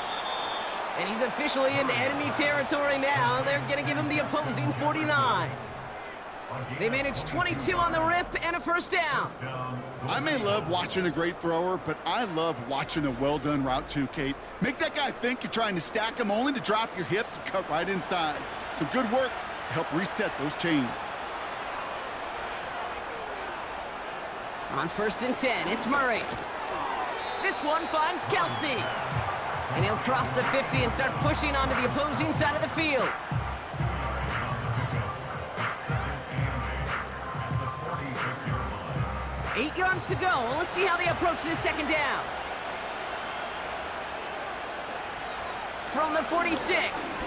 And he's officially in enemy territory now. They're going to give him the opposing 49. They managed 22 on the rip and a 1st down. I may love watching a great thrower, but I love watching a well-done route too, Kate. Make that guy think you're trying to stack him only to drop your hips and cut right inside. Some good work to help reset those chains. On 1st and 10, it's Murray. This one finds Kelsey. And he'll cross the 50 and start pushing onto the opposing side of the field. Eight yards to go. Well, let's see how they approach this 2nd down. From the 46.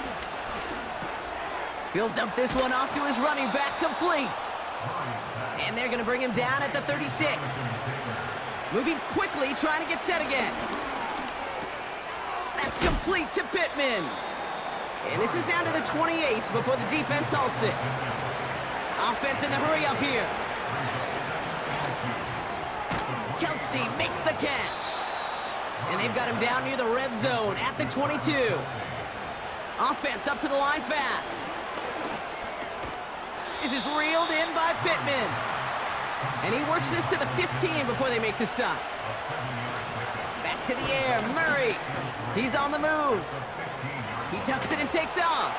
He'll dump this one off to his running back, complete. And they're going to bring him down at the 36. Moving quickly, trying to get set again. That's complete to Pittman. And this is down to the 28 before the defense halts it. Offense in the hurry up here. Kelsey makes the catch. And they've got him down near the red zone at the 22. Offense up to the line fast. This is reeled in by Pittman. And he works this to the 15 before they make the stop. Back to the air, Murray. He's on the move. He tucks it and takes off.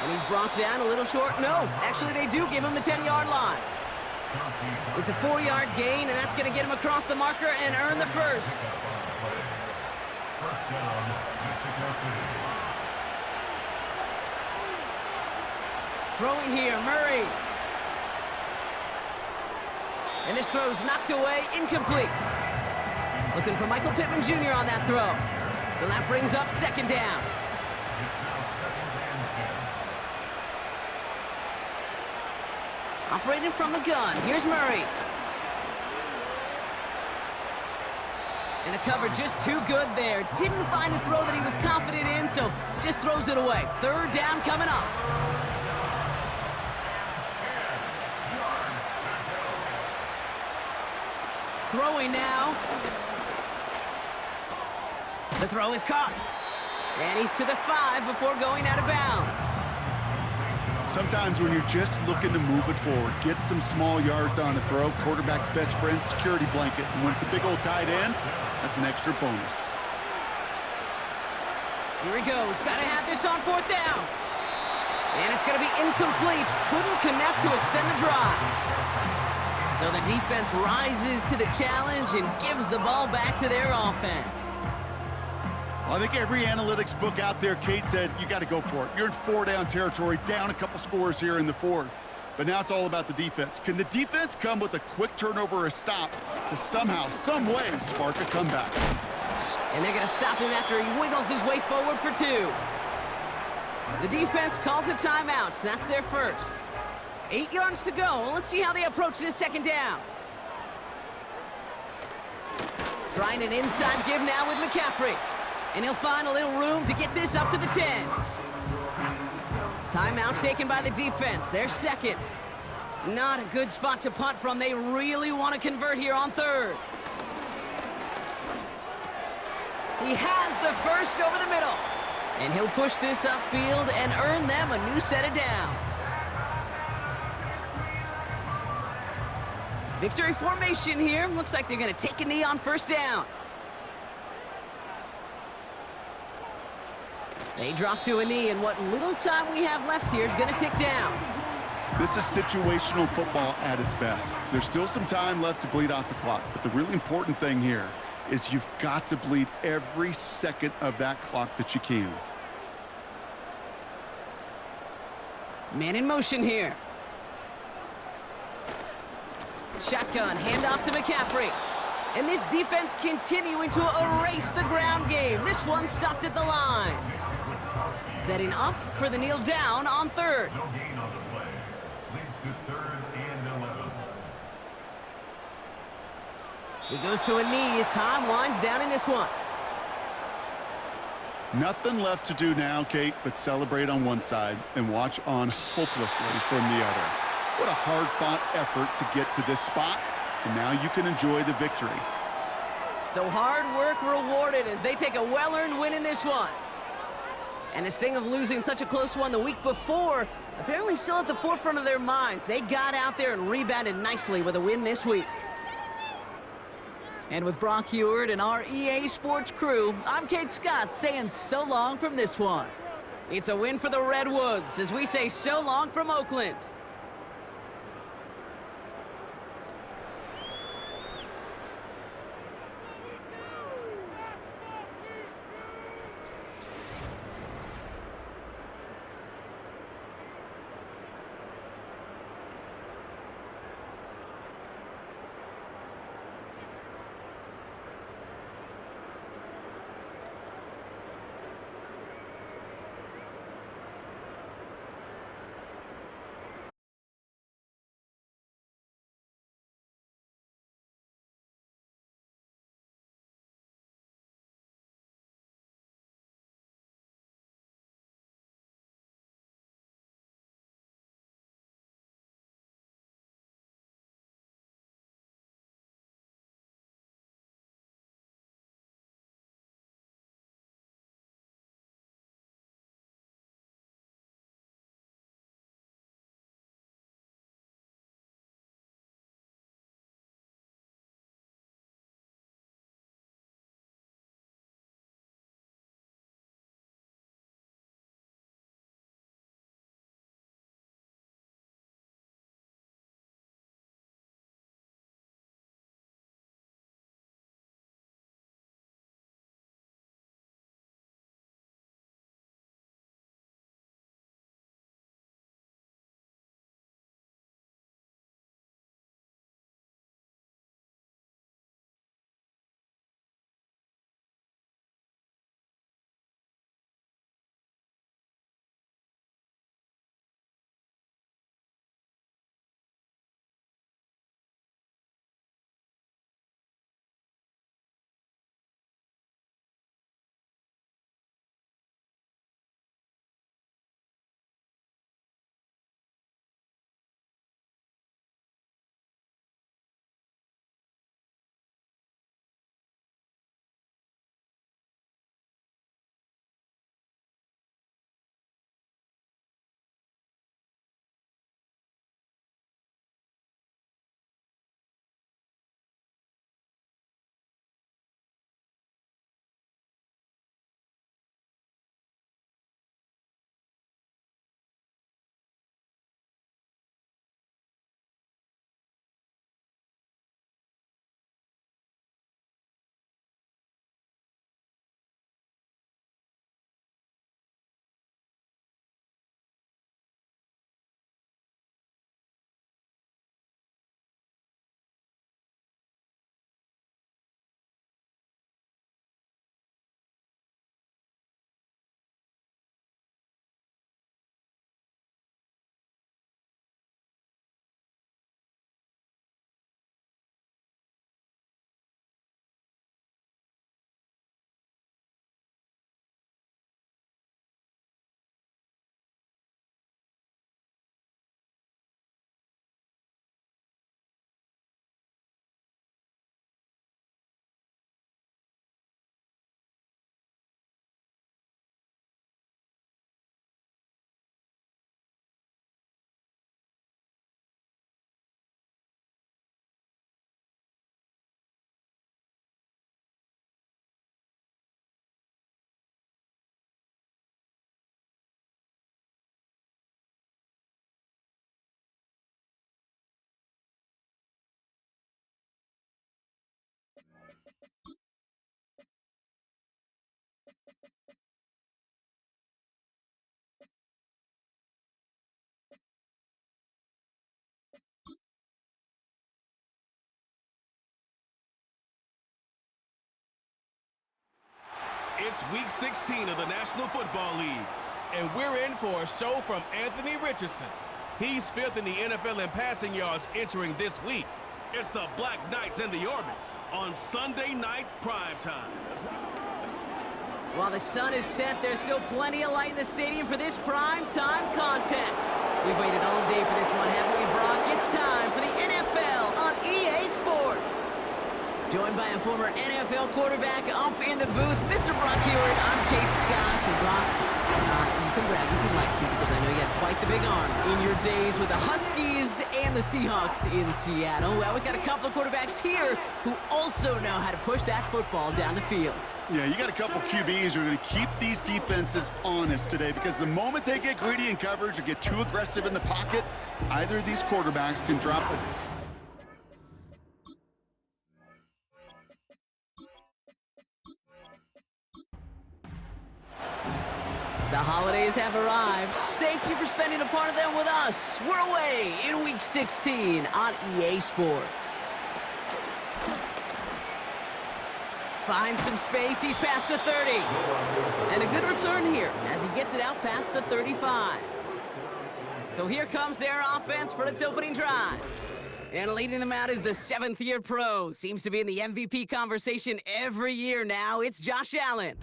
And he's brought down a little short. No, actually they do give him the 10-yard line. It's a 4-yard gain, and that's going to get him across the marker and earn the 1st. Throwing here, Murray. And this throw's knocked away, incomplete. Looking for Michael Pittman Jr. on that throw. So that brings up 2nd down. Operating from the gun. Here's Murray. And the cover just too good there. Didn't find a throw that he was confident in, so just throws it away. Third down coming up. Throwing now. The throw is caught. And he's to the 5 before going out of bounds. Sometimes when you're just looking to move it forward, get some small yards on a throw, quarterback's best friend, security blanket. And when it's a big old tight end, that's an extra bonus. Here he goes. Got to have this on 4th down. And it's going to be incomplete. Couldn't connect to extend the drive. So the defense rises to the challenge and gives the ball back to their offense. Well, I think every analytics book out there, Kate said, you got to go for it. You're in 4-down territory, down a couple scores here in the 4th. But now it's all about the defense. Can the defense come with a quick turnover or a stop to somehow, some way, spark a comeback? And they're going to stop him after he wiggles his way forward for 2. The defense calls a timeout. So that's their first. 8 yards to go. Let's see how they approach this 2nd down. Trying an inside give now with McCaffrey. And he'll find a little room to get this up to the 10. Timeout taken by the defense. Their 2nd. Not a good spot to punt from. They really want to convert here on 3rd. He has the first over the middle. And he'll push this upfield and earn them a new set of downs. Victory formation here. Looks like they're going to take a knee on 1st down. They drop to a knee, and what little time we have left here is going to tick down. This is situational football at its best. There's still some time left to bleed off the clock, but the really important thing here is you've got to bleed every second of that clock that you can. Man in motion here. Shotgun, handoff to McCaffrey. And this defense continuing to erase the ground game. This one stopped at the line. Setting up for the kneel down on 3rd. No gain on the play. Leads to 3rd and 11. He goes to a knee as time winds down in this one. Nothing left to do now, Kate, but celebrate on one side and watch on hopelessly from the other. What a hard-fought effort to get to this spot, and now you can enjoy the victory. So hard work rewarded as they take a well-earned win in this one. And the sting of losing such a close one the week before, apparently still at the forefront of their minds. They got out there and rebounded nicely with a win this week. And with Brock Heward and our EA Sports crew, I'm Kate Scott saying so long from this one. It's a win for the Redwoods as we say so long from Oakland. It's Week 16 of the National Football League, and we're in for a show from Anthony Richardson. He's 5th in the NFL in passing yards entering this week. It's the Black Knights and the Orbits on Sunday night primetime. While the sun is set, there's still plenty of light in the stadium for this primetime contest. We've waited all day for this one, haven't we, Brock? It's time for the NFL on EA Sports. Joined by a former NFL quarterback up in the booth, Mr. Brock Hewitt. I'm Kate Scott. And Brock, you can grab if you'd like to, because I know you had quite the big arm in your days with the Huskies and the Seahawks in Seattle. Well, we've got a couple of quarterbacks here who also know how to push that football down the field. Yeah, you got a couple QBs who are going to keep these defenses honest today, because the moment they get greedy in coverage or get too aggressive in the pocket, either of these quarterbacks can drop it. The holidays have arrived. Thank you for spending a part of them with us. We're away in Week 16 on EA Sports. Finds some space. He's past the 30. And a good return here as he gets it out past the 35. So here comes their offense for its opening drive. And leading them out is the 7th-year pro. Seems to be in the MVP conversation every year now. It's Josh Allen.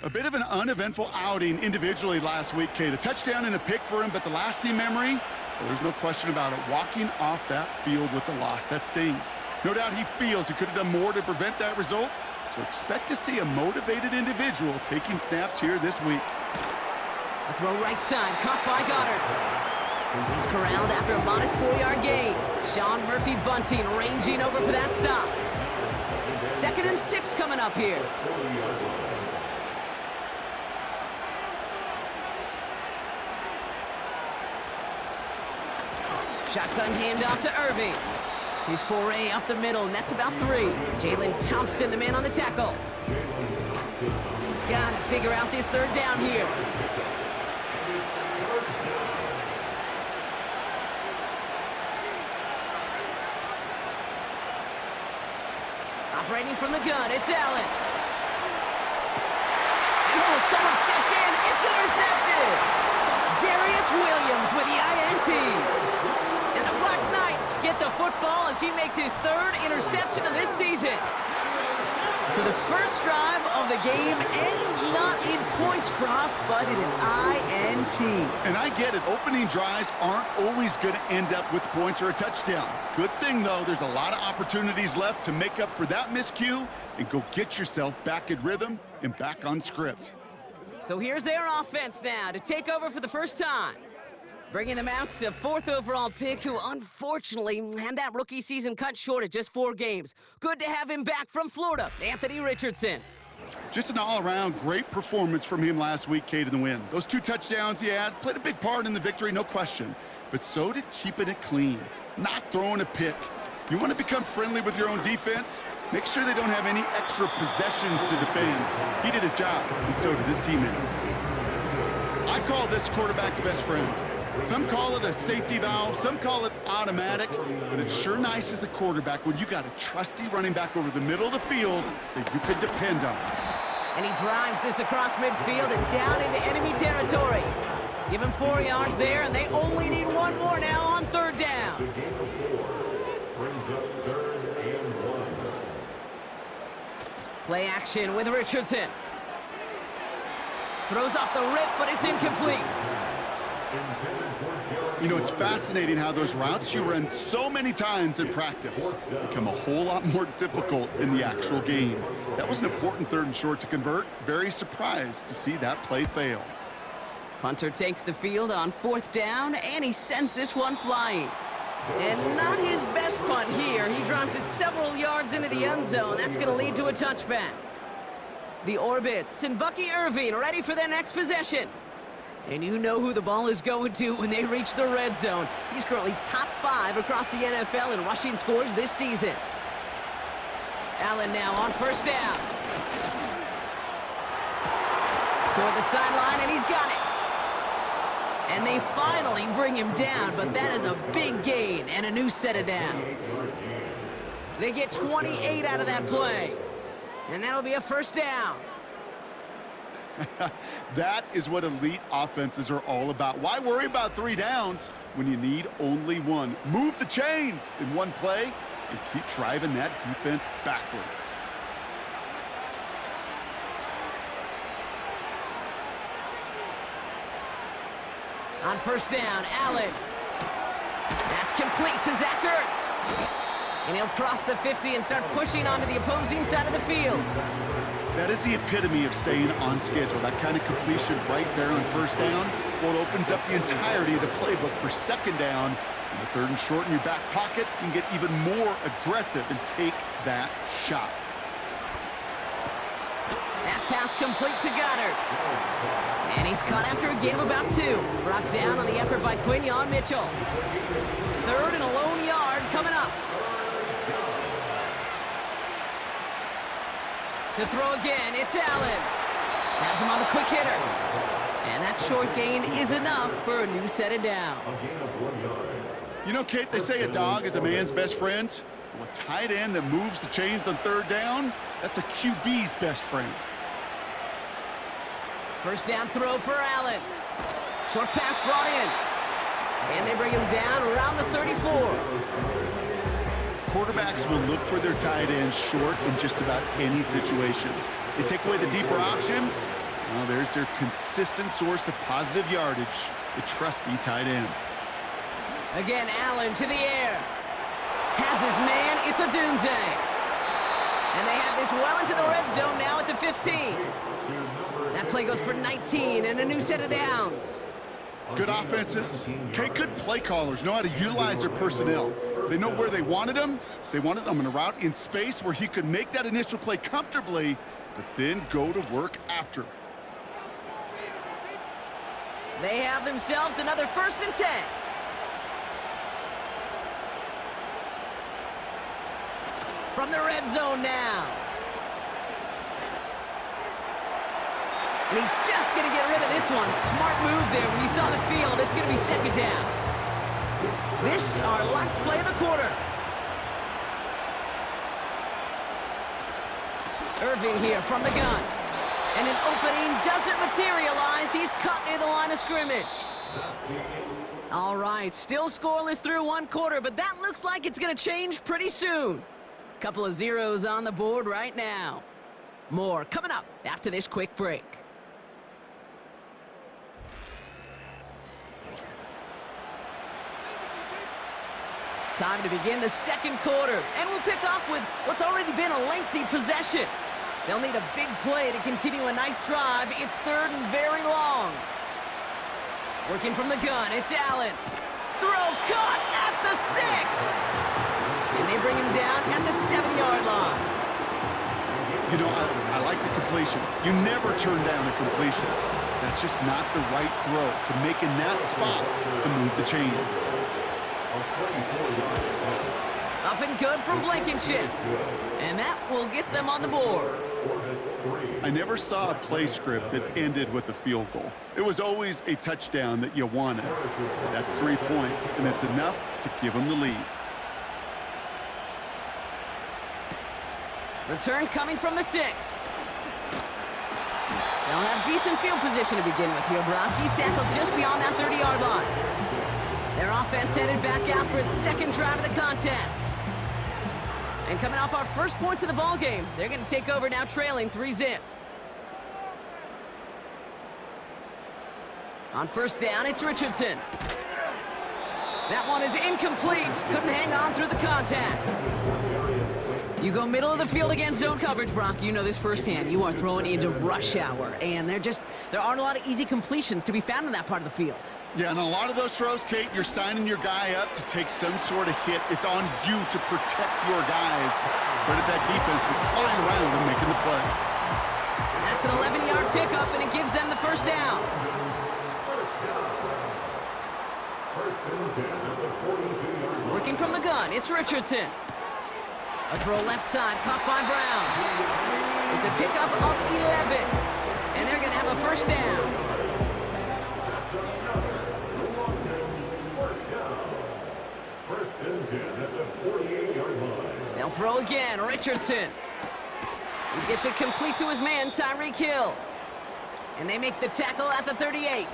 A bit of an uneventful outing individually last week, Kate. A touchdown and a pick for him, but the lasting memory, well, there's no question about it. Walking off that field with the loss, that stings. No doubt he feels he could have done more to prevent that result, so expect to see a motivated individual taking snaps here this week. A throw right side, caught by Goddard. He's corralled after a modest 4-yard gain. Sean Murphy-Bunting ranging over for that stop. 2nd and 6 coming up here. Shotgun handoff to Irving. His foray up the middle, and that's about 3. Jalen Thompson, the man on the tackle. Got to figure out this 3rd down here. Operating from the gun, it's Allen. And someone stepped in, it's intercepted. Darius Williams with the INT. And the Black Knights get the football as he makes his 3rd interception of this season. So the first drive of the game ends not in points, Brock, but in an INT. And I get it. Opening drives aren't always going to end up with points or a touchdown. Good thing, though, there's a lot of opportunities left to make up for that miscue and go get yourself back in rhythm and back on script. So here's their offense now to take over for the first time. Bringing them out to 4th overall pick, who unfortunately had that rookie season cut short at just 4 games. Good to have him back from Florida, Anthony Richardson. Just an all-around great performance from him last week, Kate, in the win. Those 2 touchdowns he had played a big part in the victory, no question. But so did keeping it clean, not throwing a pick. You want to become friendly with your own defense? Make sure they don't have any extra possessions to defend. He did his job, and so did his teammates. I call this quarterback's best friend. Some call it a safety valve, some call it automatic, but it's sure nice as a quarterback when you got a trusty running back over the middle of the field that you can depend on. And he drives this across midfield and down into enemy territory. Give him 4 yards there, and they only need 1 more now on 3rd down. Play action with Richardson. Throws off the rip, but it's incomplete. You know, it's fascinating how those routes you run so many times in practice become a whole lot more difficult in the actual game. That was an important 3rd and short to convert. Very surprised to see that play fail. Punter takes the field on 4th down, and he sends this one flying. And not his best punt here. He drops it several yards into the end zone. That's going to lead to a touchback. The Orbits and Bucky Irving ready for their next possession. And you know who the ball is going to when they reach the red zone. He's currently top 5 across the NFL in rushing scores this season. Allen now on 1st down. Toward the sideline, and he's got it. And they finally bring him down, but that is a big gain and a new set of downs. They get 28 out of that play. And that'll be a 1st down. That is what elite offenses are all about. Why worry about 3 downs when you need only 1? Move the chains in one play and keep driving that defense backwards. On first down, Allen. That's complete to Zach Ertz. And he'll cross the 50 and start pushing onto the opposing side of the field. That is the epitome of staying on schedule. That kind of completion right there on first down. Well, it opens up the entirety of the playbook for second down. And the 3rd and short in your back pocket, you can get even more aggressive and take that shot. That pass complete to Goddard. And he's caught after a gain of about 2. Brought down on the effort by Quinyon Mitchell. 3rd and a lone yard coming up. To throw again, it's Allen. Has him on the quick hitter. And that short gain is enough for a new set of downs. You know, Kate, they say a dog is a man's best friend. Well, a tight end that moves the chains on 3rd down, that's a QB's best friend. First down throw for Allen. Short pass brought in. And they bring him down around the 34. Quarterbacks will look for their tight ends short in just about any situation. They take away the deeper options. Well, there's their consistent source of positive yardage, the trusty tight end. Again, Allen to the air. Has his man. It's Odunze. And they have this well into the red zone now at the 15. That play goes for 19 and a new set of downs. Good offenses. Okay, good play callers know how to utilize their personnel. They know where they wanted him. They wanted him in a route in space where he could make that initial play comfortably, but then go to work after. They have themselves another 1st and 10. From the red zone now. And he's just going to get rid of this one. Smart move there. When you saw the field, it's going to be second down. This our last play of the quarter. Irving here from the gun. And an opening doesn't materialize. He's cut near the line of scrimmage. All right, still scoreless through 1 quarter, but that looks like it's going to change pretty soon. Couple of zeros on the board right now. More coming up after this quick break. Time to begin the 2nd quarter, and we'll pick up with what's already been a lengthy possession. They'll need a big play to continue a nice drive. It's 3rd and very long. Working from the gun, it's Allen. Throw caught at the 6. And they bring him down at the 7-yard line. You know, I like the completion. You never turn down a completion. That's just not the right throw to make in that spot to move the chains. Up and good from Blankenship. And that will get them on the board. I never saw a play script that ended with a field goal. It was always a touchdown that you wanted. That's 3 points, and it's enough to give them the lead. Return coming from the 6. They'll have decent field position to begin with here, Brock. He's tackled just beyond that 30-yard line. Their offense headed back out for its 2nd drive of the contest. And coming off our first points of the ball game, they're going to take over now trailing 3-zip. On first down, it's Richardson. That one is incomplete. Couldn't hang on through the contact. You go middle of the field against zone coverage, Brock. You know this firsthand. You are throwing into rush hour, and there aren't a lot of easy completions to be found in that part of the field. Yeah, and a lot of those throws, Kate, you're signing your guy up to take some sort of hit. It's on you to protect your guys. Credit that defense for flying around and making the play. That's an 11-yard pickup, and it gives them the first down. Working from the gun, it's Richardson. A throw left side, caught by Brown. It's a pickup of 11, and they're going to have a first down. First and 10 at the 48-yard line. They'll throw again, Richardson. He gets it complete to his man, Tyreek Hill. And they make the tackle at the 38.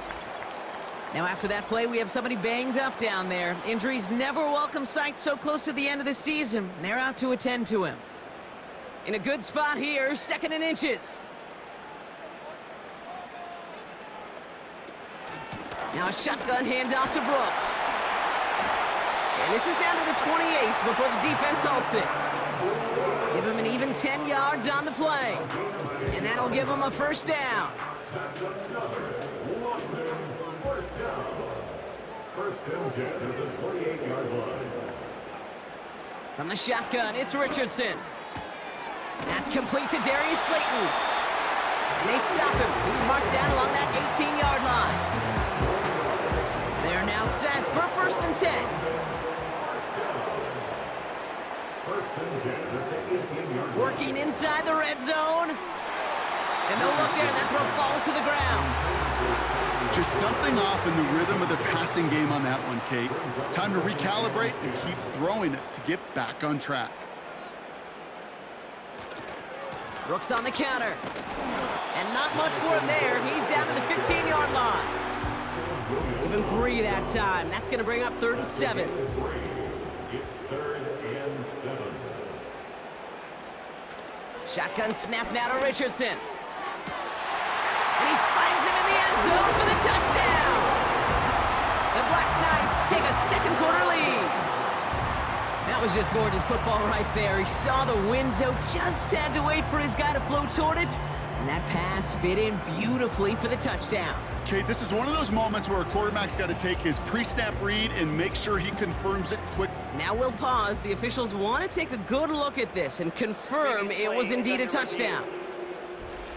Now after that play, we have somebody banged up down there. Injuries never a welcome sight so close to the end of the season. They're out to attend to him. In a good spot here, 2nd and inches. Now a shotgun handoff to Brooks. And this is down to the 28 before the defense halts it. Give him an even 10 yards on the play. And that'll give him a first down. First and 10 at the 28-yard line. From the shotgun, it's Richardson. That's complete to Darius Slayton. And they stop him. He's marked down along that 18-yard line. They're now set for 1st and 10. First and 10 at the 18-yard line. Working inside the red zone. And no look there. That throw falls to the ground. Just something off in the rhythm of the passing game on that one, Kate. Time to recalibrate and keep throwing it to get back on track. Brooks on the counter. And not much for him there. He's down to the 15-yard line. Give him 3 that time. That's going to bring up 3rd and 7. It's 3rd and 7. Shotgun snap now to Richardson. And he finds him in the end zone for the touchdown. The Black Knights take a 2nd quarter lead. That was just gorgeous football right there. He saw the window, just had to wait for his guy to float toward it. And that pass fit in beautifully for the touchdown. Kate, this is one of those moments where a quarterback's got to take his pre-snap read and make sure he confirms it quick. Now we'll pause. The officials want to take a good look at this and confirm it was indeed a touchdown.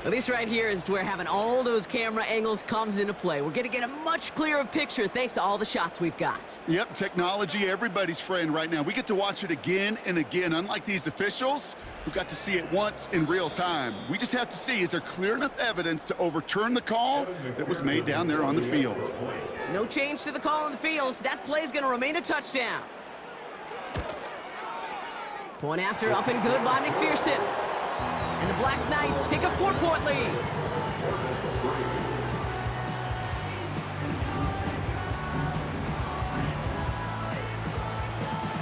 Now this right here is where having all those camera angles comes into play. We're going to get a much clearer picture thanks to all the shots we've got. Yep, technology, everybody's friend right now. We get to watch it again and again, unlike these officials who got to see it once in real time. We just have to see, is there clear enough evidence to overturn the call that was made down there on the field? No change to the call on the field. That play is going to remain a touchdown. Point after up and good by McPherson. And the Black Knights take a 4-point lead.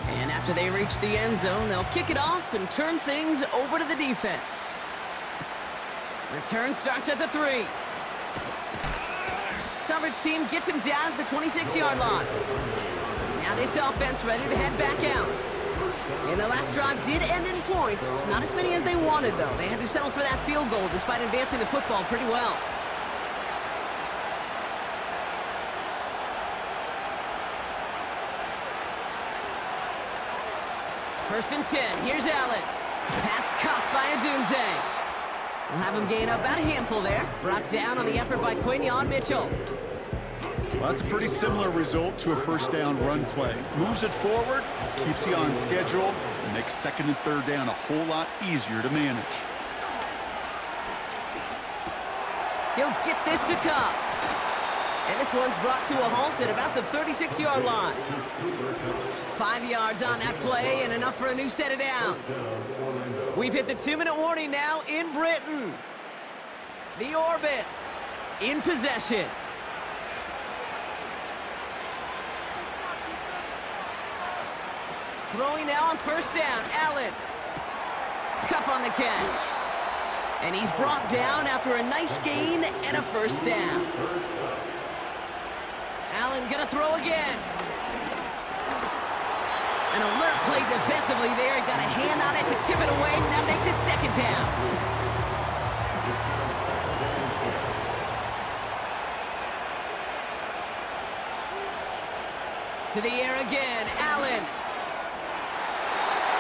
And after they reach the end zone, they'll kick it off and turn things over to the defense. Return starts at the 3. Coverage team gets him down at the 26-yard line. Now this offense ready to head back out. And their last drive did end in points. Not as many as they wanted, though. They had to settle for that field goal despite advancing the football pretty well. First and 10. Here's Allen. Pass caught by Adunze. We'll have him gain up about a handful there. Brought down on the effort by Quinyon Mitchell. Well, that's a pretty similar result to a first down run play. Moves it forward, keeps you on schedule, and makes 2nd and 3rd down a whole lot easier to manage. He'll get this to Cup. And this one's brought to a halt at about the 36-yard line. 5 yards on that play and enough for a new set of downs. We've hit the 2-minute warning now in Britain. The Orbits in possession. Throwing now on first down, Allen. Cup on the catch. And he's brought down after a nice gain and a first down. Allen gonna throw again. An alert play defensively there. Got a hand on it to tip it away, and that makes it 2nd down. To the air again, Allen.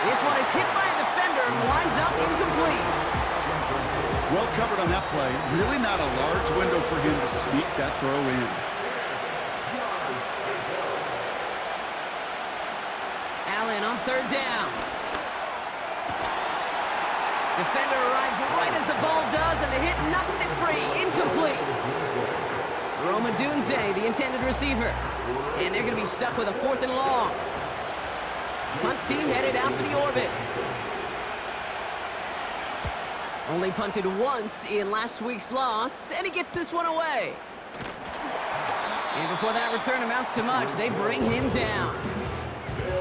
This one is hit by a defender and winds up incomplete. Well covered on that play. Really not a large window for him to sneak that throw in. Allen on 3rd down. Defender arrives right as the ball does, and the hit knocks it free. Incomplete. Rome Odunze, the intended receiver. And they're going to be stuck with a 4th and long. Punt team headed out for the Orbits. Only punted once in last week's loss, and he gets this one away. And before that return amounts to much, they bring him down.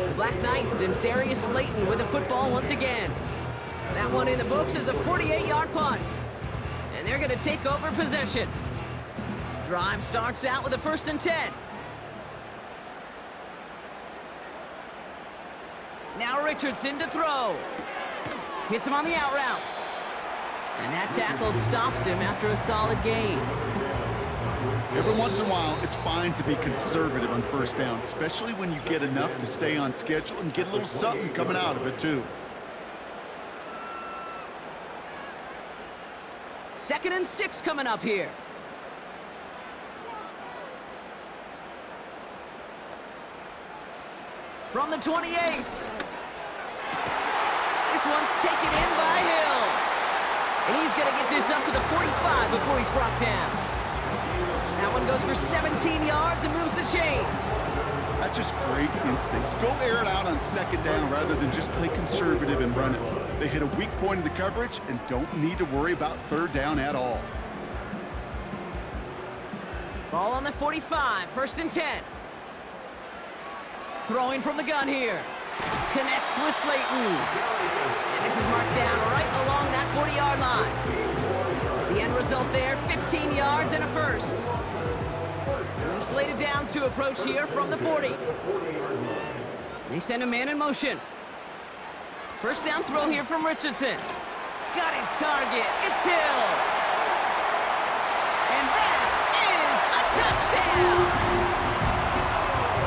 The Black Knights and Darius Slayton with the football once again. That one in the books is a 48-yard punt. And they're going to take over possession. Drive starts out with a 1st and 10. Now Richardson to throw. Hits him on the out route. And that tackle stops him after a solid gain. Every once in a while, it's fine to be conservative on 1st down, especially when you get enough to stay on schedule and get a little something coming out of it, too. 2nd and 6 coming up here. From the 28. This one's taken in by Hill. And he's going to get this up to the 45 before he's brought down. That one goes for 17 yards and moves the chains. That's just great instincts. Go air it out on 2nd down rather than just play conservative and run it. They hit a weak point in the coverage and don't need to worry about 3rd down at all. Ball on the 45, 1st and 10. Throwing from the gun here. Connects with Slayton. And this is marked down right along that 40-yard line. The end result there, 15 yards and a 1st. New slated downs to approach here from the 40. They send a man in motion. 1st down throw here from Richardson. Got his target. It's Hill. And that is a touchdown.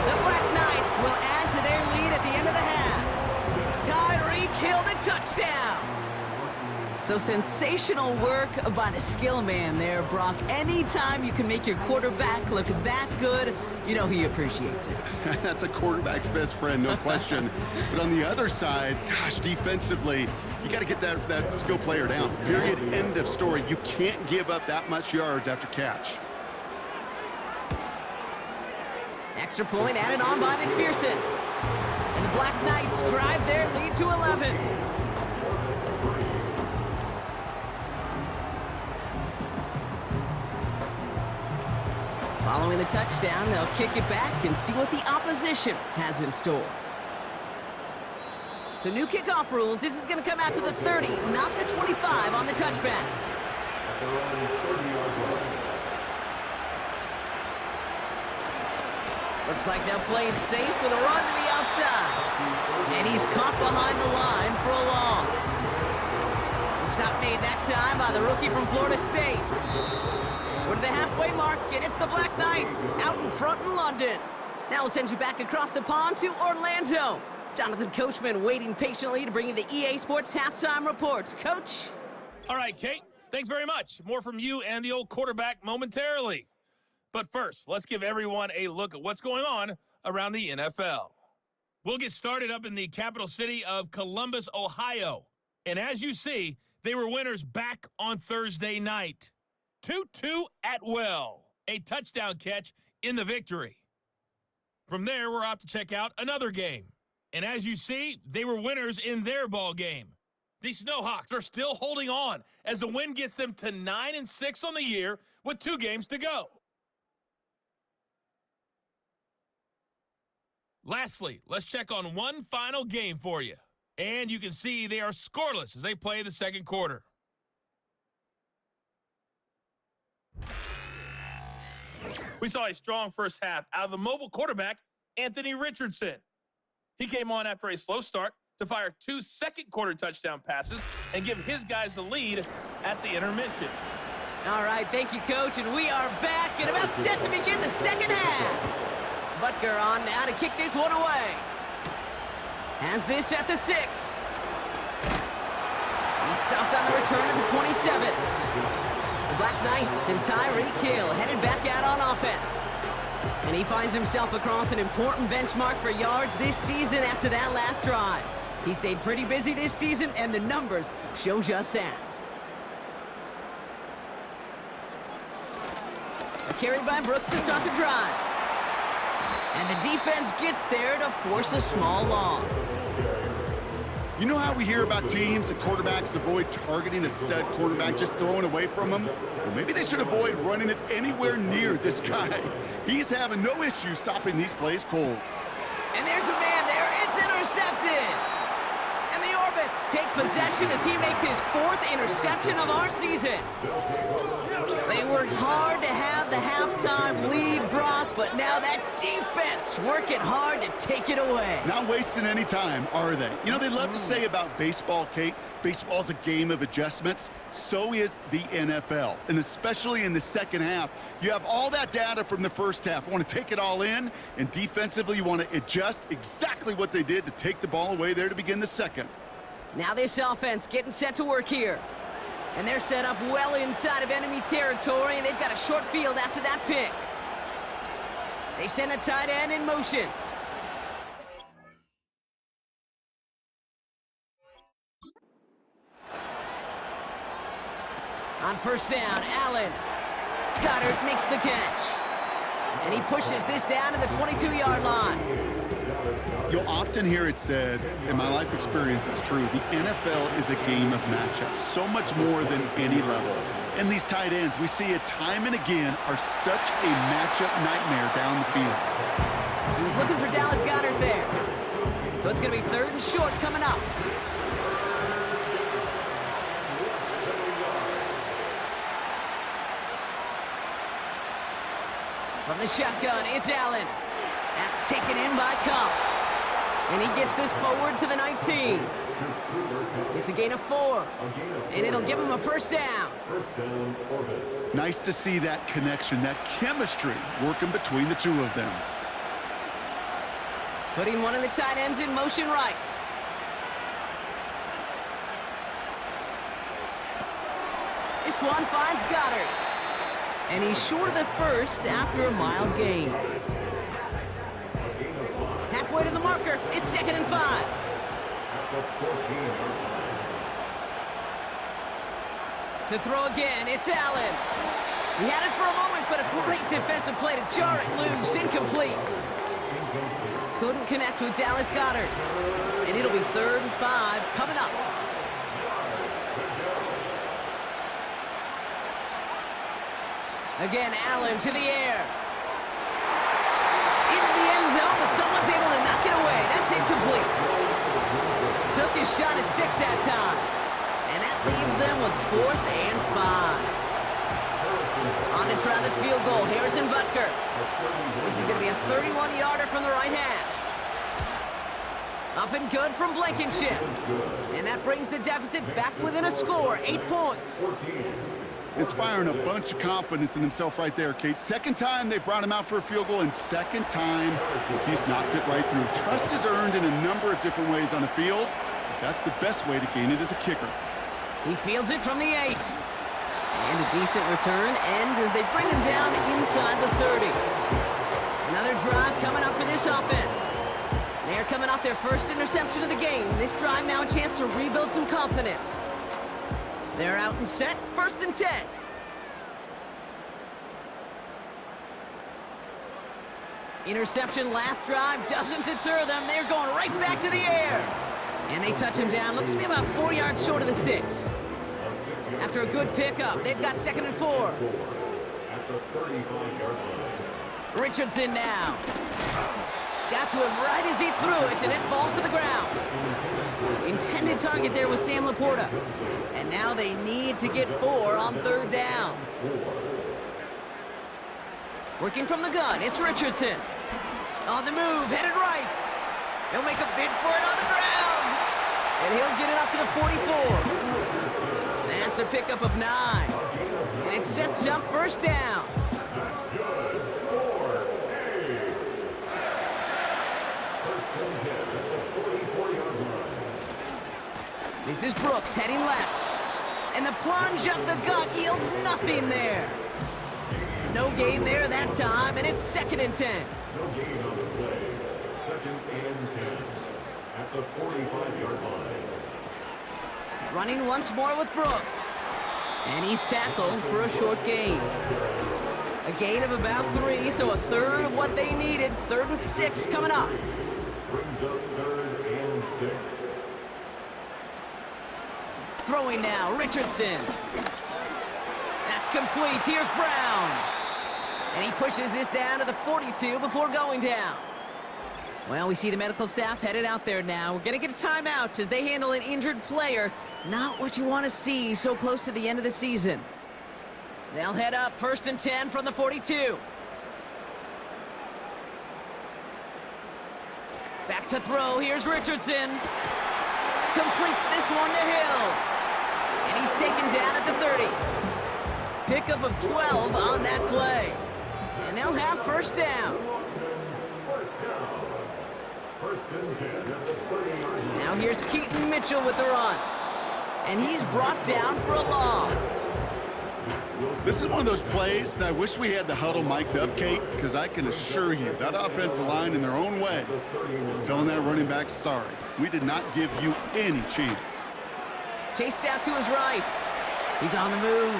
The Black Knights will add to their lead at the end of the half. Tyreek Hill the touchdown. So sensational work by the skill man there, Brock. Anytime you can make your quarterback look that good, you know he appreciates it. That's a quarterback's best friend, no question. But on the other side, gosh, defensively, you got to get that skill player down. Period, end of story. You can't give up that much yards after catch. Extra point added on by McPherson. And the Black Knights drive their lead to 11. Following the touchdown, they'll kick it back and see what the opposition has in store. So new kickoff rules. This is going to come out to the 30, not the 25 on the touchback. Looks like they'll play it safe with a run to the outside. And he's caught behind the line for a loss. The stop made that time by the rookie from Florida State. We're to the halfway mark, and it's the Black Knights out in front in London. Now we'll send you back across the pond to Orlando. Jonathan Coachman waiting patiently to bring you the EA Sports halftime reports. Coach? All right, Kate, thanks very much. More from you and the old quarterback momentarily. But first, let's give everyone a look at what's going on around the NFL. We'll get started up in the capital city of Columbus, Ohio. And as you see, they were winners back on Thursday night. Tutu Atwell, a touchdown catch in the victory. From there, we're off to check out another game. And as you see, they were winners in their ball game. The Snowhawks are still holding on as the win gets them to 9-6 on the year with 2 games to go. Lastly, let's check on one final game for you. And you can see they are scoreless as they play the second quarter. We saw a strong first half out of the mobile quarterback, Anthony Richardson. He came on after a slow start to fire 2 second-quarter touchdown passes and give his guys the lead at the intermission. All right, thank you, Coach, and we are back and about set to begin the second half. Butker on now to kick this one away. Has this at the 6. He's stopped on the return at the 27. The Black Knights and Tyreek Hill headed back out on offense. And he finds himself across an important benchmark for yards this season after that last drive. He stayed pretty busy this season, and the numbers show just that. Carried by Brooks to start the drive. And the defense gets there to force a small loss. You know how we hear about teams and quarterbacks avoid targeting a stud quarterback, just throwing away from him? Well, maybe they should avoid running it anywhere near this guy. He's having no issue stopping these plays cold. And there's a man there. It's intercepted. And the Orbits take possession as he makes his 4th interception of our season. They worked hard to have the halftime lead, Brock, but now that defense working hard to take it away. Not wasting any time, are they? You know, they love to say about baseball, Kate, baseball's a game of adjustments. So is the NFL. And especially in the second half, you have all that data from the first half. You want to take it all in, and defensively you want to adjust exactly what they did to take the ball away there to begin the second. Now this offense getting set to work here. And they're set up well inside of enemy territory, and they've got a short field after that pick. They send a tight end in motion. On first down, Allen. Goddard makes the catch. And he pushes this down to the 22-yard line. You'll often hear it said, in my life experience, it's true, the NFL is a game of matchups, so much more than any level. And these tight ends, we see it time and again, are such a matchup nightmare down the field. He was looking for Dallas Goedert there. So it's going to be 3rd and short coming up. From the shotgun, it's Allen. That's taken in by Cup. And he gets this forward to the 19. It's a gain of 4. And it'll give him a first down. Nice to see that connection, that chemistry working between the two of them. Putting one of the tight ends in motion right. This one finds Goddard. And he's short of the first after a mild gain. Halfway to the marker, it's 2nd and 5. To throw again, it's Allen. He had it for a moment, but a great defensive play to jar it loose, incomplete. Couldn't connect with Dallas Goedert. And it'll be 3rd and 5 coming up. Again, Allen to the air. Into the end zone, but someone's able to knock it away. That's incomplete. Took his shot at 6 that time. And that leaves them with 4th and 5. On to try the field goal, Harrison Butker. This is going to be a 31-yarder from the right hash. Up and good from Blankenship. And that brings the deficit back within a score, 8 points. Inspiring a bunch of confidence in himself right there, Kate. 2nd time they brought him out for a field goal, and 2nd time he's knocked it right through. Trust is earned in a number of different ways on the field, but that's the best way to gain it as a kicker. He fields it from the 8. And a decent return ends as they bring him down inside the 30. Another drive coming up for this offense. They're coming off their first interception of the game. This drive now a chance to rebuild some confidence. They're out and set, 1st and 10. Interception last drive doesn't deter them. They're going right back to the air. And they touch him down. Looks to be about 4 yards short of the sticks. After a good pickup, they've got 2nd and 4. Richardson now. Got to him right as he threw it, and it falls to the ground. Intended target there was Sam Laporta. And now they need to get 4 on 3rd down. Working from the gun, it's Richardson. On the move, headed right. He'll make a bid for it on the ground. And he'll get it up to the 44. That's a pickup of 9. And it sets up 1st down. This is Brooks heading left. And the plunge up the gut yields nothing there. No gain there that time, and it's 2nd and 10. No gain on the play. 2nd and 10 at the 45-yard line. Running once more with Brooks. And he's tackled for a short gain. A gain of about 3, so a 1/3 of what they needed. 3rd and 6 coming up. Brings up 3rd and 6. Throwing now, Richardson. That's complete. Here's Brown. And he pushes this down to the 42 before going down. Well, we see the medical staff headed out there now. We're going to get a timeout as they handle an injured player. Not what you want to see so close to the end of the season. They'll head up 1st and 10 from the 42. Back to throw. Here's Richardson. Completes this one to Hill. And he's taken down at the 30. Pickup of 12 on that play. And they'll have 1st down. Now here's Keaton Mitchell with the run. And he's brought down for a loss. This is one of those plays that I wish we had the huddle mic'd up, Kate, because I can assure you that offensive line in their own way is telling that running back, sorry, we did not give you any chance. Chased out to his right. He's on the move.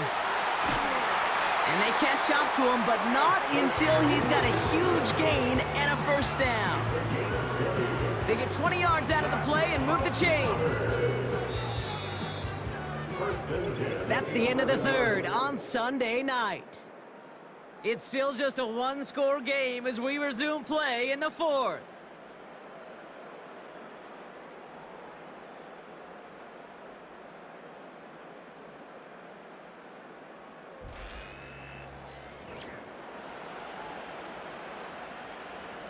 And they catch up to him, but not until he's got a huge gain and a 1st down. They get 20 yards out of the play and move the chains. That's the end of the 3rd on Sunday night. It's still just a 1-score game as we resume play in the 4th.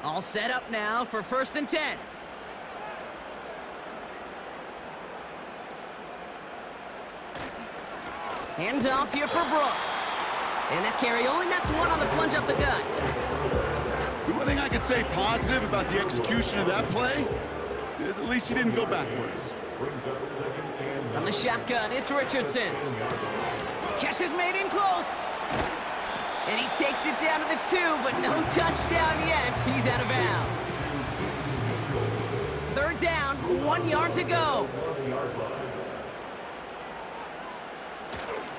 All set up now for 1st and 10. Hands off here for Brooks. And that carry only nets 1 on the plunge up the gut. The one thing I could say positive about the execution of that play is at least he didn't go backwards. From the shotgun, it's Richardson. Catch is made in close. And he takes it down to the 2, but no touchdown yet. He's out of bounds. 3rd down, 1 yard to go.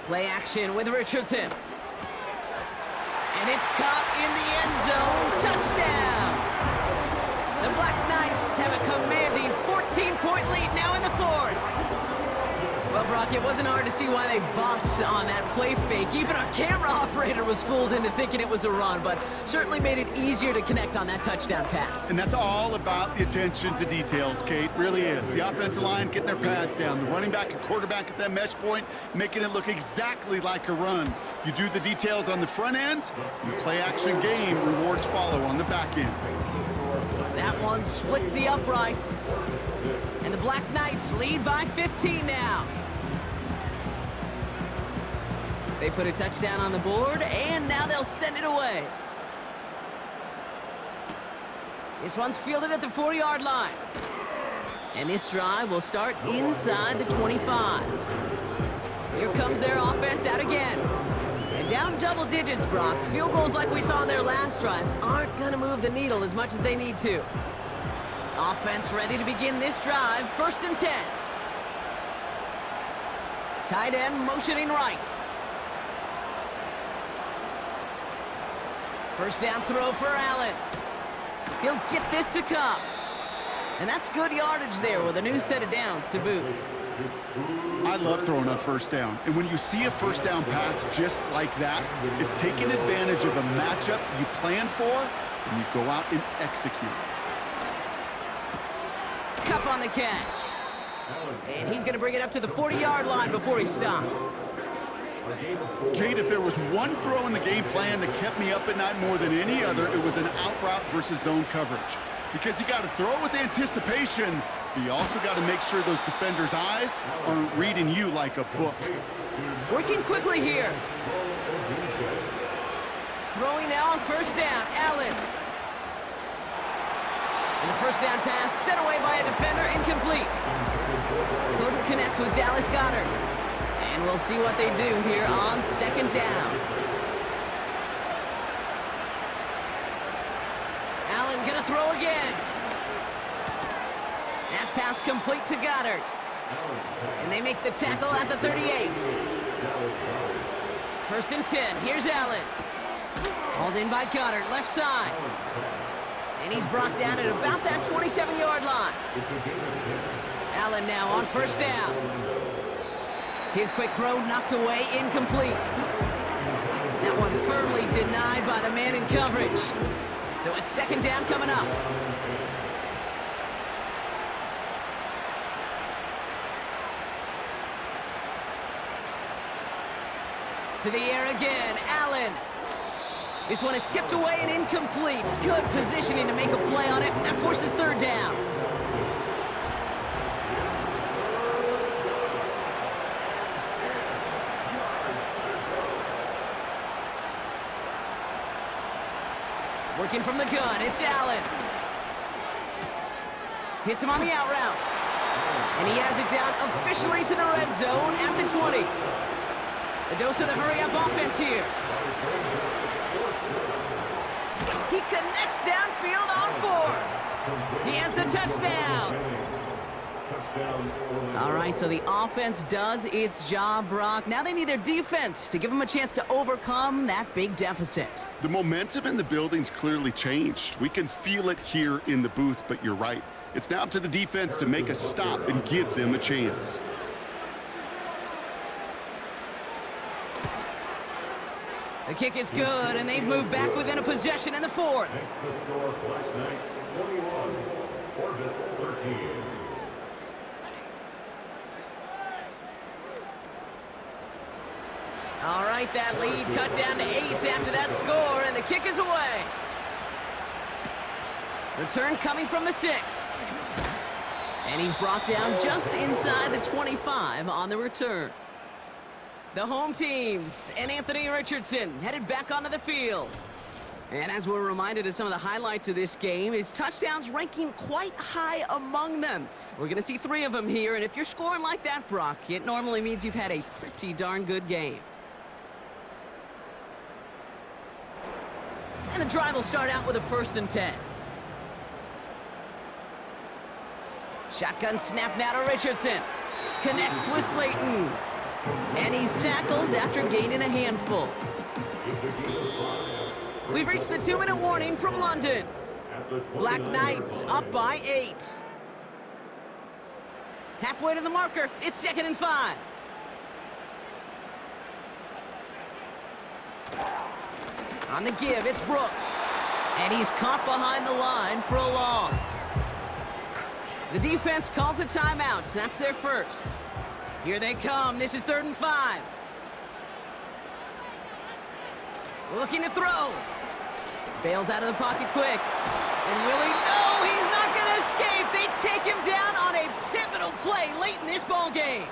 Play action with Richardson. And it's caught in the end zone. Touchdown! The Black Knights have a commanding 14-point lead now in the 4th. Well, Brock, it wasn't hard to see why they botched on that play fake. Even our camera operator was fooled into thinking it was a run, but certainly made it easier to connect on that touchdown pass. And that's all about the attention to details, Kate. Really is. The offensive line getting their pads down. The running back and quarterback at that mesh point, making it look exactly like a run. You do the details on the front end, and the play-action game rewards follow on the back end. That one splits the uprights. And the Black Knights lead by 15 now. They put a touchdown on the board, and now they'll send it away. This one's fielded at the 4-yard line. And this drive will start inside the 25. Here comes their offense out again. And down double digits, Brock. Field goals like we saw in their last drive aren't going to move the needle as much as they need to. Offense ready to begin this drive. 1st and 10. Tight end motioning right. 1st down throw for Allen. He'll get this to Cup. And that's good yardage there with a new set of downs to boot. I love throwing on 1st down. And when you see a 1st down pass just like that, it's taking advantage of a matchup you plan for, and you go out and execute. Cup on the catch. And he's going to bring it up to the 40-yard line before he stopped. Kate, if there was one throw in the game plan that kept me up at night more than any other, it was an out route versus zone coverage. Because you got to throw with anticipation, but you also got to make sure those defenders' eyes aren't reading you like a book. Working quickly here. Throwing now on 1st down, Allen. And the 1st down pass set away by a defender, incomplete. Couldn't connect with Dallas Goedert. And we'll see what they do here on 2nd down. Allen gonna throw again. That pass complete to Goedert. And they make the tackle at the 38. 1st and 10, here's Allen. Hauled in by Goedert, left side. And he's brought down at about that 27-yard line. Allen now on 1st down. His quick throw knocked away, incomplete. That one firmly denied by the man in coverage. So it's second down coming up. To the air again, Allen. This one is tipped away and incomplete. Good positioning to make a play on it. That forces third down. Working from the gun, it's Allen. Hits him on the out route. And he has it down officially to the red zone at the 20. A dose of the hurry-up offense here. He connects downfield on 4. He has the touchdown. All right, so the offense does its job, Brock. Now they need their defense to give them a chance to overcome that big deficit. The momentum in the building's clearly changed. We can feel it here in the booth, but you're right. It's now up to the defense to make a stop and give them a chance. The kick is good, and they've moved back within a possession in the 4th. Next to score, Black Knights 41, Orbits 13. All right, that lead cut down to 8 after that score, and the kick is away. Return coming from the 6. And he's brought down just inside the 25 on the return. The home teams and Anthony Richardson headed back onto the field. And as we're reminded of some of the highlights of this game, his touchdowns ranking quite high among them. We're going to see 3 of them here, and if you're scoring like that, Brock, it normally means you've had a pretty darn good game. And the drive will start out with a 1st and 10. Shotgun snap now to Richardson. Connects with Slayton. And he's tackled after gaining a handful. We've reached the 2-minute warning from London. Black Knights up by 8. Halfway to the marker, it's 2nd and 5. On the give, it's Brooks. And he's caught behind the line for a loss. The defense calls a timeout. That's their first. Here they come. This is 3rd and 5. Looking to throw. Bails out of the pocket quick. And really, no, he's not going to escape. They take him down on a pivotal play late in this ball game.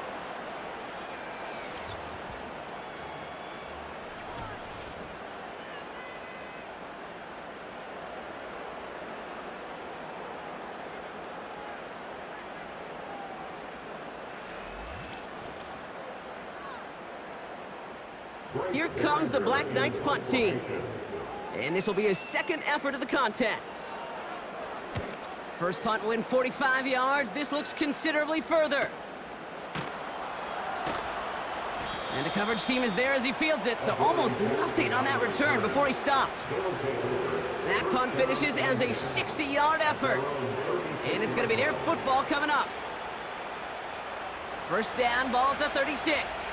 Here comes the Black Knights punt team. And this will be his 2nd effort of the contest. First punt win 45 yards. This looks considerably further. And the coverage team is there as he fields it, so almost nothing on that return before he stopped. That punt finishes as a 60-yard effort. And it's going to be their football coming up. First down, ball at the 36.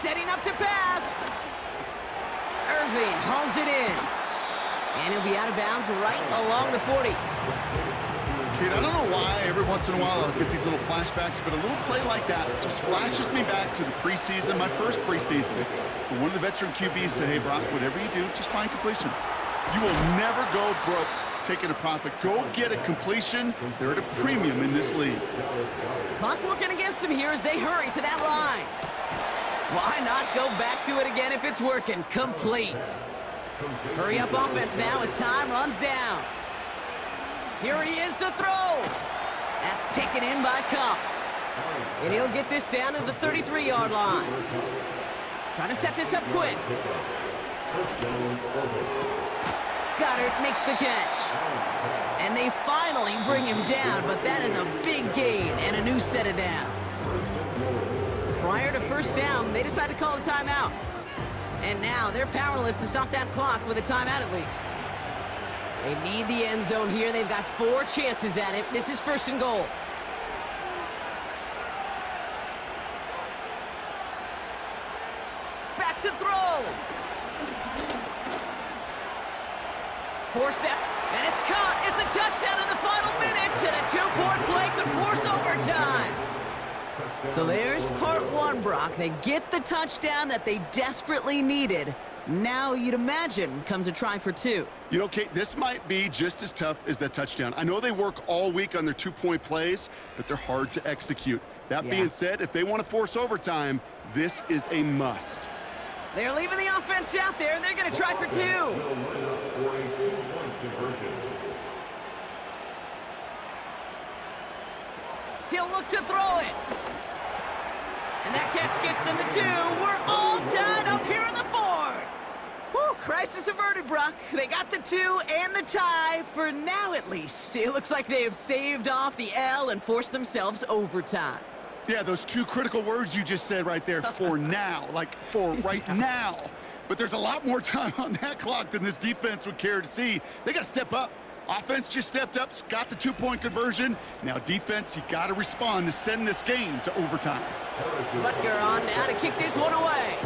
Setting up to pass. Irving hauls it in. And he'll be out of bounds right along the 40. Kid, I don't know why every once in a while I'll get these little flashbacks, but a little play like that just flashes me back to the preseason, my first preseason. One of the veteran QBs said, hey, Brock, whatever you do, just find completions. You will never go broke taking a profit. Go get a completion. They're at a premium in this league. Clock working against him here as they hurry to that line. Why not go back to it again if it's working? Complete. Hurry up offense now as time runs down. Here he is to throw. That's taken in by Cup. And he'll get this down to the 33-yard line. Trying to set this up quick. Goddard makes the catch. And they finally bring him down, but that is a big gain and a new set of downs. Prior to first down, they decided to call a timeout. And now they're powerless to stop that clock with a timeout at least. They need the end zone here. They've got 4 chances at it. This is 1st and goal. Back to throw. 4-step, and it's caught. It's a touchdown in the final minutes, and a 2-point play could force overtime. So there's part 1, Brock. They get the touchdown that they desperately needed. Now, you'd imagine, comes a try for 2. You know, Kate, this might be just as tough as that touchdown. I know they work all week on their 2-point plays, but they're hard to execute. That being said, if they want to force overtime, this is a must. They're leaving the offense out there, and they're going to try for 2. He'll look to throw it. And that catch gets them to 2. We're all tied up here in the 4th. Whew, crisis averted, Brock. They got the 2 and the tie, for now at least. It looks like they have staved off the L and forced themselves overtime. Yeah, those 2 critical words you just said right there, for now, like for right now. But there's a lot more time on that clock than this defense would care to see. They got to step up. Offense just stepped up, got the 2-point conversion. Now defense, you got to respond to send this game to overtime. Butker on now to kick this one away.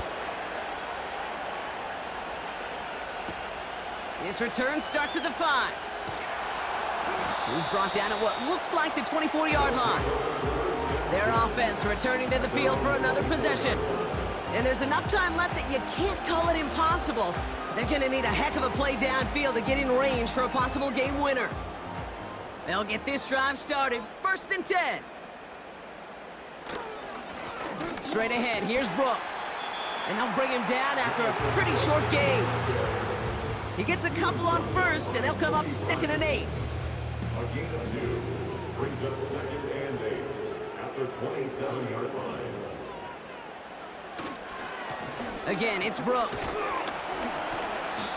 This return starts at the 5. He's brought down at what looks like the 24-yard line. Their offense returning to the field for another possession. And there's enough time left that you can't call it impossible. They're going to need a heck of a play downfield to get in range for a possible game winner. They'll get this drive started. 1st and 10. Straight ahead, here's Brooks. And they'll bring him down after a pretty short gain. He gets a couple on 1st, and they'll come up 2nd and 8. A gain of 2 brings up 2nd and 8 at the 27-yard line. Again, it's Brooks.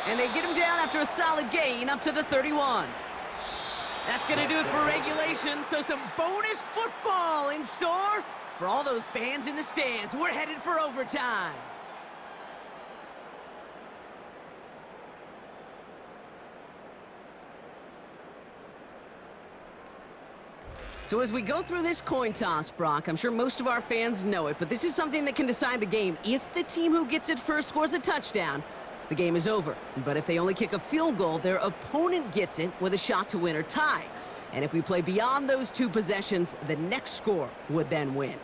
And they get him down after a solid gain up to the 31. That's going to do it for regulation, so some bonus football in store for all those fans in the stands. We're headed for overtime. So as we go through this coin toss, Brock, I'm sure most of our fans know it, but this is something that can decide the game. If the team who gets it first scores a touchdown, the game is over. But if they only kick a field goal, their opponent gets it with a shot to win or tie. And if we play beyond those 2 possessions, the next score would then win.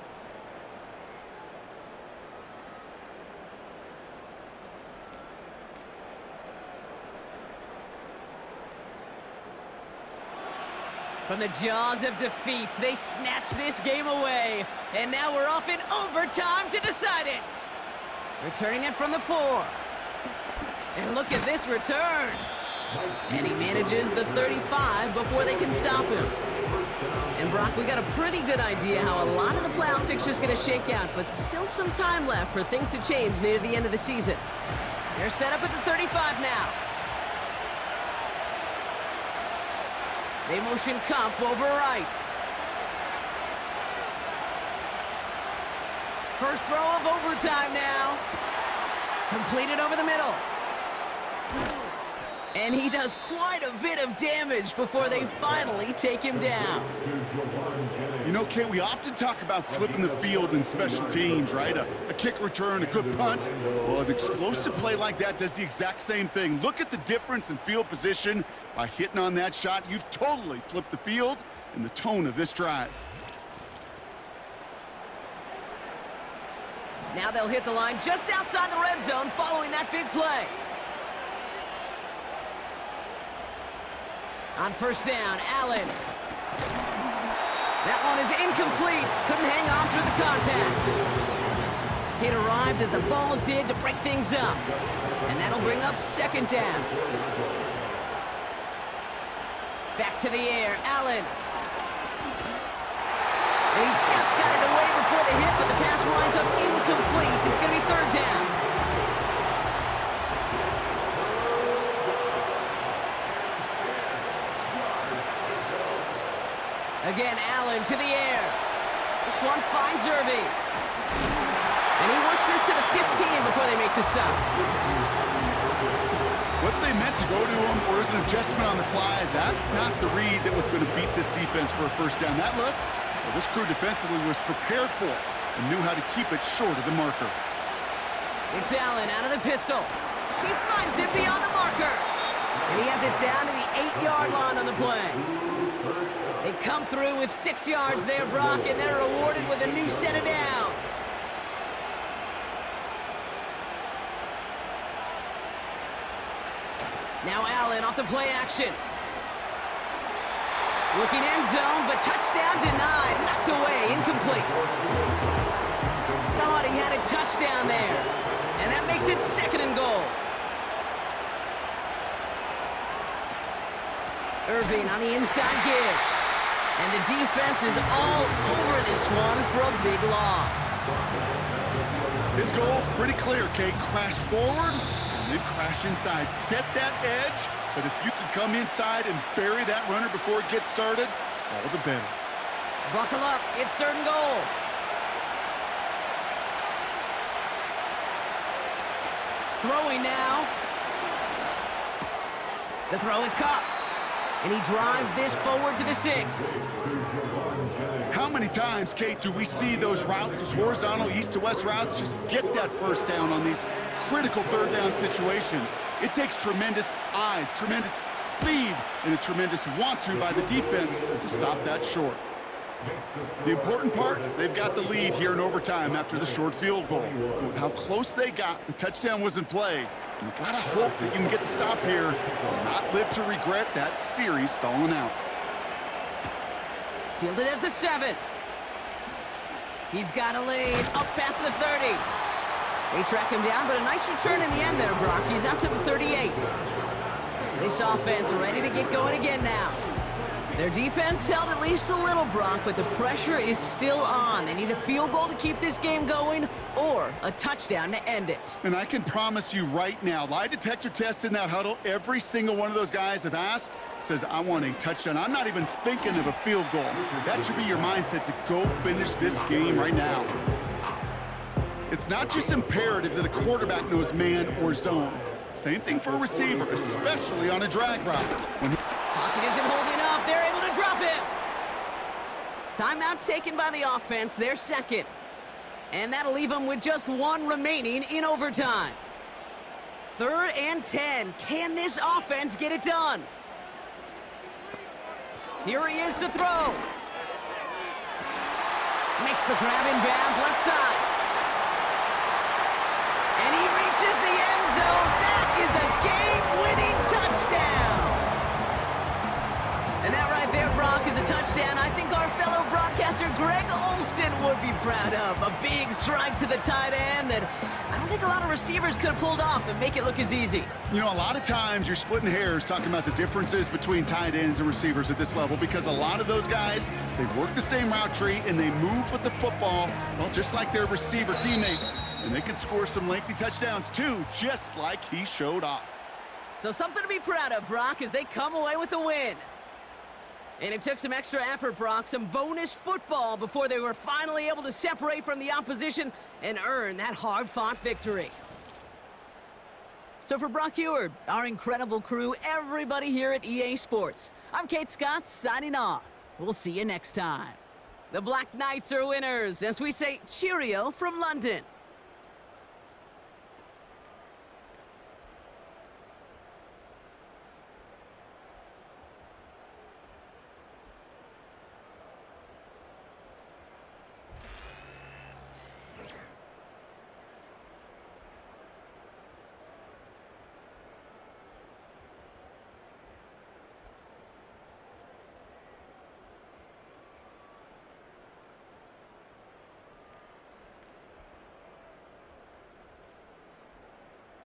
From the jaws of defeat, they snatch this game away. And now we're off in overtime to decide it. Returning it from the 4. And look at this return. And he manages the 35 before they can stop him. And Brock, we got a pretty good idea how a lot of the playoff picture is going to shake out, but still some time left for things to change near the end of the season. They're set up at the 35 now. They motion Kump over right. First throw of overtime now. Completed over the middle. And he does quite a bit of damage before they finally take him down. You know, Kate, we often talk about flipping the field in special teams, right? A kick return, a good punt. Well, an explosive play like that does the exact same thing. Look at the difference in field position. By hitting on that shot, you've totally flipped the field and the tone of this drive. Now they'll hit the line just outside the red zone following that big play. On first down, Allen. That one is incomplete. Couldn't hang on through the contact. It arrived as the ball did to break things up. And that'll bring up 2nd down. Back to the air, Allen. And he just got it away before the hit, but the pass winds up incomplete. It's going to be 3rd down. Again, Allen to the air. This one finds Irving. And he works this to the 15 before they make the stop. Whether they meant to go to him or is an adjustment on the fly, that's not the read that was going to beat this defense for a first down. That look, well, this crew defensively was prepared for and knew how to keep it short of the marker. It's Allen out of the pistol. He finds it beyond the marker. And he has it down to the 8-yard line on the play. They come through with 6 yards there, Brock, and they're rewarded with a new set of downs. Now Allen off the play action. Looking end zone, but touchdown denied. Knocked away, incomplete. Thought he had a touchdown there. And that makes it 2nd and goal. Irving on the inside give. And the defense is all over this one for a big loss. His goal is pretty clear, Kate. Crash forward and then crash inside. Set that edge, but if you can come inside and bury that runner before it gets started, all the better. Buckle up. It's 3rd and goal. Throwing now. The throw is caught. And he drives this forward to the 6. How many times, Kate, do we see those routes, those horizontal east-to-west routes, just get that first down on these critical 3rd down situations? It takes tremendous eyes, tremendous speed, and a tremendous want-to by the defense to stop that short. The important part, they've got the lead here in overtime after the short field goal. With how close they got, the touchdown was in play. You gotta hope that you can get the stop here and not live to regret that series stalling out. Fielded at the 7. He's got a lane up past the 30. They track him down, but a nice return in the end there, Brock. He's out to the 38. This offense ready to get going again now. Their defense held at least a little, Brock, but the pressure is still on. They need a field goal to keep this game going or a touchdown to end it. And I can promise you right now, lie detector test in that huddle, every single one of those guys have asked says, I want a touchdown. I'm not even thinking of a field goal. That should be your mindset to go finish this game right now. It's not just imperative that a quarterback knows man or zone. Same thing for a receiver, especially on a drag route. Pocket isn't holding up. They're able to drop him. Timeout taken by the offense, their 2nd. And that'll leave them with just 1 remaining in overtime. 3rd and 10. Can this offense get it done? Here he is to throw. Makes the grab in bounds left side. And he reaches the end zone. That is a game-winning touchdown. And that right there, Brock, is a touchdown I think our fellow broadcaster Greg Olsen would be proud of. A big strike to the tight end that I don't think a lot of receivers could have pulled off and make it look as easy. You know, a lot of times you're splitting hairs talking about the differences between tight ends and receivers at this level because a lot of those guys, they work the same route tree and they move with the football, well, just like their receiver teammates. And they can score some lengthy touchdowns too, just like he showed off. So something to be proud of, Brock, as they come away with a win. And it took some extra effort, Brock, some bonus football before they were finally able to separate from the opposition and earn that hard-fought victory. So for Brock Eward, our incredible crew, everybody here at EA Sports, I'm Kate Scott signing off. We'll see you next time. The Black Knights are winners as we say cheerio from London.